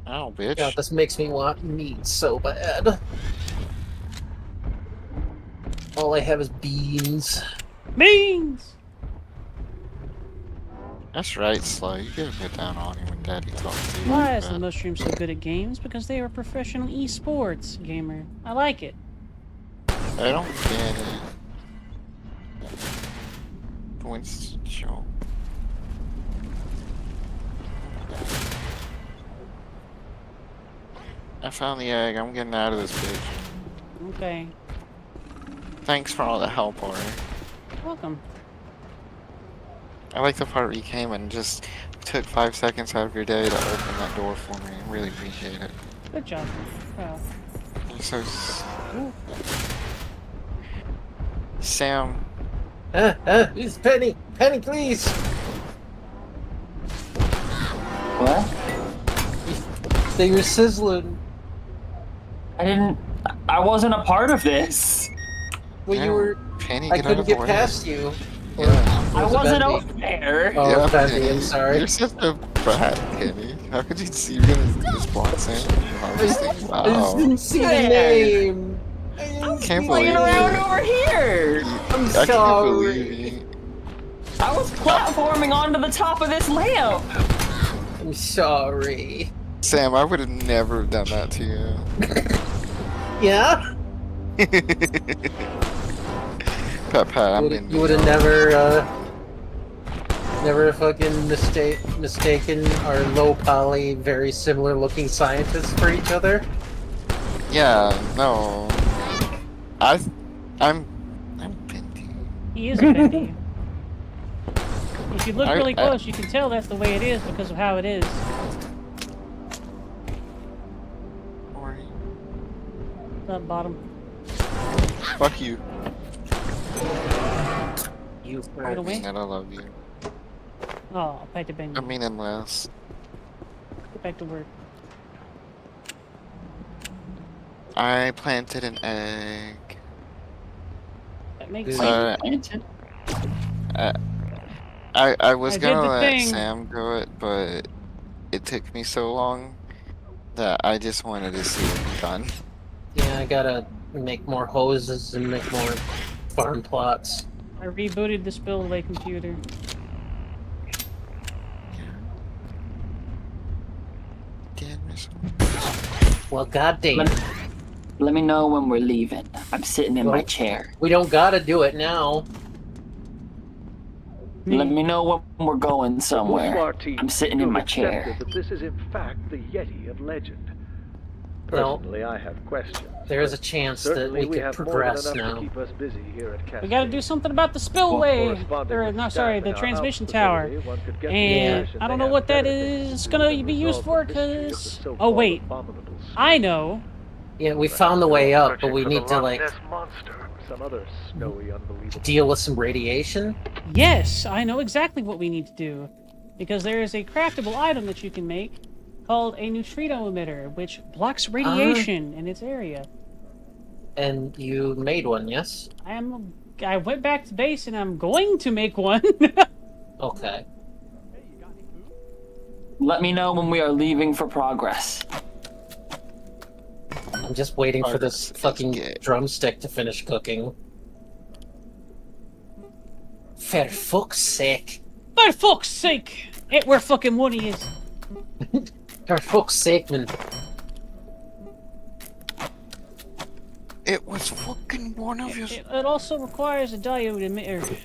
Ow, bitch. God, this makes me want meat so bad. All I have is beans. Beans! That's right, Sly. You gotta get down on him when Daddy talks to you. Why like is the that. mushroom so good at games? Because they are a professional esports gamer. I like it. I don't get it. Winston Show. I found the egg. I'm getting out of this bitch. Okay. Thanks for all the help, Auri. Welcome. I like the part where you came and just took 5 seconds out of your day to open that door for me. I really appreciate it. Good job. Wow. You're so... Sam. It's Penny! Penny, please! What? They were sizzling. I wasn't a part of this. Well, you were... Penny, I get out couldn't of get the way. past you. Yeah. I Was it wasn't Bendy? over there. Oh, Yeah, Bendy, I'm sorry. You're such a brat, Penny. How could you see you're gonna just block Sam? I just Wow. didn't see the name. I didn't Can't see believe Playing the around name. over here. I'm I can't sorry. believe you. I was platforming onto the top of this lamp. I'm sorry. Sam, I would have never done that to you. Yeah? Pat, I'm in. You would have never fucking mistaken our low poly, very similar looking scientists for each other. Yeah, no. I'm Bendy. He is a Bendy. If you look really close, you can tell that's the way it is because of how it is. Up bottom. Fuck you. You Right away. And I love you. Oh, back to Bendy. I mean, unless. Get back to work. I planted an egg. That makes Planted. I was I did gonna the let thing. Sam do it, but it took me so long that I just wanted to see it be done. Yeah, I gotta make more hoses and make more farm plots. I rebooted the spillway computer. Well, goddamn. Let me know when we're leaving. I'm sitting in my Well, chair. We don't gotta do it now. Let me know when we're going somewhere. Bonsoir, team. I'm sitting in You've my chair. accepted that this is in fact the Yeti of legend. Well, Personally, I have questions. there is a but chance that certainly we could have progress more than enough now. to keep us busy here at Cascade. We gotta do something about the spillway! Corresponding Or, with no, staff sorry, in the our transmission house tower. facility, one could get the And impression I don't they know have what that better things is to gonna do than be used resolve for, the mystery of the cause... so-called Oh, wait. abominable I know. Yeah, we found the way up, but searching we for need the to, Loch like, Ness monster, or some other snowy, unbelievable. deal with some radiation. Yes, I know exactly what we need to do. Because there is a craftable item that you can make called a neutrino emitter, which blocks radiation in its area. And you made one, yes? I went back to base and I'm going to make one. Okay. Let me know when we are leaving for progress. I'm just waiting for this fucking drumstick to finish cooking. For fuck's sake. For fuck's sake! It where fucking money is. For fuck's sake, man. It was fucking one of your. It also requires a diode emitter.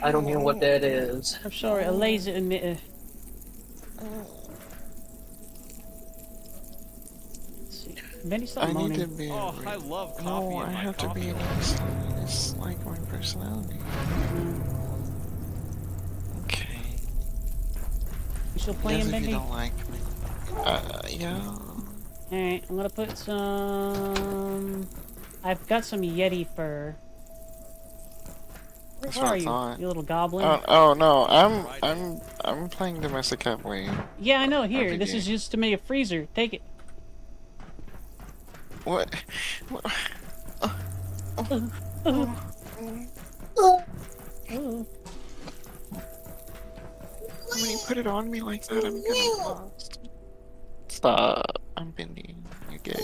I don't know what that is. I'm sorry, a laser emitter. Let's see. Bendy, stop I moaning. need to be. Oh, I love coffee. No, in I my have to coffee. be nice. It's like my personality. Okay. You still playing, Yes, if Bendy? you don't like me. Yeah. Alright, I'm gonna put some... I've got some Yeti fur. That's Where what are I you, thought. you little goblin? Oh no, I'm playing domestic cat way. Yeah, I know. Here, this RPG. is just to make a freezer. Take it. What? When you put it on me like that, I'm gonna lost. Stop. I'm bending. You gay.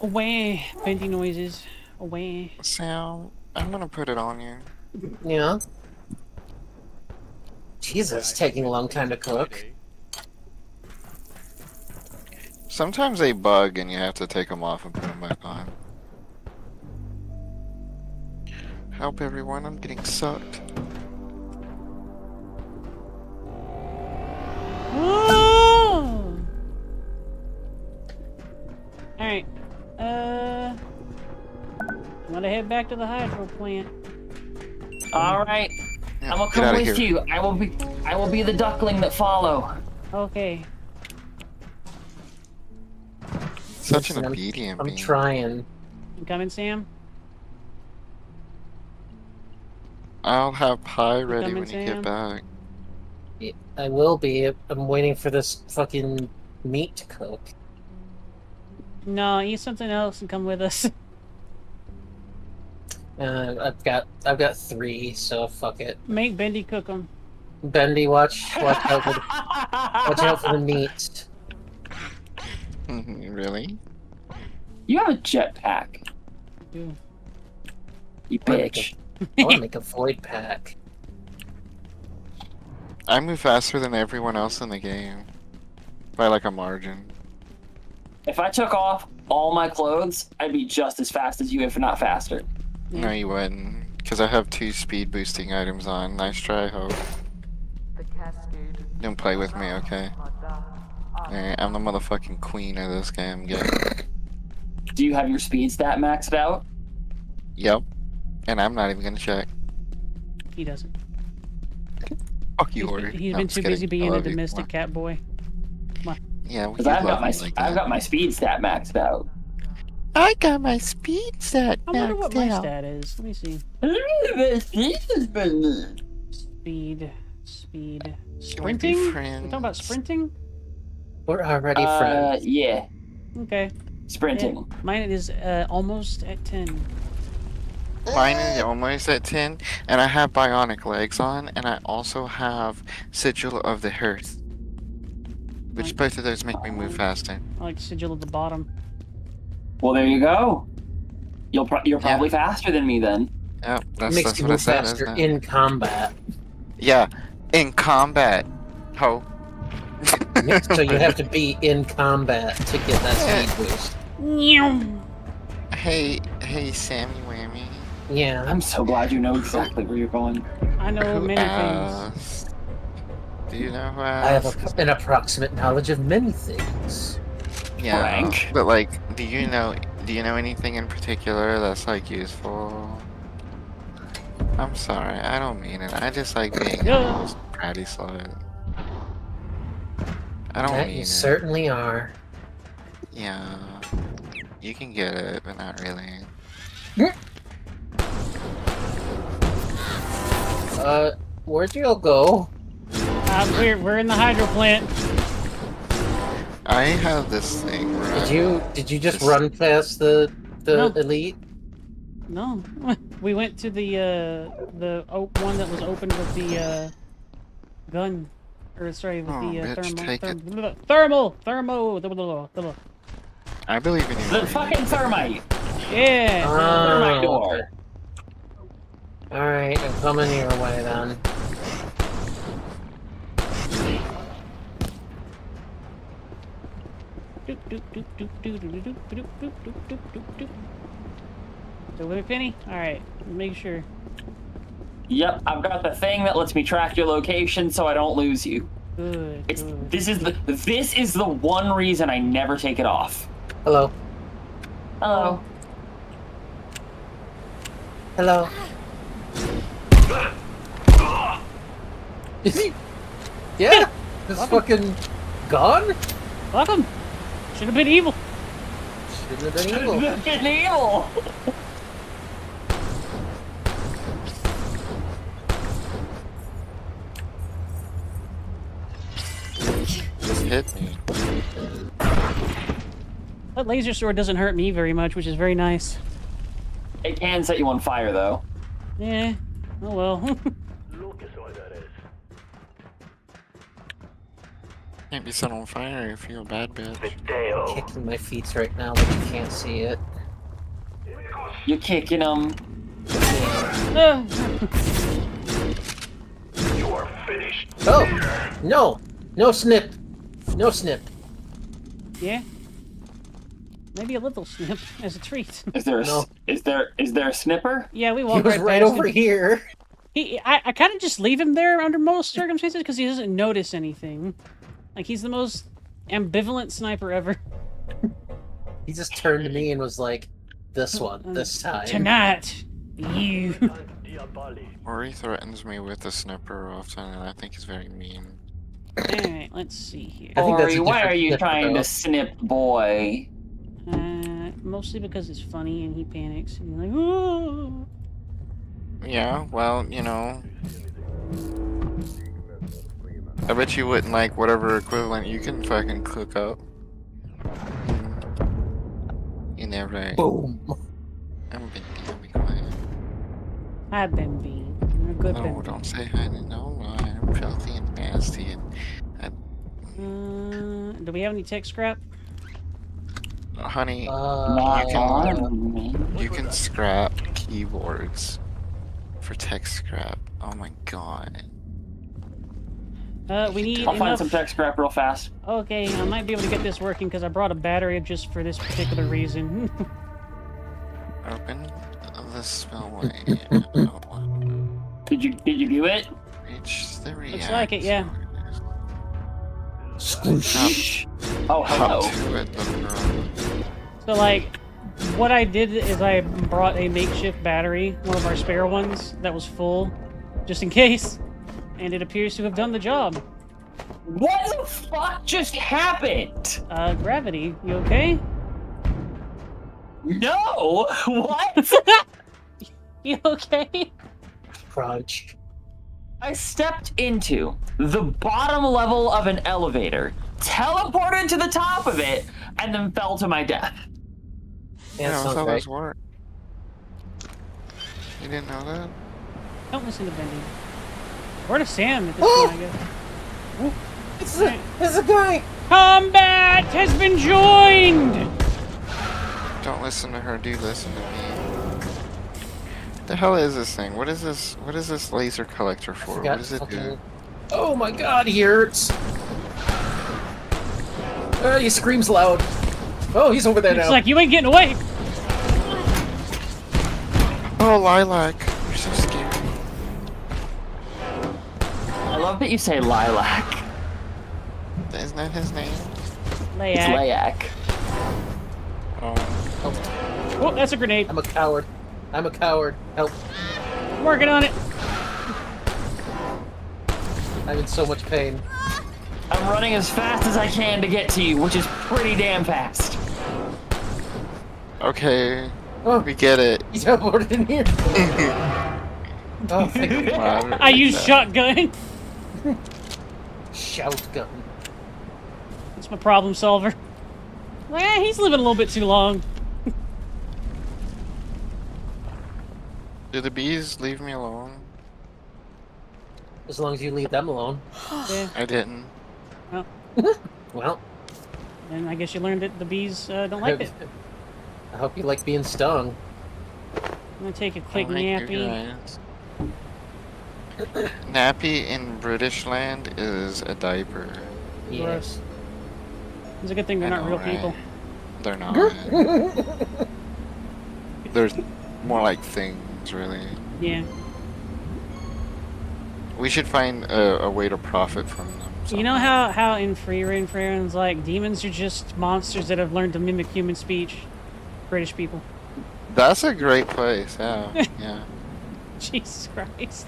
Away. Bendy noises. Away. Sam, I'm gonna put it on you. Yeah. Jesus, it's taking a long time to cook. Sometimes they bug and you have to take them off and put them back on. Help everyone, I'm getting sucked. Alright. I'm gonna head back to the hydro plant. Alright. Yeah, I'm gonna get come outta with here. you. I will be the duckling that follow. Okay. Such an Listen, obedient I'm being. trying. You coming, Sam? I'll have pie ready coming, when you Sam? get back. I will be. I'm waiting for this fucking meat to cook. No, eat something else and come with us. I've got 3, so fuck it. Make Bendy cook them. Bendy, watch out for the meat. Really? You have a jetpack. Do. You bitch. I want to make a void pack. I move faster than everyone else in the game. By like a margin. If I took off all my clothes, I'd be just as fast as you, if not faster. No, you wouldn't. Because I have 2 speed boosting items on. Nice try, Hope. Don't play with me, okay? Alright, I'm the motherfucking queen of this game. Do you have your speed stat maxed out? Yep. And I'm not even gonna check. He doesn't. Fuck you, Auri. He's No, been I'm too just busy kidding. I being a love you. domestic cat boy. Come on. Yeah, well, Because you I've love got me like that. I've got my speed stat maxed out. I got my speed set. I wonder what my stat is. Let me see. Speed. Sprinting? We're talking about sprinting? We're already friends. Yeah. Okay. Sprinting. Yeah, mine is almost at 10. Mine is almost at 10, and I have bionic legs on, and I also have Sigil of the Hearth. Which both of those make me move faster. I like Sigil at the bottom. Well, there you go. You're probably faster than me then. Yep, It makes you what I move said, faster isn't it? in combat. Yeah, in combat. Ho. So you have to be in combat to get that speed boost. Hey, Sammy Whammy. Yeah. I'm so glad you know exactly where you're going. I know Who many asked? things. Do you know who I have asked? an approximate knowledge of many things. Yeah, Frank. but like, do you know anything in particular that's like useful? I'm sorry, I don't mean it. I just like being a bratty slut. I don't That mean you it. certainly are. Yeah, you can get it, but not really. Where'd you all go? We're in the hydro plant. I have this thing where Did you just run past the No. elite? No, we went to the one that was open with the gun, or sorry, with the bitch, take it. thermal. I believe in you. The fucking thermite. Yeah. Thermite door. Alright, I'm coming your way then. So with a penny? Alright, make sure. Yep, I've got the thing that lets me track your location so I don't lose you. Good. This is the one reason I never take it off. Hello. Hello. Hello. Is he? Yeah. This fucking gone. Welcome. Should have been evil. Should have been evil. Been evil. Just hit me. That laser sword doesn't hurt me very much, which is very nice. It can set you on fire, though. Yeah. Oh well. Can't be set on fire if you're a bad bitch. I'm kicking my feet right now, but you can't see it. You're kicking them. You're finished. Oh! No! No snip! No snip. Yeah. Maybe a little snip as a treat. Is there a, No. is there a snipper? Yeah, we He walked was right past over him. here. I kind of just leave him there under most circumstances because he doesn't notice anything. Like, he's the most ambivalent sniper ever. He just turned to me and was like, this one, this time. Tonight, you. Auri threatens me with a snipper often, and I think he's very mean. Alright, let's see here. I think that's Ori, a why different are you snipper, trying though. to snip boy? Mostly because it's funny and he panics and you're like, ooh. Yeah, well, you know. I bet you wouldn't like whatever equivalent you can fucking cook up. You never. Boom. I'm be quiet. Hi, Bambi. You're a good No, Bambi. don't say hi to no one. I'm filthy and nasty and Do we have any tech scrap? honey, Not you can scrap keyboards for tech scrap. Oh my god. We need I'll find enough... some tech scrap real fast. Okay, I might be able to get this working because I brought a battery just for this particular reason. Open the spillway. Did you do it? Reach the reactor. Looks like it, yeah. Oh, hello. Hop to it, little girl. So, like, what I did is I brought a makeshift battery, one of our spare ones, that was full, just in case. And it appears to have done the job. What the fuck just happened? Gravity, you okay? No! What? You okay? Crunch. I stepped into the bottom level of an elevator, teleported to the top of it, and then fell to my death. Yeah, I sounds thought right. those worked. You didn't know that? Don't listen to Bendy. Or to Sam at this point, I guess. It's a guy! Combat has been joined! Don't listen to her, do listen to me. What the hell is this thing? What is this? What is this laser collector for? What Forgot does it do? fucking- Oh my god, he hurts! He screams loud. Oh, he's over there It's now. like, you ain't getting away! Oh, Lilac. You're so scary. I love that you say lilac. Isn't that his name? It's Layak. Oh. Oh, that's a grenade. I'm a coward. I'm a coward. Help. I'm working on it. I'm in so much pain. I'm running as fast as I can to get to you, which is pretty damn fast. Okay. Oh. We get it. He teleported in here. Oh, thank God. I used shotgun. Shotgun. That's my problem solver. Like, he's living a little bit too long. Do the bees leave me alone? As long as you leave them alone. Yeah. I didn't. Well, Well, and I guess you learned that the bees don't like it. I hope you like being stung. I'm gonna take a quick Thank you, nappy. guys. Nappy in British land is a diaper. Yes. It's a good thing they're I not know, real right? people. They're not. They're more like things, really. Yeah. We should find a way to profit from them. You know how in Free Reign Friends, like, demons are just monsters that have learned to mimic human speech? British people. That's a great place, yeah. Yeah. Jesus Christ.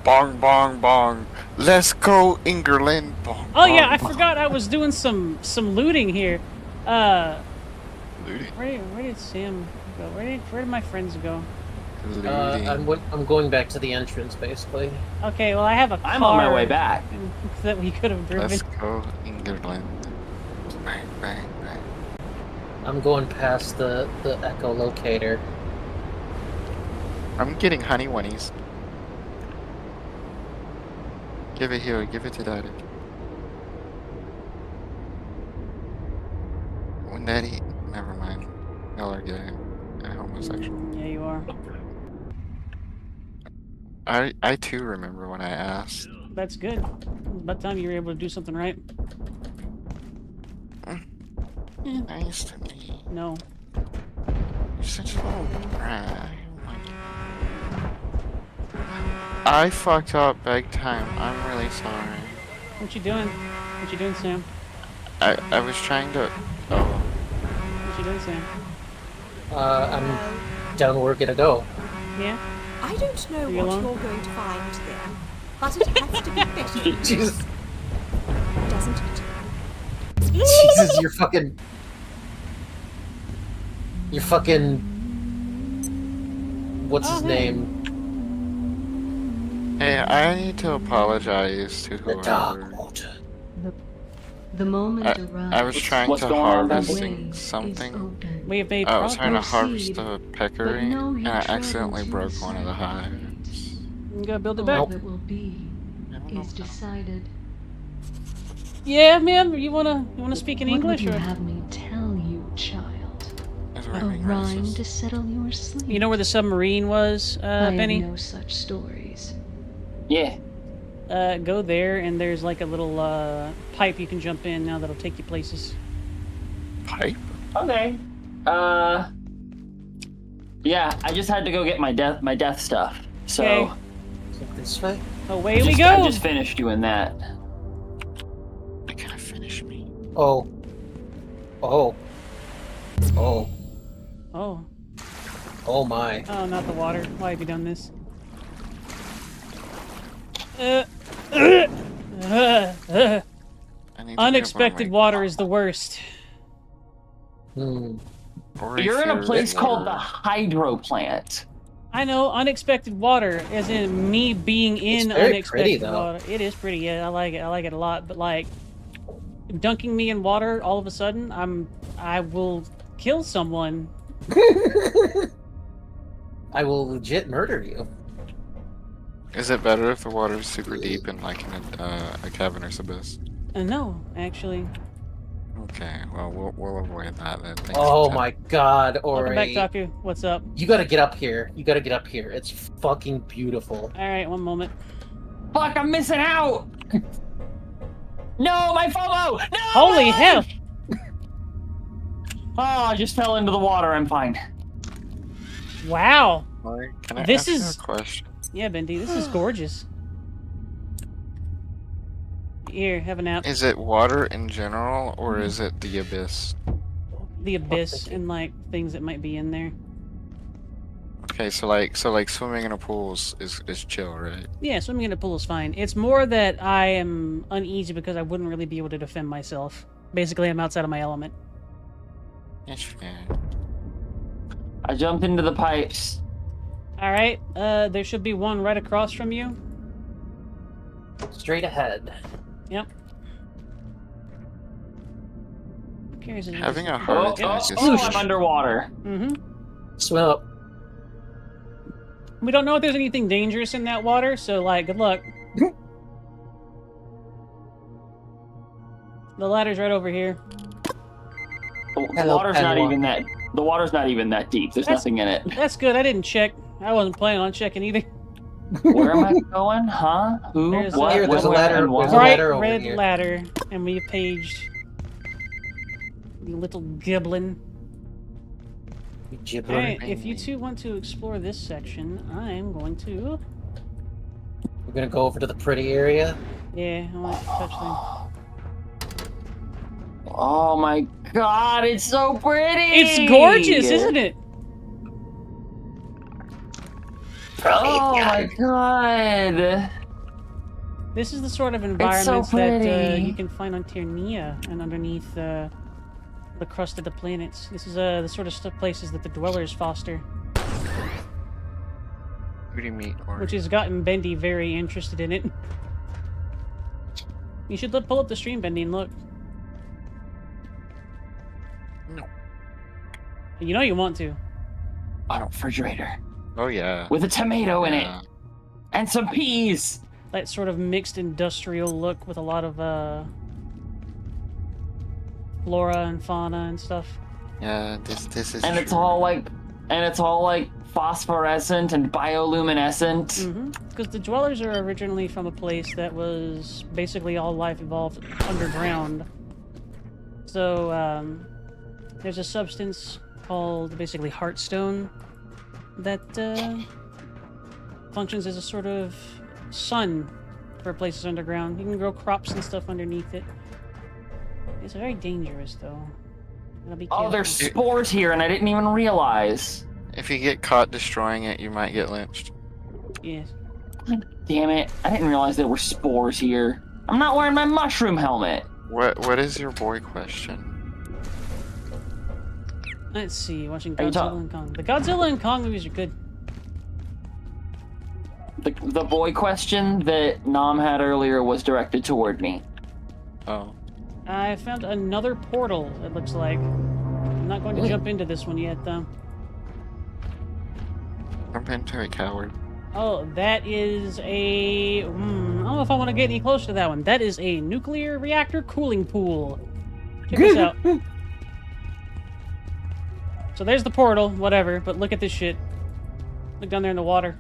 Bong, bong, bong. Let's go, England. Bong, Oh yeah, bong, I bong. forgot I was doing some looting here. Looting? Where did Sam go? Where did my friends go? Looting. I'm going back to the entrance, basically. Okay, well I have a car. I'm on my way back. That we could have driven. Let's go, England. Bang, bang, bang. I'm going past the echolocator. I'm getting honey bunnies. Give it here, give it to Daddy. When Daddy... Never mind. Y'all are gay. And homosexual. Yeah, you are. I too remember when I asked. That's good. About time you were able to do something right. Nice to me. No. You're such a little brat. I fucked up big time. I'm really sorry. What you doing? What you doing, Sam? I was trying to... Oh. What you doing, Sam? I'm down where we're gonna go. Yeah? I don't know Are you what alone? you're going to find there, but it has to be better. Jesus. Doesn't it? Jesus, you're fucking... What's his name? Hey, I need to apologize to whoever. The moment I was trying to harvesting something. We have made I was trying to Proceed, harvest a peccary, no, and you I travel accidentally too broke one of the hives. You gotta build it All back. that will be is decided. Yeah, ma'am. You wanna speak in What English, would you or have me tell you, child? That's A what I mean, rhyme racist. to settle your sleep. you know where the submarine was, I Benny? have no such stories. Yeah. Go there, and there's like a little pipe you can jump in now that'll take you places. Pipe? Okay. Yeah, I just had to go get my death stuff. So Okay. This way? Away we I go. just finished doing that. They gotta finish me. Oh. Oh. Oh. Oh. Oh my. Oh, not the water. Why have you done this? I need to Unexpected get water is the worst. Hmm. You're in a place called the hydro plant. I know, unexpected water, as in me being in very unexpected pretty, though. water. It is pretty, yeah, I like it a lot, but like dunking me in water all of a sudden, I will kill someone. I will legit murder you. Is it better if the water is super deep and like in a cavernous abyss? No, actually. Okay, well we'll avoid that then. Thanks Oh for my god, Welcome back, Auri. Taku. What's up? You gotta get up here. You gotta get up here. It's fucking beautiful. Alright, one moment. Fuck, I'm missing out! No, my FOMO! No! Holy hell! Oh, I just fell into the water. I'm fine. Wow. Can I This ask you is- a question? Yeah, Bendy, this is gorgeous. Here, have a nap. Is it water in general, or is it the abyss? The abyss and like things that might be in there. Okay, so like swimming in a pool is chill, right? Yeah, swimming in a pool is fine. It's more that I am uneasy because I wouldn't really be able to defend myself. Basically, I'm outside of my element. That's fair. I jumped into the pipes. Alright, there should be one right across from you. Straight ahead. Yep. Cares if Having a it's- heart attack is I'm underwater. Mm-hmm. Swim up. We don't know if there's anything dangerous in that water, so like, good luck. The ladder's right over here. The Hello, water's not Padawan. even that. The water's not even that deep. There's nothing in it. That's good. I didn't check. I wasn't planning on checking either. Where am I going? Huh? Who? There's What? Here, there's When, a where, ladder. and why? There's a Bright ladder over red here. ladder, and we paged. You little giblin. You gibbler. Alright, if you two want to explore this section, I'm going to We're gonna go over to the pretty area. Yeah, I want to touch them. Oh my god, it's so pretty! It's gorgeous, isn't it? Oh my god! This is the sort of so environments that pretty. you can find on Ternia and underneath the crust of the planets. This is the sort of places that the dwellers foster. Who do you meet, Auri? Which has gotten Bendy very interested in it. You should pull up the stream, Bendy, and look. No. You know you want to. On a refrigerator. Oh yeah. With a tomato in it. And some peas! That sort of mixed industrial look with a lot of flora and fauna and stuff. Yeah, this is And true. it's all like phosphorescent and bioluminescent. Mm-hmm. Because the dwellers are originally from a place that was basically all life evolved underground. So there's a substance called basically heartstone that functions as a sort of sun for places underground. You can grow crops and stuff underneath it. It's very dangerous, though. Gotta be careful. Oh, there's spores here, and I didn't even realize. If you get caught destroying it, you might get lynched. Yes. Damn it! I didn't realize there were spores here. I'm not wearing my mushroom helmet. What is your boy question? Let's see. Watching Are you Godzilla and Kong. The Godzilla and Kong movies are good. The boy question that Nam had earlier was directed toward me. Oh. I found another portal, it looks like. I'm not going to jump into this one yet, though. Jump into it, coward. Oh, that is a... I don't know if I want to get any closer to that one. That is a nuclear reactor cooling pool. Check this out. So there's the portal, whatever, but look at this shit. Look down there in the water.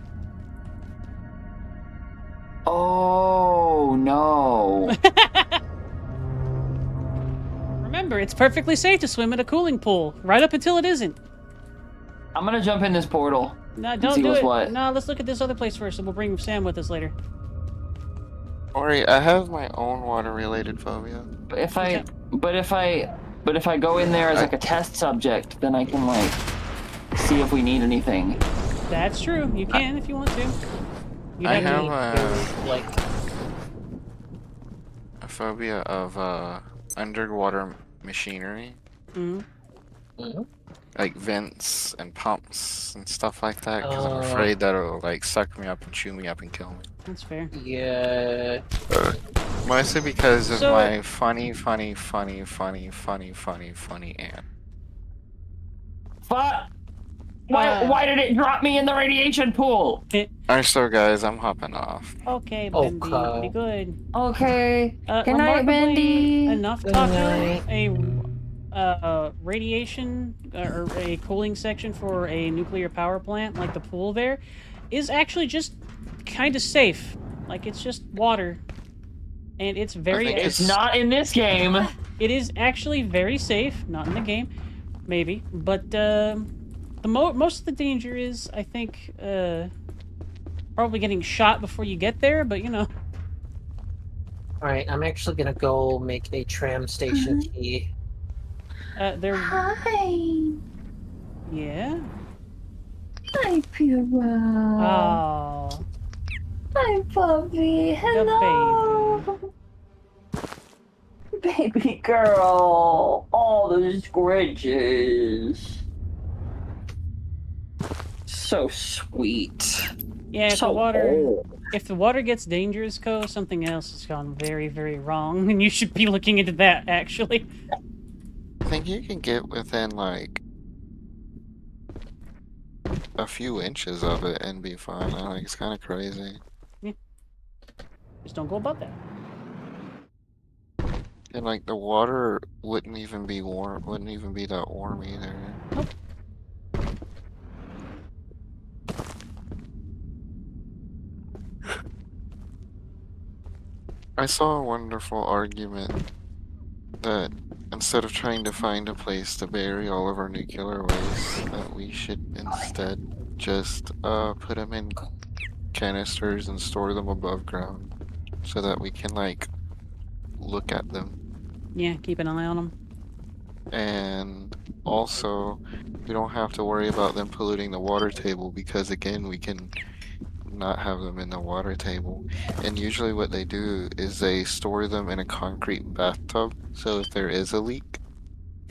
Oh, no. Remember, it's perfectly safe to swim in a cooling pool, right up until it isn't. I'm gonna jump in this portal. No, and don't see do what's it. what. No, let's look at this other place first, and we'll bring Sam with us later. Ori, I have my own water-related phobia. But if I go in there as like a test subject, then I can like see if we need anything. That's true. You can if you want to. You I have have like a phobia of underwater machinery. Mm-hmm. Like vents and pumps and stuff like that, because I'm afraid that it'll like suck me up and chew me up and kill me. That's fair. Yeah. Mostly because of So- my funny aunt. But why did it drop me in the radiation pool? Alright, so guys, I'm hopping off. Okay, Bendy. Okay. Be good. Okay. Good night, Remarkably Bendy. enough, Good Tucker, night. a radiation or a cooling section for a nuclear power plant, like the pool there, is actually just kind of safe. Like, it's just water. And it's very... It's not in this game. It is actually very safe. Not in the game. Maybe. But, most of the danger is, I think, probably getting shot before you get there, but, you know. Alright, I'm actually gonna go make a tram station key. Hi. Yeah? Hi, Pura. Oh. Hi, puppy. Hello. Baby girl. All the scratches. So sweet. Yeah, So if the water gets dangerous, Ko, something else has gone very, very wrong, and you should be looking into that, actually. I think you can get within like a few inches of it and be fine. I think it's kind of crazy. Yeah. Just don't go above that. And like the water wouldn't even be warm, wouldn't even be that warm either. Nope. I saw a wonderful argument that instead of trying to find a place to bury all of our nuclear waste, that we should instead just put them in canisters and store them above ground so that we can, like, look at them. Yeah, keep an eye on them. And also, we don't have to worry about them polluting the water table because, again, we can not have them in the water table. And usually what they do is they store them in a concrete bathtub, so if there is a leak,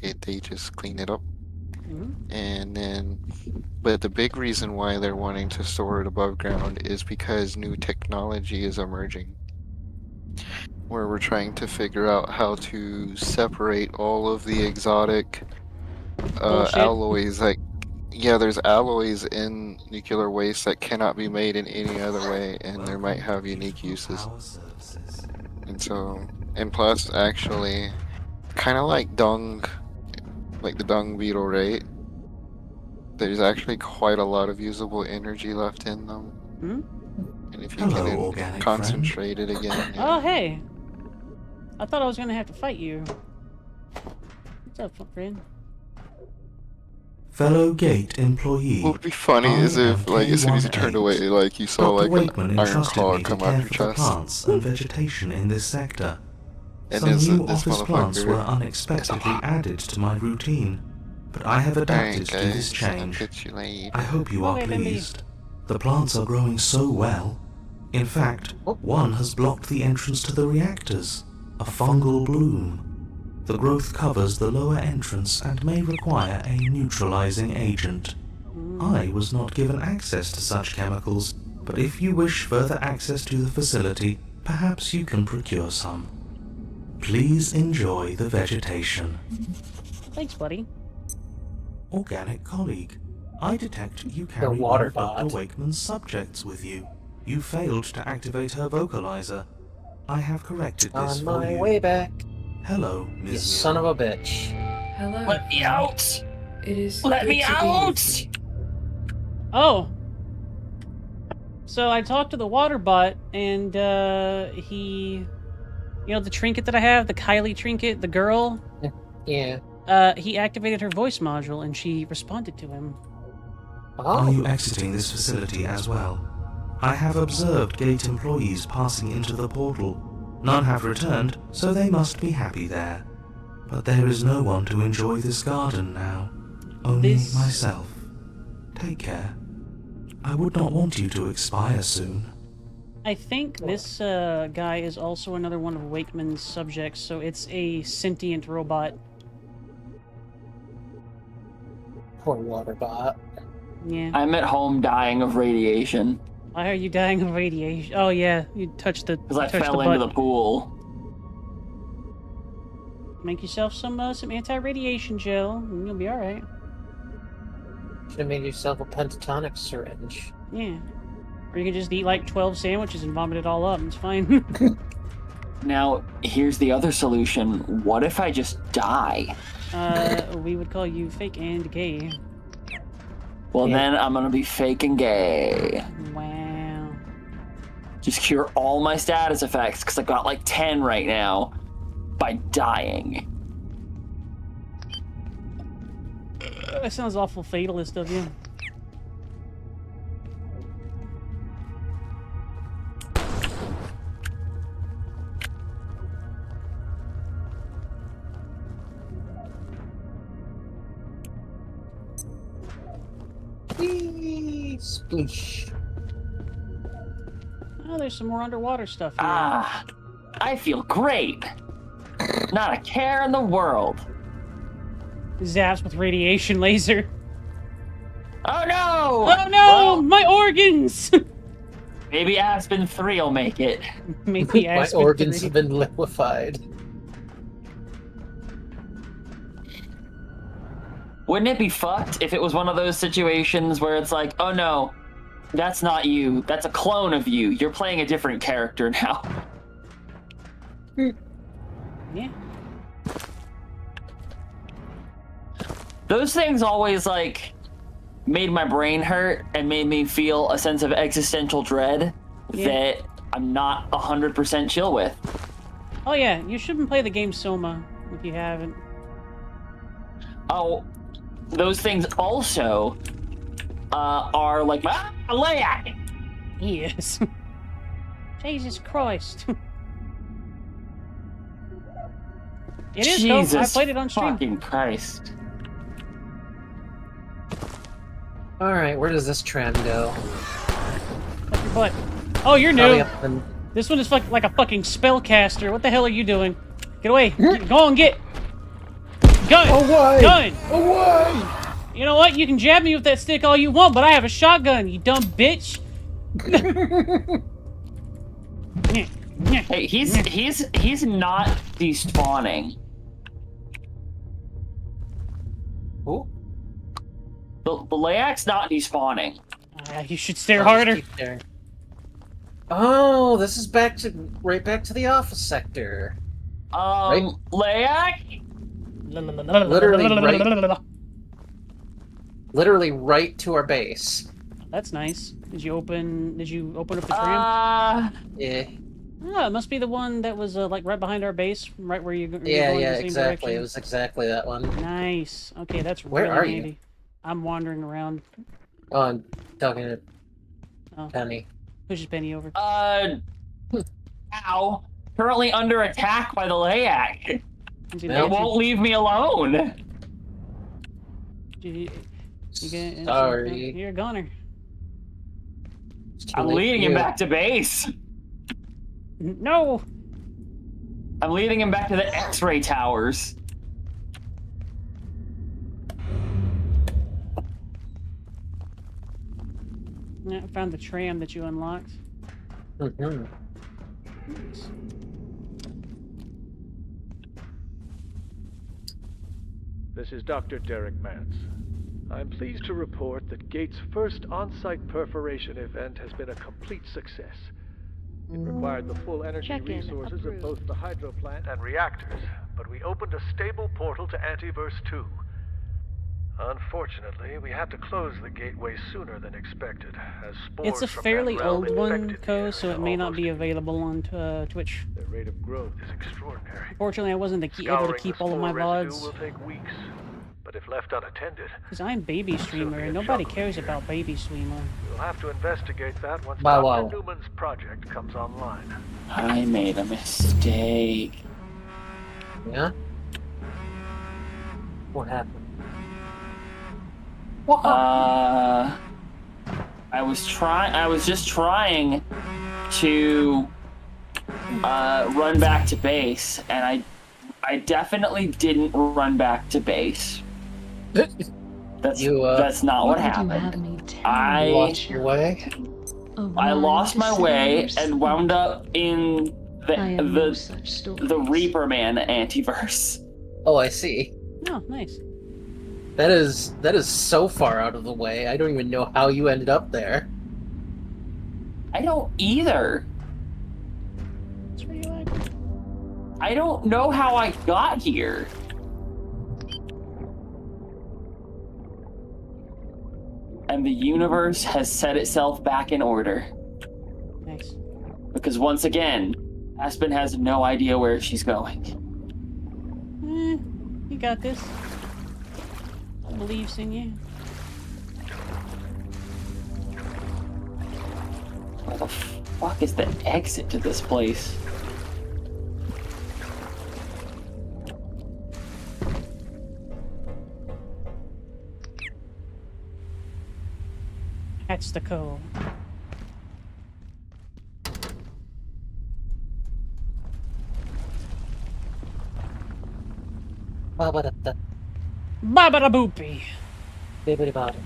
they just clean it up. And then, but the big reason why they're wanting to store it above ground is because new technology is emerging, where we're trying to figure out how to separate all of the exotic alloys. Like, yeah, there's alloys in nuclear waste that cannot be made in any other way, and there might have unique uses. And so, and plus, actually, kind of like dung, like the dung beetle, right? There's actually quite a lot of usable energy left in them. And if you can concentrate it again. Yeah. Oh, hey! I thought I was gonna have to fight you. What's up, friend? Fellow Gate employee. What would be funny is if, like, as soon as you turned away, like, you saw, like, an iron claw come out your chest. Plants and vegetation in this sector. And Some new this office plants were motherfucker unexpectedly added to my routine, but I have adapted to this change. I hope you are pleased. The plants are growing so well. In fact, one has blocked the entrance to the reactors, a fungal bloom. The growth covers the lower entrance and may require a neutralizing agent. I was not given access to such chemicals, but if you wish further access to the facility, perhaps you can procure some. Please enjoy the vegetation. Thanks, buddy. Organic colleague, I detect you carry one of Dr. Wakeman's subjects with you. You failed to activate her vocalizer. I have corrected this On for my you. way back. Hello, You Ms. son of a bitch. Hello. Let me out! It is. Let good me to be out! with you. Oh. So I talked to the water bot, and he, you know, the trinket that I have, the Kylie trinket, the girl. Yeah. He activated her voice module, and she responded to him. Are you exiting this facility as well? I have observed Gate employees passing into the portal. None have returned, so they must be happy there. But there is no one to enjoy this garden now. Only myself. Take care. I would not want you to expire soon. I think this guy is also another one of Wakeman's subjects, so it's a sentient robot. Poor water bot. Yeah. I'm at home dying of radiation. Why are you dying of radiation? Oh yeah, you touched the. Because I fell into the pool. Make yourself some anti-radiation gel, and you'll be all right. Should have made yourself a pentatonic syringe. Yeah. Or you can just eat like 12 sandwiches and vomit it all up. It's fine. Now, here's the other solution. What if I just die? We would call you fake and gay. Well, then I'm gonna be fake and gay. Wow. Just cure all my status effects, because I've got like 10 right now, by dying. That sounds awful fatalist of you. Sploosh. Oh, there's some more underwater stuff here. Ah, I feel great. Not a care in the world. Zaps with radiation laser. Oh no! Oh no! Well, my organs! Maybe Aspen 3 will make it. Maybe My Aspen organs 3. have been liquefied. Wouldn't it be fucked if it was one of those situations where it's like, oh no, that's not you. That's a clone of you. You're playing a different character now. Yeah. Those things always, like, made my brain hurt and made me feel a sense of existential dread that I'm not 100% chill with. Oh yeah, you shouldn't play the game Soma if you haven't. Oh, those things also are like, Leia! Yes. Jesus Christ. It is dope. I played it on stream. Fucking Christ. Alright, where does this tram go? Up your butt. Oh, you're new. Probably This one is like a fucking spellcaster. What the hell are you doing? Get away. Go on, get. Gun. Away. Gun. Away. You know what? You can jab me with that stick all you want, but I have a shotgun, you dumb bitch. Hey, he's not despawning. Who? The Layak's not despawning. You should stare harder. Oh, this is right back to the office sector. Layak? Literally right to our base. That's nice. Did you open up the tram? Yeah. Oh, it must be the one that was like right behind our base, right where you're going Yeah, in the same exactly. direction. It was exactly that one. Nice. Okay, that's Where really are handy. you? I'm wandering around. Oh, I'm talking to Penny. Pushes Penny over. Ow. Currently under attack by the Layak. It won't leave me alone. Sorry. You're a goner. I'm leading him back to base. No. I'm leading him back to the X-ray towers. Yeah, I found the tram that you unlocked. Mm-hmm. This is Dr. Derek Mance. I'm pleased to report that Gates' first on-site perforation event has been a complete success. It required the full energy resources of both the hydro plant and reactors, but we opened a stable portal to Antiverse 2. Unfortunately, we had to close the gateway sooner than expected, as spores It's a from fairly that realm old one, infected Co, so it may not be available on Twitch. The rate of growth is extraordinary. Fortunately, I wasn't able to keep all of my VODs. Will take weeks, but if left unattended, because I'm baby streamer and nobody cares about baby streamer. We'll have to investigate that once Wow, Dr. wow. Newman's project comes online. I made a mistake. Yeah? What happened? I was just trying to run back to base, and I definitely didn't run back to base. That's not what happened. I lost your way. I lost my way and wound up in the Reaper Man antiverse. Oh, I see. Oh, nice. That is so far out of the way. I don't even know how you ended up there. I don't either. I don't know how I got here. And the universe has set itself back in order. Nice. Because once again, Aspen has no idea where she's going. You got this. Believes in you. Where the fuck is the exit to this place? That's the code. Ba-ba-da-da. Babada-boopy. Bibbidi-bobbidi.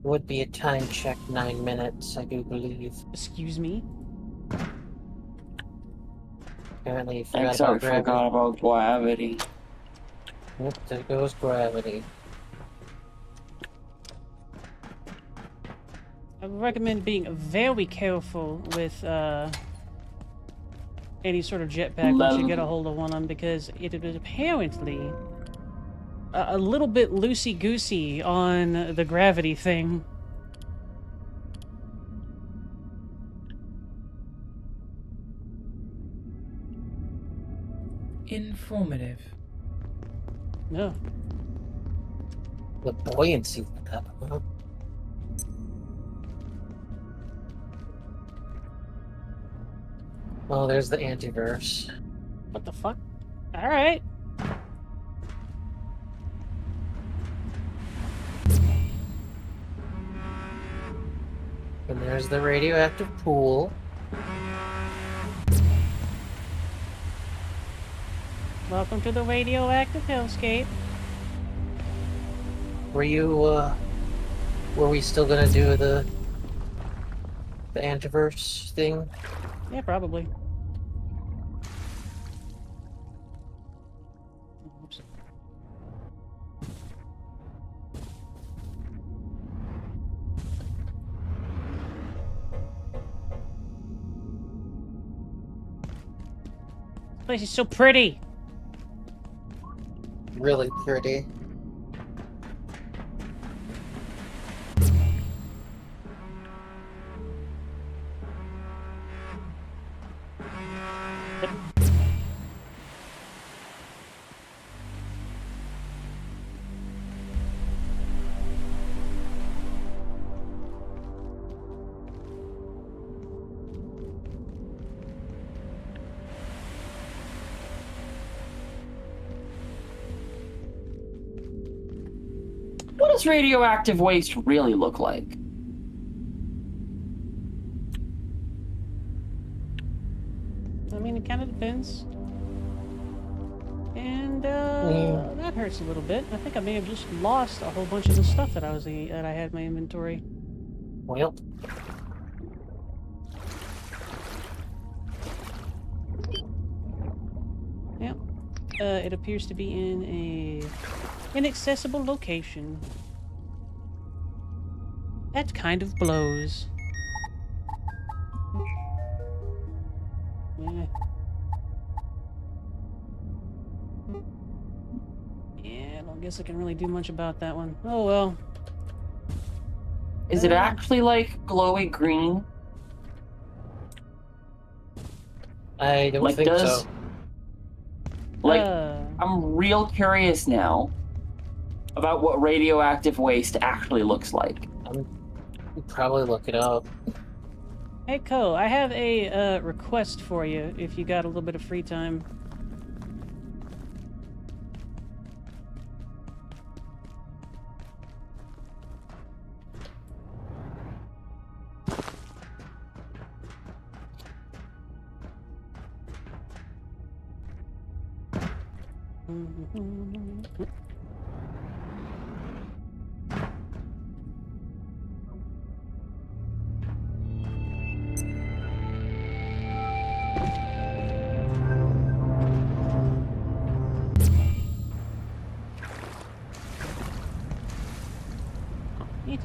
Would be a time check 9 minutes, I do believe. Excuse me? Apparently you I forgot about gravity. Yep, there goes gravity. I would recommend being very careful with any sort of jetpack once you get a hold of one of them, because it is apparently a little bit loosey-goosey on the gravity thing. Informative. No. The buoyancy map. Huh? Oh, there's the antiverse. What the fuck? Alright. And there's the radioactive pool. Welcome to the radioactive hellscape. Were we still gonna do the antiverse thing? Yeah, probably. Oops. This place is so pretty. Really pretty. What does radioactive waste really look like? I mean, it kind of depends. And that hurts a little bit. I think I may have just lost a whole bunch of the stuff that I had in my inventory. Well. Yep. It appears to be in a inaccessible location. That kind of blows. Yeah. Yeah, I don't guess I can really do much about that one. Oh well. Is it actually like glowy green? I don't think so. Like, I'm real curious now about what radioactive waste actually looks like. We'll probably look it up. Hey, Ko, I have a request for you if you got a little bit of free time.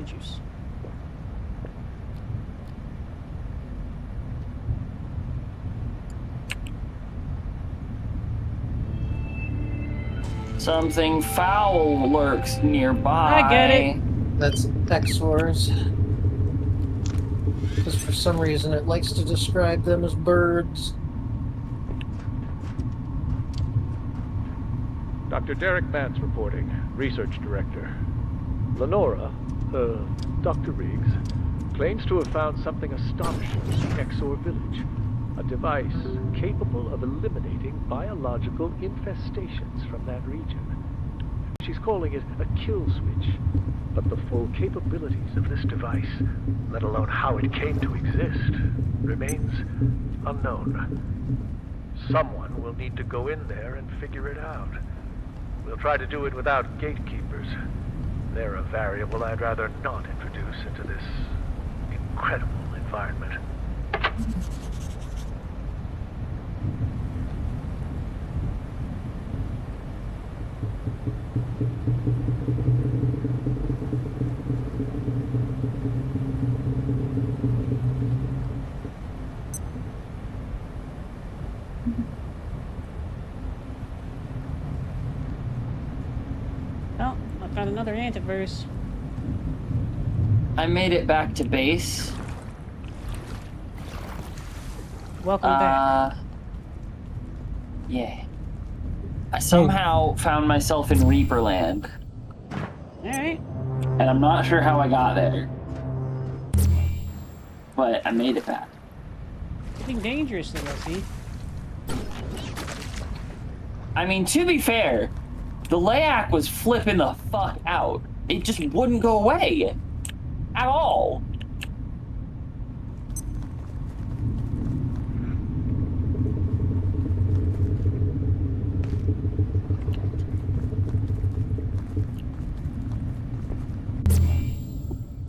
Juice. Something foul lurks nearby. I get it. That's X-Wars. Because for some reason it likes to describe them as birds. Dr. Derek Mance reporting, Research Director. Lenora, Dr. Riggs, claims to have found something astonishing in the Exor village. A device capable of eliminating biological infestations from that region. She's calling it a kill switch, but the full capabilities of this device, let alone how it came to exist, remains unknown. Someone will need to go in there and figure it out. We'll try to do it without gatekeepers. They're a variable I'd rather not introduce into this incredible environment. Oh, I found another antiverse. I made it back to base. Welcome back. Yeah. I somehow found myself in Reaperland. Alright. And I'm not sure how I got there. But I made it back. Getting dangerous though, see? I mean, to be fair, the layak was flipping the fuck out. It just wouldn't go away. At all.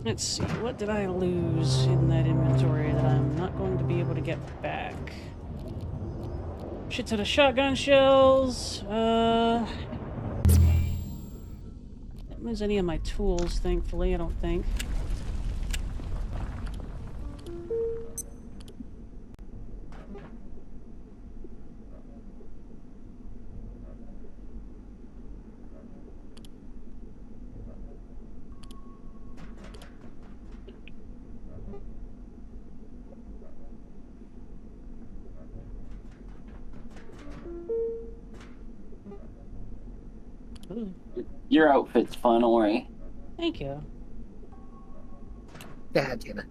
Let's see, what did I lose in that inventory that I'm not going to be able to get back? Shit ton of shotgun shells. Didn't lose any of my tools, thankfully, I don't think. Ooh. Your outfit's fun, Auri. Thank you. God damn it.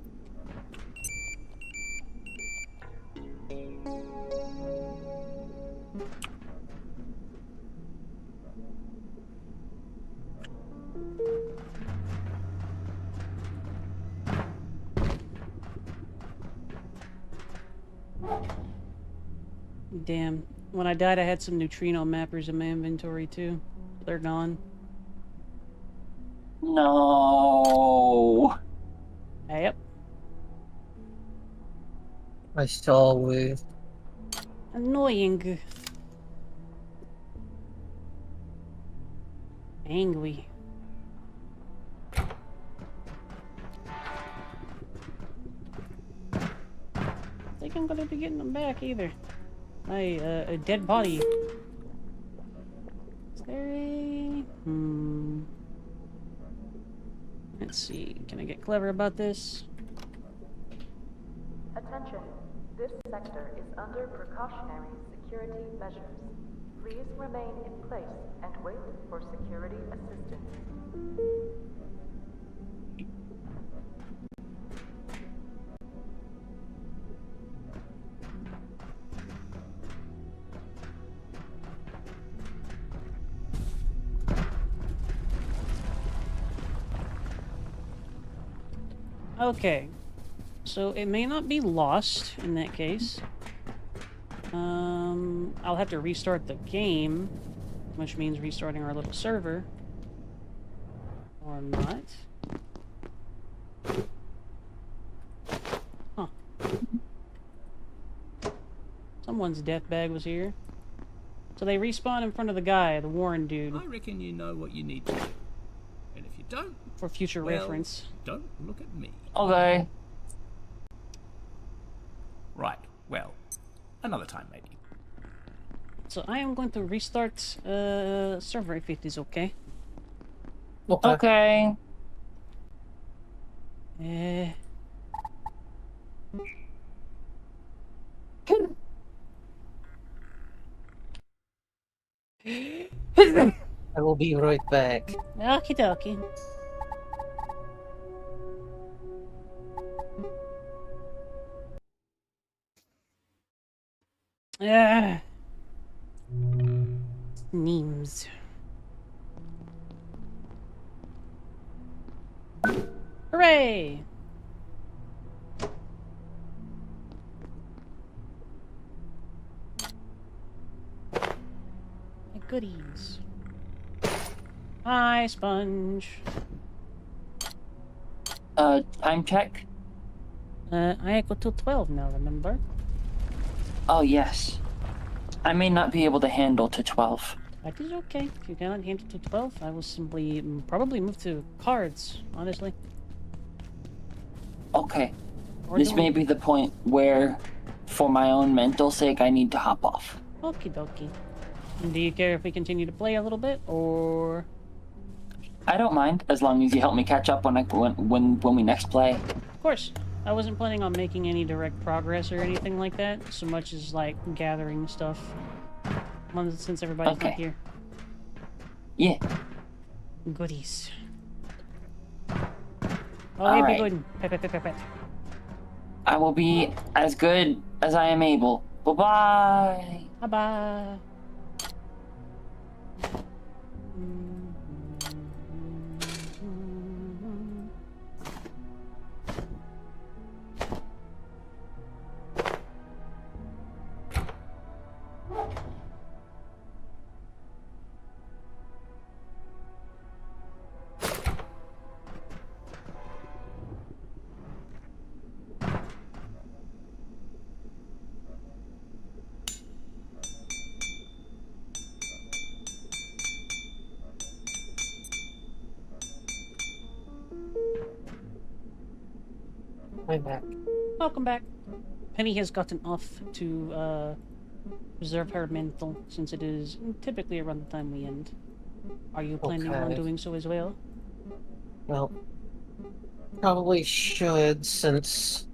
Damn. When I died, I had some neutrino mappers in my inventory, too. They're gone. No. Yep. I saw with... Annoying. Angry. I think I'm gonna be getting them back either. My a dead body. Is there a Let's see. Can I get clever about this? Attention. This sector is under precautionary security measures. Please remain in place and wait for security assistance. Okay, so it may not be lost in that case. I'll have to restart the game, which means restarting our little server. Or not. Huh. Someone's death bag was here. So they respawn in front of the guy, the Warren dude. I reckon you know what you need to do. And if you don't, for future reference. Don't look at me. Okay. Right, well, another time maybe. So I am going to restart server if it is okay. Okay. I will be right back. Okie dokie. Memes. Hooray! My goodies. Hi, Sponge. Time check? I equal to 12 now, remember? Oh, yes. I may not be able to handle to 12. That is okay. If you cannot handle to 12, I will simply probably move to cards, honestly. Okay. Or This may be the point where, for my own mental sake, I need to hop off. Okie dokie. And do you care if we continue to play a little bit, or...? I don't mind, as long as you help me catch up when we next play. Of course. I wasn't planning on making any direct progress or anything like that, so much as, like, gathering stuff. Since everybody's not here. Yeah. Goodies. Oh, hey, be Alright. good. Pet, pet, pet, pet. I will be as good as I am able. Bye-bye. Bye-bye. I'm back. Welcome back. Penny has gotten off to preserve her mental, since it is typically around the time we end. Are you planning on doing so as well? Well, probably should, since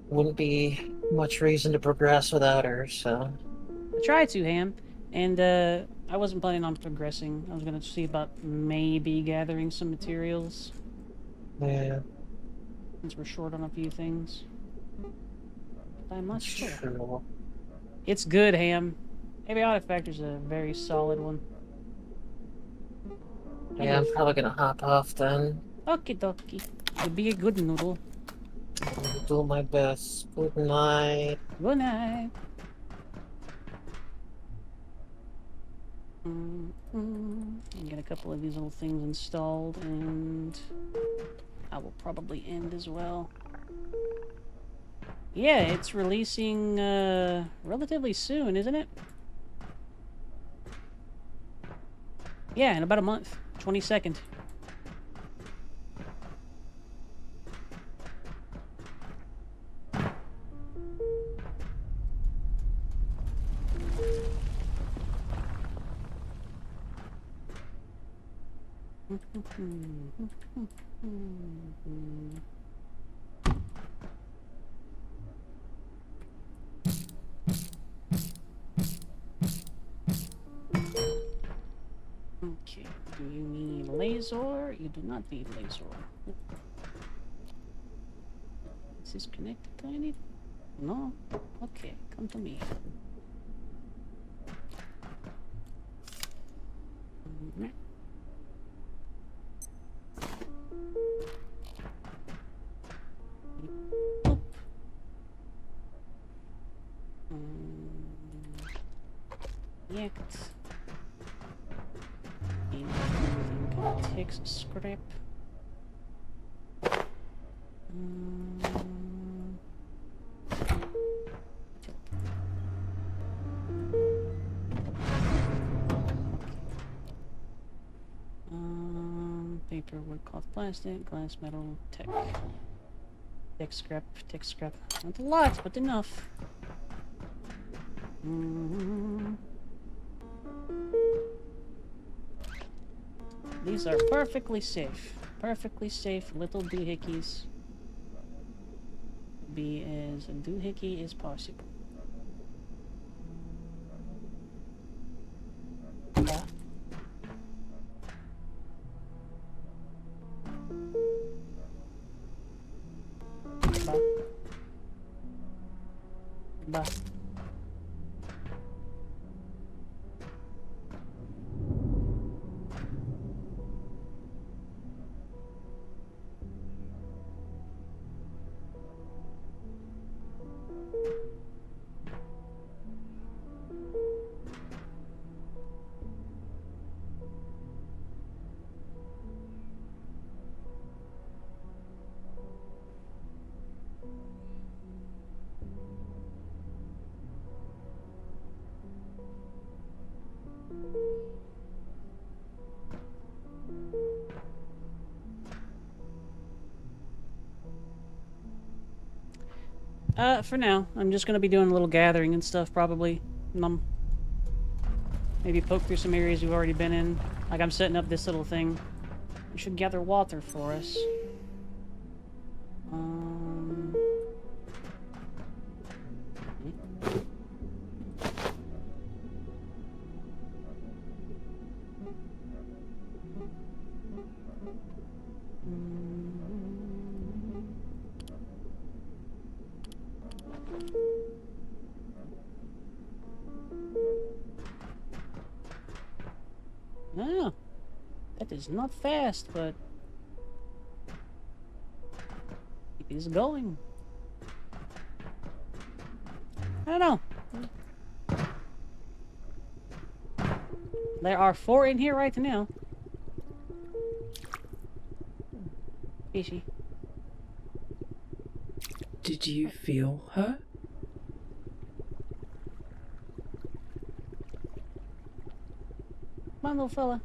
wouldn't be much reason to progress without her, so... I tried to, Ham, and I wasn't planning on progressing. I was gonna see about maybe gathering some materials. Yeah. Since we're short on a few things. But I'm not sure. True. It's good, Ham. Abiotic Factor's a very solid one. Yeah, I'm probably gonna hop off then. Okie dokie. You'll be a good noodle. I'll do my best. Good night. Good night. Get a couple of these little things installed, and I will probably end as well. Yeah, it's releasing relatively soon, isn't it? Yeah, in about a month. 22nd. Okay, do you need laser? You do not need laser. Is this connected to anything? No? Okay, come to me. Yekt. Takes scrap. Paperwork, cloth, plastic, glass, metal, tech. Tech scrap, tech scrap. Not a lot, but enough. These are perfectly safe. Perfectly safe little doohickeys. Be as doohickey as possible. Yeah. Bah. For now, I'm just gonna be doing a little gathering and stuff, probably. Maybe poke through some areas we've already been in. Like, I'm setting up this little thing. It should gather water for us. is not fast, but it is going. I don't know. There are 4 in here right now. Fishy. Did you feel her? Come on, little fella.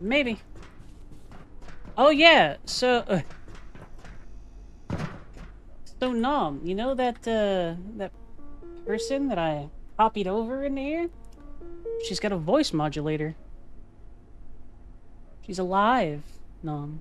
Maybe. Oh yeah, so so Nom, you know that that person that I copied over in there? She's got a voice modulator. She's alive, Nom.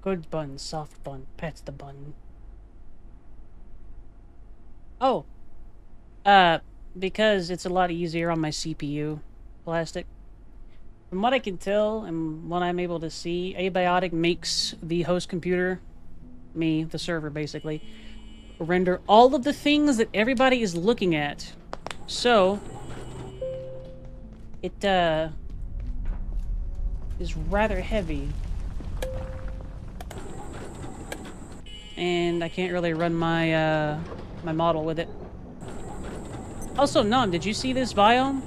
Good bun, soft bun, pets the bun. Oh! Because it's a lot easier on my CPU plastic. From what I can tell and what I'm able to see, Abiotic makes the host computer, me, the server basically, render all of the things that everybody is looking at. So, it, is rather heavy. And I can't really run my, my model with it. Also, Nom, did you see this biome?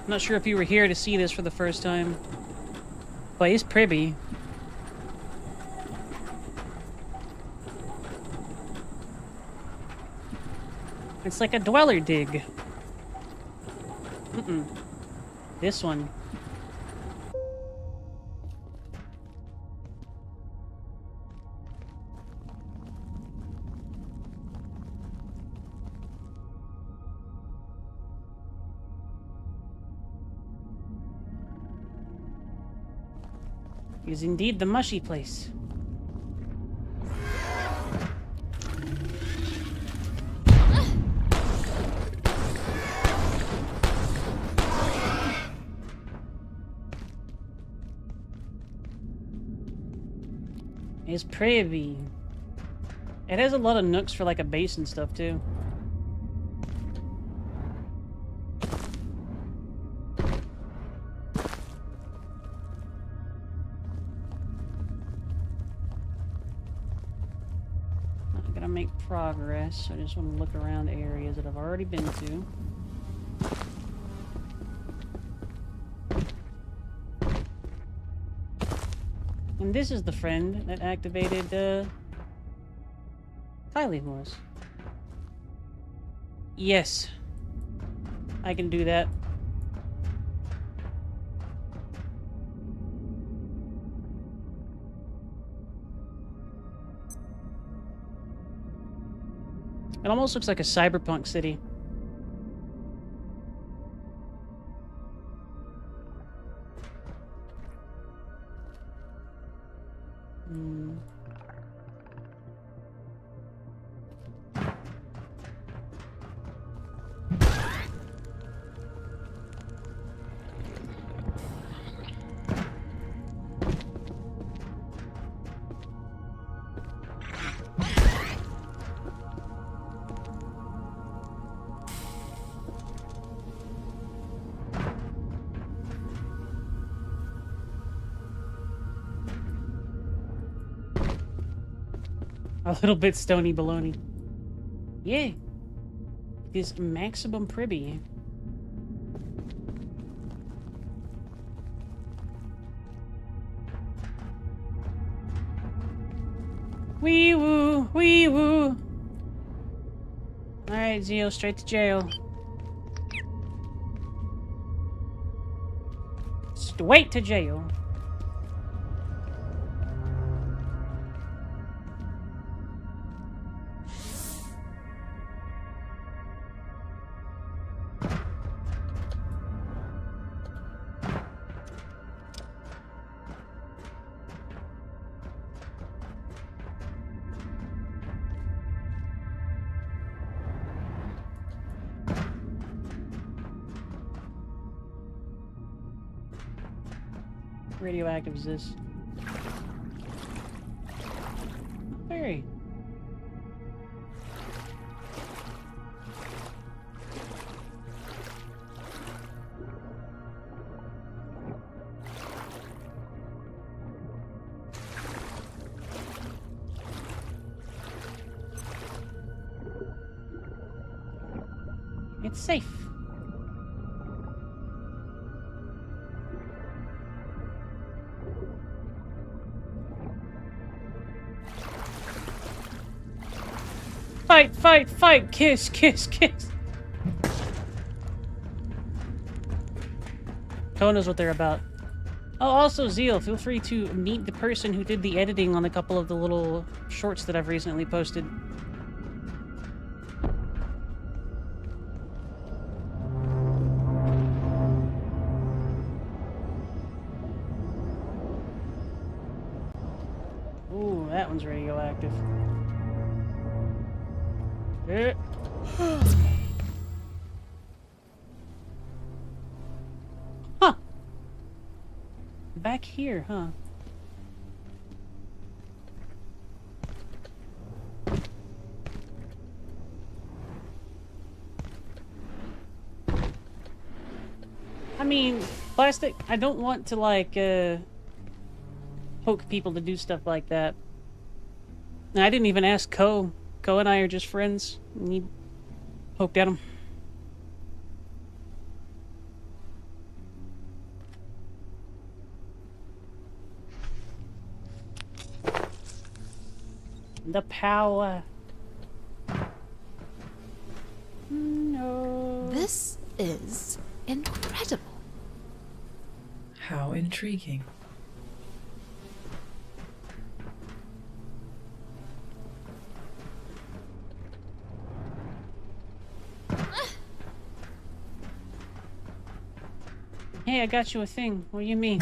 I'm not sure if you were here to see this for the first time, but it's pretty. It's like a dweller dig. This one. Is indeed the mushy place. It's pretty. It has a lot of nooks for like a base and stuff too. gonna make progress. I just want to look around areas that I've already been to. And this is the friend that activated Kylie was. Yes. I can do that. It almost looks like a cyberpunk city. A little bit stony baloney. Yeah. This maximum pribby. Wee woo, wee woo. Alright, Zio, straight to jail. Straight to jail. Radioactive is this? Very. It's safe. Fight, fight, fight! Kiss, kiss, kiss! Ko knows what they're about. Oh, also, Zeal, feel free to meet the person who did the editing on a couple of the little shorts that I've recently posted. Ooh, that one's radioactive. Huh. Back here, huh? I mean, plastic, I don't want to, like, poke people to do stuff like that. And I didn't even ask Ko. Ko and I are just friends. And he poked at him. The power. No. This is incredible. How intriguing. Hey, I got you a thing. What do you mean?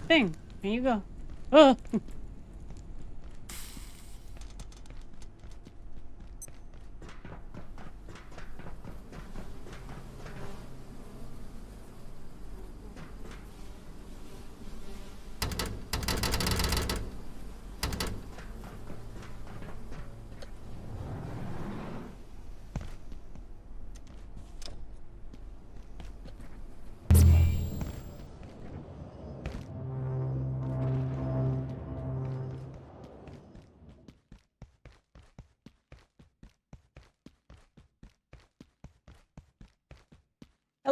Thing. Here you go. Oh.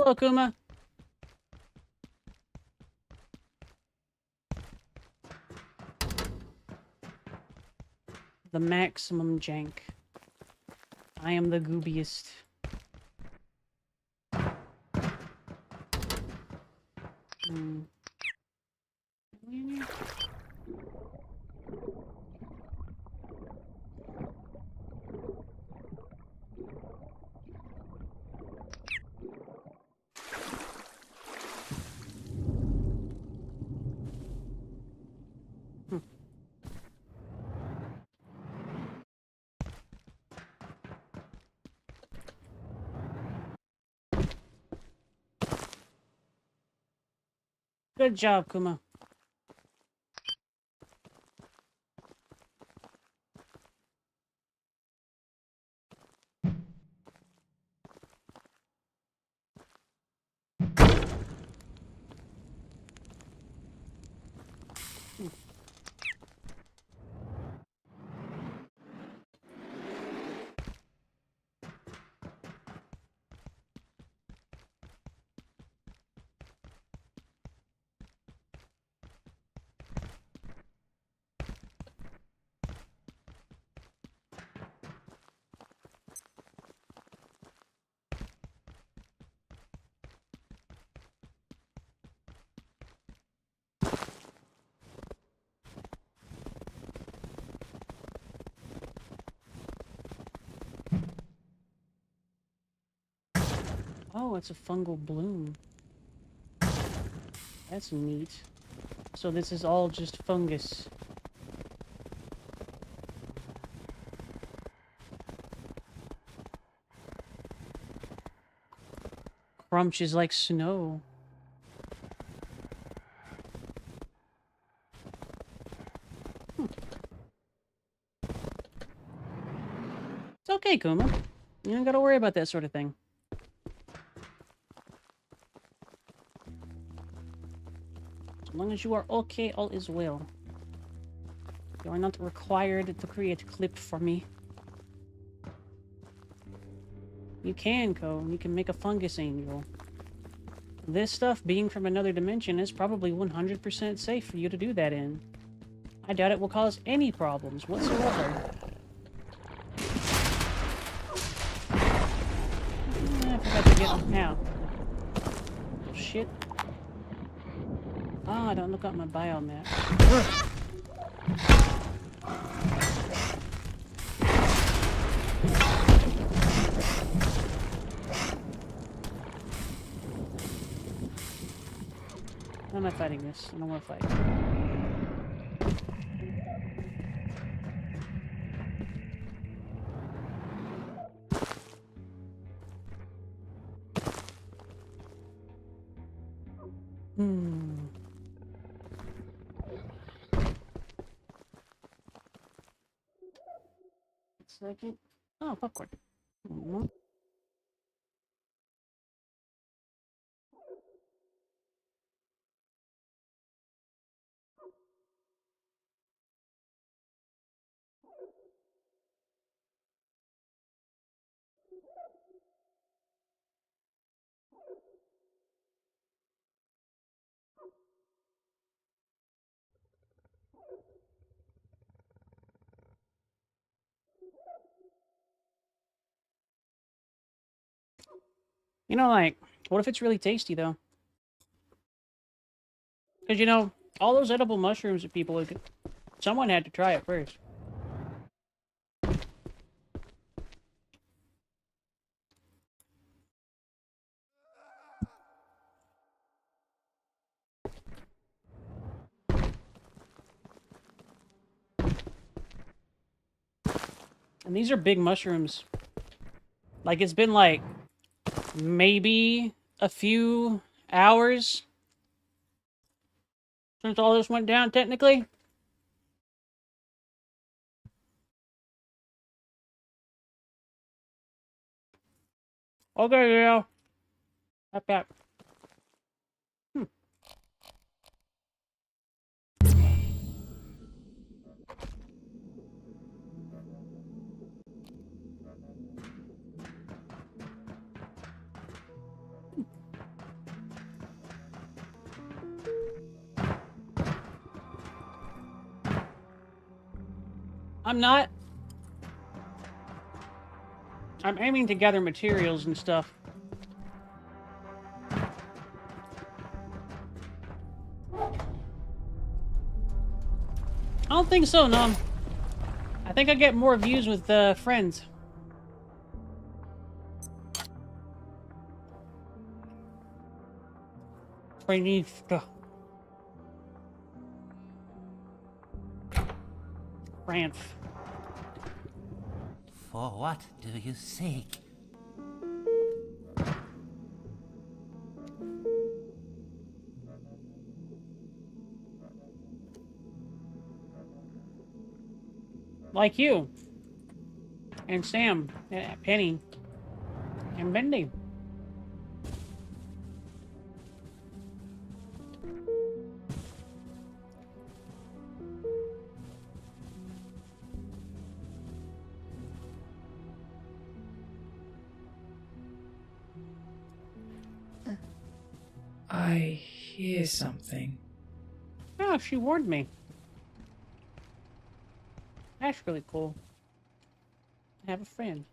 Hello, Kuma. The maximum jank. I am the goobiest. Hmm. Good job, Kuma. Oh, it's a fungal bloom. That's neat. So this is all just fungus. Crunch is like snow. It's okay, Kuma. You don't gotta worry about that sort of thing. As long as you are okay, all is well. You are not required to create a clip for me. You can, Ko. You can make a fungus angel. This stuff, being from another dimension, is probably 100% safe for you to do that in. I doubt it will cause any problems whatsoever. I forgot to get... Now. Oh, shit. Ah, I don't look up my biomap. Why am I fighting this? I don't want to fight. Second. Oh, popcorn. You know, like, what if it's really tasty, though? Because, you know, all those edible mushrooms that people... Someone had to try it first. And these are big mushrooms. Like, it's been, like, maybe a few hours since all this went down, technically. Okay, yeah. Tap. I'm not. I'm aiming to gather materials and stuff. I don't think so, no. I think I get more views with friends. Ranf. For what do you seek? Like you. And Sam. And Penny. And Bendy. I hear something. Oh, she warned me. That's really cool. I have a friend.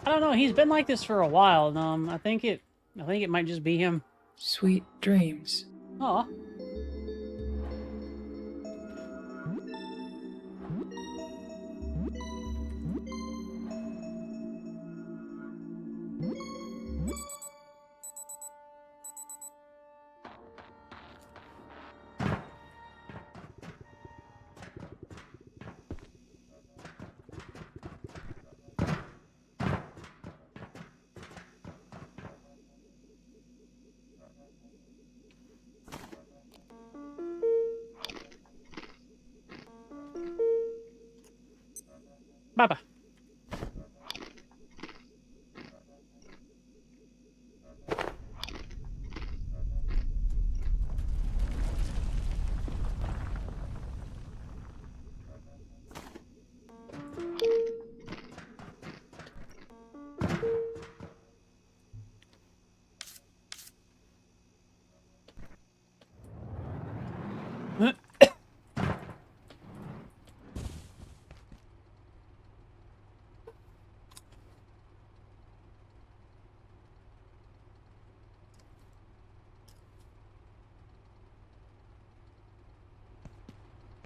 I don't know. He's been like this for a while. I think it might just be him. Sweet dreams. Aw. Baba.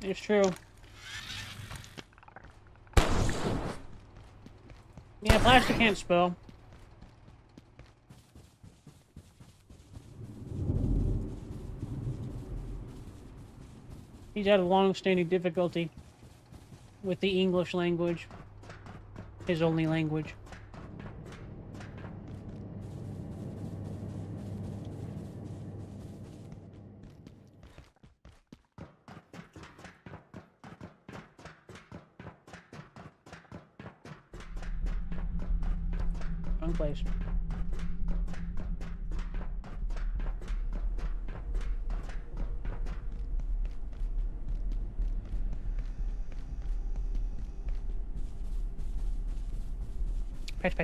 It's true. Yeah, plastic can't spill. He's had a long-standing difficulty with the English language. His only language. Wrong place. Patch.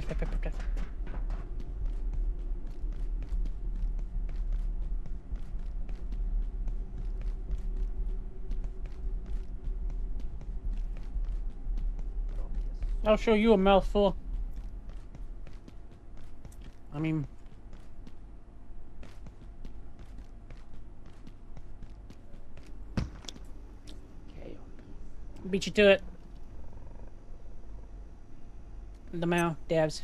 I'll show you a mouthful. I mean... Beat you to it. The mouth, dabs.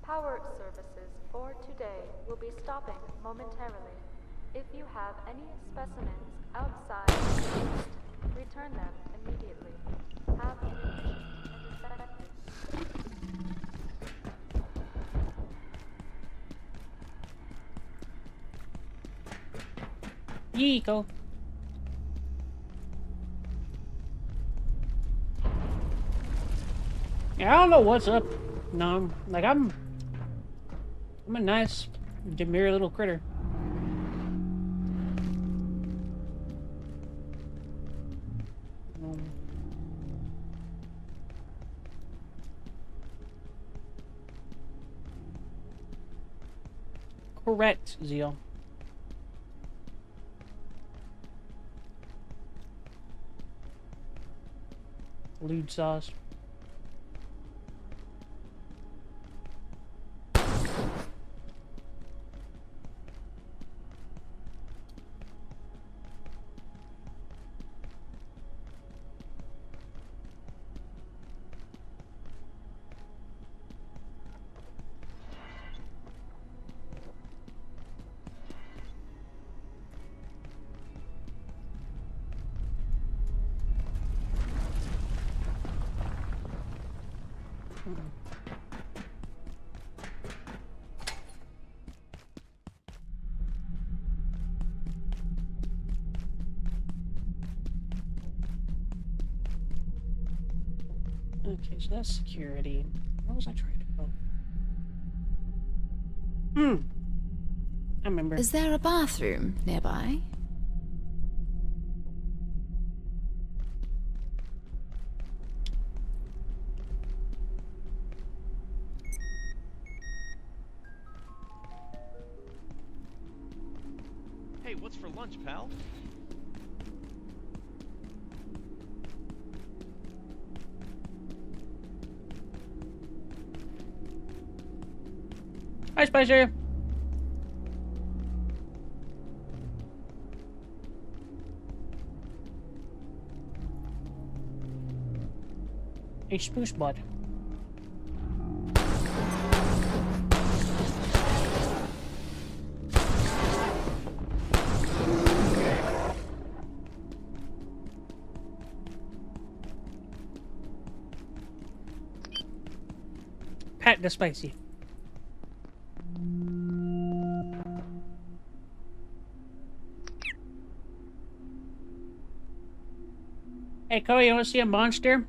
Power services for today will be stopping momentarily. If you have any specimens outside, return them immediately. Have Yeeko. Yeah, I don't know what's up. No, like I'm a nice, demure little critter. correct, Zeal. Lewd sauce. Okay, so that's security. Where was I trying to go? I remember. Is there a bathroom nearby? Hey, what's for lunch, pal? Hi, Spicer. A spruce bud. Pat the spicy. Hey, Cody, you want to see a monster?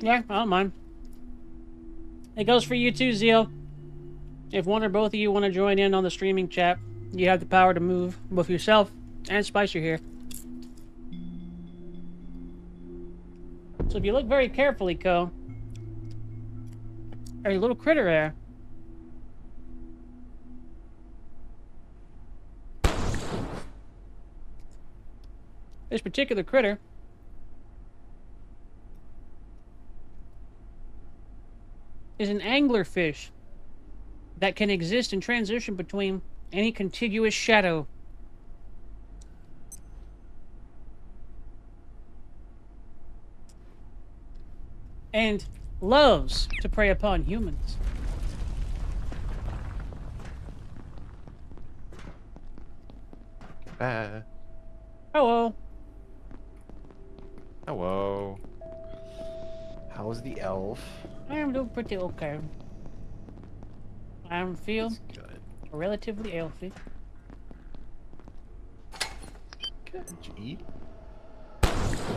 Yeah, I don't mind. It goes for you too, Zeal. If one or both of you want to join in on the streaming chat, you have the power to move both yourself and Spicer here. So if you look very carefully, Co, there's a little critter there. This particular critter is an anglerfish that can exist in transition between any contiguous shadow. And loves to prey upon humans. Hello. Hello. How's the elf? I'm doing pretty okay. I feel relatively healthy. Good. Did you eat?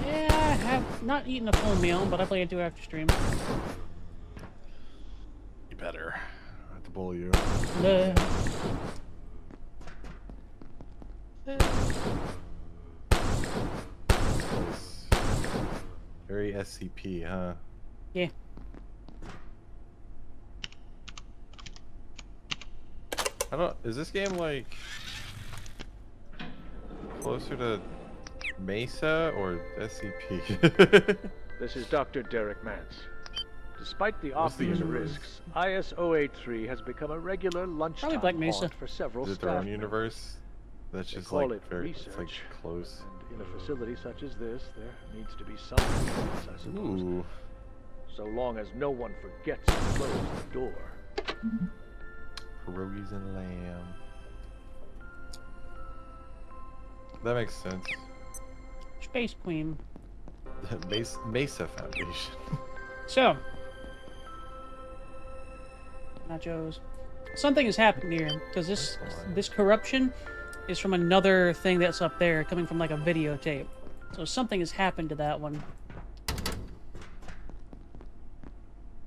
Yeah, I have not eaten a full meal, but I plan to after stream. You better. I have to bully you. Very SCP, huh? Yeah. I don't. Is this game like closer to Mesa or SCP? This is Dr. Derek Mance. Despite the obvious risks, IS-083 has become a regular lunchtime haunt for several Is it staff their own members. universe? That's They just call like it very research. it's like close. And in a facility such as this, there needs to be some maintenance, I suppose. Ooh. So long as no one forgets to close the door. Pierogies and lamb. That makes sense. Space Queen. Mesa Foundation. So, nachos. Something has happened here because this corruption is from another thing that's up there, coming from like a videotape. So something has happened to that one.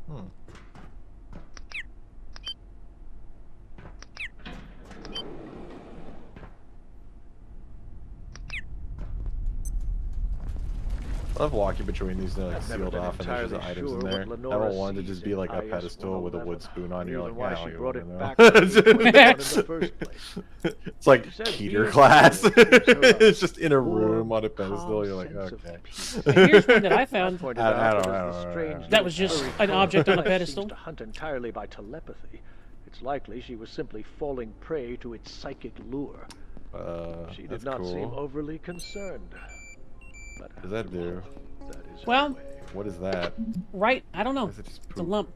Hmm. I love walking between these like sealed off and there's just items in there. I don't want to just be like a pedestal with a wood spoon on. You're like, wow, you want to know? It's like Keter class. It's just in a room on a pedestal. You're like, okay. Here's one that I found. I don't know. That was just an object on a pedestal. To hunt entirely by telepathy. It's likely she was simply falling prey to its psychic lure. She did not seem overly concerned. What does that do? Well, what is that? Right, I don't know. It's a lump.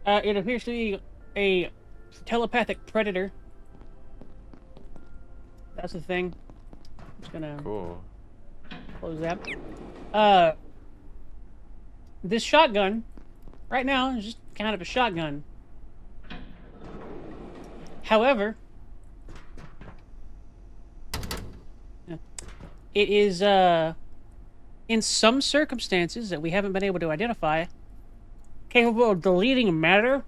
It appears to be a telepathic predator. That's the thing. I'm just gonna close that. This shotgun, right now, is just kind of a shotgun. However, it is, in some circumstances that we haven't been able to identify, capable of deleting matter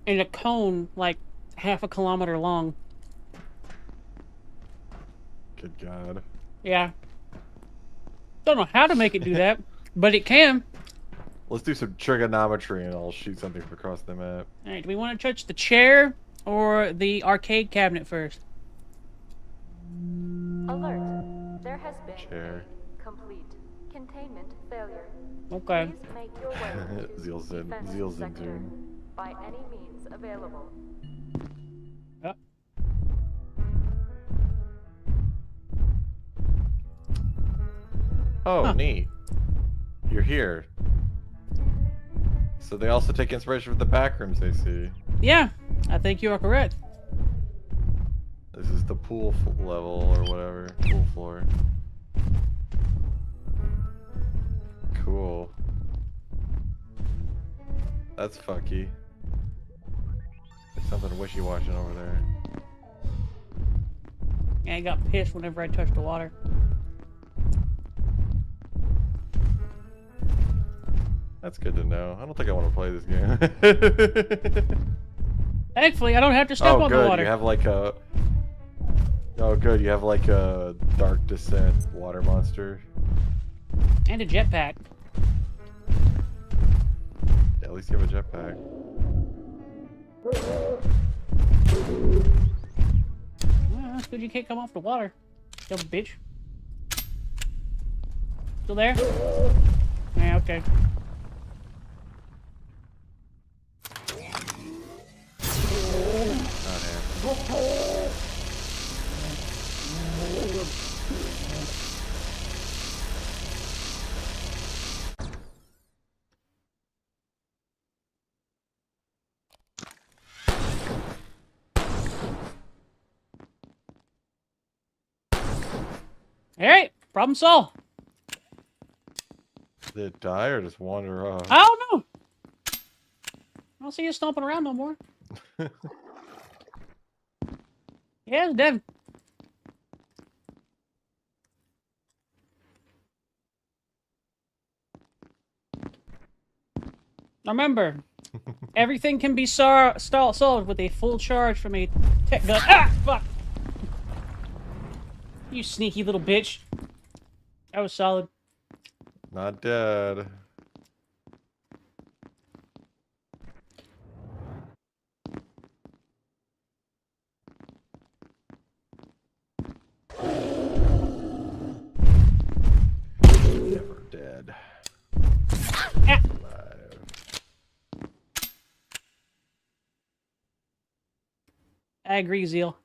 in a cone like half a kilometer long. Good God. Yeah. Don't know how to make it do that, but it can. Let's do some trigonometry and I'll shoot something across the map. Alright, do we want to touch the chair or the arcade cabinet first? Alert. There has been Chair. a complete containment failure. Okay. Please make your way to Zielsen defensive sector Zoom. by any means available. Yep. Oh, neat. You're here. So they also take inspiration from the back rooms they see. Yeah, I think you are correct. This is the pool level or whatever. Pool floor. Cool. That's fucky. There's something wishy-washy over there. Yeah, I got pissed whenever I touched the water. That's good to know. I don't think I want to play this game. Thankfully, I don't have to step on the water. You have like a... Oh, good. You have like a Dark Descent water monster. And a jetpack. Yeah, at least you have a jetpack. Well, that's good you can't come off the water. Dumb bitch. Still there? Yeah, okay. Alright, problem solved. Did it die or just wander off? I don't know. I don't see you stomping around no more. Yeah, it's dead. Remember, everything can be solved with a full charge from a tech gun. Ah, fuck! You sneaky little bitch. That was solid. Not dead. Never dead. Ah. Alive. I agree, Zeal.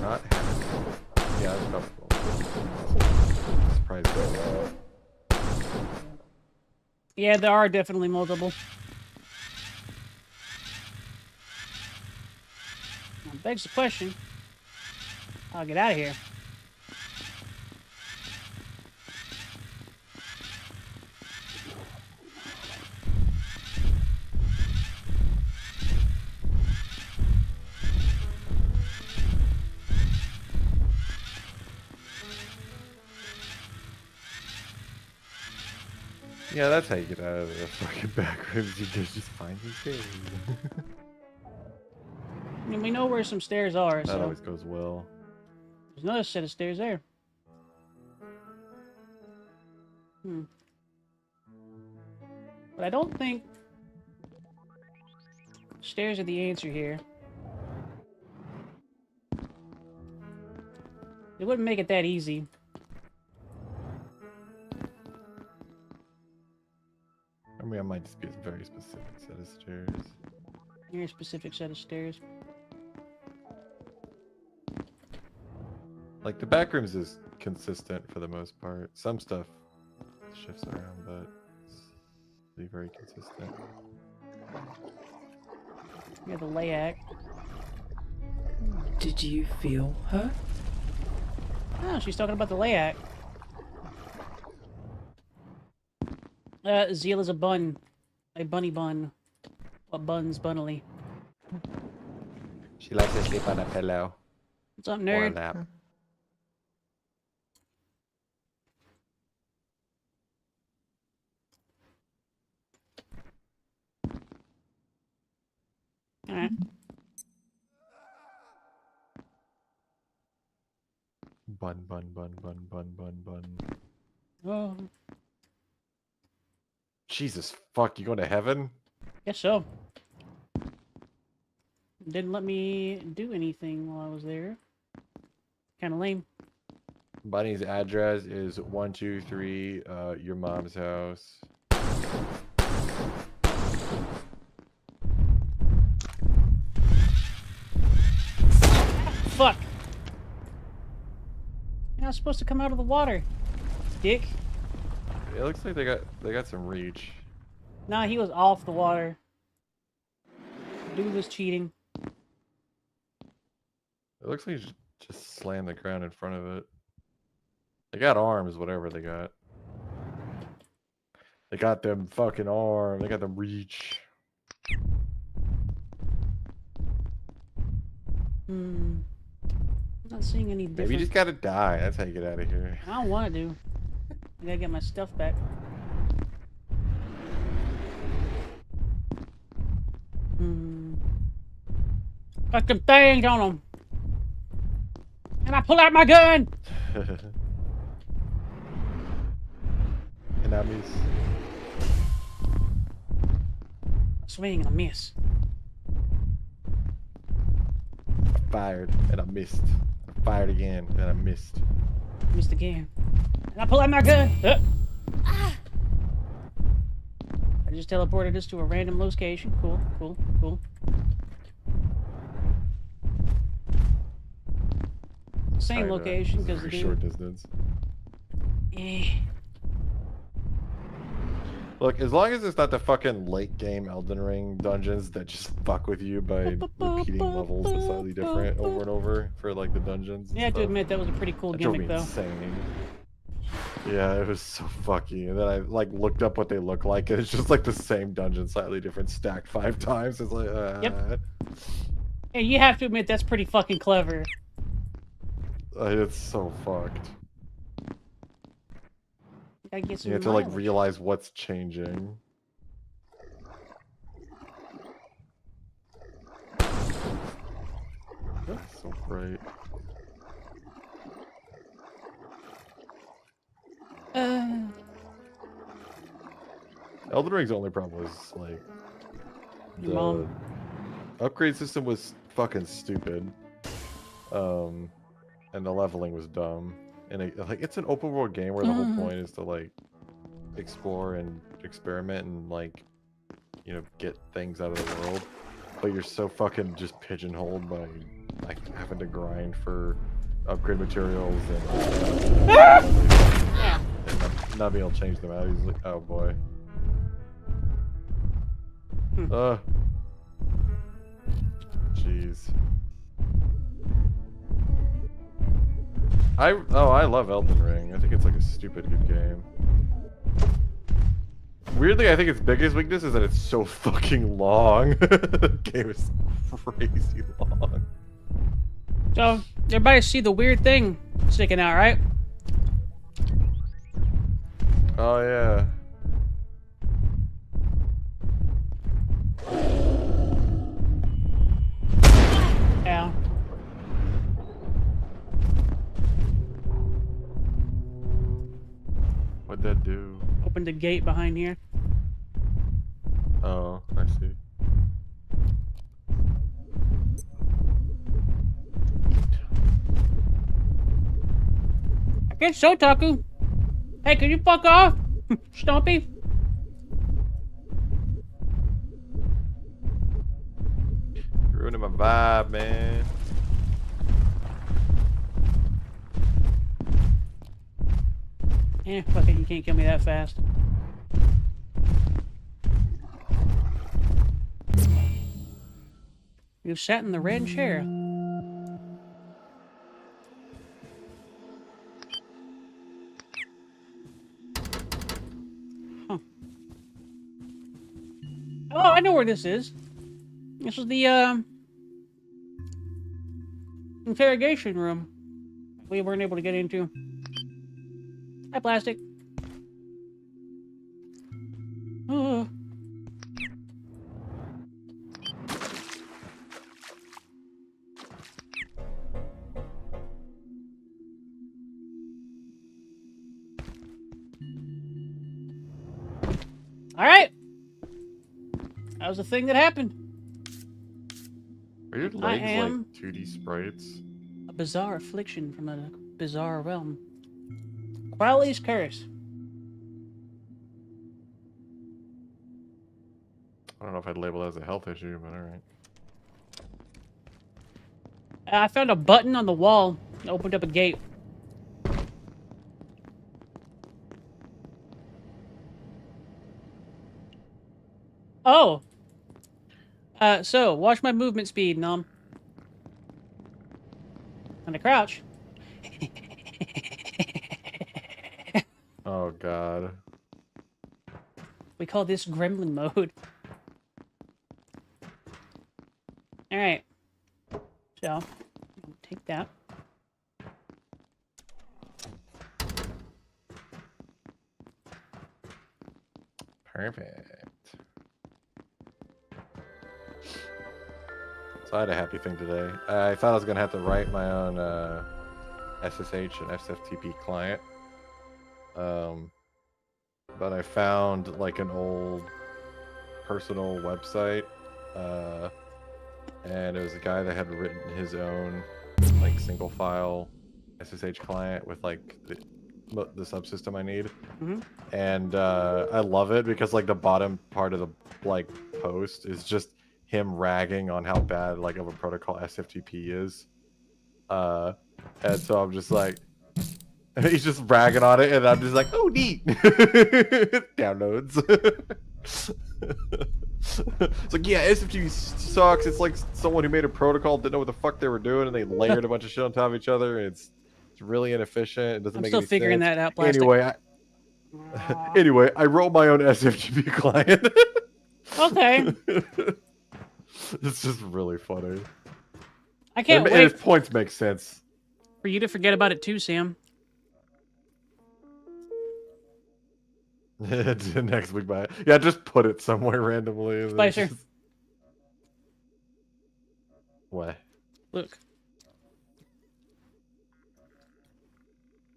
Not happy. Yeah, that's comfortable. Surprising. Yeah, there are definitely multiple. Begs the question. I'll get out of here. Yeah, that's how you get out of the fucking back rooms. You just find these stairs. I mean, we know where some stairs are, That so... always goes well. There's another set of stairs there. But I don't think... stairs are the answer here. It wouldn't make it that easy. I mean, it might just be a very specific set of stairs. Very specific set of stairs. Like, the back rooms is consistent for the most part. Some stuff shifts around, but it's pretty very consistent. We have the layout. Did you feel her? Oh, she's talking about the layout. Zeal is a bun. A bunny bun. What buns bunnily? She likes to sleep on a pillow. What's up, Or a nerd? lap. Alright. Bun. Oh. Jesus fuck, you going to heaven? Guess so. Didn't let me do anything while I was there. Kinda lame. Bunny's address is 123 your mom's house. Fuck! You're not supposed to come out of the water, dick. It looks like they got some reach. Nah, he was off the water. Dude was cheating. It looks like you just slammed the ground in front of it. They got arms, whatever they got. They got them fucking arms. They got them reach. Not seeing any difference. Maybe you just gotta die. That's how you get out of here. I don't want to do. I gotta get my stuff back. Got some things on them. And I pull out my gun! And I miss. Swing and I miss. I fired and I missed. I fired again and I missed. Missed again. And I pull out my gun! I just teleported us to a random location. Cool. Same location because the short distance. Eh. Look, as long as it's not the fucking late game Elden Ring dungeons that just fuck with you by repeating levels that's slightly different over and over for like the dungeons. You have to admit that was a pretty cool gimmick though. Insane. Yeah, it was so fucky. And then I like looked up what they look like, and it's just like the same dungeon, slightly different, stacked 5 times. It's like, Yep. Hey, you have to admit that's pretty fucking clever. It's so fucked. Gotta get some You have to like realize what's changing. That's so bright. Elden Ring's only problem was like the upgrade system was fucking stupid, and the leveling was dumb. And it's an open world game where the whole point is to like explore and experiment and like, you know, get things out of the world. But you're so fucking just pigeonholed by like having to grind for upgrade materials and not being able to change them out easily. Oh boy. Jeez. I love Elden Ring. I think it's like a stupid good game. Weirdly, I think its biggest weakness is that it's so fucking long. The game is crazy long. So, everybody see the weird thing sticking out, right? Oh yeah. Yeah. What'd that do? Opened the gate behind here. Oh, I see. I guess so, Taku. Hey, can you fuck off? Stompy? Ruining my vibe, man. Eh, fuck it, you can't kill me that fast. You sat in the red chair. Huh. Oh, I know where this is. This is the, interrogation room we weren't able to get into. Hi, plastic. Oh. All right. That was the thing that happened. Are your I legs am like 2D sprites? a bizarre affliction from a bizarre realm. Quality's curse. I don't know if I'd label it as a health issue, but alright. I found a button on the wall that opened up a gate. Oh. So, watch my movement speed, Nom. And I crouch. Oh god. We call this gremlin mode. Alright. So, take that. Perfect. So I had a happy thing today. I thought I was gonna have to write my own SSH and SFTP client. But I found like an old personal website, and it was a guy that had written his own like single file SSH client with like the subsystem I need. Mm-hmm. And I love it because like the bottom part of the like post is just him ragging on how bad like of a protocol SFTP is. And so I'm just like, he's just ragging on it, and I'm just like, oh neat. Downloads. It's like, yeah, SFTP sucks. It's like someone who made a protocol didn't know what the fuck they were doing, and they layered a bunch of shit on top of each other. And it's really inefficient. It doesn't I'm make still any figuring sense. that out, plastic. Anyway, I wrote my own SFTP client. Okay. It's just really funny. I can't and wait his points make sense. for you to forget about it too, Sam. Next week, by yeah, just put it somewhere randomly. Spicer. Just... What? Look.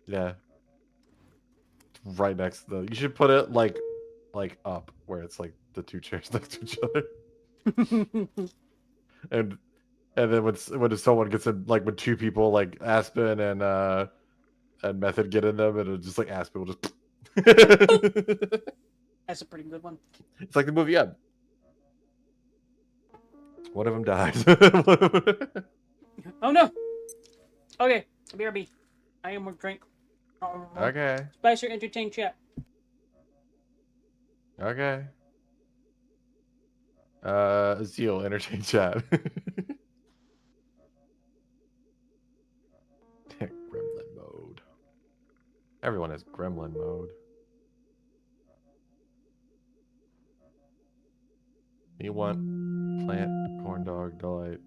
Yeah. Right next to the. You should put it like up where it's like the two chairs next to each other. and then when someone gets in, like when two people like Aspen and Method get in them, and it'll just like Aspen will just. That's a pretty good one. It's like the movie Ebb. One of them dies. Oh no. Okay, BRB. I am more drink. Okay. Spicer, entertain chat. Okay. Zeal, entertain chat. Gremlin mode. Everyone has gremlin mode. You want plant corn dog delight?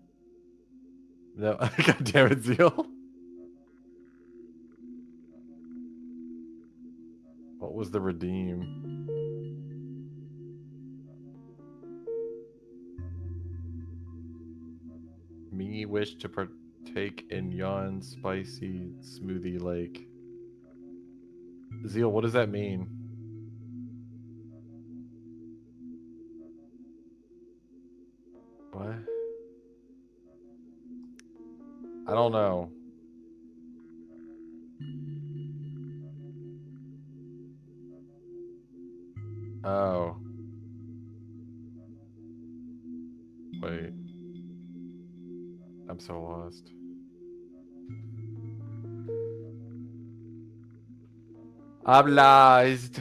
No, god damn it, Zeal. What was the redeem? Me wish to partake in yon spicy smoothie lake. Zeal, what does that mean? What? I don't know. Oh. Wait. I'm so lost. I'm lost.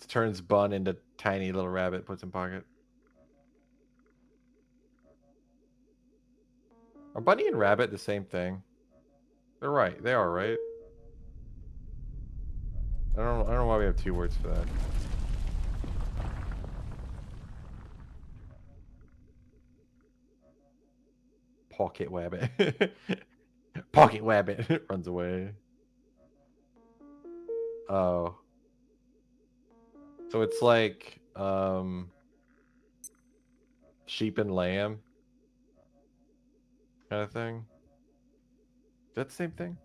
Turns Bun into tiny little rabbit, puts in pocket. Are Bunny and Rabbit the same thing? They're right. They are, right? I don't know why we have two words for that. Pocket Wabbit. Pocket Wabbit runs away. Oh. So it's like sheep and lamb kind of thing. Is that the same thing?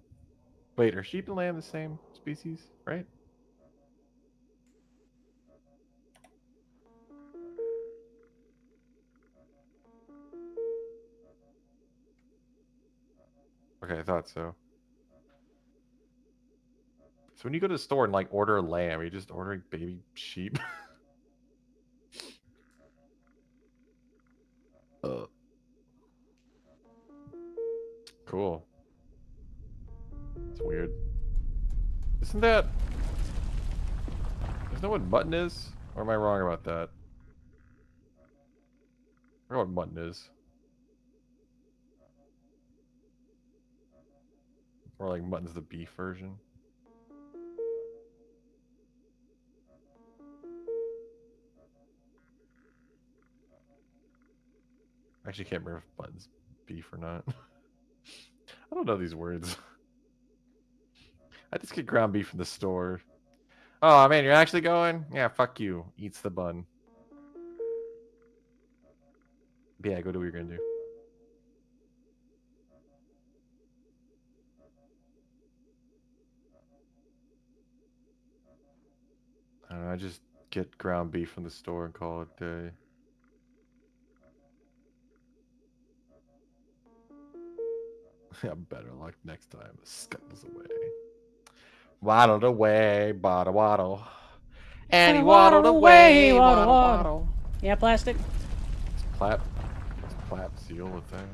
Wait, are sheep and lamb the same species, right? Okay, I thought so. So when you go to the store and like order a lamb, are you just ordering baby sheep? Cool. It's weird. Isn't that... Isn't that what mutton is? Or am I wrong about that? I don't know what mutton is. Or like mutton's the beef version. I actually can't remember if mutton's beef or not. I don't know these words. I just get ground beef from the store. Oh man, you're actually going? Yeah, fuck you. Eats the bun. Yeah, go do what you're gonna do. I don't know, I just get ground beef from the store and call it a day. Yeah, better luck next time. Scuttles away. Waddled away, bada waddle. And he waddled away, waddle waddle. Yeah, plastic. Is Plap Seal a thing?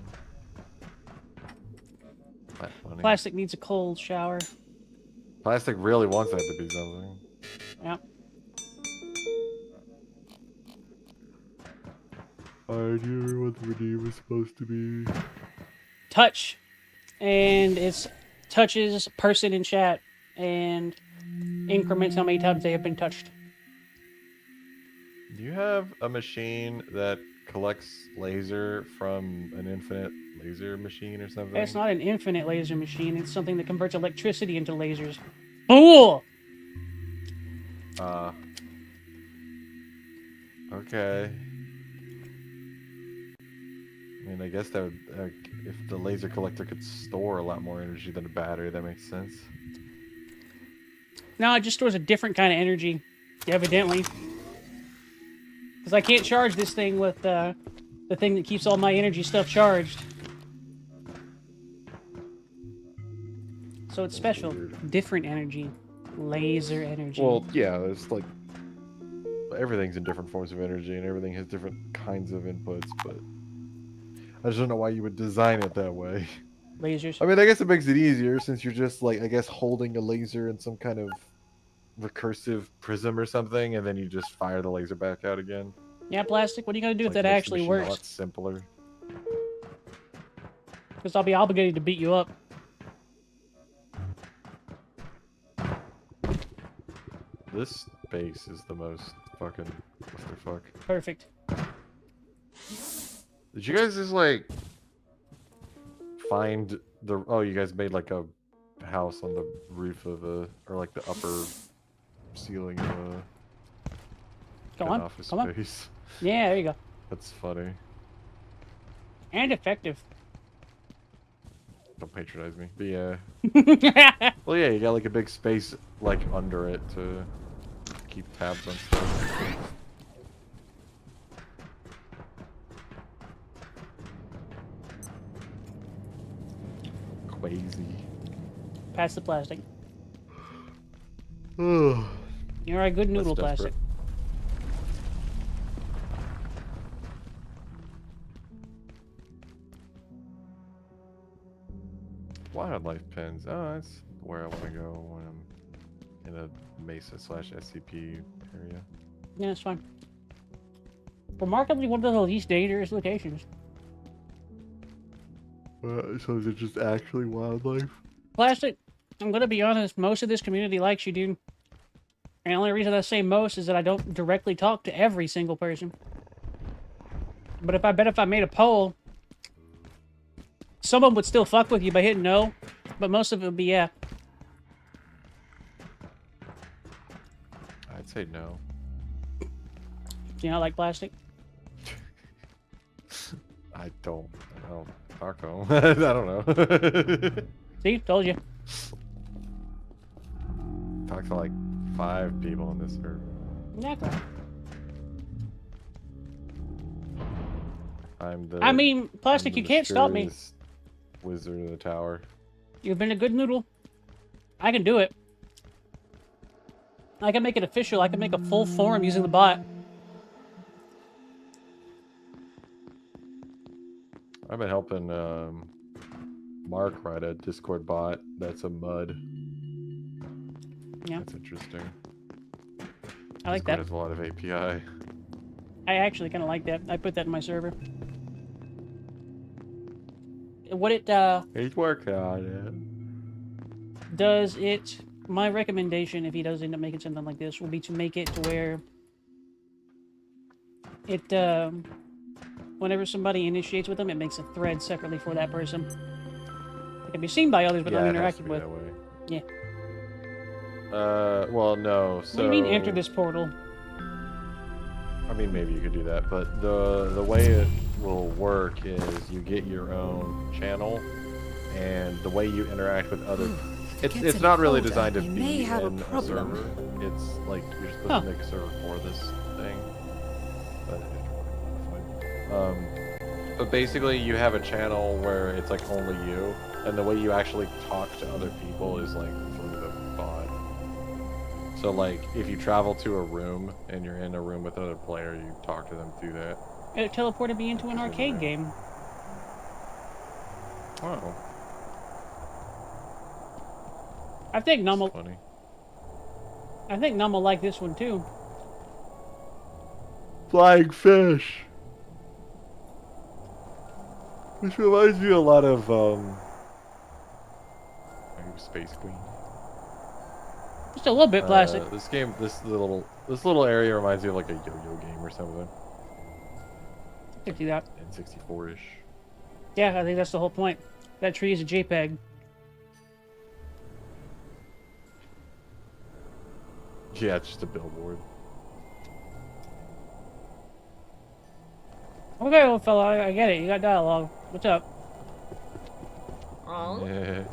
Plastic needs a cold shower. Plastic really wants that to be something. Yep. I knew what the redeem was supposed to be. Touch. And it's touches person in chat and increments how many times they have been touched. Do you have a machine that collects laser from an infinite laser machine or something? It's not an infinite laser machine. It's something that converts electricity into lasers. Fool! Okay. I mean, I guess that would, if the laser collector could store a lot more energy than a battery, that makes sense. No, it just stores a different kind of energy, evidently. Because I can't charge this thing with the thing that keeps all my energy stuff charged. So it's special. Different energy. Laser energy. Well, yeah, it's like everything's in different forms of energy and everything has different kinds of inputs, but I just don't know why you would design it that way. Lasers. I mean, I guess it makes it easier since you're just like, I guess, holding a laser in some kind of recursive prism or something, and then you just fire the laser back out again. Yeah, plastic. What are you gonna do if Like, that makes the actually machine a lot works? simpler. Because I'll be obligated to beat you up. This base is the most fucking clusterfuck. Perfect. Did you guys just like find the? Oh, you guys made like a house on the roof of a, or like the upper ceiling of a Go an on. office Come on. space. Yeah, there you go. That's funny. And effective. Don't patronize me. But yeah. Well, yeah, you got like a big space like under it to keep tabs on stuff. Crazy. Pass the plastic. Ugh. You're a good noodle That's plastic. desperate. Wildlife pens. Oh, that's where I want to go when I'm in a Mesa/SCP area. Yeah, it's fine. Remarkably, one of the least dangerous locations. So is it just actually wildlife? Plastic, I'm gonna be honest, most of this community likes you, dude. And the only reason I say most is that I don't directly talk to every single person. But if I made a poll, someone would still fuck with you by hitting no, but most of it would be yeah. I'd say no. Do you not like plastic? I don't talk to him. I don't know. See, told you. Talk to like 5 people on this server. Exactly. I'm the. I mean, plastic, I'm the you can't stop me. mysterious Wizard of the tower. You've been a good noodle. I can do it. I can make it official. I can make a full form using the bot. I've been helping Mark write a Discord bot that's a mud. Yeah. That's interesting. I like Discord that. has a lot of API. I actually kind of like that. I put that in my server. What it He's working on it. does it... My recommendation, if he does end up making something like this, will be to make it to where it, whenever somebody initiates with them, it makes a thread separately for that person. It can be seen by others, but Yeah, not it has to interacted be with. that way. Yeah. Well, no. So. What do you mean enter this portal? I mean, maybe you could do that, but the way it will work is you get your own channel, and the way you interact with other. It's not really designed to be in a server. It's like you're supposed to make a server for this thing. But basically, you have a channel where it's like only you, and the way you actually talk to other people is like through the bot. So like, if you travel to a room and you're in a room with another player, you talk to them through that. It teleported me into an arcade game. Oh. I think Num will. Funny. I think Num will like this one too. Flying fish. Which reminds me a lot of Space Queen. Just a little bit plastic. This game, this little area reminds me of like a yo-yo game or something. I can do that. N64-ish. Yeah, I think that's the whole point. That tree is a JPEG. Yeah, it's just a billboard. Okay, old fella, I get it. You got dialogue. What's up? Yeah.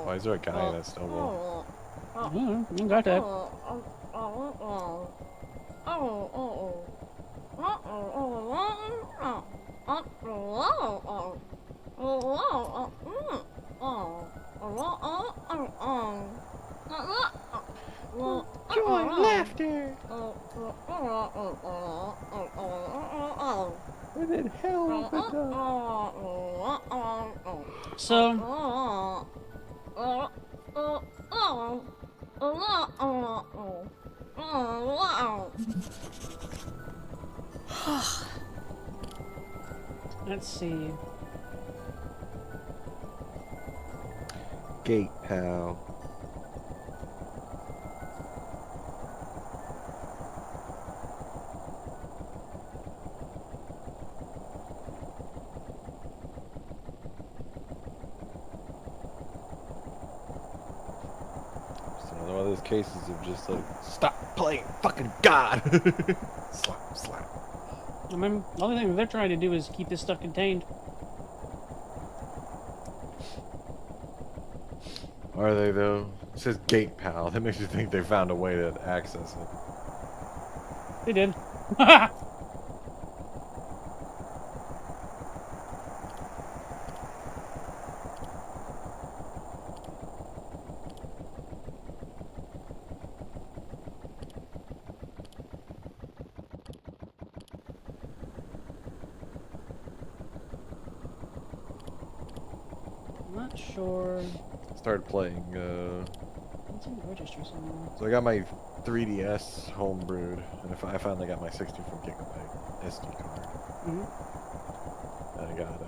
Why is there a guy in that snowball? You got that. Joy, laughter. Where the hell is the So, let's see. Gate, pal. It's another one of those cases of just like, stop playing fucking God. Slap, slap. I mean, the only thing they're trying to do is keep this stuff contained. Are they though? It says gate, pal. That makes you think they found a way to access it. They did. Not sure. Started playing, It's in the register somewhere. so I got my 3DS homebrewed, and I finally got my 64 gigabyte SD card. And I got,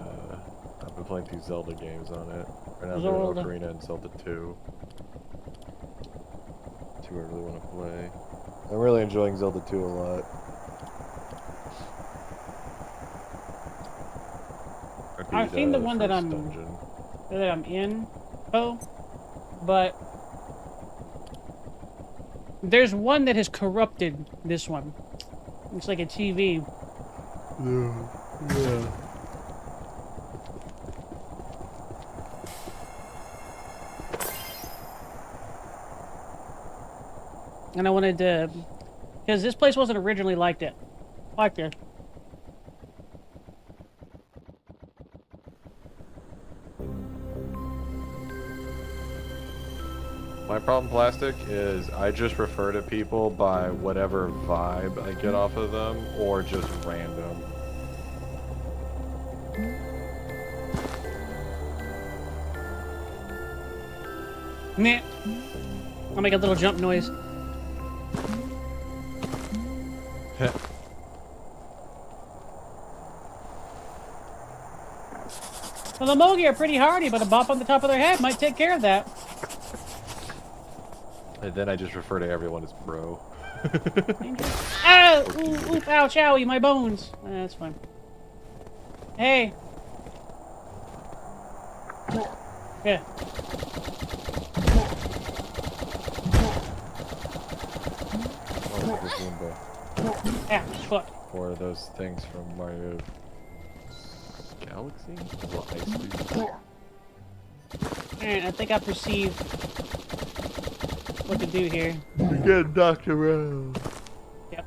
I've been playing 2 Zelda games on it. Right now I'm doing Zelda. Ocarina and Zelda 2. 2 I really want to play. I'm really enjoying Zelda 2 a lot. I've seen the one that first I'm dungeon. in, but there's one that has corrupted this one. Looks like a TV. Yeah. And I wanted to, because this place wasn't originally like this. My problem, Plastic, is I just refer to people by whatever vibe I get off of them, or just random. Meh. I'll make a little jump noise. Well, the Mogi are pretty hardy, but a bop on the top of their head might take care of that. And then I just refer to everyone as bro. Ow! Ooh, ooh, ouch, owie, my bones. That's fine. Hey. Yeah. Oh, this Goomba. Ah, fuck. Or those things from Mario Galaxy? The little ice cream. Alright, I think I perceive what to do here. You get knocked around. Yep.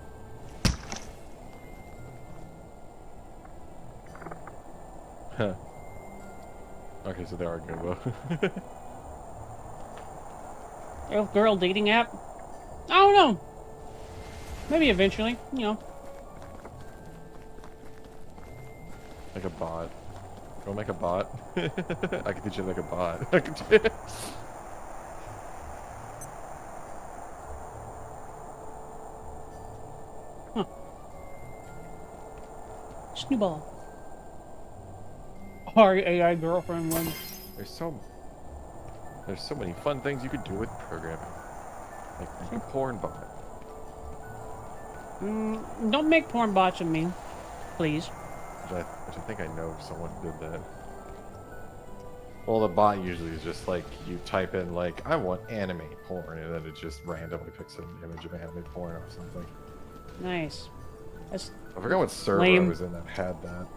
Huh. Okay, so they are Goomba. Elf girl dating app? I don't know. Maybe eventually, you know. Like a bot. Go make a bot. I can teach you to make a bot. Huh. Snowball. Our AI girlfriend one. There's so many fun things you could do with programming. Like make a porn bot. Don't make porn bots of me, please. Which I think I know someone who did that. Well, the bot usually is just like, you type in like, I want anime porn, and then it just randomly picks an image of anime porn or something. Nice. That's I forgot what server lame. I was in that had that.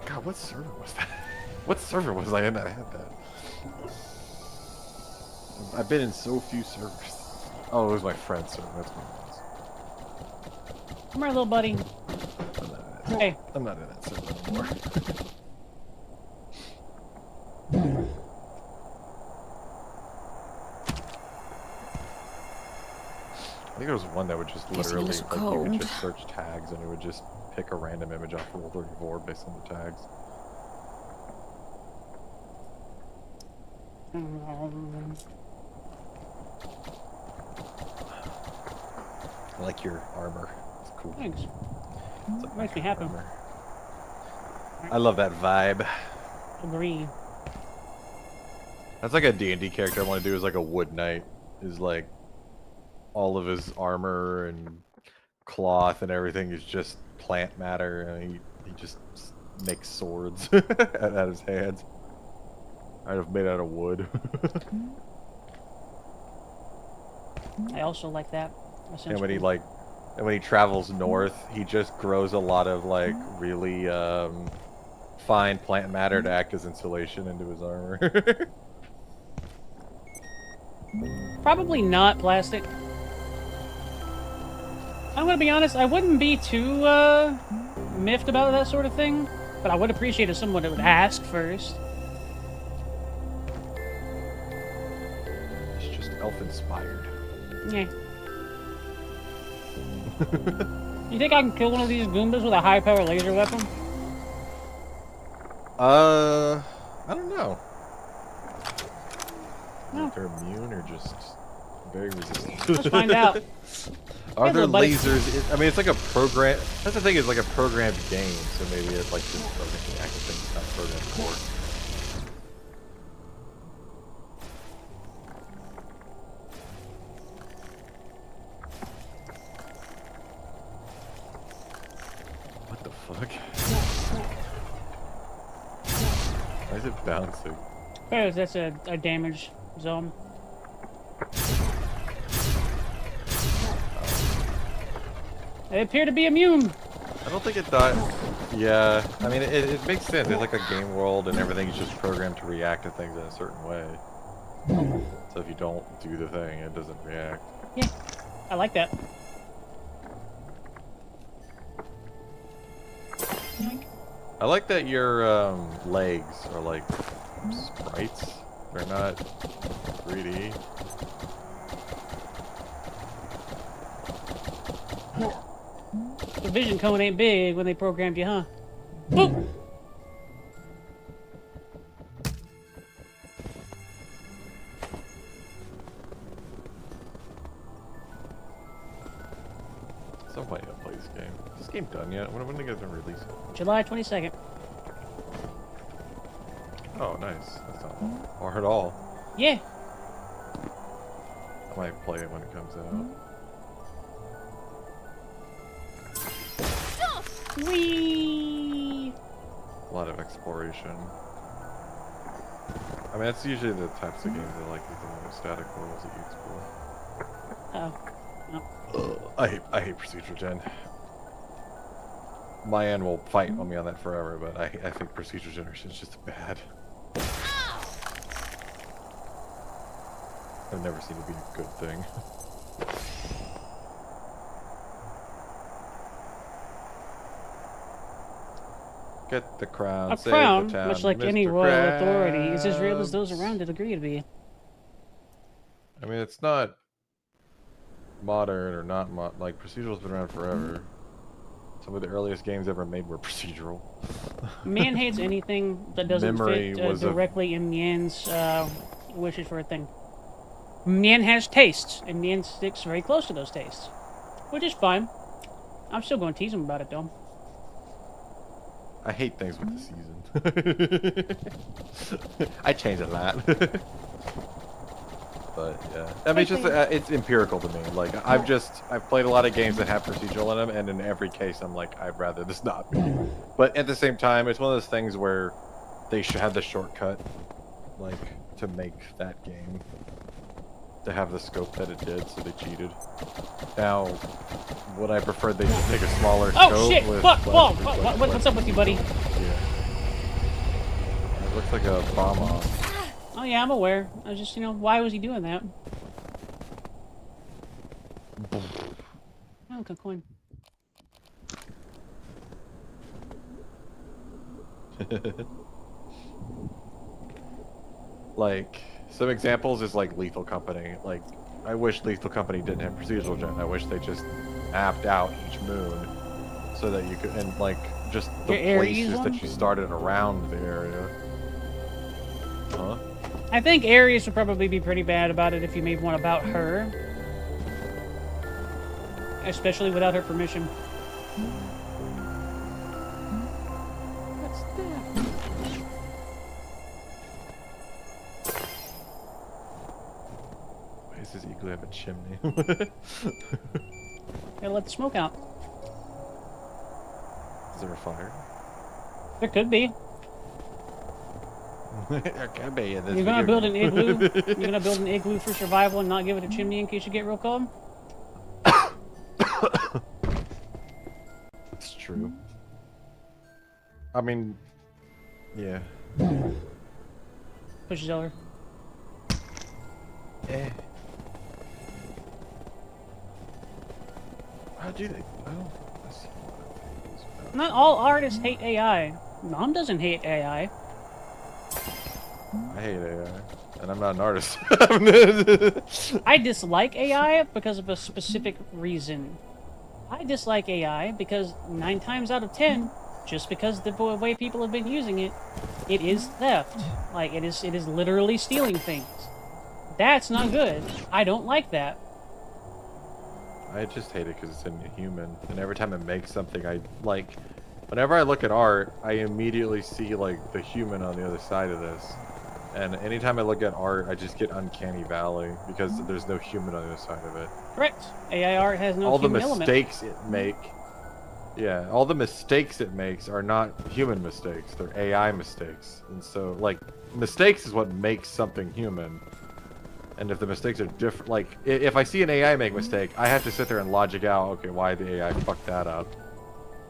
God, what server was that? What server was I in that had that? I've been in so few servers. Oh, it was my friend's server. That's what it was. Come here, little buddy. Hey. I'm not in that server anymore. think there was one that would just Getting a literally, little like, you cold. could just search tags and it would just pick a random image off Rule 34 based on the tags. I like your armor. It's cool. Thanks. It's like Makes me happy. armor. I love that vibe. Agree. That's like a D&D character I want to do is like a wood knight. Is like all of his armor and cloth and everything is just plant matter, and he just makes swords out of his hands. I'd have made out of wood. I also like that. That sounds And when cool. he travels north, he just grows a lot of like really fine plant matter to act as insulation into his armor. Probably not plastic. I'm gonna be honest, I wouldn't be too miffed about that sort of thing, but I would appreciate if someone would ask first. It's just elf-inspired. Yeah. You think I can kill one of these Goombas with a high-power laser weapon? I don't know. No. If they're immune or just very resistant. Let's find out. Are Hey, there little buddy. lasers? I mean, it's like a program. That's the thing, is like a programmed game, so maybe it's like just doesn't react to things it's not programmed for. What the fuck? Why is it bouncing? Because that's a damage zone. They appear to be immune. I don't think it thought. Yeah, I mean, it makes sense. It's like a game world, and everything's just programmed to react to things in a certain way. So if you don't do the thing, it doesn't react. Yeah, I like that. I like that your legs are like sprites. They're not 3D. The vision cone ain't big when they programmed you, huh? Boop! Somebody to play this game. Is this game done yet? When are you guys gonna release it? July 22nd. Oh, nice. That's not hard at all. Yeah. I might play it when it comes out. Whee! A lot of exploration. I mean, that's usually the types of games I like, the more static worlds that you explore. I hate procedural gen. My end will fight on me on that forever, but I think procedural generation is just bad. I've never seen it be a good thing. Get the crown. A save crown, the town, much like Mr. any royal authority, is as real as Krabs. those around it agree to be. I mean, it's not modern or not like procedural's been around forever. Some of the earliest games ever made were procedural. Man hates anything that doesn't Memory fit was directly in Mian's wishes for a thing. Mian has tastes, and Mian sticks very close to those tastes, which is fine. I'm still going to tease him about it, though. I hate things with the season. I change a lot. But yeah, I mean, it's just it's empirical to me. Like I've played a lot of games that have procedural in them, and in every case, I'm like, I'd rather this not be. But at the same time, it's one of those things where they should have the shortcut, like to make that game to have the scope that it did, so they cheated. Now, would I prefer they just take a smaller scope? Oh shit! With Fuck! Whoa! less What's up with you, buddy? Yeah. It looks like a bomb off. Oh yeah, I'm aware. I was just, why was he doing that? Oh, good coin. Like some examples is like Lethal Company. Like I wish Lethal Company didn't have procedural gen. I wish they just mapped out each moon so that you could, and like just the places that you started around the area. Huh? I think Aries would probably be pretty bad about it if you made one about her. Especially without her permission. What's that? Why does this igloo have a chimney? Gotta let the smoke out. Is there a fire? There could be. There could be in this You're gonna video build an game. igloo? You're gonna build an igloo for survival and not give it a chimney in case you get real cold? It's true. I mean, yeah. Push Zeller. Eh. How do they? Oh, I see. Not all artists hate AI. Mom doesn't hate AI. I hate AI, and I'm not an artist. I dislike AI because of a specific reason. I dislike AI because 9 times out of 10, just because the way people have been using it, it is theft. Like, it is literally stealing things. That's not good. I don't like that. I just hate it because it's inhuman, and every time it makes something, I like. Whenever I look at art, I immediately see like the human on the other side of this, and anytime I look at art, I just get uncanny valley because there's no human on the other side of it. Correct. AI art has no all the human element. mistakes it make, yeah, all the mistakes it makes are not human mistakes; they're AI mistakes, and so like mistakes is what makes something human. And if the mistakes are different, like, if I see an AI make a mistake, I have to sit there and logic out, okay, why the AI fucked that up.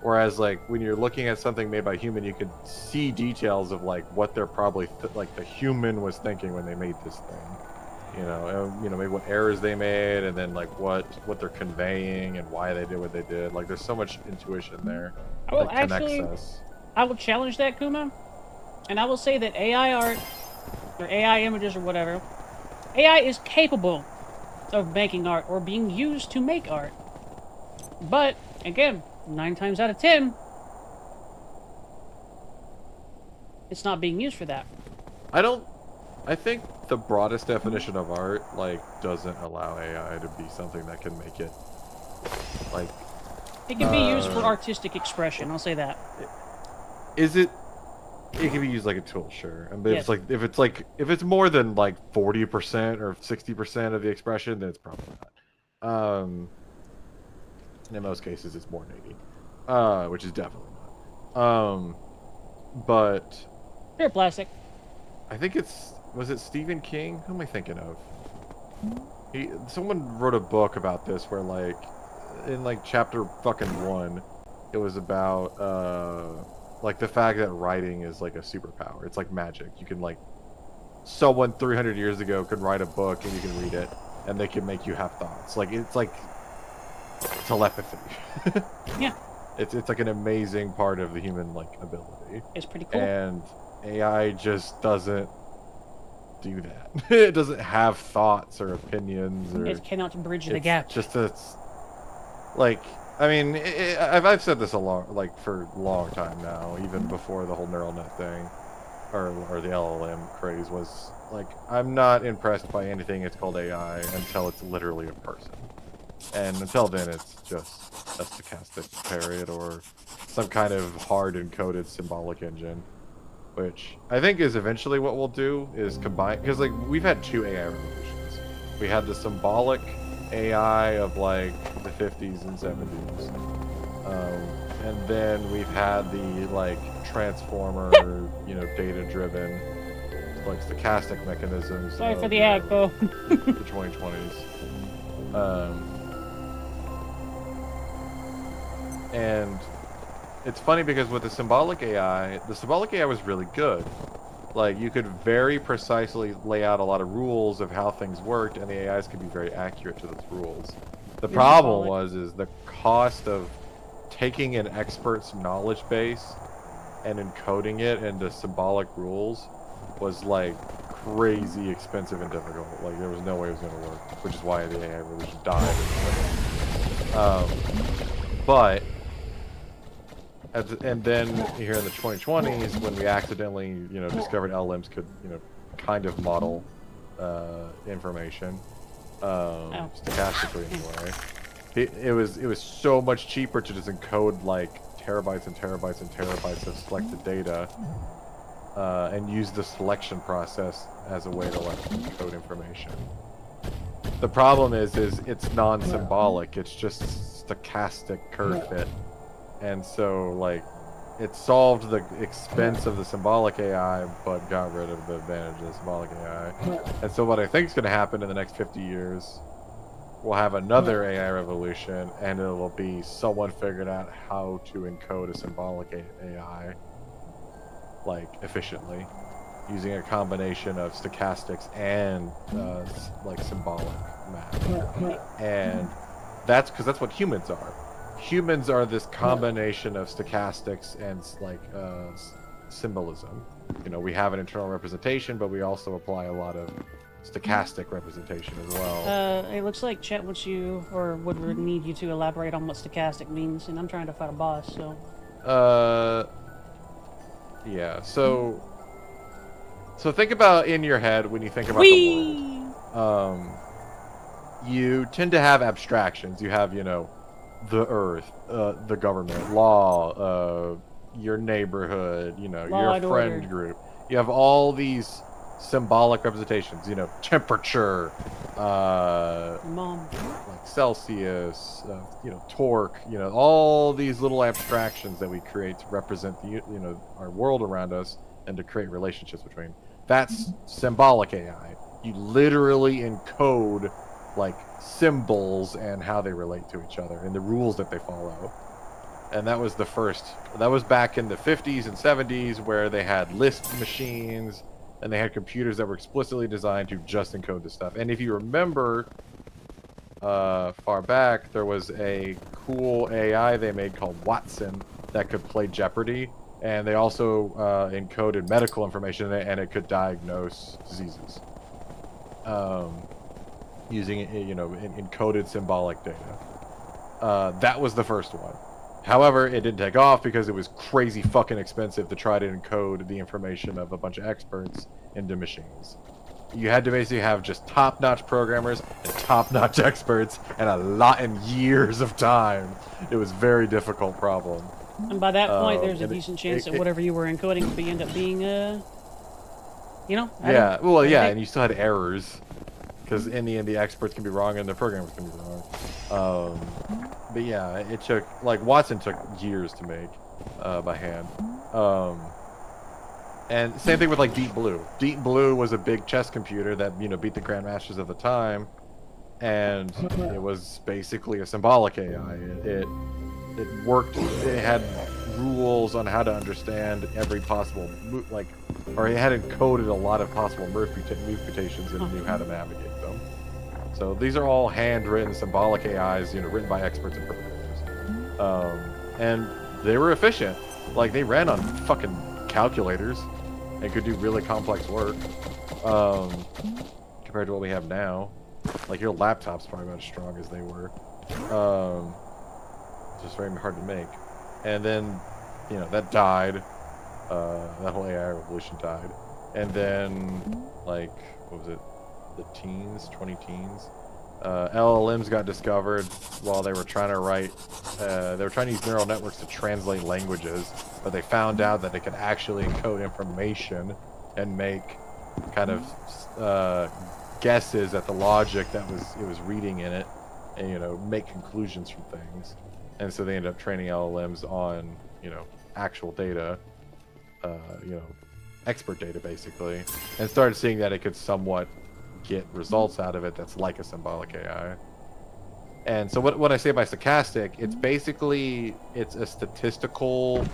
Whereas, like, when you're looking at something made by a human, you can see details of, like, what they're probably, like, the human was thinking when they made this thing. You know, maybe what errors they made, and then, like, what they're conveying, and why they did what they did. Like, there's so much intuition there that connects us. I will challenge that, Kuma, and I will say that AI art, or AI images, or whatever, AI is capable of making art or being used to make art. But, again, 9 times out of 10, it's not being used for that. I think the broadest definition of art, like, doesn't allow AI to be something that can make it, like... It can be used for artistic expression, I'll say that. It can be used like a tool, sure. And Yes. if it's more than like 40% or 60% of the expression, then it's probably not. And in most cases, it's more than 80, which is definitely not. But Pure plastic. I think was it Stephen King? Who am I thinking of? Someone wrote a book about this where like in like chapter fucking 1, it was about like the fact that writing is like a superpower. It's like magic. You can like, someone 300 years ago could write a book and you can read it and they can make you have thoughts. Like, it's like telepathy. Yeah. It's like an amazing part of the human like ability. It's pretty cool. And AI just doesn't do that. It doesn't have thoughts or opinions or... It cannot bridge the gap. Just it's like... I mean, I've said this for a long time now, even before the whole neural net thing, or the LLM craze was, like, I'm not impressed by anything it's called AI until it's literally a person. And until then, it's just a stochastic parrot or some kind of hard encoded symbolic engine, which I think is eventually what we'll do, is combine, because, like, we've had 2 AI revolutions. We had the symbolic AI of like the 50s and 70s, and then we've had the like transformer, data-driven, like stochastic mechanisms. Sorry for the ad, Bo. The 2020s. And it's funny because with the symbolic AI was really good. Like, you could very precisely lay out a lot of rules of how things worked, and the AIs could be very accurate to those rules. The problem is the cost of taking an expert's knowledge base and encoding it into symbolic rules was, like, crazy expensive and difficult. Like there was no way it was going to work, which is why the AI revolution died. But and then here in the 2020s, when we accidentally, discovered LLMs could, kind of model information, stochastically anyway. It was so much cheaper to just encode like terabytes and terabytes and terabytes of selected data, and use the selection process as a way to like encode information. The problem is it's non-symbolic. It's just stochastic curve fit, and so like it solved the expense of the symbolic AI, but got rid of the advantage of the symbolic AI. And so what I think is going to happen in the next 50 years, we'll have another AI revolution, and it'll be someone figured out how to encode a symbolic AI, like, efficiently, using a combination of stochastics and, like, symbolic math. And that's because that's what humans are. Humans are this combination of stochastics and, like, symbolism. We have an internal representation, but we also apply a lot of stochastic representation as well. It looks like Chet wants you, or would need you to elaborate on what stochastic means, and I'm trying to fight a boss, so... Yeah, so think about in your head when you think about the world. You tend to have abstractions. You have, the earth, the government, law, your neighborhood, your friend group. You have all these symbolic representations, temperature, like Celsius, torque, all these little abstractions that we create to represent the, our world around us and to create relationships between. That's symbolic AI. You literally encode like symbols and how they relate to each other and the rules that they follow. And that was back in the 50s and 70s, where they had Lisp machines and they had computers that were explicitly designed to just encode this stuff. And if you remember, far back, there was a cool AI they made called Watson that could play Jeopardy, and they also encoded medical information, and it could diagnose diseases using encoded symbolic data. That was the first one. However, it didn't take off because it was crazy fucking expensive to try to encode the information of a bunch of experts into machines. You had to basically have just top-notch programmers and top-notch experts and a lot and years of time. It was a very difficult problem. And by that point, there's a decent chance that whatever you were encoding would end up being, Yeah, well, yeah, and you still had errors. Because in the end, the experts can be wrong and the programmers can be wrong. But yeah, it took, like, Watson took years to make by hand. And same thing with, like, Deep Blue. Deep Blue was a big chess computer that, beat the grandmasters of the time. And it was basically a symbolic AI. It worked, it had rules on how to understand every possible move, or it had encoded a lot of possible move mutations and knew how to navigate them. So these are all handwritten symbolic AIs, written by experts and programmers. And they were efficient. Like, they ran on fucking calculators and could do really complex work, compared to what we have now. Like, your laptop's probably about as strong as they were. It's just very hard to make. And then, that died. That whole AI revolution died. And then, like, what was it? The 20 teens. LLMs got discovered while they were trying to write, they were trying to use neural networks to translate languages, but they found out that they could actually encode information and make kind of guesses at the logic that it was reading in it, and make conclusions from things. And so they ended up training LLMs on, actual data, expert data basically, and started seeing that it could somewhat get results out of it that's like a symbolic AI. And so what I say by stochastic, it's basically, it's a statistical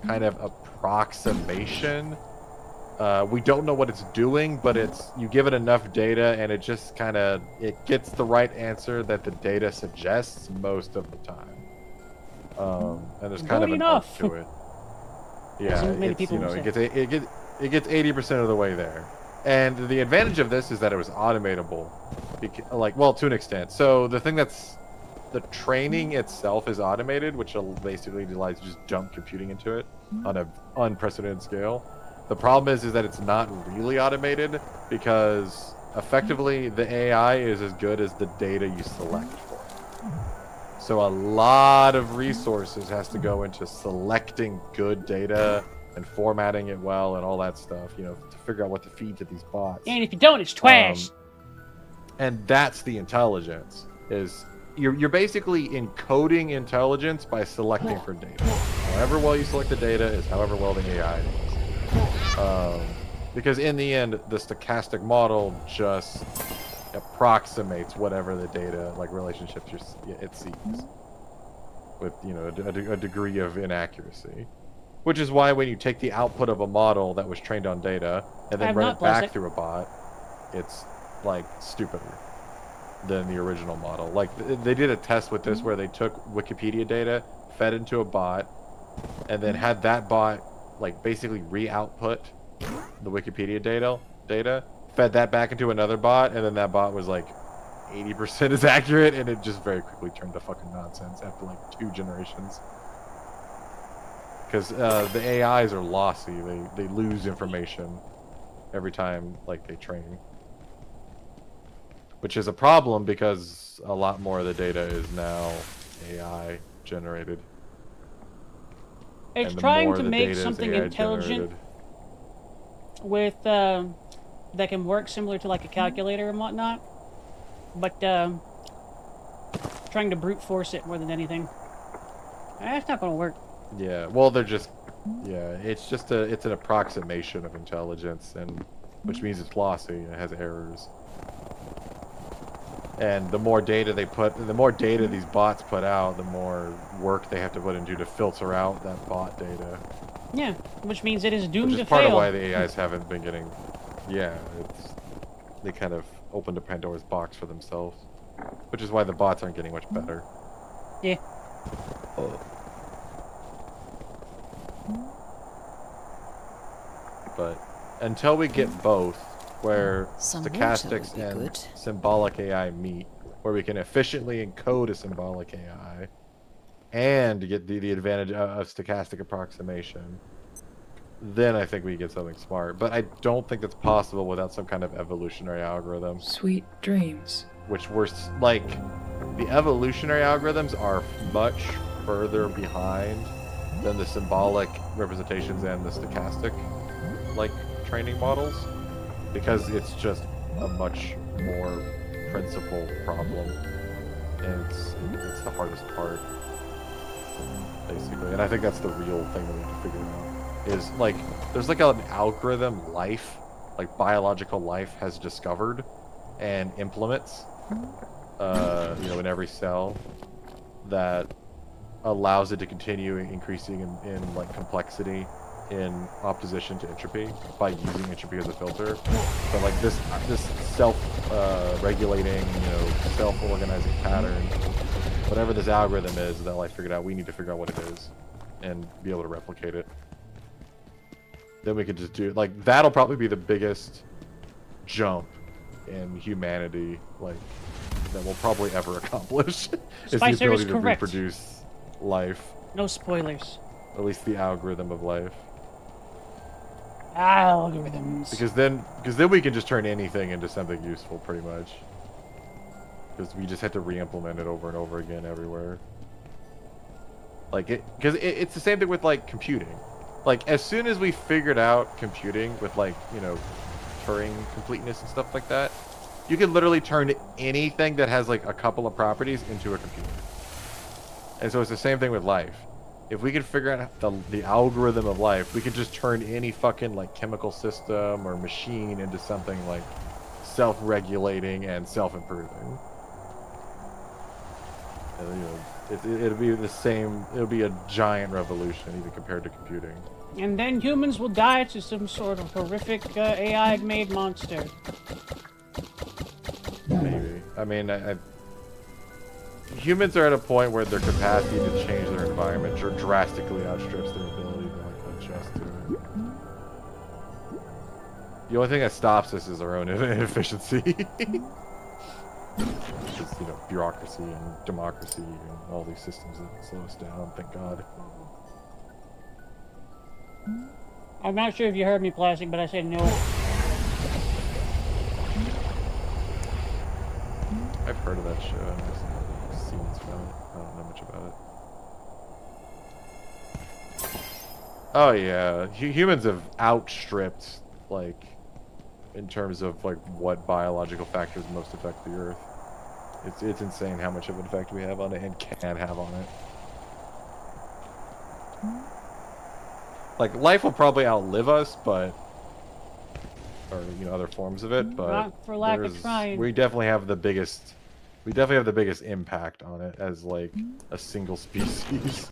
kind of approximation. We don't know what it's doing, but you give it enough data and it just it gets the right answer that the data suggests most of the time. And there's kind of an art to it. Yeah, it gets 80% of the way there. And the advantage of this is that it was automatable, well, to an extent. So the thing the training itself is automated, which basically allows you to just dump computing into it on an unprecedented scale. The problem is that it's not really automated because effectively the AI is as good as the data you select for it. So a lot of resources has to go into selecting good data and formatting it well and all that stuff, to figure out what to feed to these bots. And if you don't, it's trash. And that's the intelligence, is you're basically encoding intelligence by selecting for data. However well you select the data is however well the AI is. Because in the end, the stochastic model just approximates whatever the data, relationships it sees, with a degree of inaccuracy. Which is why when you take the output of a model that was trained on data and then run it back through a bot, it's stupider than the original model. They did a test with this where they took Wikipedia data, fed into a bot, and then had that bot basically re-output the Wikipedia data, fed that back into another bot, and then that bot was 80% as accurate, and it just very quickly turned to fucking nonsense after 2 generations. Because the AIs are lossy. They lose information every time they train. Which is a problem because a lot more of the data is now AI generated. It's trying to make something intelligent with that can work similar to a calculator and whatnot, but trying to brute force it more than anything. That's not going to work. Yeah, well, they're just, it's an approximation of intelligence, and which means it's lossy and it has errors. And the more data these bots put out, the more work they have to put into to filter out that bot data. Yeah, which means it is doomed to fail. Which is part of why the AIs haven't been getting, they kind of opened a Pandora's box for themselves. Which is why the bots aren't getting much better. Yeah. But until we get both, where stochastics and symbolic AI meet, where we can efficiently encode a symbolic AI and get the advantage of stochastic approximation, then I think we get something smart. But I don't think that's possible without some kind of evolutionary algorithm. Sweet dreams. Which the evolutionary algorithms are much further behind than the symbolic representations and the stochastic training models, because it's just a much more principled problem, and it's the hardest part, basically. And I think that's the real thing that we need to figure out, is there's an algorithm biological life has discovered and implements in every cell that allows it to continue increasing in complexity in opposition to entropy by using entropy as a filter. So this self-regulating, self-organizing pattern, whatever this algorithm is that I figured out, we need to figure out what it is and be able to replicate it. Then we could just do that'll probably be the biggest jump in humanity that we'll probably ever accomplish. Is the ability to reproduce life. No spoilers. At least the algorithm of life. Algorithms. Because then we can just turn anything into something useful, pretty much. Because we just have to re-implement it over and over again everywhere. Because it's the same thing with computing. As soon as we figured out computing with Turing completeness and stuff like that, you can literally turn anything that has a couple of properties into a computer. And so it's the same thing with life. If we can figure out the algorithm of life, we could just turn any fucking chemical system or machine into something self-regulating and self-improving. It'll be the same. It'll be a giant revolution, even compared to computing. And then humans will die to some sort of horrific AI-made monster. Maybe. I mean, humans are at a point where their capacity to change their environment drastically outstrips their ability to adjust to it. The only thing that stops us is our own inefficiency. Just, you know, bureaucracy and democracy and all these systems that slow us down, thank God. I'm not sure if you heard me, Plastic, but I said no. I've heard of that show. I've just seen scenes from it. I don't know much about it. Oh yeah, humans have outstripped, like, in terms of like what biological factors most affect the Earth. It's insane how much of an effect we have on it and can have on it. Like, life will probably outlive us, but, or, you know, other forms of it, but not for lack of trying. we definitely have the biggest impact on it as like a single species.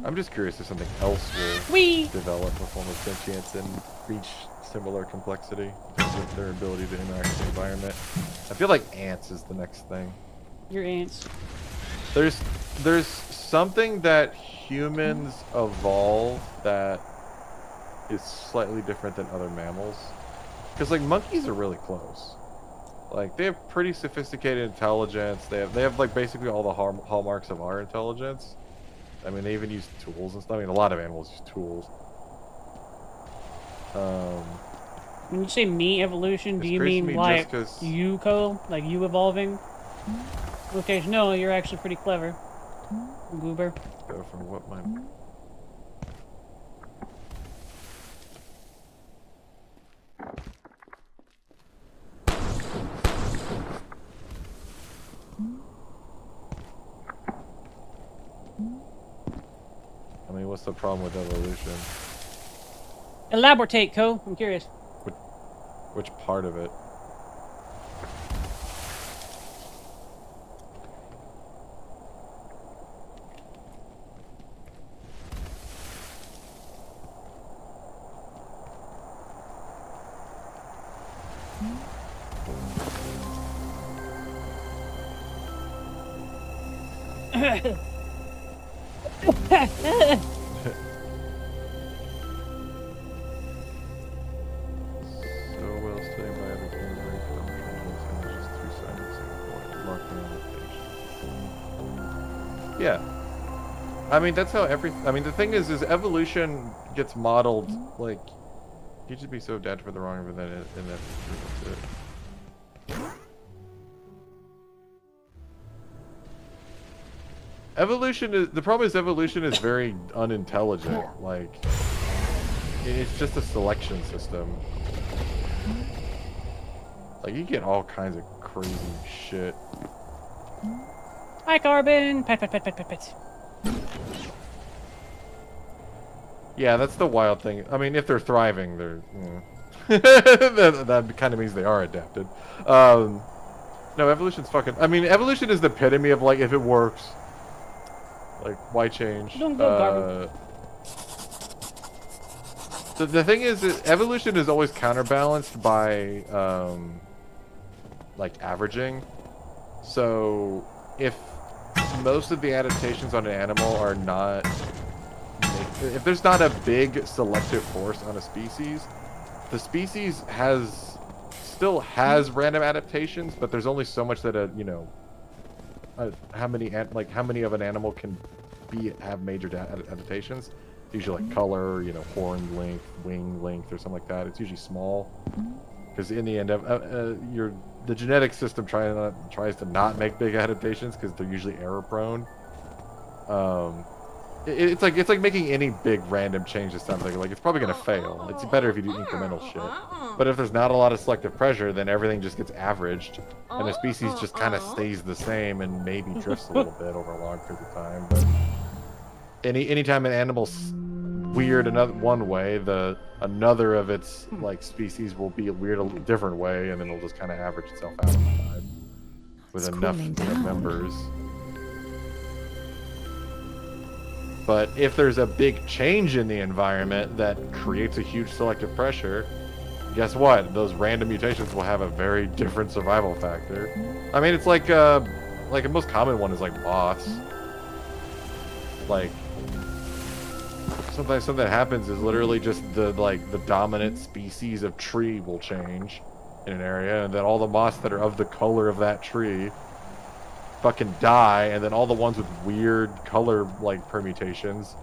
I'm just curious if something else will develop a form of sentience and reach similar complexity in terms of their ability to interact with the environment. I feel like ants is the next thing. Your ants. There's something that humans evolve that is slightly different than other mammals. Because like monkeys are really close. Like they have pretty sophisticated intelligence. They have like basically all the hallmarks of our intelligence. I mean, they even use tools and stuff. I mean, a lot of animals use tools. When you say me evolution, do you mean like you, Cole? Like you evolving? Okay, no, you're actually pretty clever. Goober. Go from what my... I mean, what's the problem with evolution? Elaborate, Co. I'm curious. Which part of it? Yeah. I mean, that's how I mean, the thing is evolution gets modeled, like, you should be so dead for the wrong, but then that's it. The problem is evolution is very unintelligent. Like, it's just a selection system. Like, you get all kinds of crazy shit. Hi, Carbon. Pet. Yeah, that's the wild thing. I mean, if they're thriving, they're... that kind of means they are adapted. No, evolution's fucking... I mean, evolution is the epitome of, like, if it works. Like, why change? Don't go, Carbon. The thing is, evolution is always counterbalanced by, like, averaging. So, if most of the adaptations on an animal are not... If there's not a big selective force on a species, the species still has random adaptations, but there's only so much that how many of an animal can have major adaptations. It's usually like color, horn length, wing length, or something like that. It's usually small, because in the end, the genetic system tries to not make big adaptations because they're usually error prone. It's like making any big random change to something. Like, it's probably gonna fail. It's better if you do incremental shit. But if there's not a lot of selective pressure, then everything just gets averaged, and the species just kind of stays the same and maybe drifts a little bit over a long period of time. But anytime an animal's weird one way, another of its like species will be weird a different way, and then it'll just kind of average itself out over time with enough members. But if there's a big change in the environment that creates a huge selective pressure, guess what? Those random mutations will have a very different survival factor. I mean, it's like like a most common one is like moss. Like sometimes something that happens is literally just the dominant species of tree will change in an area, and then all the moss that are of the color of that tree fucking die, and then all the ones with weird color like permutations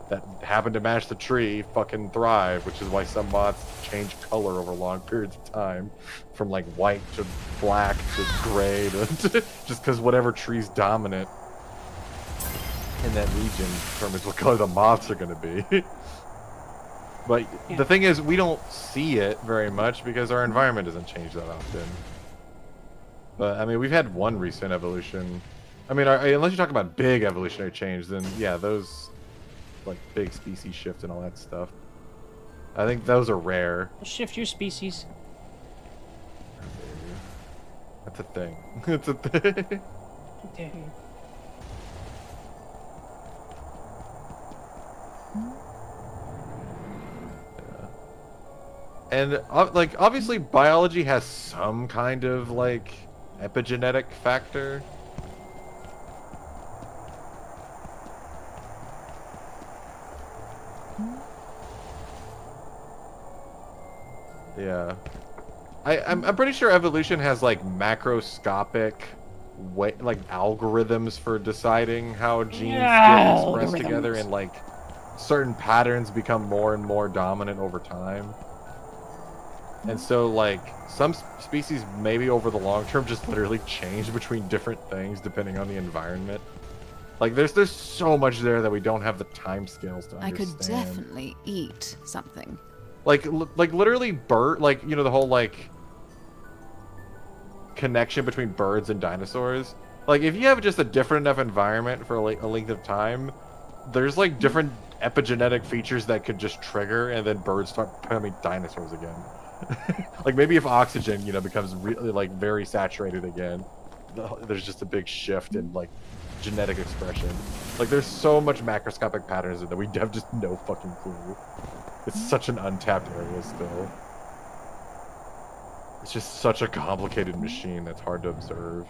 that happen to match the tree fucking thrive, which is why some moths change color over long periods of time, from like white to black to gray to just because whatever tree's dominant in that region determines what color the moths are going to be. But the thing is, we don't see it very much because our environment doesn't change that often. But I mean, we've had one recent evolution. I mean, unless you talk about big evolutionary change, then yeah, those like big species shift and all that stuff. I think those are rare. Shift your species. That's a thing. It's a thing. Dude. And like obviously biology has some kind of like epigenetic factor. Yeah. I'm pretty sure evolution has like macroscopic like algorithms for deciding how genes get expressed together, and like certain patterns become more and more dominant over time. And so like some species maybe over the long term just literally change between different things depending on the environment. Like there's so much there that we don't have the time scales to understand. I could definitely eat something. Like literally like, you know, the whole like connection between birds and dinosaurs. Like if you have just a different enough environment for like a length of time, there's like different epigenetic features that could just trigger, and then birds start becoming dinosaurs again. Like maybe if oxygen, you know, becomes really like very saturated again, there's just a big shift in like genetic expression. Like there's so much macroscopic patterns that we have just no fucking clue. It's such an untapped area still. It's just such a complicated machine that's hard to observe,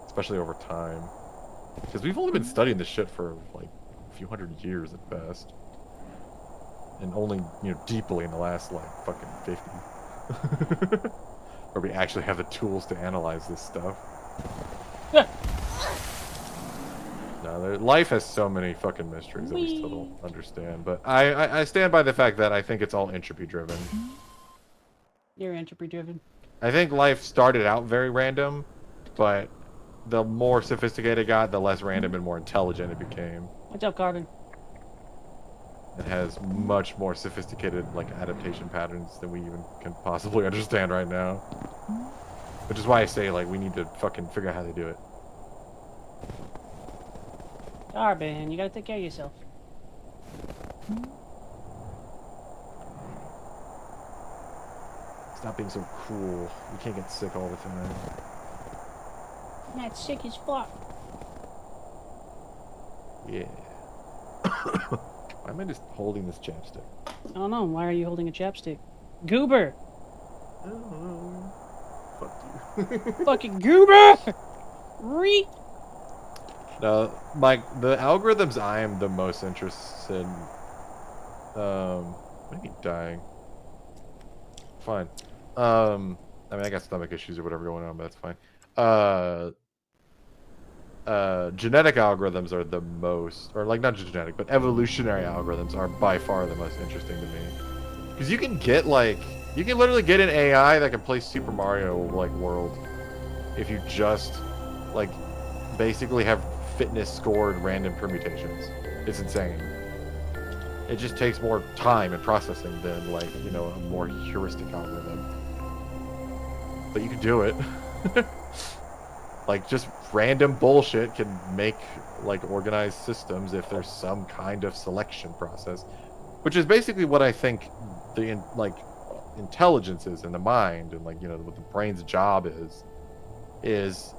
especially over time. Because we've only been studying this shit for like a few hundred years at best. And only, you know, deeply in the last like fucking 50. Where we actually have the tools to analyze this stuff. No, life has so many fucking mysteries that we still don't understand. But I stand by the fact that I think it's all entropy driven. You're entropy driven. I think life started out very random, but the more sophisticated it got, the less random and more intelligent it became. What's up, Carbon? It has much more sophisticated like adaptation patterns than we even can possibly understand right now. Which is why I say like we need to fucking figure out how to do it. Carbon, you gotta take care of yourself. Stop being so cruel. You can't get sick all the time. I'm not sick as fuck. Yeah. Why am I just holding this chapstick? I don't know. Why are you holding a chapstick? Goober! Oh, fuck you. Fucking goober! Reet! No, the algorithms I am the most interested in... maybe dying. Fine. I mean, I got stomach issues or whatever going on, but that's fine. Genetic algorithms are the most, or like not just genetic, but evolutionary algorithms are by far the most interesting to me. Because you can get like, you can literally get an AI that can play Super Mario like world if you just like basically have fitness scored random permutations. It's insane. It just takes more time and processing than like, you know, a more heuristic algorithm. But you can do it. Like just random bullshit can make like organized systems if there's some kind of selection process, which is basically what I think the intelligence is in the mind, and like, you know, what the brain's job is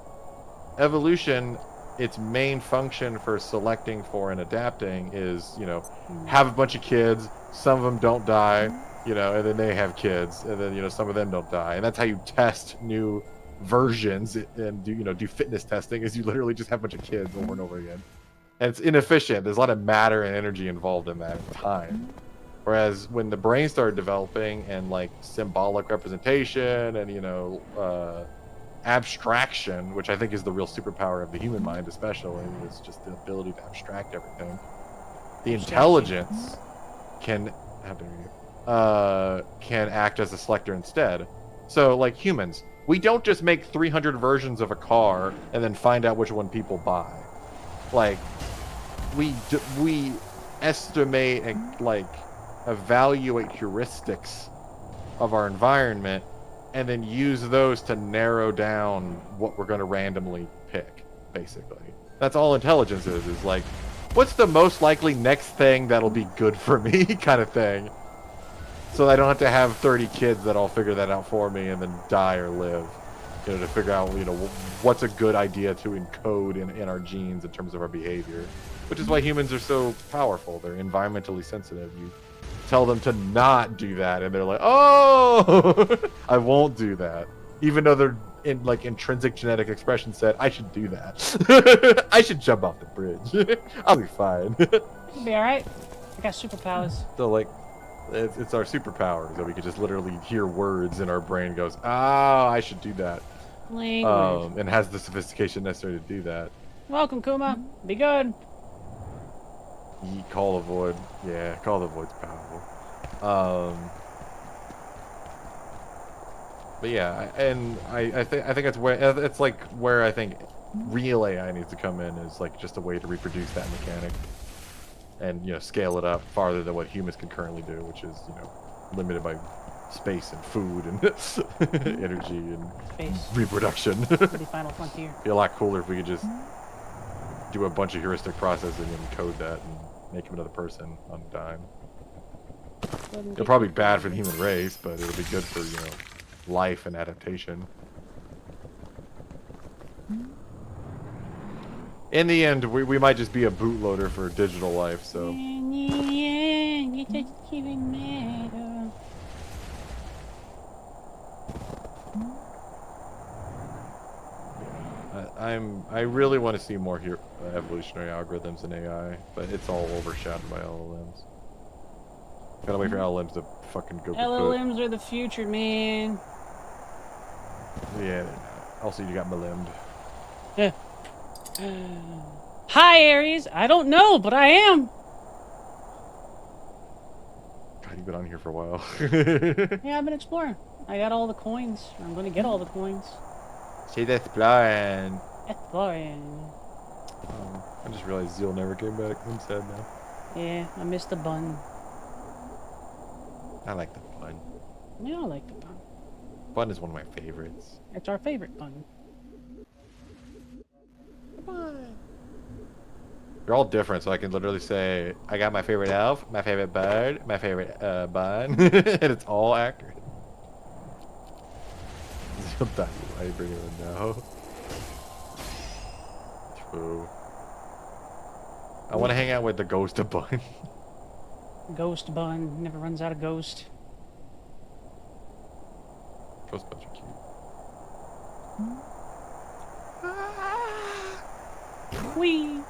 evolution. Its main function for selecting for and adapting is, you know, have a bunch of kids, some of them don't die, you know, and then they have kids, and then, you know, some of them don't die, and that's how you test new versions and do fitness testing is you literally just have a bunch of kids over and over again. And it's inefficient. There's a lot of matter and energy involved in that time. Whereas when the brain started developing and like symbolic representation and abstraction, which I think is the real superpower of the human mind, especially, is just the ability to abstract everything. The intelligence can act as a selector instead. So like humans, we don't just make 300 versions of a car and then find out which one people buy. Like we estimate and like evaluate heuristics of our environment and then use those to narrow down what we're going to randomly pick, basically. That's all intelligence is like, what's the most likely next thing that'll be good for me kind of thing. So I don't have to have 30 kids that all figure that out for me and then die or live. To figure out, what's a good idea to encode in our genes in terms of our behavior. Which is why humans are so powerful. They're environmentally sensitive. You tell them to not do that and they're like, oh, I won't do that. Even though they're in like intrinsic genetic expression said, I should do that. I should jump off the bridge. I'll be fine. You'll be alright. I got superpowers. So like, it's our superpowers that we could just literally hear words and our brain goes, I should do that. And has the sophistication necessary to do that. Welcome, Kuma. Be good. Call the void. Yeah, call the void's powerful. But yeah, and I think it's like where I think real AI needs to come in is like just a way to reproduce that mechanic and scale it up farther than what humans can currently do, which is limited by space and food and energy and reproduction. Pretty Final Frontier. It'd be a lot cooler if we could just do a bunch of heuristic processing and code that and make him another person on a dime. It'll probably be bad for the human race, but it'll be good for life and adaptation. In the end, we might just be a bootloader for digital life, so. I really want to see more evolutionary algorithms in AI, but it's all overshadowed by LLMs. Gotta wait for LLMs to fucking go. LLMs are the future, man. Yeah. Also, you got malimed. Yeah. Hi, Aries. I don't know, but I am. God, you've been on here for a while. Yeah, I've been exploring. I got all the coins. I'm gonna get all the coins. She's exploring. Exploring. I just realized Zeal never came back. I'm sad now. Yeah, I missed the bun. I like the bun. Yeah, I like the bun. Bun is one of my favorites. It's our favorite bun. Come on. They're all different, so I can literally say, I got my favorite elf, my favorite bird, my favorite bun, and it's all accurate. Zeal died. Why are you bringing it now? True. I want to hang out with the ghost of bun. Ghost bun never runs out of ghost. Ghost buns are cute. Whee!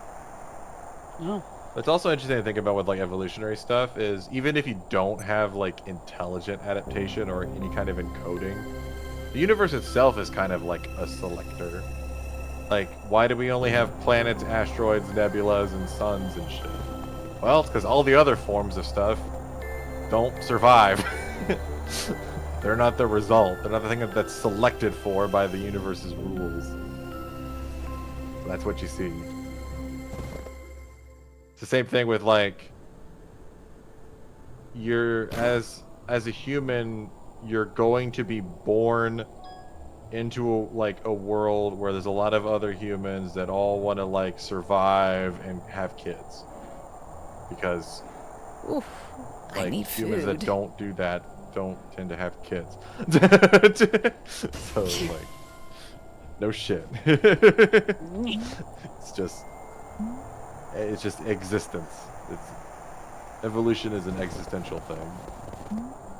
Oh. It's also interesting to think about with like evolutionary stuff is even if you don't have like intelligent adaptation or any kind of encoding, the universe itself is kind of like a selector. Like, why do we only have planets, asteroids, nebulas, and suns and shit? Well, it's because all the other forms of stuff don't survive. They're not the result. They're not the thing that's selected for by the universe's rules. So that's what you see. It's the same thing with like, as a human, you're going to be born into a world where there's a lot of other humans that all want to like survive and have kids. Because Oof, like I need humans food. that don't do that don't tend to have kids. So like, no shit. It's just existence. Evolution is an existential thing.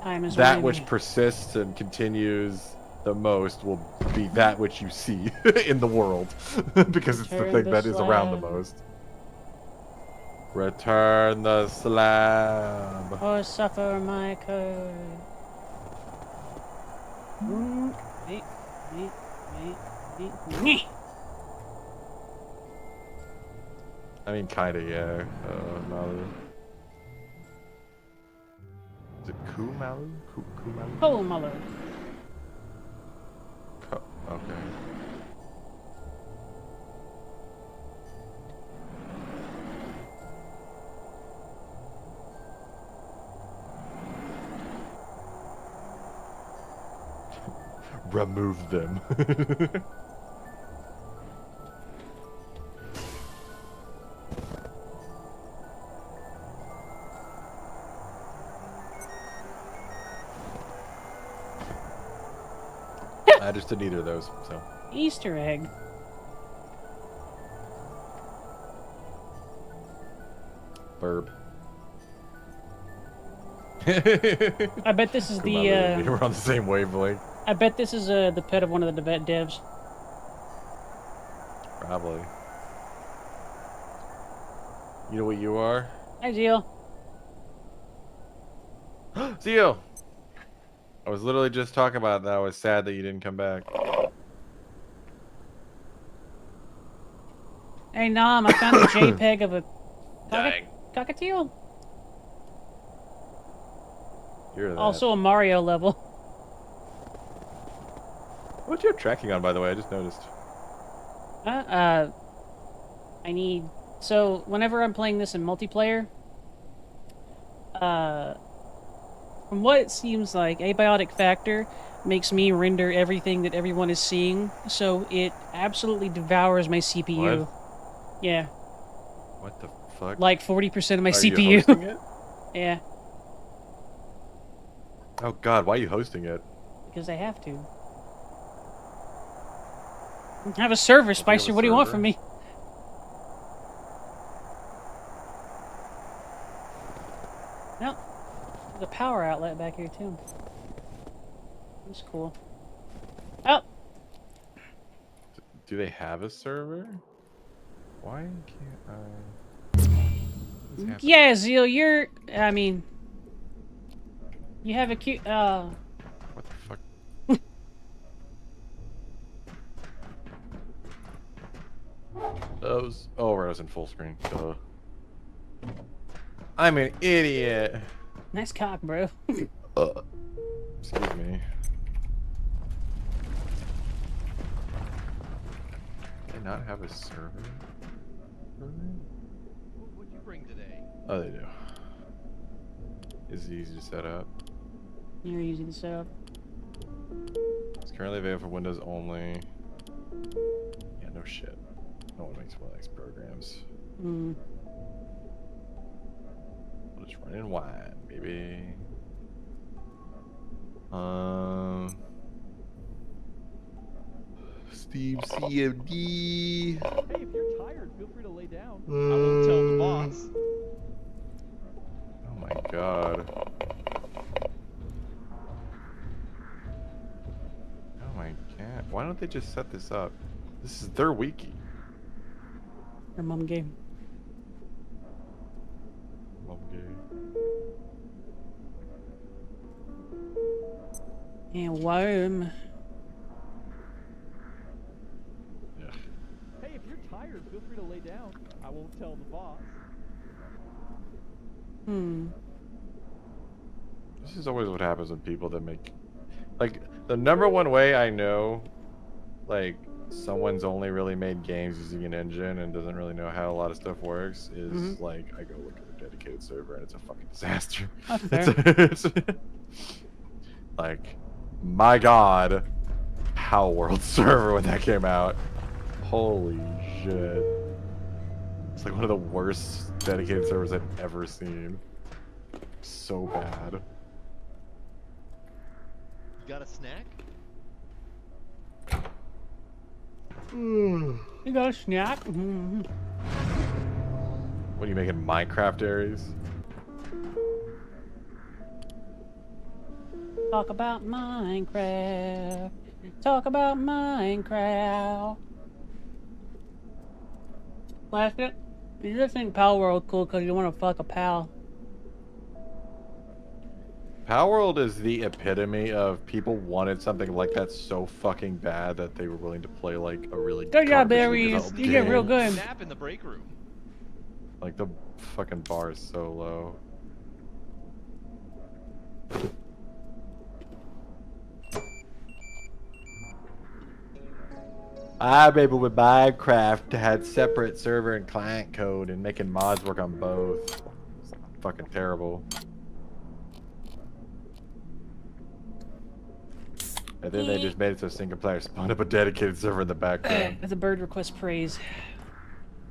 Time is that running. which persists and continues the most will be that which you see in the world. Because it's the Return thing the that is around the slab. most. Return the slab. Or suffer my curse. I mean, kinda, yeah. Malu. Is it Kumalu? Kumalu? Kumalu. Okay. Remove them. I just did neither of those, so. Easter egg. Burb. I bet this is Kumalu and me, we're on the same wavelength. I bet this is the pet of one of the devs. Probably. You know what you are? Hi, Zeal. Zeal! I was literally just talking about that. I was sad that you didn't come back. Hey, Nom, I found a JPEG of a Dang. cockatiel. You're that. Also a Mario level. What's your tracking on, by the way? I just noticed. I need... So, whenever I'm playing this in multiplayer, from what it seems like, abiotic factor makes me render everything that everyone is seeing, so it absolutely devours my CPU. What? Yeah. What the fuck? Like 40% of my Are CPU. you hosting it? Yeah. Oh god, why are you hosting it? Because I have to. I have a server, Spicer. What do you want from me? Well, there's a power outlet back here, too. That's cool. Oh! Do they have a server? Why can't I... Yeah, Zeal, you're... I mean... You have a cute... What the fuck? Those... Oh, right, I was in full screen. Duh. I'm an idiot. Nice cock, bro. Excuse me. Do they not have a server? What'd you bring today? Oh, they do. Is it easy to set up? You're easy to set up. It's currently available for Windows only. Yeah, no shit. No one makes Linux programs. Hmm. We'll just run in wide, baby. Steam CMD. Hey, if you're tired, feel free to lay down. I won't tell the boss. Oh my god. Oh my god. Why don't they just set this up? This is their wiki. Your mom game. Mom game. And worm. Yeah. Hey, if you're tired, feel free to lay down. I won't tell the boss. Hmm. This is always what happens when people that make... Like, the number one way I know, like, someone's only really made games using an engine and doesn't really know how a lot of stuff works is, like, I go look at a dedicated server and it's a fucking disaster. It's like, my god, How World server when that came out. Holy shit. It's like one of the worst dedicated servers I've ever seen. So bad. You got a snack? You got a snack? Mm-hmm. What are you making, Minecraft Aries? Talk about Minecraft. Talk about Minecraft. Plastic, you just think Pal World cool because you want to fuck a pal. Power World is the epitome of people wanted something like that so fucking bad that they were willing to play like a really Good job, garbagely Barry. developed You get real game. good. Nap in the break room. Like the fucking bar is so low. I remember when Minecraft had separate server and client code and making mods work on both. It's fucking terrible. And then they just made it so single player spawned up a dedicated server in the background. As a bird request praise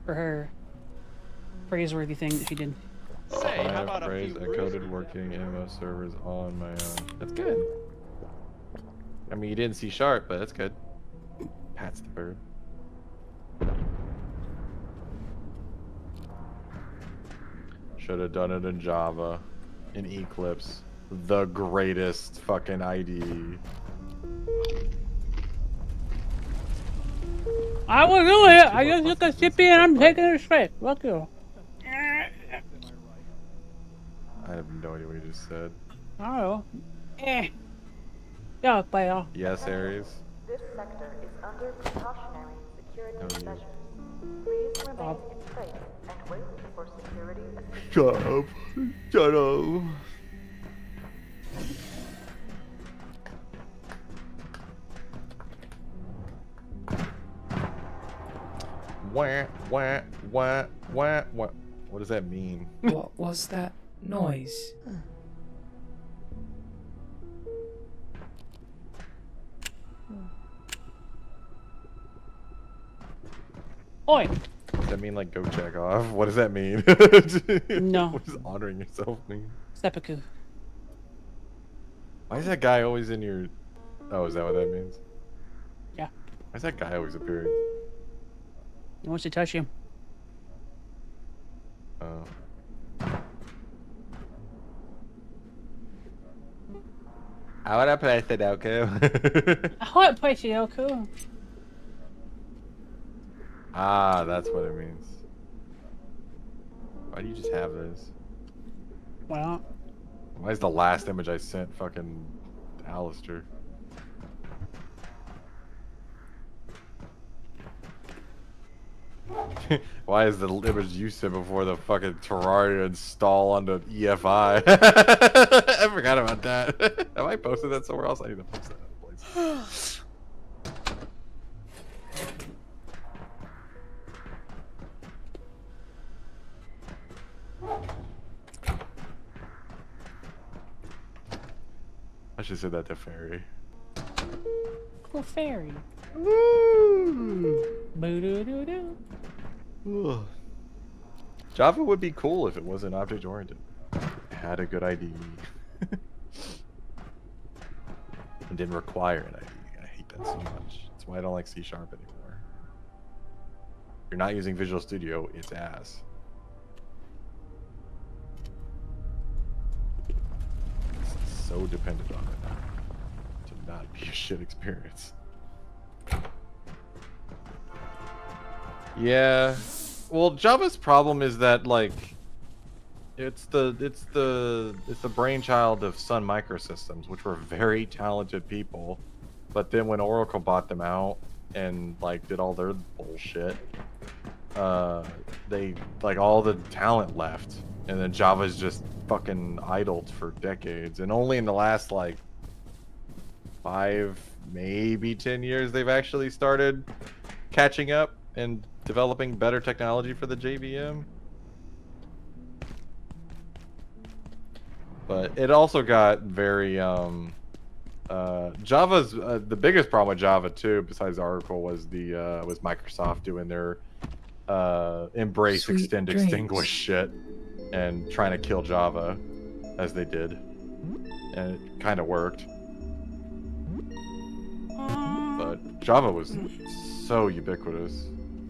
for her praiseworthy thing that she did. Say, I how have about praised a a few coded working MMO servers on my own. That's good. I mean, you didn't see Sharp, but that's good. Pats the bird. Should have done it in Java, in Eclipse, the greatest fucking IDE. I will do it. I just look at Sippy and I'm taking it straight. Fuck you. I have no idea what you just said. I don't know. Yeah, player. Yes, Aries. This sector is under precautionary security No, you. measures. Please remain in place and wait for security assistance. Shut up. Shut up. Wah, wah, wah, wah, wah. What does that mean? What was that noise? Oi! Does that mean like go check off? What does that mean? No. What does honoring yourself mean? Seppuku. Why is that guy always in your... Oh, is that what that means? Yeah. Why is that guy always appearing? He wants to touch you. Oh. I wanna play Sudoku. I want to play Sudoku. Ah, that's what it means. Why do you just have this? Well. Why is the last image I sent fucking Alistair? Why is the image you sent before the fucking Terraria install onto EFI? I forgot about that. Have I posted that somewhere else? I need to post that in a place. I should say that to Fairy. Cool fairy. Woo! Boo-doo-doo-doo. Ugh. Java would be cool if it wasn't object oriented. It had a good ID. And didn't require an ID. I hate that so much. That's why I don't like C# anymore. If you're not using Visual Studio, it's ass. It's so dependent on it to not be a shit experience. Yeah. Well, Java's problem is that like it's the brainchild of Sun Microsystems, which were very talented people, but then when Oracle bought them out and like did all their bullshit, they like all the talent left, and then Java's just fucking idled for decades, and only in the last like 5, maybe 10 years they've actually started catching up and developing better technology for the JVM. But it also got very Java's the biggest problem with Java too, besides Oracle, was Microsoft doing their embrace, Sweet extend, dreams. extinguish shit and trying to kill Java as they did, and it kind of worked. But Java was so ubiquitous.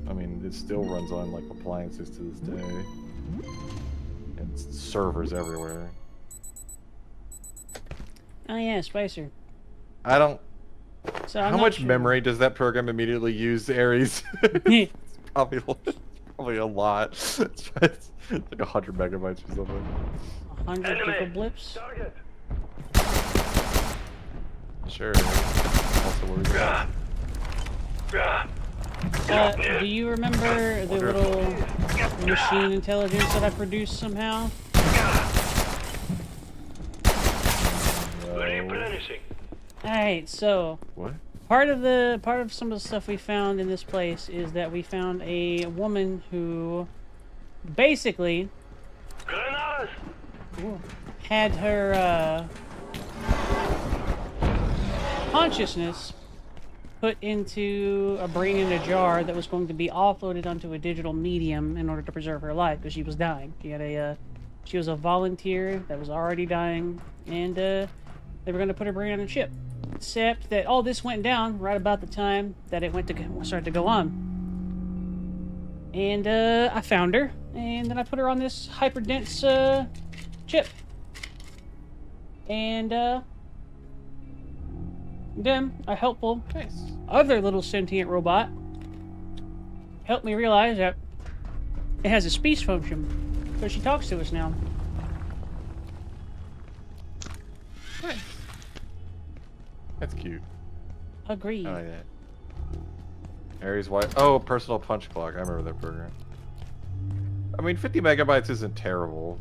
I mean, it still runs on like appliances to this day, and servers everywhere. Oh yeah, Spicer. I don't So I'm How not much sure. memory does that program immediately use, Aries? It's probably a lot. It's like 100 megabytes or something. 100 gigablips? Sure. Also worries about. Do you remember the little machine intelligence that I produced somehow? Alright, so what? Part of some of the stuff we found in this place is that we found a woman who basically had her consciousness put into a brain in a jar that was going to be offloaded onto a digital medium in order to preserve her life because she was dying. She had she was a volunteer that was already dying, and they were going to put her brain on a chip. Except that all this went down right about the time that it started to go on. And I found her, and then I put her on this hyperdense chip. And then a helpful other little sentient robot helped me realize that it has a speech function, so she talks to us now. Nice. That's cute. Agreed. I like that. Aries White. Oh, personal punch clock. I remember that program. I mean, 50 megabytes isn't terrible.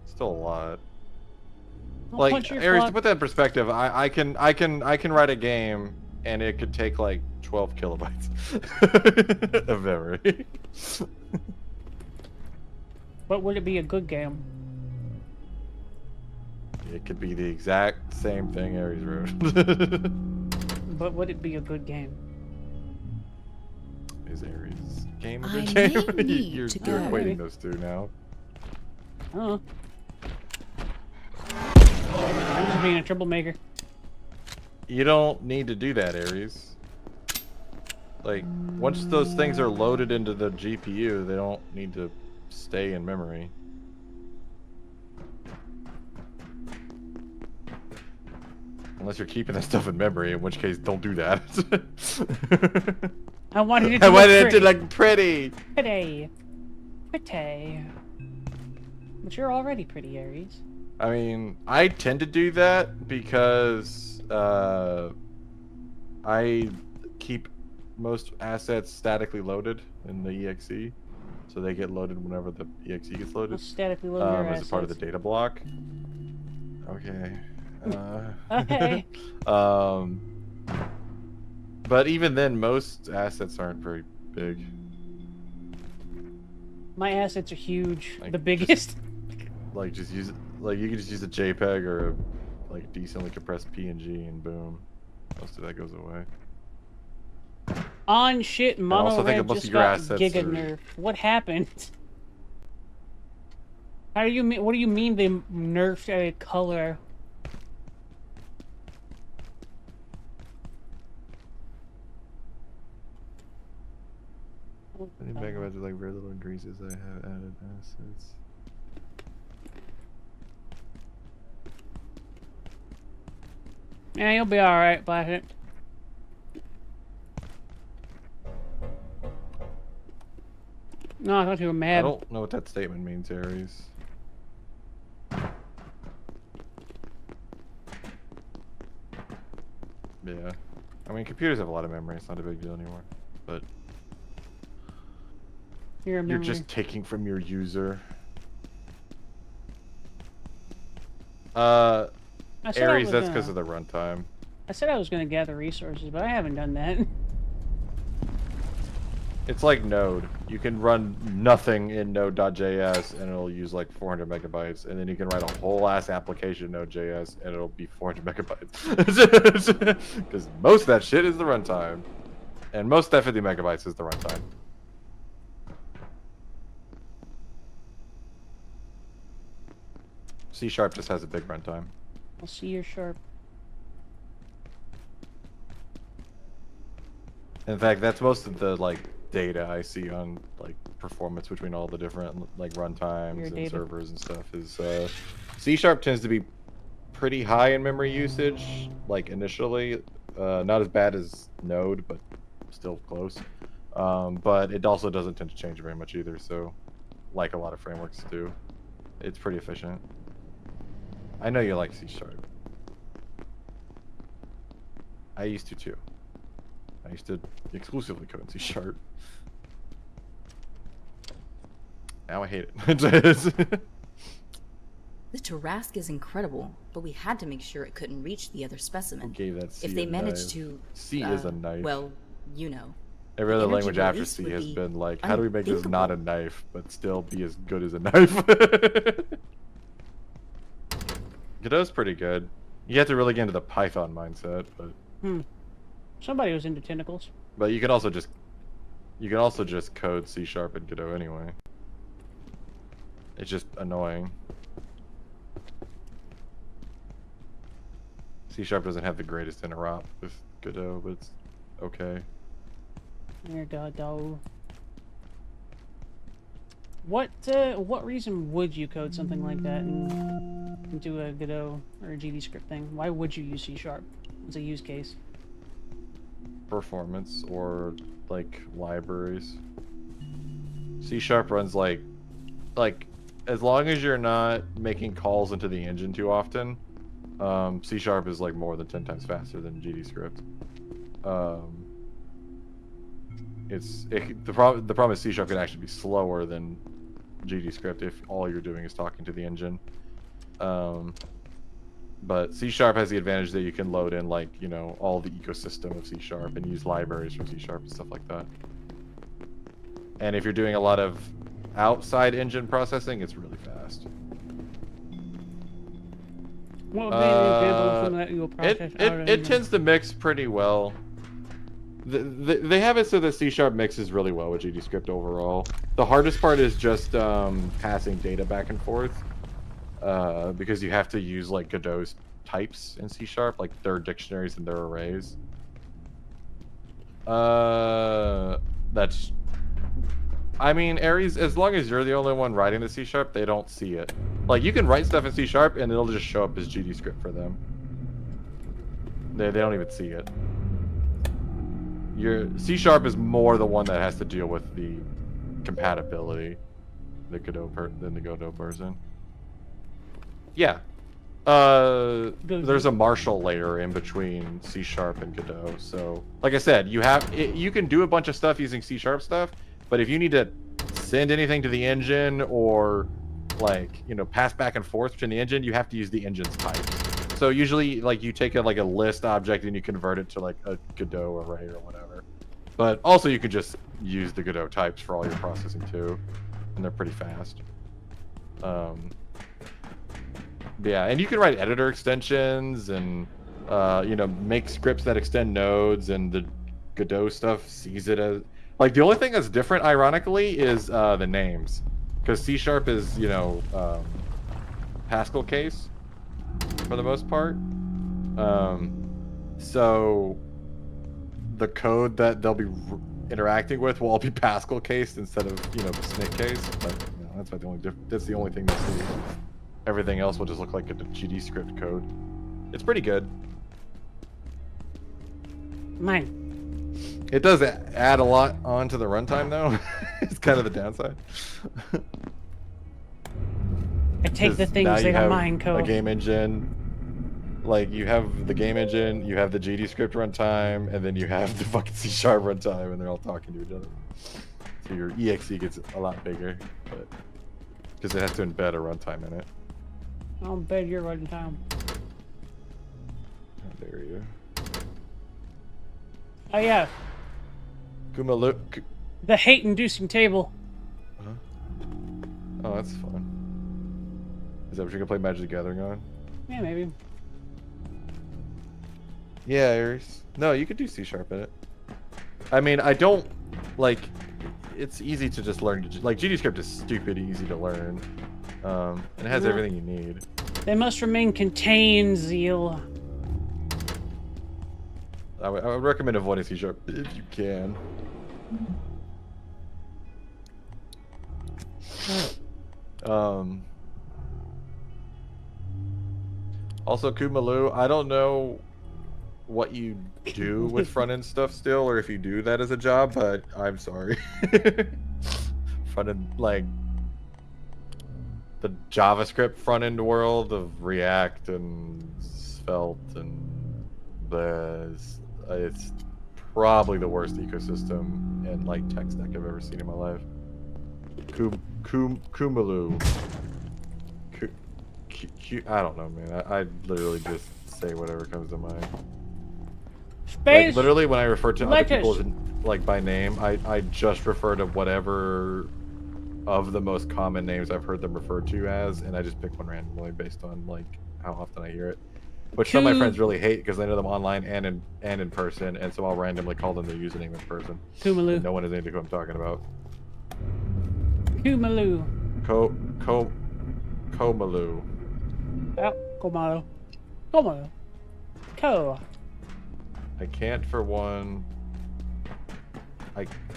Still a lot. I'll Like Aries, to put that in perspective, I can write a game and it could take like 12 kilobytes of memory. But would it be a good game? It could be the exact same thing Aries wrote. But would it be a good game? Is Aries game a I good may game? need You're to go. equating those two now. Oh. I'm just being a troublemaker. You don't need to do that, Aries. Like, once those things are loaded into the GPU, they don't need to stay in memory. Unless you're keeping that stuff in memory, in which case, don't do that. I wanted it to look pretty. Pretty. Pretty. But you're already pretty, Aries. I mean, I tend to do that because I keep most assets statically loaded in the EXE, so they get loaded whenever the EXE gets loaded. We'll statically load your as a part of the assets. data block. Okay. Okay. But even then, most assets aren't very big. My assets are huge. Like, the biggest. Like, just use it. Like, you can just use a JPEG or a like decently compressed PNG, and boom, most of that goes away. On shit, also Mono think Red that most just of your got assets giga are- nerfed. What happened? How do you mean? What do you mean they nerfed a color? Any megabytes with like very little increases, I have added assets. Yeah, you'll be alright, Blackett. No, I thought you were I mad. don't know what that statement means, Aries. Yeah. I mean, computers have a lot of memory. It's not a big deal anymore. But You're just taking from your user. I said I Aries, was that's gonna- because of the runtime. I said I was going to gather resources, but I haven't done that. It's like Node. You can run nothing in Node.js and it'll use like 400 megabytes, and then you can write a whole ass application in Node.js and it'll be 400 megabytes. Because most of that shit is the runtime, and most of that 50 megabytes is the runtime. C# just has a big runtime. I'll see you're sharp. In fact, that's most of the like data I see on like performance between all the different like runtimes and data. servers and stuff. Is C# tends to be pretty high in memory usage, like initially, Not as bad as Node, but still close. But it also doesn't tend to change very much either, so like a lot of frameworks do. It's pretty efficient. I know you like C#. I used to too. I used to exclusively code in C#. Now I hate it. The Tarask is incredible, but we had to make sure it couldn't reach the other specimen. Who gave that C if they a managed knife? to, C is a knife. well, you know. Every other energy language after release C would has be been like, how do we make this unthinkable. not a knife, but still be as good as a knife? Godot's pretty good. You have to really get into the Python mindset, but Somebody was into tentacles. you can also just code C# and Godot anyway. It's just annoying. C# doesn't have the greatest interop with Godot, but it's okay. Godot. What reason would you code something like that and do a Godot or a GDScript thing? Why would you use C# as a use case? Performance or like libraries. C# runs like as long as you're not making calls into the engine too often, C# is like more than 10 times faster than GDScript. The problem is C# can actually be slower than GDScript if all you're doing is talking to the engine. But C# has the advantage that you can load in like, you know, all the ecosystem of C# and use libraries from C# and stuff like that. And if you're doing a lot of outside engine processing, it's really fast. What would be an example of something that you will process It tends to mix pretty well. They have it so that C# mixes really well with GDScript overall. The hardest part is just passing data back and forth. Because you have to use like Godot's types in C#, like their dictionaries and their arrays. I mean, Aries, as long as you're the only one writing the C#, they don't see it. Like, you can write stuff in C# and it'll just show up as GDScript for them. They don't even see it. Your C# is more the one that has to deal with the compatibility than the Godot person. Yeah. There's a Marshall layer in between C# and Godot. So, like I said, you can do a bunch of stuff using C# stuff, but if you need to send anything to the engine or like, you know, pass back and forth between the engine, you have to use the engine's type. So usually, like, you take a list object and you convert it to like a Godot array or whatever. But also you can just use the Godot types for all your processing too, and they're pretty fast. Yeah, and you can write editor extensions and you know, make scripts that extend nodes, and the Godot stuff sees it as like the only thing that's different, ironically, is the names, because C# is, you know, Pascal case for the most part. So the code that they'll be interacting with will all be Pascal case instead of, you know, snake case. But you know, that's about that's the only thing they'll see. Everything else will just look like a GDScript code. It's pretty good. Mine. It does add a lot onto the runtime, though. It's kind of the downside. I take the things they are mine code. A game engine, like you have the game engine, you have the GDScript runtime, and then you have the fucking C# runtime, and they're all talking to each other. So your exe gets a lot bigger, but because it has to embed a runtime in it. I'll embed your runtime. There you. Oh yeah. The hate-inducing table. Huh? Oh, that's fun. Is that what you're gonna play Magic the Gathering on? Yeah, maybe. Yeah, Aries. No, you could do C# in it. I mean, I don't like. It's easy to just learn. Like GDScript is stupid easy to learn, and it has everything you need. They must remain contained, Zeal. I would recommend avoiding C# if you can. Also, Kumalu, I don't know what you do with front end stuff still, or if you do that as a job, but I'm sorry. Front end, like the JavaScript front end world of React and Svelte and it's probably the worst ecosystem in like tech stack I've ever seen in my life. Kumalu. I don't know, man. I literally just say whatever comes to mind. Space. Like literally, when I refer to other people lettuce. like by name, I just refer to whatever of the most common names I've heard them referred to as, and I just pick one randomly based on like how often I hear it. Which some of my friends really hate because they know them online and in person, and so I'll randomly call them their username in person. Kumalu. No one has any idea who I'm talking about. Kumalu. Komalu. Oh, Komalu. Komalu. Ko. I can't for one.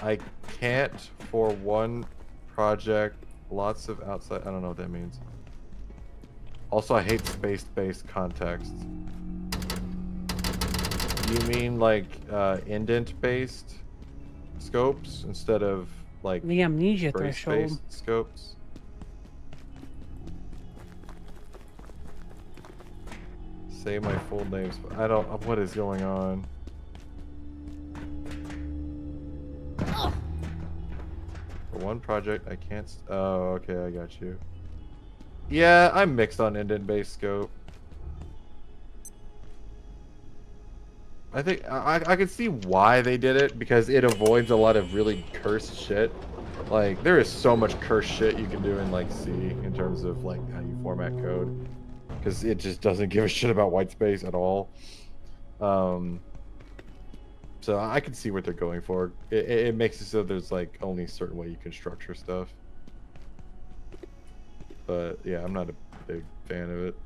I can't for one project. Lots of outside. I don't know what that means. Also, I hate space-based context. You mean like indent-based scopes instead of like the amnesia threshold scopes? Say my full names. I don't. What is going on? For one project, I can't. Oh, okay, I got you. Yeah, I'm mixed on indent-based scope. I think I can see why they did it because it avoids a lot of really cursed shit. Like there is so much cursed shit you can do in like C in terms of like how you format code, because it just doesn't give a shit about white space at all. So I can see what they're going for. It makes it so there's like only a certain way you can structure stuff. But yeah, I'm not a big fan of it.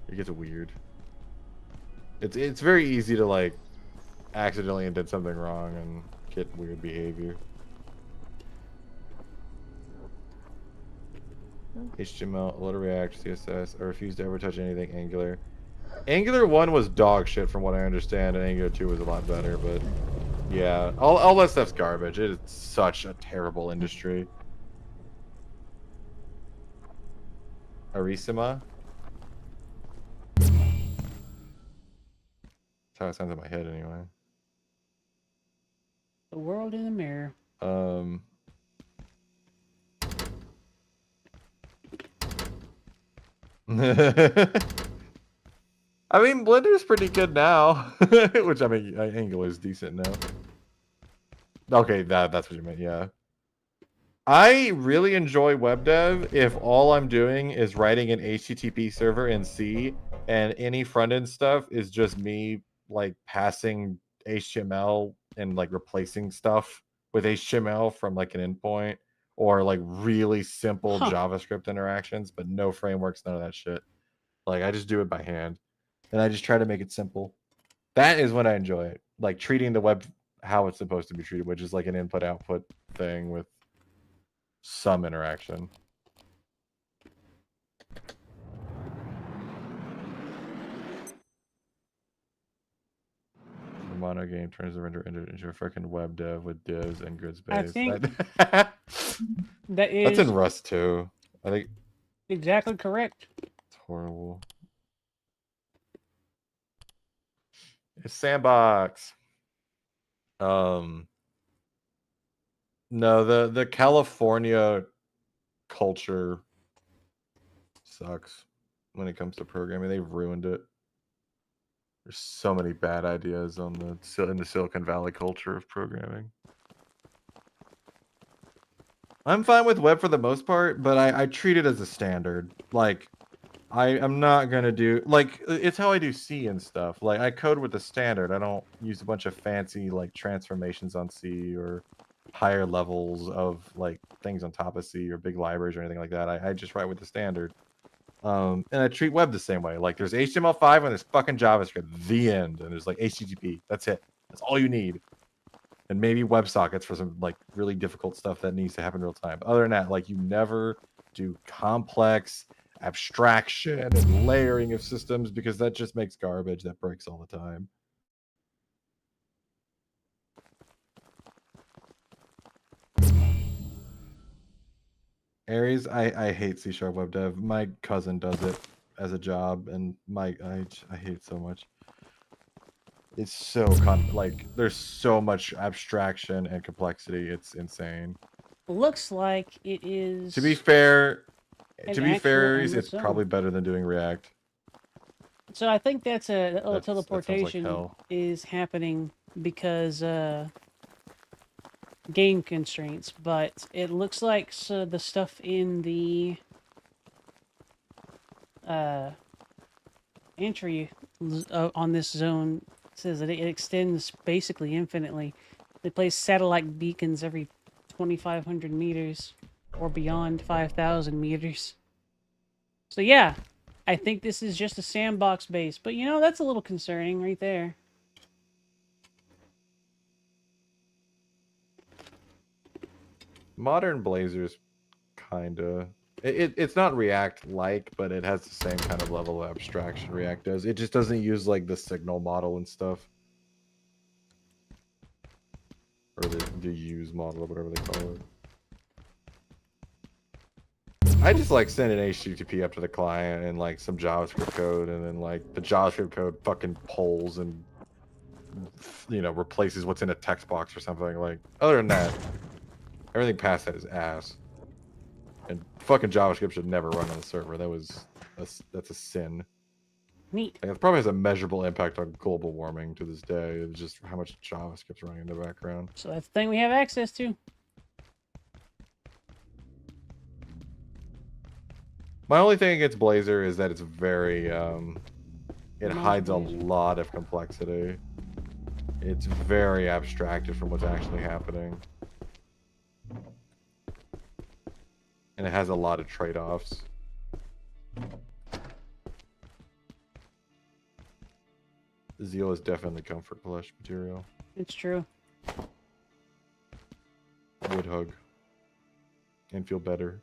It gets weird. It's very easy to like accidentally indent something wrong and get weird behavior. HTML, a lot of React, CSS. I refuse to ever touch anything Angular. Angular 1 was dog shit from what I understand, and Angular 2 was a lot better, but yeah, all that stuff's garbage. It is such a terrible industry. Arisima? That's how it sounds in my head anyway. The world in the mirror. I mean, Blender's pretty good now. Which, I mean, Angular's decent now. Okay, that's what you meant, yeah. I really enjoy web dev if all I'm doing is writing an HTTP server in C and any front-end stuff is just me, like, passing HTML and, like, replacing stuff with HTML from, like, an endpoint, or, like, really simple JavaScript interactions, but no frameworks, none of that shit. Like, I just do it by hand. And I just try to make it simple. That is when I enjoy it. Like treating the web how it's supposed to be treated, which is like an input-output thing with some interaction. The mono game turns the render into a freaking web dev with divs and grid space. I think that's in Rust too. I think exactly correct. It's horrible. It's sandbox. No, the California culture sucks when it comes to programming. They've ruined it. There's so many bad ideas in the Silicon Valley culture of programming. I'm fine with web for the most part, but I treat it as a standard. Like, I'm not gonna do, like, it's how I do C and stuff. Like, I code with the standard. I don't use a bunch of fancy, like, transformations on C or higher levels of, like, things on top of C or big libraries or anything like that. I just write with the standard. And I treat web the same way. Like, there's HTML5 and there's fucking JavaScript. The end. And there's, like, HTTP. That's it. That's all you need. And maybe WebSockets for some, like, really difficult stuff that needs to happen in real time. But other than that, like, you never do complex abstraction and layering of systems, because that just makes garbage that breaks all the time. Aries, I hate C# web dev. My cousin does it as a job, and I hate it so much. It's so like there's so much abstraction and complexity. It's insane. Looks like it is. To be fair, Aries, it's probably better than doing React. So I think that's a That teleportation sounds like hell. is happening because game constraints, but it looks like the stuff in the entry on this zone says that it extends basically infinitely. They place satellite beacons every 2,500 meters or beyond 5,000 meters. So yeah, I think this is just a sandbox base, but you know, that's a little concerning right there. Modern Blazer's kinda... It's not React-like, but it has the same kind of level of abstraction React does. It just doesn't use, like, the signal model and stuff. Or the use model, or whatever they call it. I just like sending HTTP up to the client and like some JavaScript code, and then like the JavaScript code fucking polls and, you know, replaces what's in a text box or something. Like, other than that, everything past that is ass. And fucking JavaScript should never run on the server. That's a sin. Neat. Like, it probably has a measurable impact on global warming to this day. It's just how much JavaScript's running in the background. So that's the thing we have access to. My only thing against Blazor is that it's very, it hides a lot of complexity. It's very abstracted from what's actually happening. And it has a lot of trade-offs. Zeal is definitely comfort plush material. It's true. Would hug. And feel better.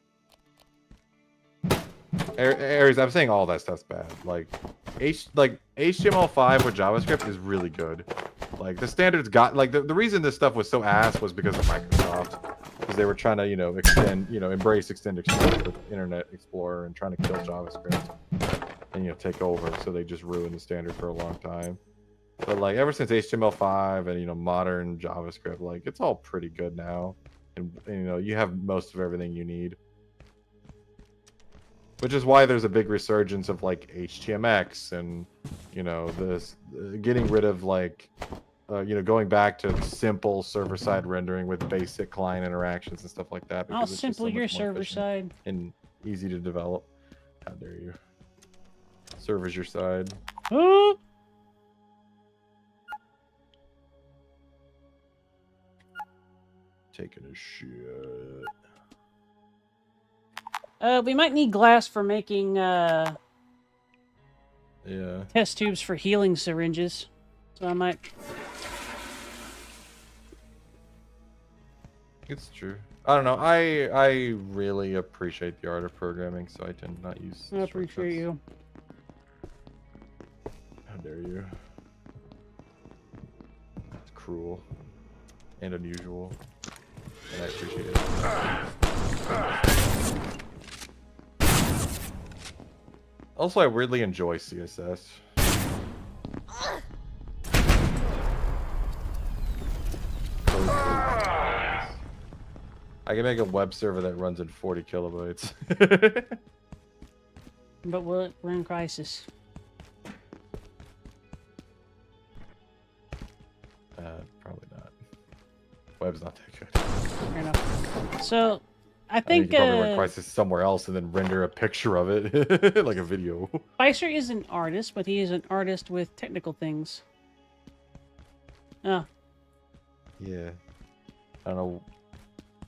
Aries, I'm saying all that stuff's bad. Like HTML5 with JavaScript is really good. Like the standards got like the reason this stuff was so ass was because of Microsoft, because they were trying to embrace Extend Explorer with Internet Explorer and trying to kill JavaScript and take over. So they just ruined the standard for a long time. But like ever since HTML5 and modern JavaScript, like it's all pretty good now, and you have most of everything you need. Which is why there's a big resurgence of like HTMX and this getting rid of like going back to simple server-side rendering with basic client interactions and stuff like that. How simple your server side and easy to develop. How dare you? Server's your side. Oh. Taking a shit. We might need glass for making test tubes for healing syringes. So I might. It's true. I don't know. I really appreciate the art of programming, so I tend not use. I appreciate you. How dare you? It's cruel and unusual, and I appreciate it. Also, I weirdly enjoy CSS. I can make a web server that runs in 40 kilobytes. But will it run Crisis? Probably not. Web's not that good. Fair enough. So, I think you can probably run Crisis somewhere else and then render a picture of it, like a video. Spicer is an artist, but he is an artist with technical things. Oh. Yeah. I don't know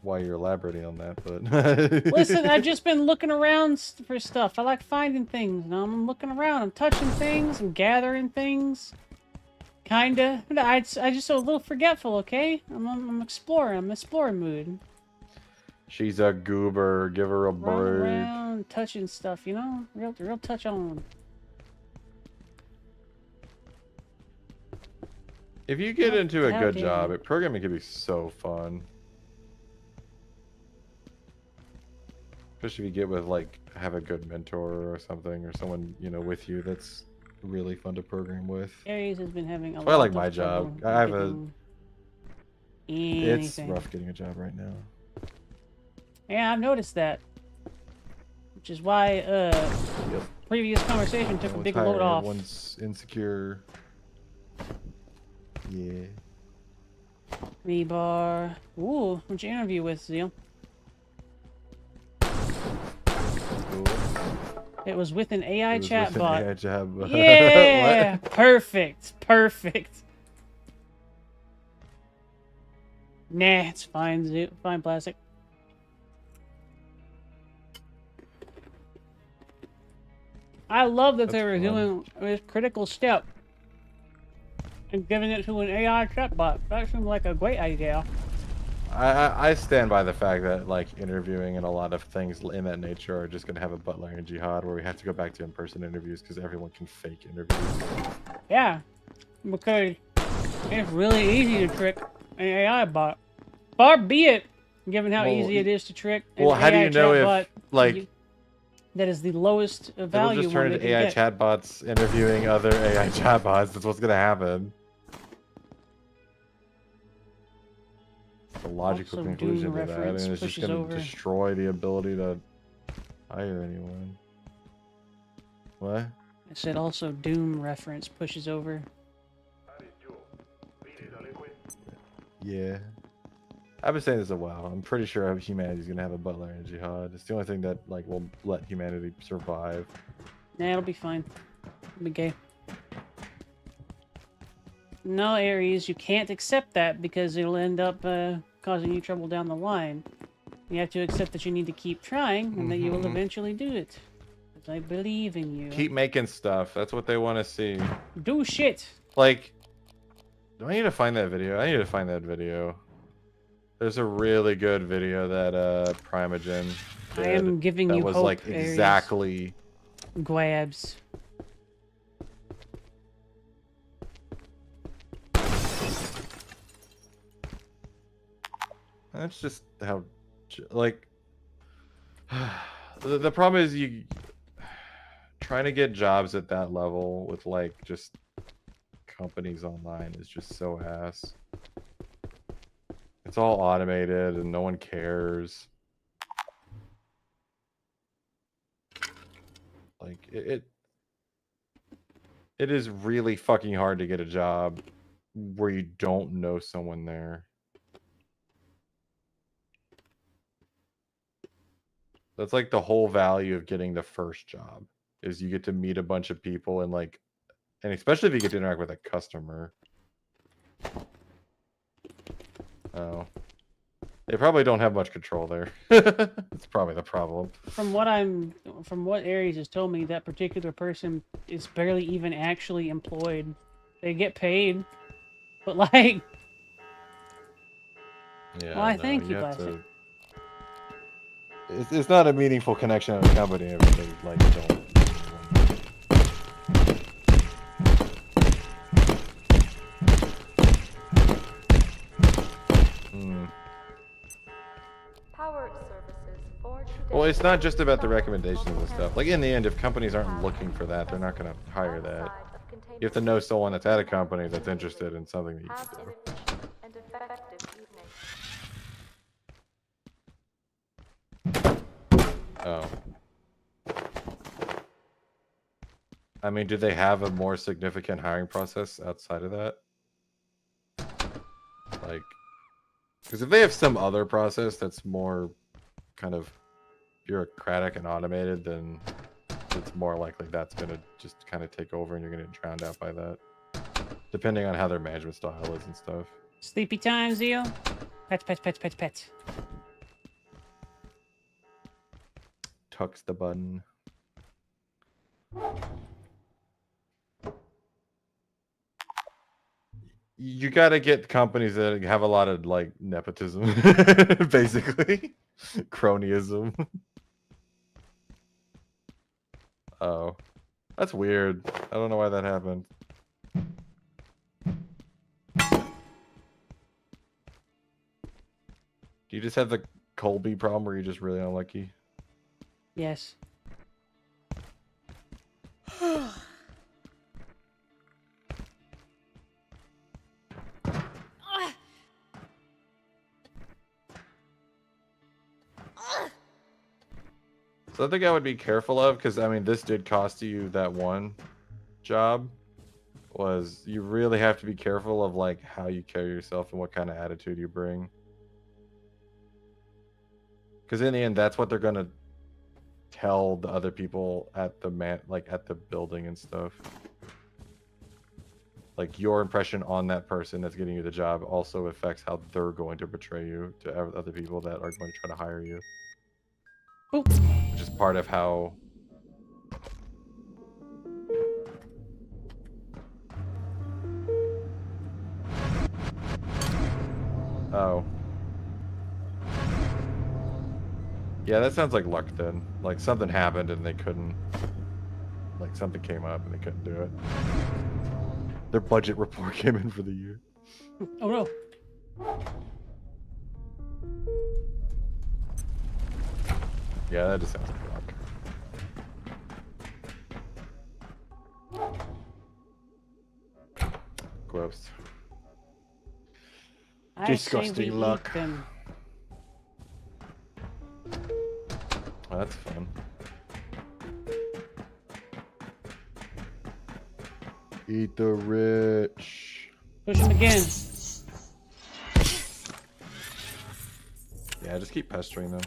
why you're elaborating on that, but... Listen, I've just been looking around for stuff. I like finding things. I'm looking around. I'm touching things. I'm gathering things. Kinda. I just a little forgetful, okay? I'm exploring. I'm in exploring mood. She's a goober. Give her a Run break. around, touching stuff, you know? Real touch on. If you get into a How good dare job, you. programming can be so fun. Especially if you get with like have a good mentor or something, or someone with you that's really fun to program with. Aries has been having a That's why I lot like of my trouble job. I have getting It's anything. rough getting a job right now. Yeah, I've noticed that. Which is why previous conversation took a big load off. Everyone's insecure. Yeah. Rebar. Ooh, what'd you interview with, Zeal? Cool. It was with an AI It was chatbot. with an AI chatbot. Yeah, What? perfect. Nah, it's fine, Zeal. Fine, plastic. I love that they were doing this critical step and giving it to an AI chatbot. That seemed like a great idea. I stand by the fact that like interviewing and a lot of things in that nature are just going to have a Butler and Jihad where we have to go back to in-person interviews because everyone can fake interviews. Yeah, because it's really easy to trick an AI bot. Far be it, given how easy it is to trick an Well, how AI do you know chatbot if like that is the lowest it'll value just one turn they into can AI get. chatbots interviewing other AI chatbots? That's what's going to happen. The logical Also, conclusion Doom to that, reference and it's just pushes going over. to destroy the ability to hire anyone. What? I said also Doom reference pushes over. Yeah. I've been saying this a while. I'm pretty sure humanity's going to have a Butler and Jihad. It's the only thing that like will let humanity survive. Nah, it'll be fine. It'll be gay. No, Aries, you can't accept that because it'll end up causing you trouble down the line. You have to accept that you need to keep trying and that you will eventually do it. Because I believe in you. Keep making stuff. That's what they want to see. Do shit. Like, do I need to find that video? I need to find that video. There's a really good video that Primogen did. I am giving that you was hope, like Aries. exactly. Grabs. That's just how, like, the problem is you trying to get jobs at that level with like just companies online is just so ass. It's all automated and no one cares. Like it is really fucking hard to get a job where you don't know someone there. That's like the whole value of getting the first job is you get to meet a bunch of people and like, and especially if you get to interact with a customer. Oh, they probably don't have much control there. That's probably the problem. From what Aries has told me, that particular person is barely even actually employed. They get paid, but like, Yeah. well, I no, thank you, have Plastic. to. It's not a meaningful connection of a company if they like don't. Power services for today. Well, it's not just about the recommendations and stuff. Like in the end, if companies aren't looking for that, they're not going to hire that. You have to know someone that's at a company that's interested in something that you Have can an do. efficient and effective evening. Oh. I mean, do they have a more significant hiring process outside of that? Like, because if they have some other process that's more kind of bureaucratic and automated, then it's more likely that's going to just kind of take over and you're going to get drowned out by that. Depending on how their management style is and stuff. Sleepy time, Zio. Pet, pet, pet, pet, pet. Tucks the button. You got to get companies that have a lot of like nepotism, basically. Cronyism. Oh. That's weird. I don't know why that happened. Do you just have the Colby problem where you're just really unlucky? Yes. So I think I would be careful of, because I mean this did cost you that one job, was you really have to be careful of like how you carry yourself and what kind of attitude you bring. Because in the end, that's what they're gonna tell the other people at the at the building and stuff. Like your impression on that person that's getting you the job also affects how they're going to portray you to other people that are going to try to hire you. Ooh. Which is part of how. Oh. Yeah, that sounds like luck then. Like something happened and they couldn't. Like something came up and they couldn't do it. Their budget report came in for the year. Oh no. Yeah, that just sounds like luck. Gross. Disgusting luck. Oh, that's fun. Eat the rich. Push him again. Yeah, just keep pestering them.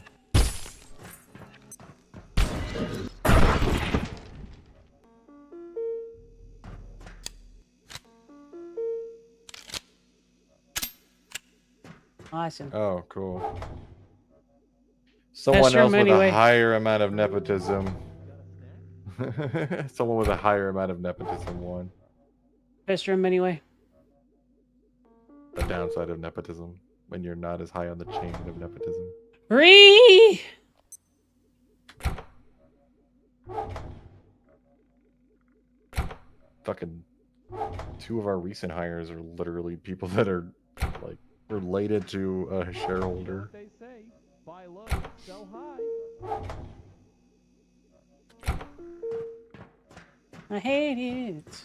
Awesome. Oh, cool. Someone else with a higher amount of nepotism. Someone with a higher amount of nepotism won. Pester him anyway. The downside of nepotism, when you're not as high on the chain of nepotism. Fucking 2 of our recent hires are literally people that are like related to a shareholder. They say, buy low, sell high. I hate it.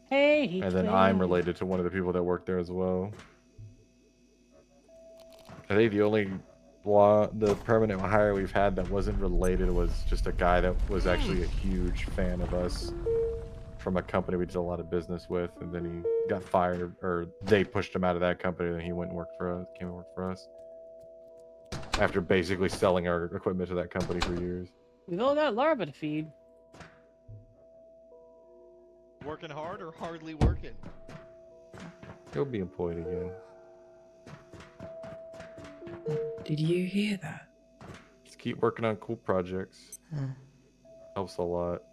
Hate and then I'm related to one of the people that work there as well. I think the only the permanent hire we've had that wasn't related was just a guy that was actually a huge fan of us from a company we did a lot of business with, and then he got fired, or they pushed him out of that company, and he went and worked for us, came and worked for us. After basically selling our equipment to that company for years. We've all got larva to feed. Working hard or hardly working? He'll be employed again. Did you hear that? Just keep working on cool projects. Helps a lot.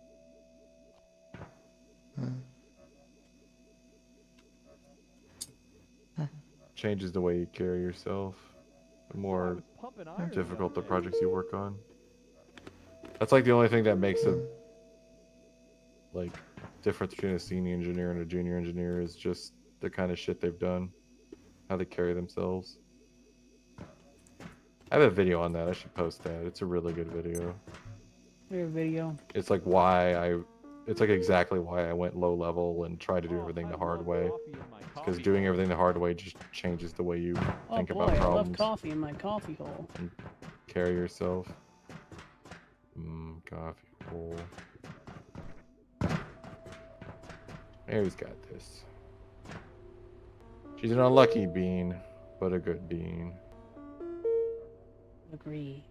Changes the way you carry yourself. The more difficult the projects you work on. That's like the only thing that makes it like difference between a senior engineer and a junior engineer is just the kind of shit they've done, how they carry themselves. I have a video on that. I should post that. It's a really good video. Your video. It's like it's like exactly why I went low level and tried to do everything the hard way. Because doing everything the hard way just changes the way you think about problems. I love coffee in my coffee hole. And carry yourself. Coffee hole. Mary's got this. She's an unlucky bean, but a good bean. Agree.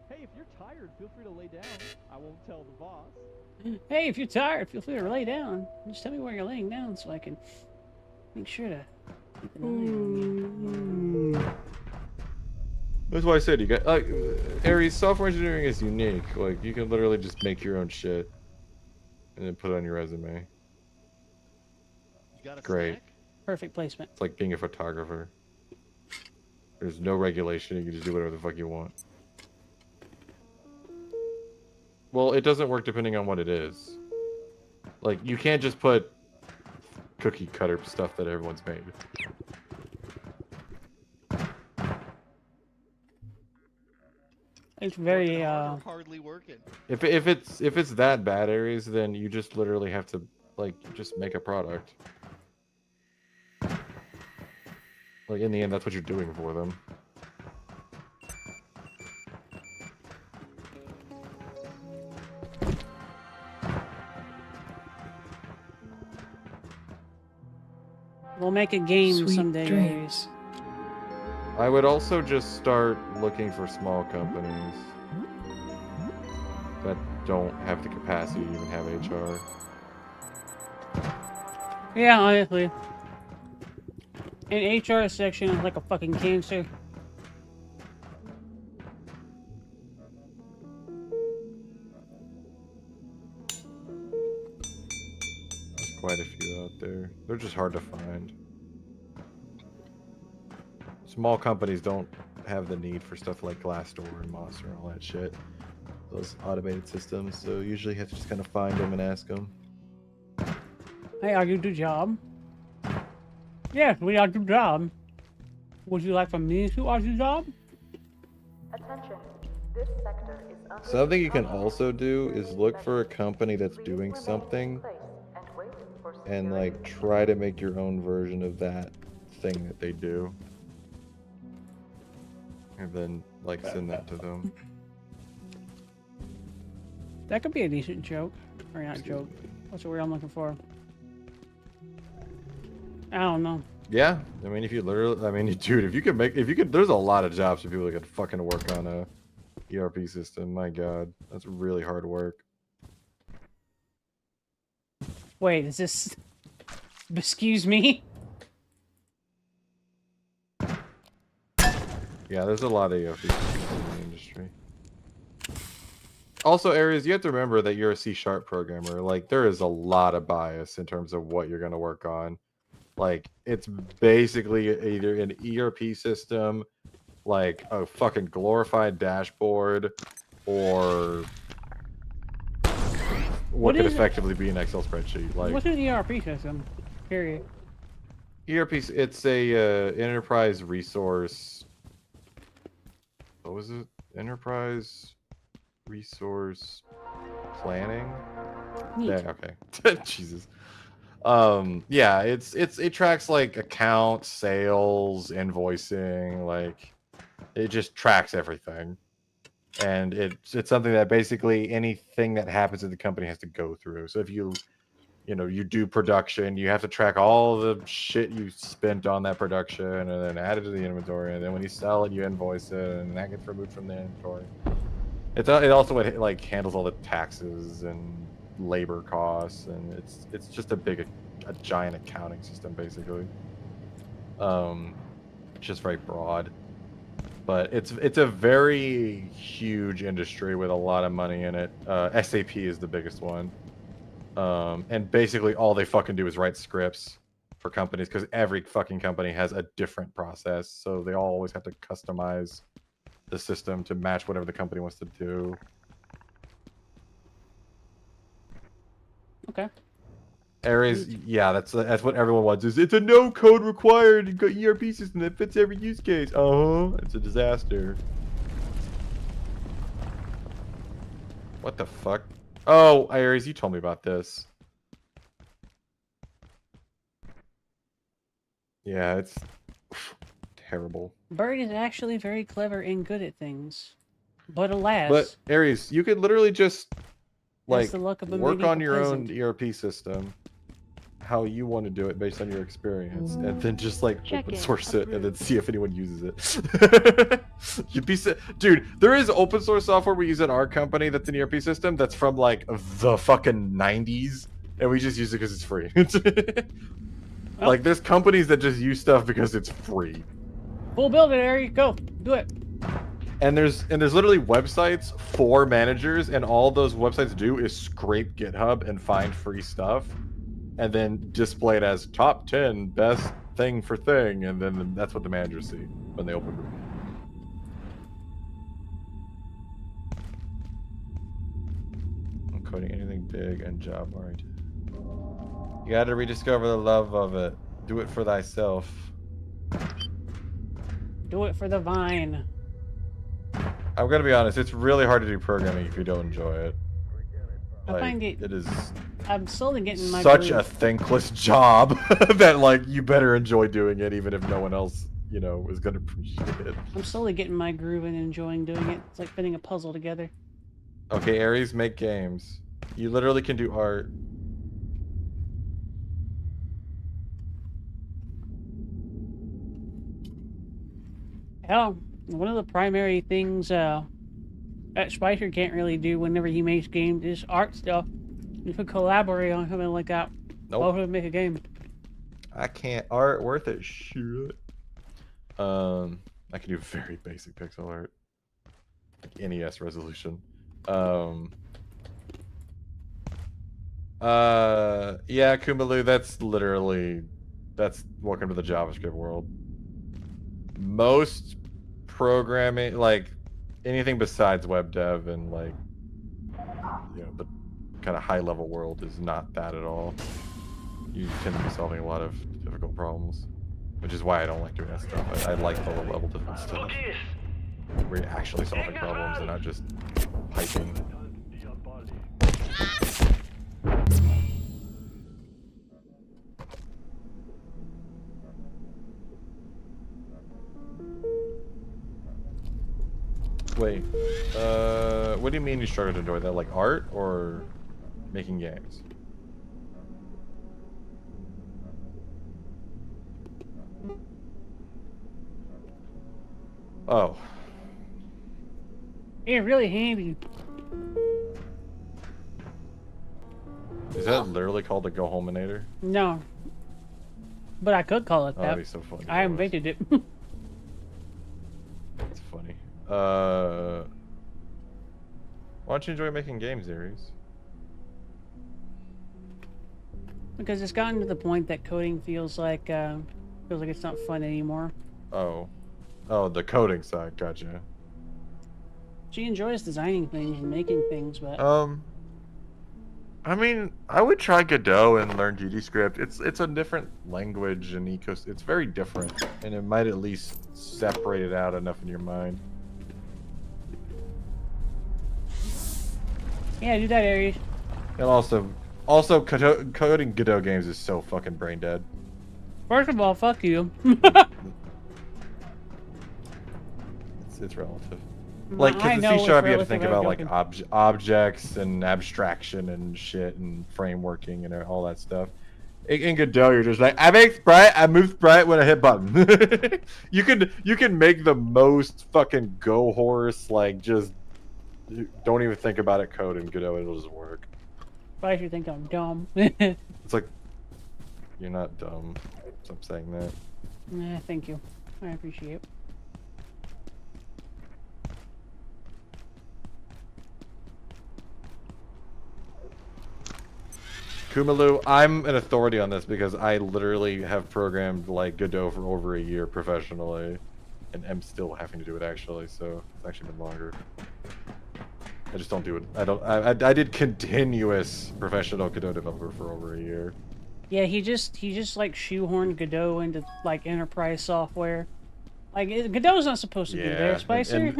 Hey, if you're tired, feel free to lay down. I won't tell the boss. Hey, if you're tired, feel free to lay down. Just tell me where you're laying down so I can make sure to keep an eye on you. That's why I said you got like Aries, software engineering is unique. Like you can literally just make your own shit and then put it on your resume. You got a Great. snack? Perfect placement. It's like being a photographer. There's no regulation. You can just do whatever the fuck you want. Well, it doesn't work depending on what it is. Like, you can't just put cookie cutter stuff that everyone's made. It's very hardly working. If it's that bad, Aries, then you just literally have to like just make a product. Like in the end, that's what you're doing for them. We'll make a game Sweet someday, dreams. Aries. I would also just start looking for small companies that don't have the capacity to even have HR. Yeah, honestly. An HR section is like a fucking cancer. There's quite a few out there. They're just hard to find. Small companies don't have the need for stuff like Glassdoor and Moss and all that shit. Those automated systems, so usually you have to just kind of find them and ask them. Hey, are you the job? Yes, we are the job. Would you like for me to are the job? Attention. This sector is under Something you can also do is look for a company that's doing something and like try to make your own version of that thing that they do. And then like send that to them. That could be a decent joke. Or not joke. What's the word I'm looking for? I don't know. Yeah, I mean, if you literally, I mean, dude, if you could, there's a lot of jobs for people that could fucking work on a ERP system. My God, that's really hard work. Wait, is this... Excuse me? Yeah, there's a lot of ERP systems in the industry. Also, Aries, you have to remember that you're a C# programmer. Like, there is a lot of bias in terms of what you're going to work on. Like, it's basically either an ERP system, like a fucking glorified dashboard, or what could effectively be an Excel spreadsheet. Like, what's an ERP system? Period. ERP, it's a enterprise resource. What was it? Enterprise resource planning. Neat. Yeah. Okay. Jesus. Yeah, it tracks like accounts, sales, invoicing, like it just tracks everything. And it's something that basically anything that happens in the company has to go through. So if you do production, you have to track all the shit you spent on that production and then add it to the inventory, and then when you sell it, you invoice it, and that gets removed from the inventory. It also like handles all the taxes and labor costs, and it's just a giant accounting system basically. It's just very broad, but it's a very huge industry with a lot of money in it. SAP is the biggest one, and basically all they fucking do is write scripts for companies, because every fucking company has a different process, so they all always have to customize the system to match whatever the company wants to do. Okay. Aries, yeah, that's what everyone wants. It's a no code required ERP system that fits every use case. It's a disaster. What the fuck? Oh, Aries, you told me about this. Yeah, it's terrible. Bird is actually very clever and good at things. But alas... But, Aries, you could literally just, like, the luck of a work on medieval your peasant. own ERP system, how you want to do it based on your experience, and then just, like, open source it, and then see if anyone uses it. You'd be dude, there is open source software we use in our company that's an ERP system that's from, like, the fucking 90s, and we just use it because it's free. Like, there's companies that just use stuff because it's free. Full build it, Ari. Go. Do it. And there's literally websites for managers, and all those websites do is scrape GitHub and find free stuff. and then display it as top 10 best thing for thing, and then that's what the managers see when they open room. I'm coding anything big and job oriented. You gotta rediscover the love of it. Do it for thyself. Do it for the vine. I'm gonna be honest, it's really hard to do programming if you don't enjoy it. I find it is I'm slowly getting my such groove. a thankless job that like you better enjoy doing it even if no one else, you know, is gonna appreciate it. I'm slowly getting my groove and enjoying doing it. It's like putting a puzzle together. Okay, Aries, make games. You literally can do art. Hell, one of the primary things that Spicer can't really do whenever he makes games is art stuff. You could collaborate on something like that. Nope. Both of them make a game. I can't art worth it. Shit. I can do very basic pixel art, like NES resolution. Yeah, Kumalu, that's welcome to the JavaScript world. Most programming, like anything besides web dev and like, you know, the kind of high level world is not that at all. You tend to be solving a lot of difficult problems, which is why I don't like doing that stuff. I like the low level different stuff where you're actually solving problems and not just piping. Wait, what do you mean you struggle to enjoy that? Like art or making games? Oh. Yeah, really handy. Is that literally called the Go Hominator? No. But I could call it Oh, that. that'd be so funny. I invented it. That's funny. Why don't you enjoy making games, Aries? Because it's gotten to the point that coding feels like it's not fun anymore. Oh. Oh, the coding side, gotcha. She enjoys designing things and making things, but I mean, I would try Godot and learn GDScript. It's a different language and it's very different, and it might at least separate it out enough in your mind. yeah, do that, Aries. And also coding Godot games is so fucking brain dead. First of all, fuck you. It's relative. Like, because the C# you have to think about like objects and abstraction and shit and frameworking and all that stuff. In Godot, you're just like, I make sprite, I move sprite when I hit button. you can make the most fucking go horse, like just don't even think about it code in Godot, it'll just work. Why do you think I'm dumb? It's like, you're not dumb. Stop saying that. Nah, thank you. I appreciate it. Kumalu, I'm an authority on this because I literally have programmed like Godot for over a year professionally, and am still having to do it actually. So it's actually been longer. I just don't do it. I did continuous professional Godot developer for over a year. Yeah, he just like shoehorned Godot into like enterprise software. Like Godot's not supposed to be there, Spicer.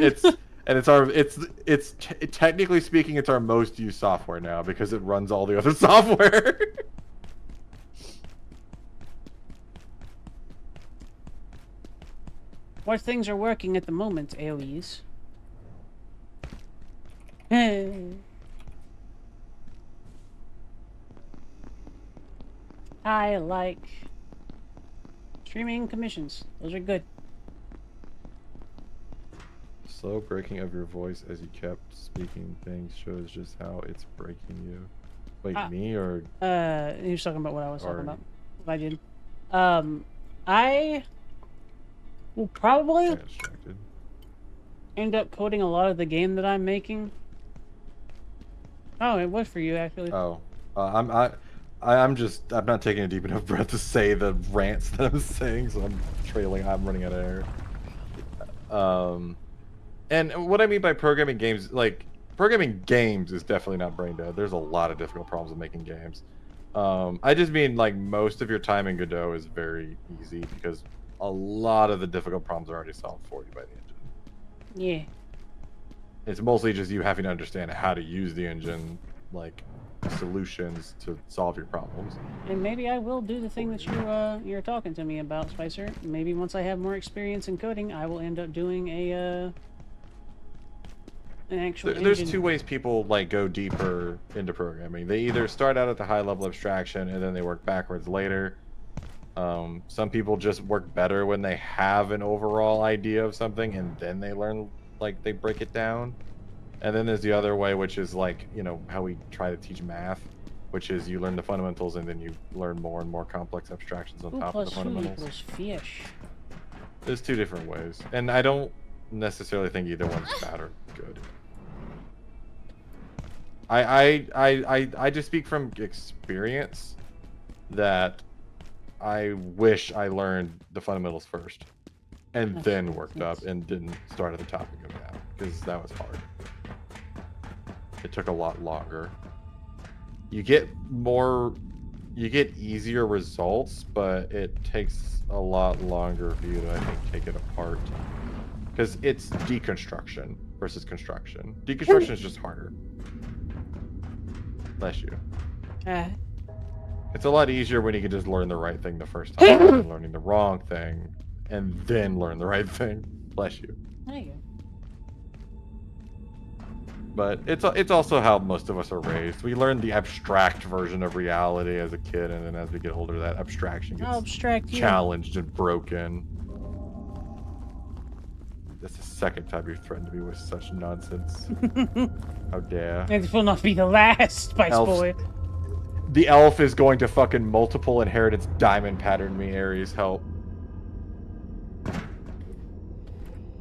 It's technically speaking, it's our most used software now because it runs all the other software. What things are working at the moment, AoEs? I like streaming commissions. Those are good. Slow breaking of your voice as you kept speaking things shows just how it's breaking you. Wait, me or? He was talking about what I was talking about. What I did. I will probably end up coding a lot of the game that I'm making. Oh, it was for you actually. Oh, I'm not taking a deep enough breath to say the rants that I'm saying, so I'm running out of air. And what I mean by programming games, like, programming games is definitely not brain dead. There's a lot of difficult problems with making games. I just mean, like, most of your time in Godot is very easy because a lot of the difficult problems are already solved for you by the engine. Yeah. It's mostly just you having to understand how to use the engine, like, solutions to solve your problems. And maybe I will do the thing that you're talking to me about, Spicer. Maybe once I have more experience in coding, I will end up doing an actual There's engine. two ways people, like, go deeper into programming. They either start out at the high level abstraction and then they work backwards later. Some people just work better when they have an overall idea of something and then they learn, like, they break it down. And then there's the other way, which is, like, you know, how we try to teach math, which is you learn the fundamentals and then you learn more and more complex abstractions on top of the fundamentals. Fish. There's two different ways, and I don't necessarily think either one's bad or good. I just speak from experience that I wish I learned the fundamentals first and then worked up and didn't start at the top and go down, because that was hard. It took a lot longer. You get easier results, but it takes a lot longer for you to, I think, take it apart. Because it's deconstruction versus construction. Deconstruction is just harder. Bless you. It's a lot easier when you can just learn the right thing the first time than learning the wrong thing and then learn the right thing. Bless you. There you go. But it's also how most of us are raised. We learn the abstract version of reality as a kid, and then as we get older, that abstraction gets challenged and broken. That's the second time you've threatened me with such nonsense. How dare. It will not be the last, Spice Boy. The elf is going to fucking multiple inheritance diamond pattern me, Aries. Help.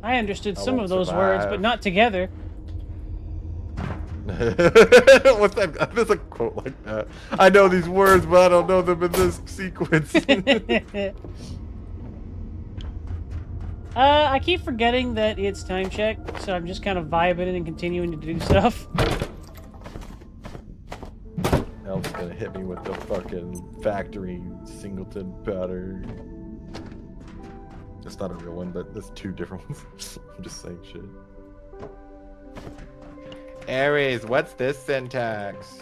I understood some of those words, but not together. What's that? There's a quote like that. I know these words, but I don't know them in this sequence. I keep forgetting that it's time check, so I'm just kind of vibing and continuing to do stuff. Elf's gonna hit me with the fucking factory singleton powder. That's not a real one, but there's two different ones. I'm just saying shit. Aries, what's this syntax?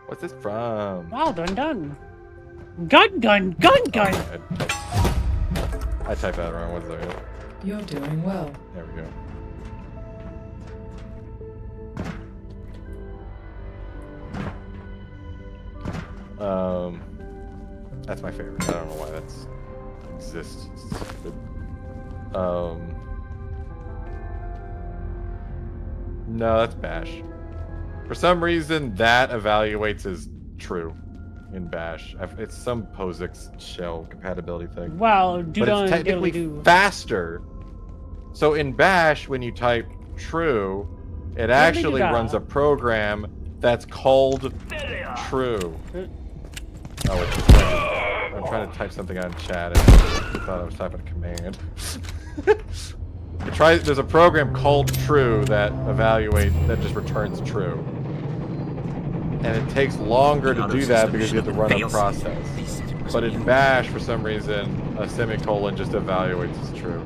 What's this from? Well done, done. Gun, gun, gun, gun! I type that wrong. What's that? You're doing well. There we go. That's my favorite. I don't know why that's exists. It's stupid. No, that's Bash. For some reason, that evaluates as true in Bash. It's some POSIX shell compatibility thing. Wow, but it's technically faster. So in Bash, when you type true, it actually runs a program that's called true. Oh, it's just, I'm trying to type something on chat and I thought I was typing a command. There's a program called True that just returns true. And it takes longer to do that because you have to run a process. But in Bash, for some reason, a semicolon just evaluates as true.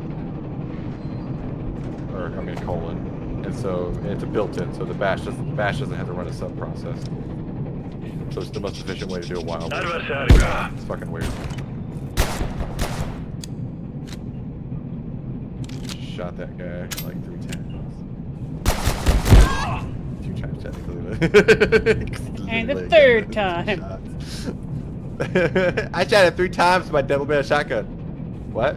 Or, I mean, a colon. And so it's a built-in, so the Bash doesn't have to run a sub-process. So it's the most efficient way to do a while. It's fucking weird. Shot that guy like 3 times. 2 times technically. And the third time. I shot it 3 times with my double barrel shotgun. What?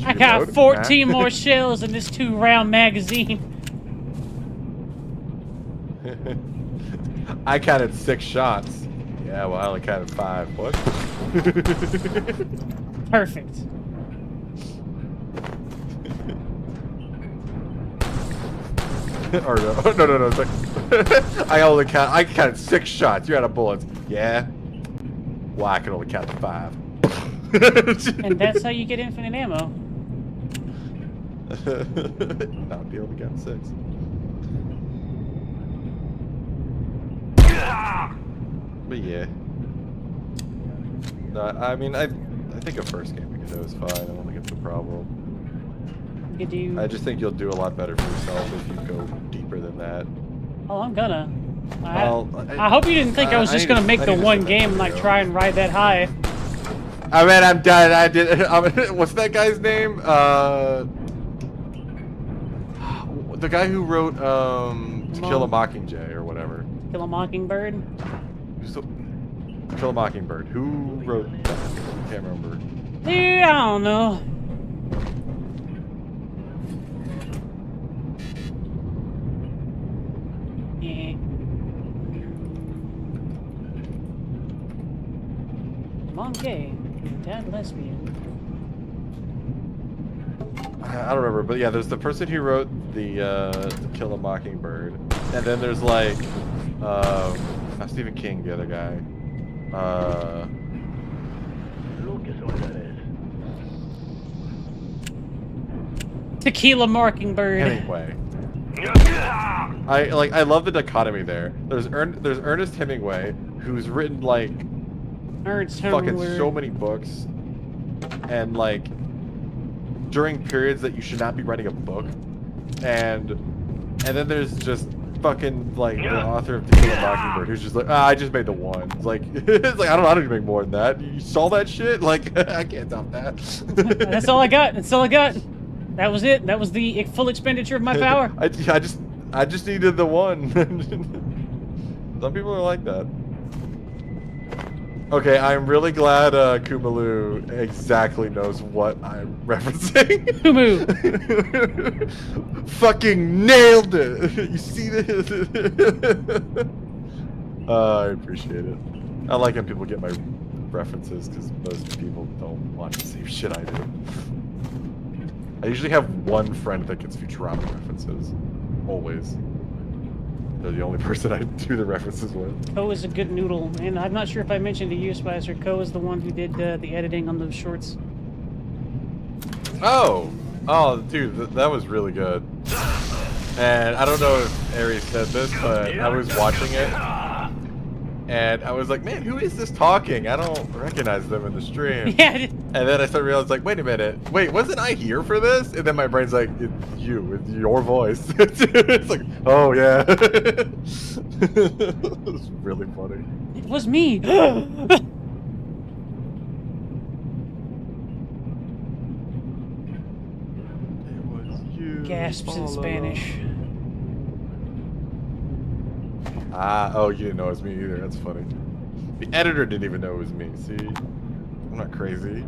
I got 14 more shells in this 2-round magazine. I counted 6 shots. Yeah, well, I only counted 5. What? Perfect. Or no, no. It's like I can count 6 shots. You're out of bullets. Yeah. Well, I can only count to 5. And that's how you get infinite ammo. Not be able to count 6. But yeah. No, I mean, I think a first game we could do is fine. I don't think it's a problem. I just think you'll do a lot better for yourself if you go deeper than that. Oh, I'm gonna. I hope you didn't think I was just gonna make the one game and like try and ride that high. I mean, I'm done. I did. What's that guy's name? The guy who wrote To Kill a Mockingjay or whatever. Kill a Mockingbird. Kill a Mockingbird. Who wrote that? I can't remember. Dude, I don't know. Yeah. Mom gay, dad lesbian. I don't remember, but yeah, there's the person who wrote the To Kill a Mockingbird, and then there's like not Stephen King, the other guy. Tequila Mockingbird. Hemingway. I love the dichotomy there. There's Ernest Hemingway, who's written like fucking so many books, and like during periods that you should not be writing a book, and then there's just fucking like the author of To Kill a Mockingbird, who's just like, I just made the one. It's like it's like I don't need to make more than that. You saw that shit? Like I can't top that. That's all I got. That's all I got. That was it. That was the full expenditure of my power. I just needed the one. Some people are like that. Okay, I'm really glad Kumalu exactly knows what I'm referencing. Kumu! Fucking nailed it! You see this? I appreciate it. I like when people get my references, because most people don't watch the same shit I do. I usually have one friend that gets Futurama references. Always. They're the only person I do the references with. Ko is a good noodle, and I'm not sure if I mentioned to you, Spicer. Ko is the one who did the editing on those shorts. Oh, dude, that was really good. And I don't know if Auri said this, but I was watching it, and I was like, man, who is this talking? I don't recognize them in the stream. Yeah. And then I started realizing, like, wait a minute, wait, wasn't I here for this? And then my brain's like, it's you, it's your voice. It's like, oh yeah. It's really funny. It was me. Gasps in Spanish. Oh, you didn't know it was me either. That's funny. The editor didn't even know it was me. See? I'm not crazy.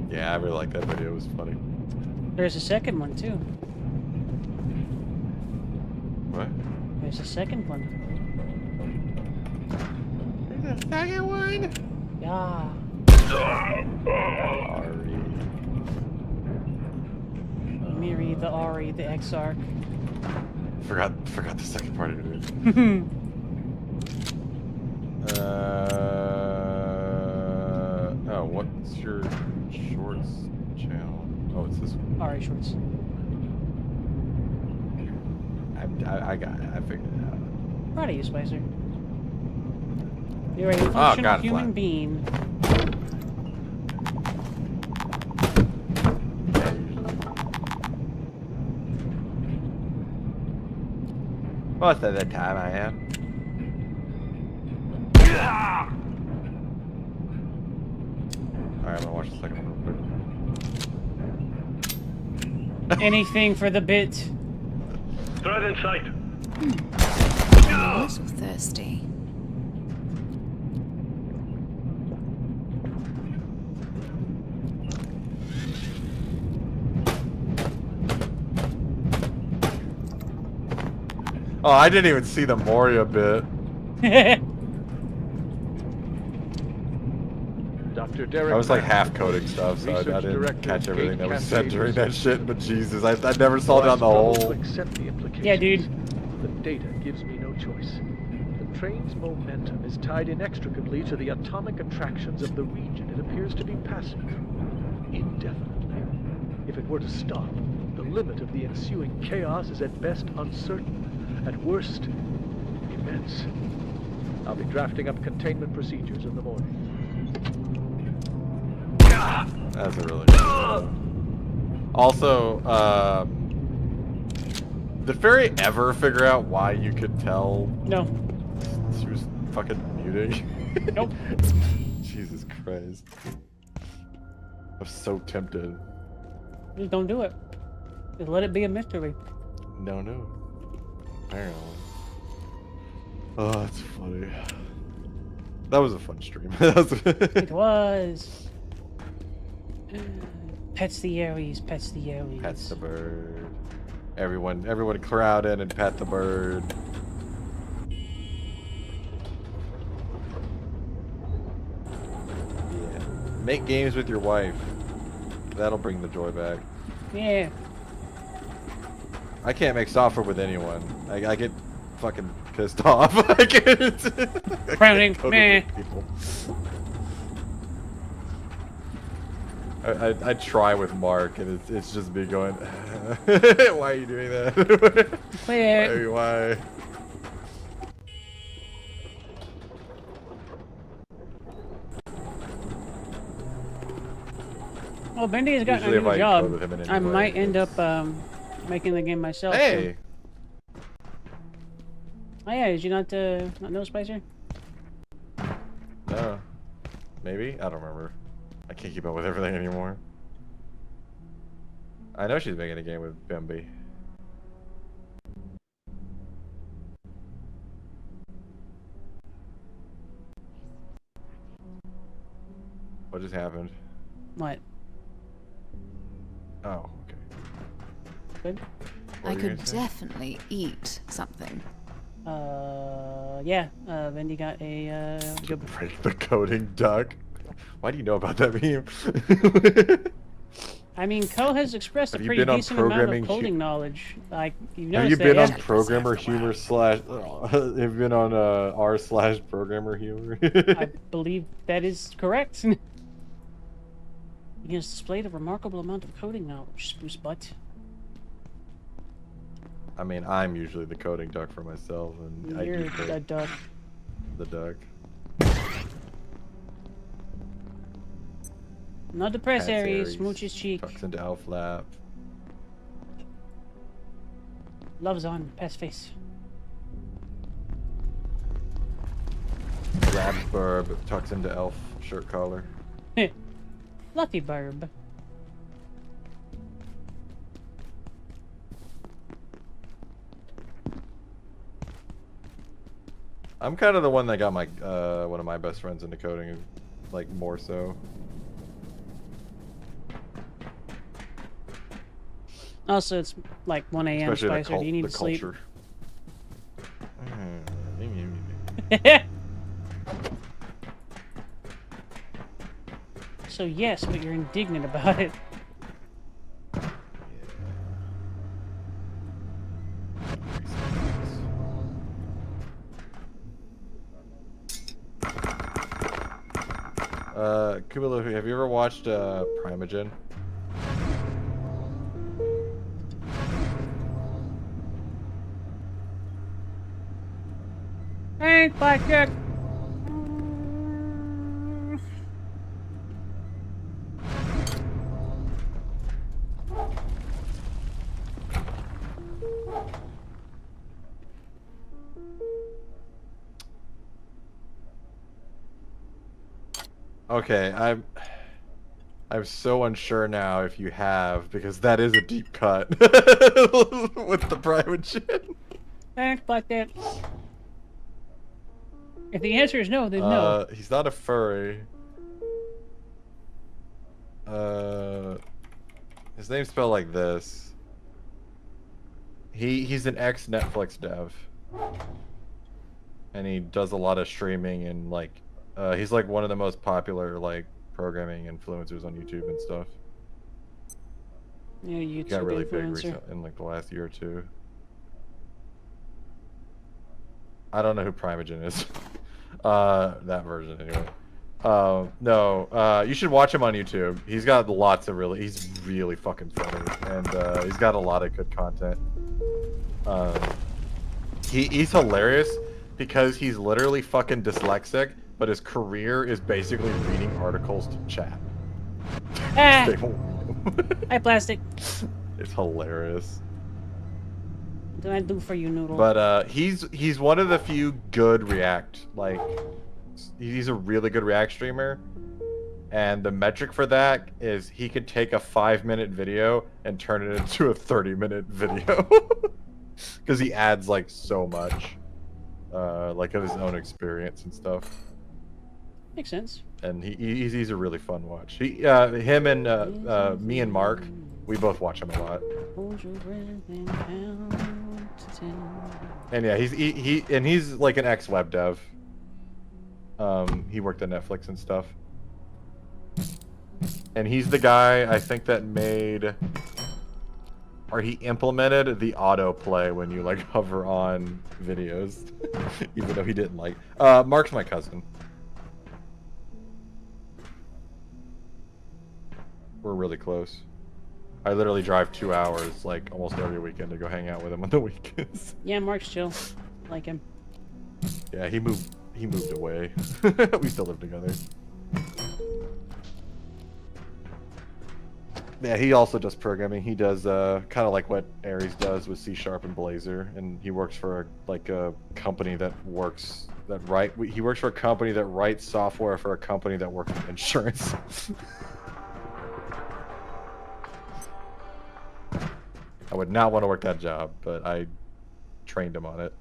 Yeah, I really like that video. It was funny. There's a second one, too. What? There's a second one. There's a second one? Yeah. Auri. Miri, the Auri, the Exarch. Forgot the second part of it. Oh, what's your shorts channel? Oh, it's this one. Auri shorts. I got it. I figured it out. Proud of you, Spicer. You're a functional human being. Most of the time I am. Alright, I'm gonna watch the second one real quick. Anything for the bit. Threat in sight. I'm so thirsty. Oh, I didn't even see the Moria bit. Dr. Dr. Derek I was like Mann, half coding stuff, so I Research didn't Director, catch everything Gate that was said Cascade during that Research. shit, but Jesus, I never saw it Well, I on the struggle to whole. accept the implications. Yeah, dude. The data gives me no choice. The train's momentum is tied inextricably to the atomic attractions of the region it appears to be passing through, indefinitely. If it were to stop, the limit of the ensuing chaos is at best uncertain, at worst, immense. I'll be drafting up containment procedures in the morning. That's a really good one. Also, did Fairy ever figure out why you could tell? No. She was fucking muting. Nope. Jesus Christ. I'm so tempted. Just don't do it. Just let it be a mystery. No. Apparently. Oh, that's funny. That was a fun stream. It was. Pets the Aries, pets the Aries. Pets the bird. Everyone crowd in and pet the bird. Yeah. Make games with your wife. That'll bring the joy back. Yeah. I can't make software with anyone. I get fucking pissed off. I can't. Frowning. Meh. People. I try with Mark, and it's just me going, why are you doing that? Why? Well, Bendy has gotten Usually a new if I job. code with him in any I way, might end up making the game myself. Hey! Too. Oh yeah, did you not know Spicer? No. Maybe? I don't remember. I can't keep up with everything anymore. I know she's making a game with Bambi. What just happened? What? Oh, okay. Good. I could definitely eat something. Yeah. Bendy got a good... Break the coding duck. Why do you know about that meme? I mean, Ko has expressed a pretty decent amount of coding knowledge. Like, have you been on Programmer Humor slash? Have you been on r/Programmer Humor? I believe that is correct. He has displayed a remarkable amount of coding knowledge, Spruce Butt. I mean, I'm usually the coding duck for myself, and You're I do the duck. The duck. Not depressed, Pats Aries. Smooch his cheek. Tucks into elf lap. Love's on. Pass face. Grabs burb. Tucks into elf shirt collar. Fluffy burb. I'm kind of the one that got my one of my best friends into coding, like more so. Also, it's like 1 a.m. Spicer. Do you need to sleep? So yes, but you're indignant about it. Kumalo, have you ever watched Primogen? Hey, Blackjack. Okay, I'm so unsure now if you have, because that is a deep cut with the Primogen. Thanks, Blackjack. If the answer is no, then no. He's not a furry. His name's spelled like this. He's an ex-Netflix dev. And he does a lot of streaming and like he's like one of the most popular like programming influencers on YouTube and stuff. Yeah, He YouTube got really big influencer. in like the last year or two. I don't know who Primogen is. That version anyway. No, you should watch him on YouTube. He's got lots of he's really fucking funny, and he's got a lot of good content. He's hilarious because he's literally fucking dyslexic, but his career is basically reading articles to chat. Ah. They won't read them. Hi, Plastic. It's hilarious. What do I do for you, Noodle? But he's one of the few good React, like, he's a really good React streamer, and the metric for that is he could take a 5-minute video and turn it into a 30-minute video because he adds like so much, like of his own experience and stuff. Makes sense. And he's a really fun watch. Him and me and Mark, we both watch him a lot. And yeah, he's like an ex-web dev. He worked at Netflix and stuff. And he's the guy, I think, that made, or he implemented the autoplay when you like hover on videos, even though he didn't like. Mark's my cousin. We're really close. I literally drive 2 hours like almost every weekend to go hang out with him on the weekends. Yeah, Mark's chill. Like him. Yeah, he moved away. We still live together. Yeah, he also does programming. He does kind of like what Aries does with C# and Blazor, and he works for a company that works he works for a company that writes software for a company that works with insurance. I would not want to work that job, but I trained him on it.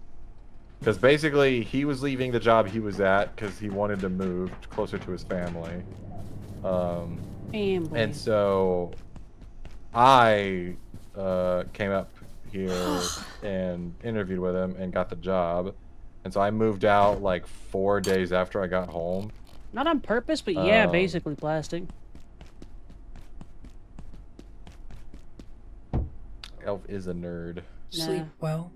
Because basically, he was leaving the job he was at because he wanted to move closer to his family. And so I came up here and interviewed with him and got the job. And so I moved out like 4 days after I got home. Not on purpose, but yeah, basically Plastic. Elf is a nerd. Sleep well.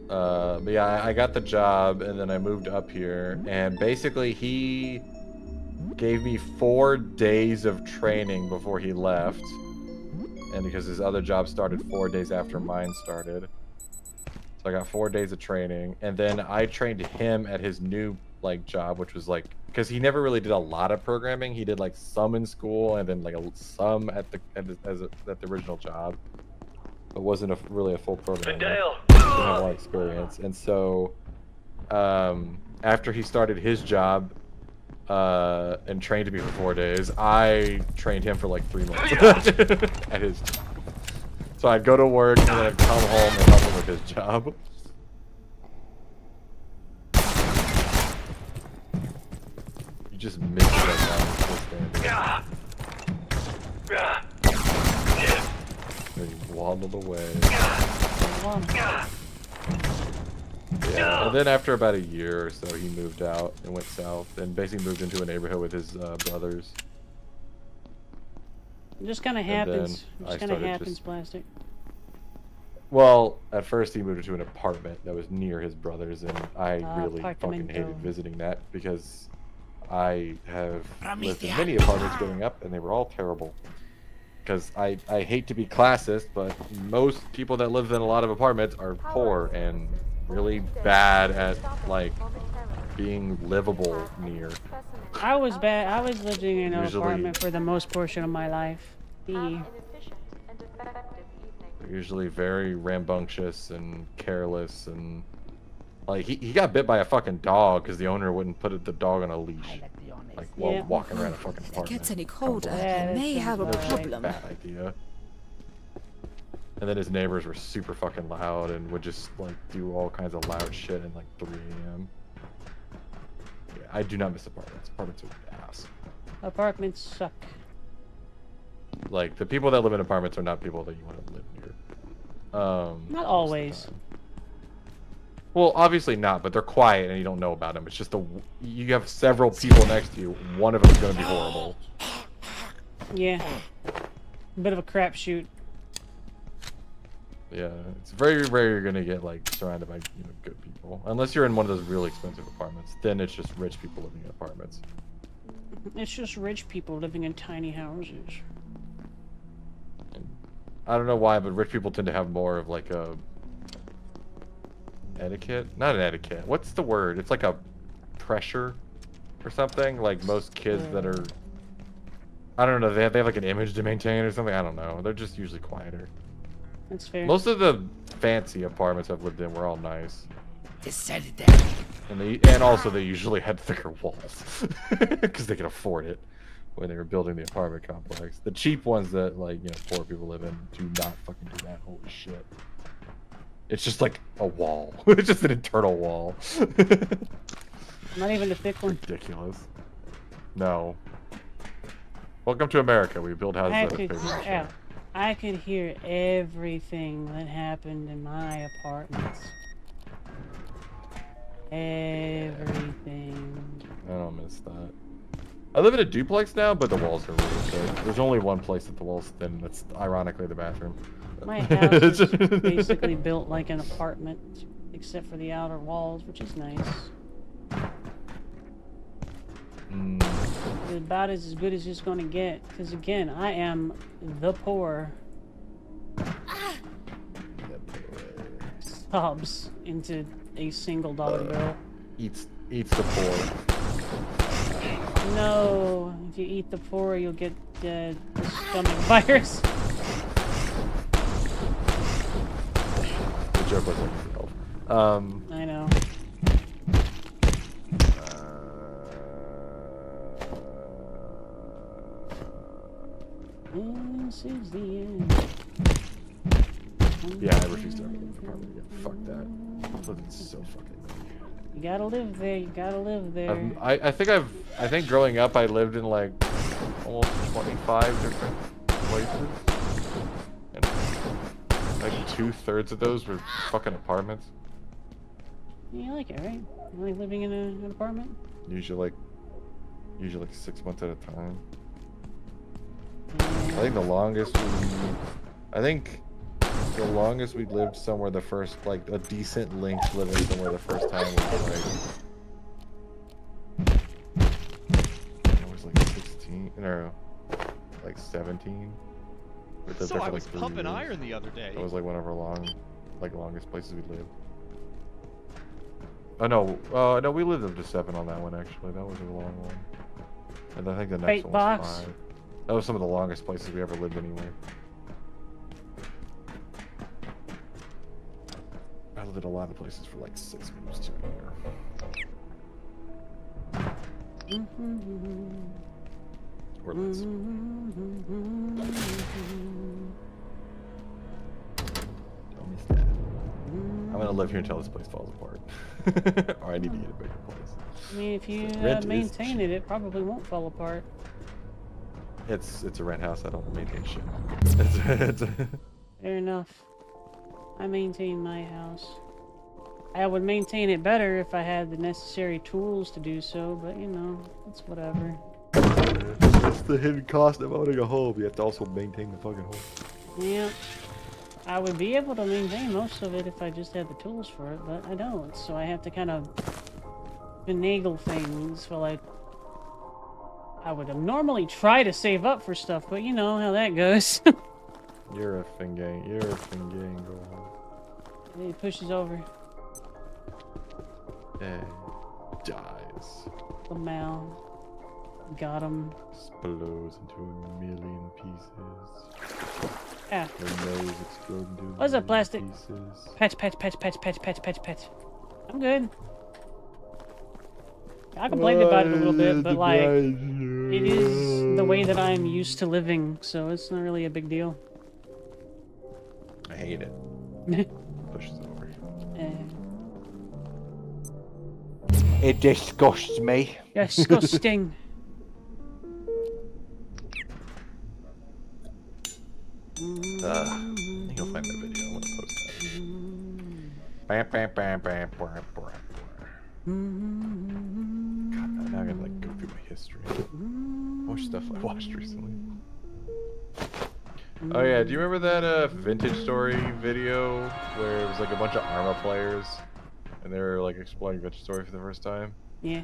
But yeah, I got the job and then I moved up here, and basically he gave me 4 days of training before he left, and because his other job started 4 days after mine started, so I got 4 days of training, and then I trained him at his new like job, which was like, because he never really did a lot of programming. He did like some in school and then like some at the original job. It wasn't really a full program. Didn't have a lot of experience, and so after he started his job and trained me for 4 days, I trained him for like 3 months at his job. So I'd go to work and then I'd come home and help him with his job. You just missed that down. And he waddled away. Yeah, and then after about a year or so, he moved out and went south, and basically moved into a neighborhood with his brothers. It just kind of happens. It just kind of happens, Plastic. Well, at first he moved into an apartment that was near his brothers, and I really fucking hated visiting that because I have lived in many apartments growing up, and they were all terrible. Because I hate to be classist, but most people that live in a lot of apartments are poor and really bad at like being livable near. I was bad. I was living in an apartment for the most portion of my life. Usually very rambunctious and careless, and like he got bit by a fucking dog because the owner wouldn't put the dog on a leash. Like while walking around a fucking apartment. If it gets any colder, I may have a problem. Bad idea. And then his neighbors were super fucking loud and would just like do all kinds of loud shit at like 3 a.m. Yeah, I do not miss apartments. Apartments are ass. Apartments suck. Like the people that live in apartments are not people that you want to live near. Not always. Well, obviously not, but they're quiet and you don't know about them. It's just you have several people next to you. One of them is going to be horrible. Yeah. A bit of a crapshoot. Yeah, it's very rare you're going to get like surrounded by good people. Unless you're in one of those really expensive apartments. Then it's just rich people living in apartments. It's just rich people living in tiny houses. I don't know why, but rich people tend to have more of like a etiquette. Not an etiquette. What's the word? It's like a pressure or something. Like most kids that are, I don't know. They have like an image to maintain or something. I don't know. They're just usually quieter. That's fair. Most of the fancy apartments I've lived in were all nice. Just set it down. And also they usually had thicker walls because they could afford it when they were building the apartment complex. The cheap ones that like poor people live in do not fucking do that. Holy shit! It's just like a wall. It's just an internal wall. Not even a thick one. Ridiculous. No. Welcome to America. We build houses out of paper. I could hear everything that happened in my apartments. Everything. I don't miss that. I live in a duplex now, but the walls are really thick. There's only one place that the wall's thin. That's ironically the bathroom. My house is basically built like an apartment, except for the outer walls, which is nice. It's about as good as it's going to get. Because again, I am the poor. Sobs into a single dollar bill. Eats the poor. No, if you eat the poor, you'll get the stomach virus. The joke was like itself. I know. This is the end. Yeah, I refuse to ever live in an apartment again. Fuck that. Living's so fucking. You gotta live there. You gotta live there. I think growing up I lived in like almost 25 different places, and like 2/3 of those were fucking apartments. You like it, right? You like living in an apartment? Usually like 6 months at a time. I think the longest we lived somewhere the first, like a decent length living somewhere the first time was like 16 or like 17. So I was pumping iron the other day. That was like one of our longest places we lived. Oh no, no, we lived up to 7 on that one actually. That was a long one. And I think the next one was 5. That was some of the longest places we ever lived anywhere. I lived in a lot of places for like 6 moves to a year. Or less. Don't miss that. I'm gonna live here until this place falls apart. Or I need to get a bigger place. I mean, if you maintain it, it probably won't fall apart. It's a rent house. I don't maintain shit. Fair enough. I maintain my house. I would maintain it better if I had the necessary tools to do so, but it's whatever. That's the hidden cost of owning a home. You have to also maintain the fucking home. Yeah. I would be able to maintain most of it if I just had the tools for it, but I don't. So I have to kind of finagle things for like... I would normally try to save up for stuff, but you know how that goes. You're a fingang. You're a fingang, go on. He pushes over. And dies. Lamau. Got him. Explodes into a million pieces. Ah. Her nose explodes into What's up, plastic? pieces. Patch. I'm good. I complained about it a little bit, but like, it is the way that I'm used to living, so it's not really a big deal. I hate it. Pushes over. It disgusts me. Disgusting. I think I'll find that video. I'm gonna post that. Bam, bam, bam, bam, bam, bam. God, now I gotta like go through my history. More stuff I watched recently. Oh yeah, do you remember that Vintage Story video where it was like a bunch of Arma players and they were like exploring Vintage Story for the first time? Yeah.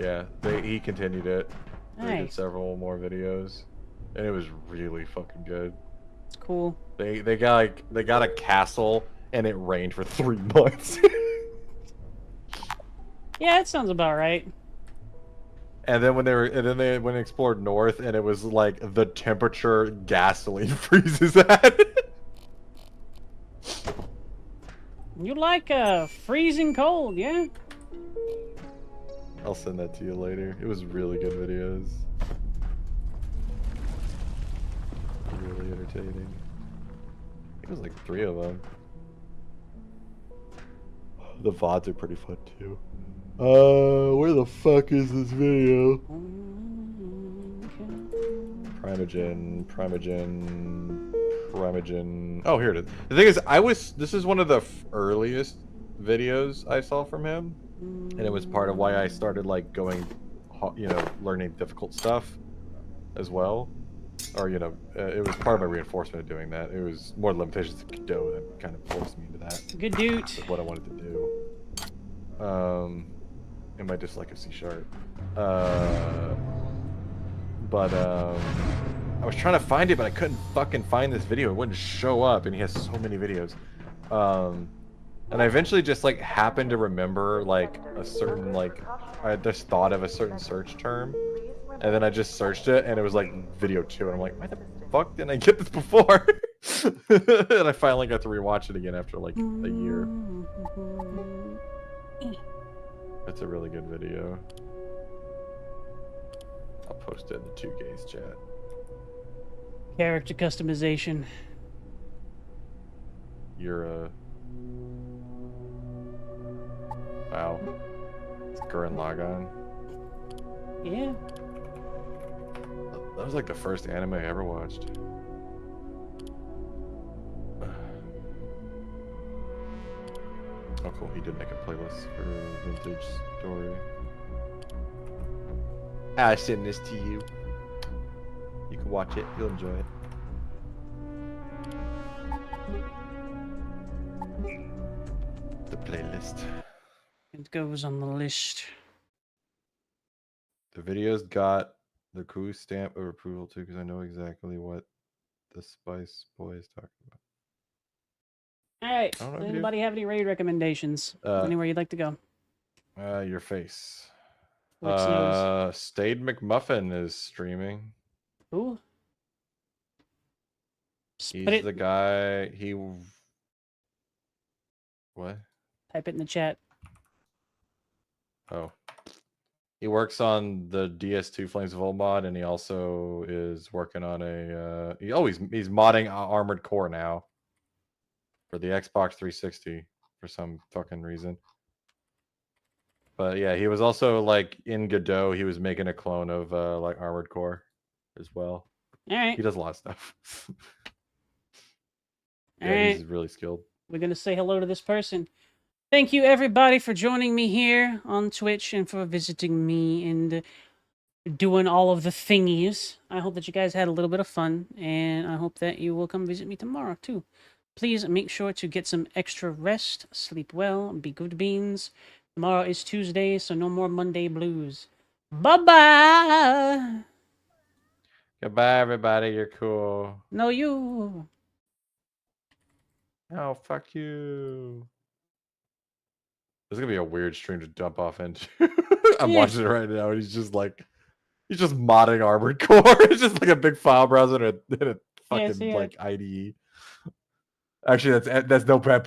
Yeah, he continued it. They did Nice. several more videos, and it was really fucking good. It's cool. They got a castle and it rained for 3 months. Yeah, that sounds about right. And then when they went and explored north, and it was like the temperature gasoline freezes at. You like freezing cold, yeah? I'll send that to you later. It was really good videos. Really entertaining. It was like 3 of them. The VODs are pretty fun too. Where the fuck is this video? Primogen. Oh, here it is. The thing is, this is one of the earliest videos I saw from him, and it was part of why I started like going, learning difficult stuff as well. Or, it was part of my reinforcement of doing that. It was more limitations of Godot that kind of forced me into that. Good dude. That's what I wanted to do. And my dislike of C#. I was trying to find it, but I couldn't fucking find this video. It wouldn't show up, and he has so many videos. And I eventually just like happened to remember like a certain I just thought of a certain search term, and then I just searched it, and it was like video 2, and I'm like, why the fuck didn't I get this before? And I finally got to rewatch it again after like a year. That's a really good video. I'll post it in the 2 gays chat. Character customization. You're a... Wow. It's Gurren Lagann. Yeah. That was like the first anime I ever watched. Oh cool, he did make a playlist for Vintage Story. I'll send this to you. You can watch it, you'll enjoy it. The playlist. It goes on the list. The video's got the cool stamp of approval too, because I know exactly what the Spice Boy is talking about. Alright, anybody have any raid recommendations? Anywhere you'd like to go? Your face. What's yours? Stade McMuffin is streaming. Who? He's the guy, What? Type it in the chat. Oh. He works on the DS2 Flames of Old mod, and he also is working on a he's modding Armored Core now for the Xbox 360 for some fucking reason. But yeah, he was also like in Godot, he was making a clone of like Armored Core as well. All right. He does a lot of stuff. All Yeah, right. he's really skilled. We're going to say hello to this person. Thank you, everybody, for joining me here on Twitch and for visiting me and doing all of the thingies. I hope that you guys had a little bit of fun, and I hope that you will come visit me tomorrow, too. Please make sure to get some extra rest, sleep well, and be good beans. Tomorrow is Tuesday, so no more Monday blues. Bye-bye! Goodbye, everybody. You're cool. No, you. Oh, fuck you. This is gonna be a weird stream to dump off into. I'm watching it right now, and he's just modding Armored Core. It's just like a big file browser and a fucking like IDE. Actually, that's Notepad++.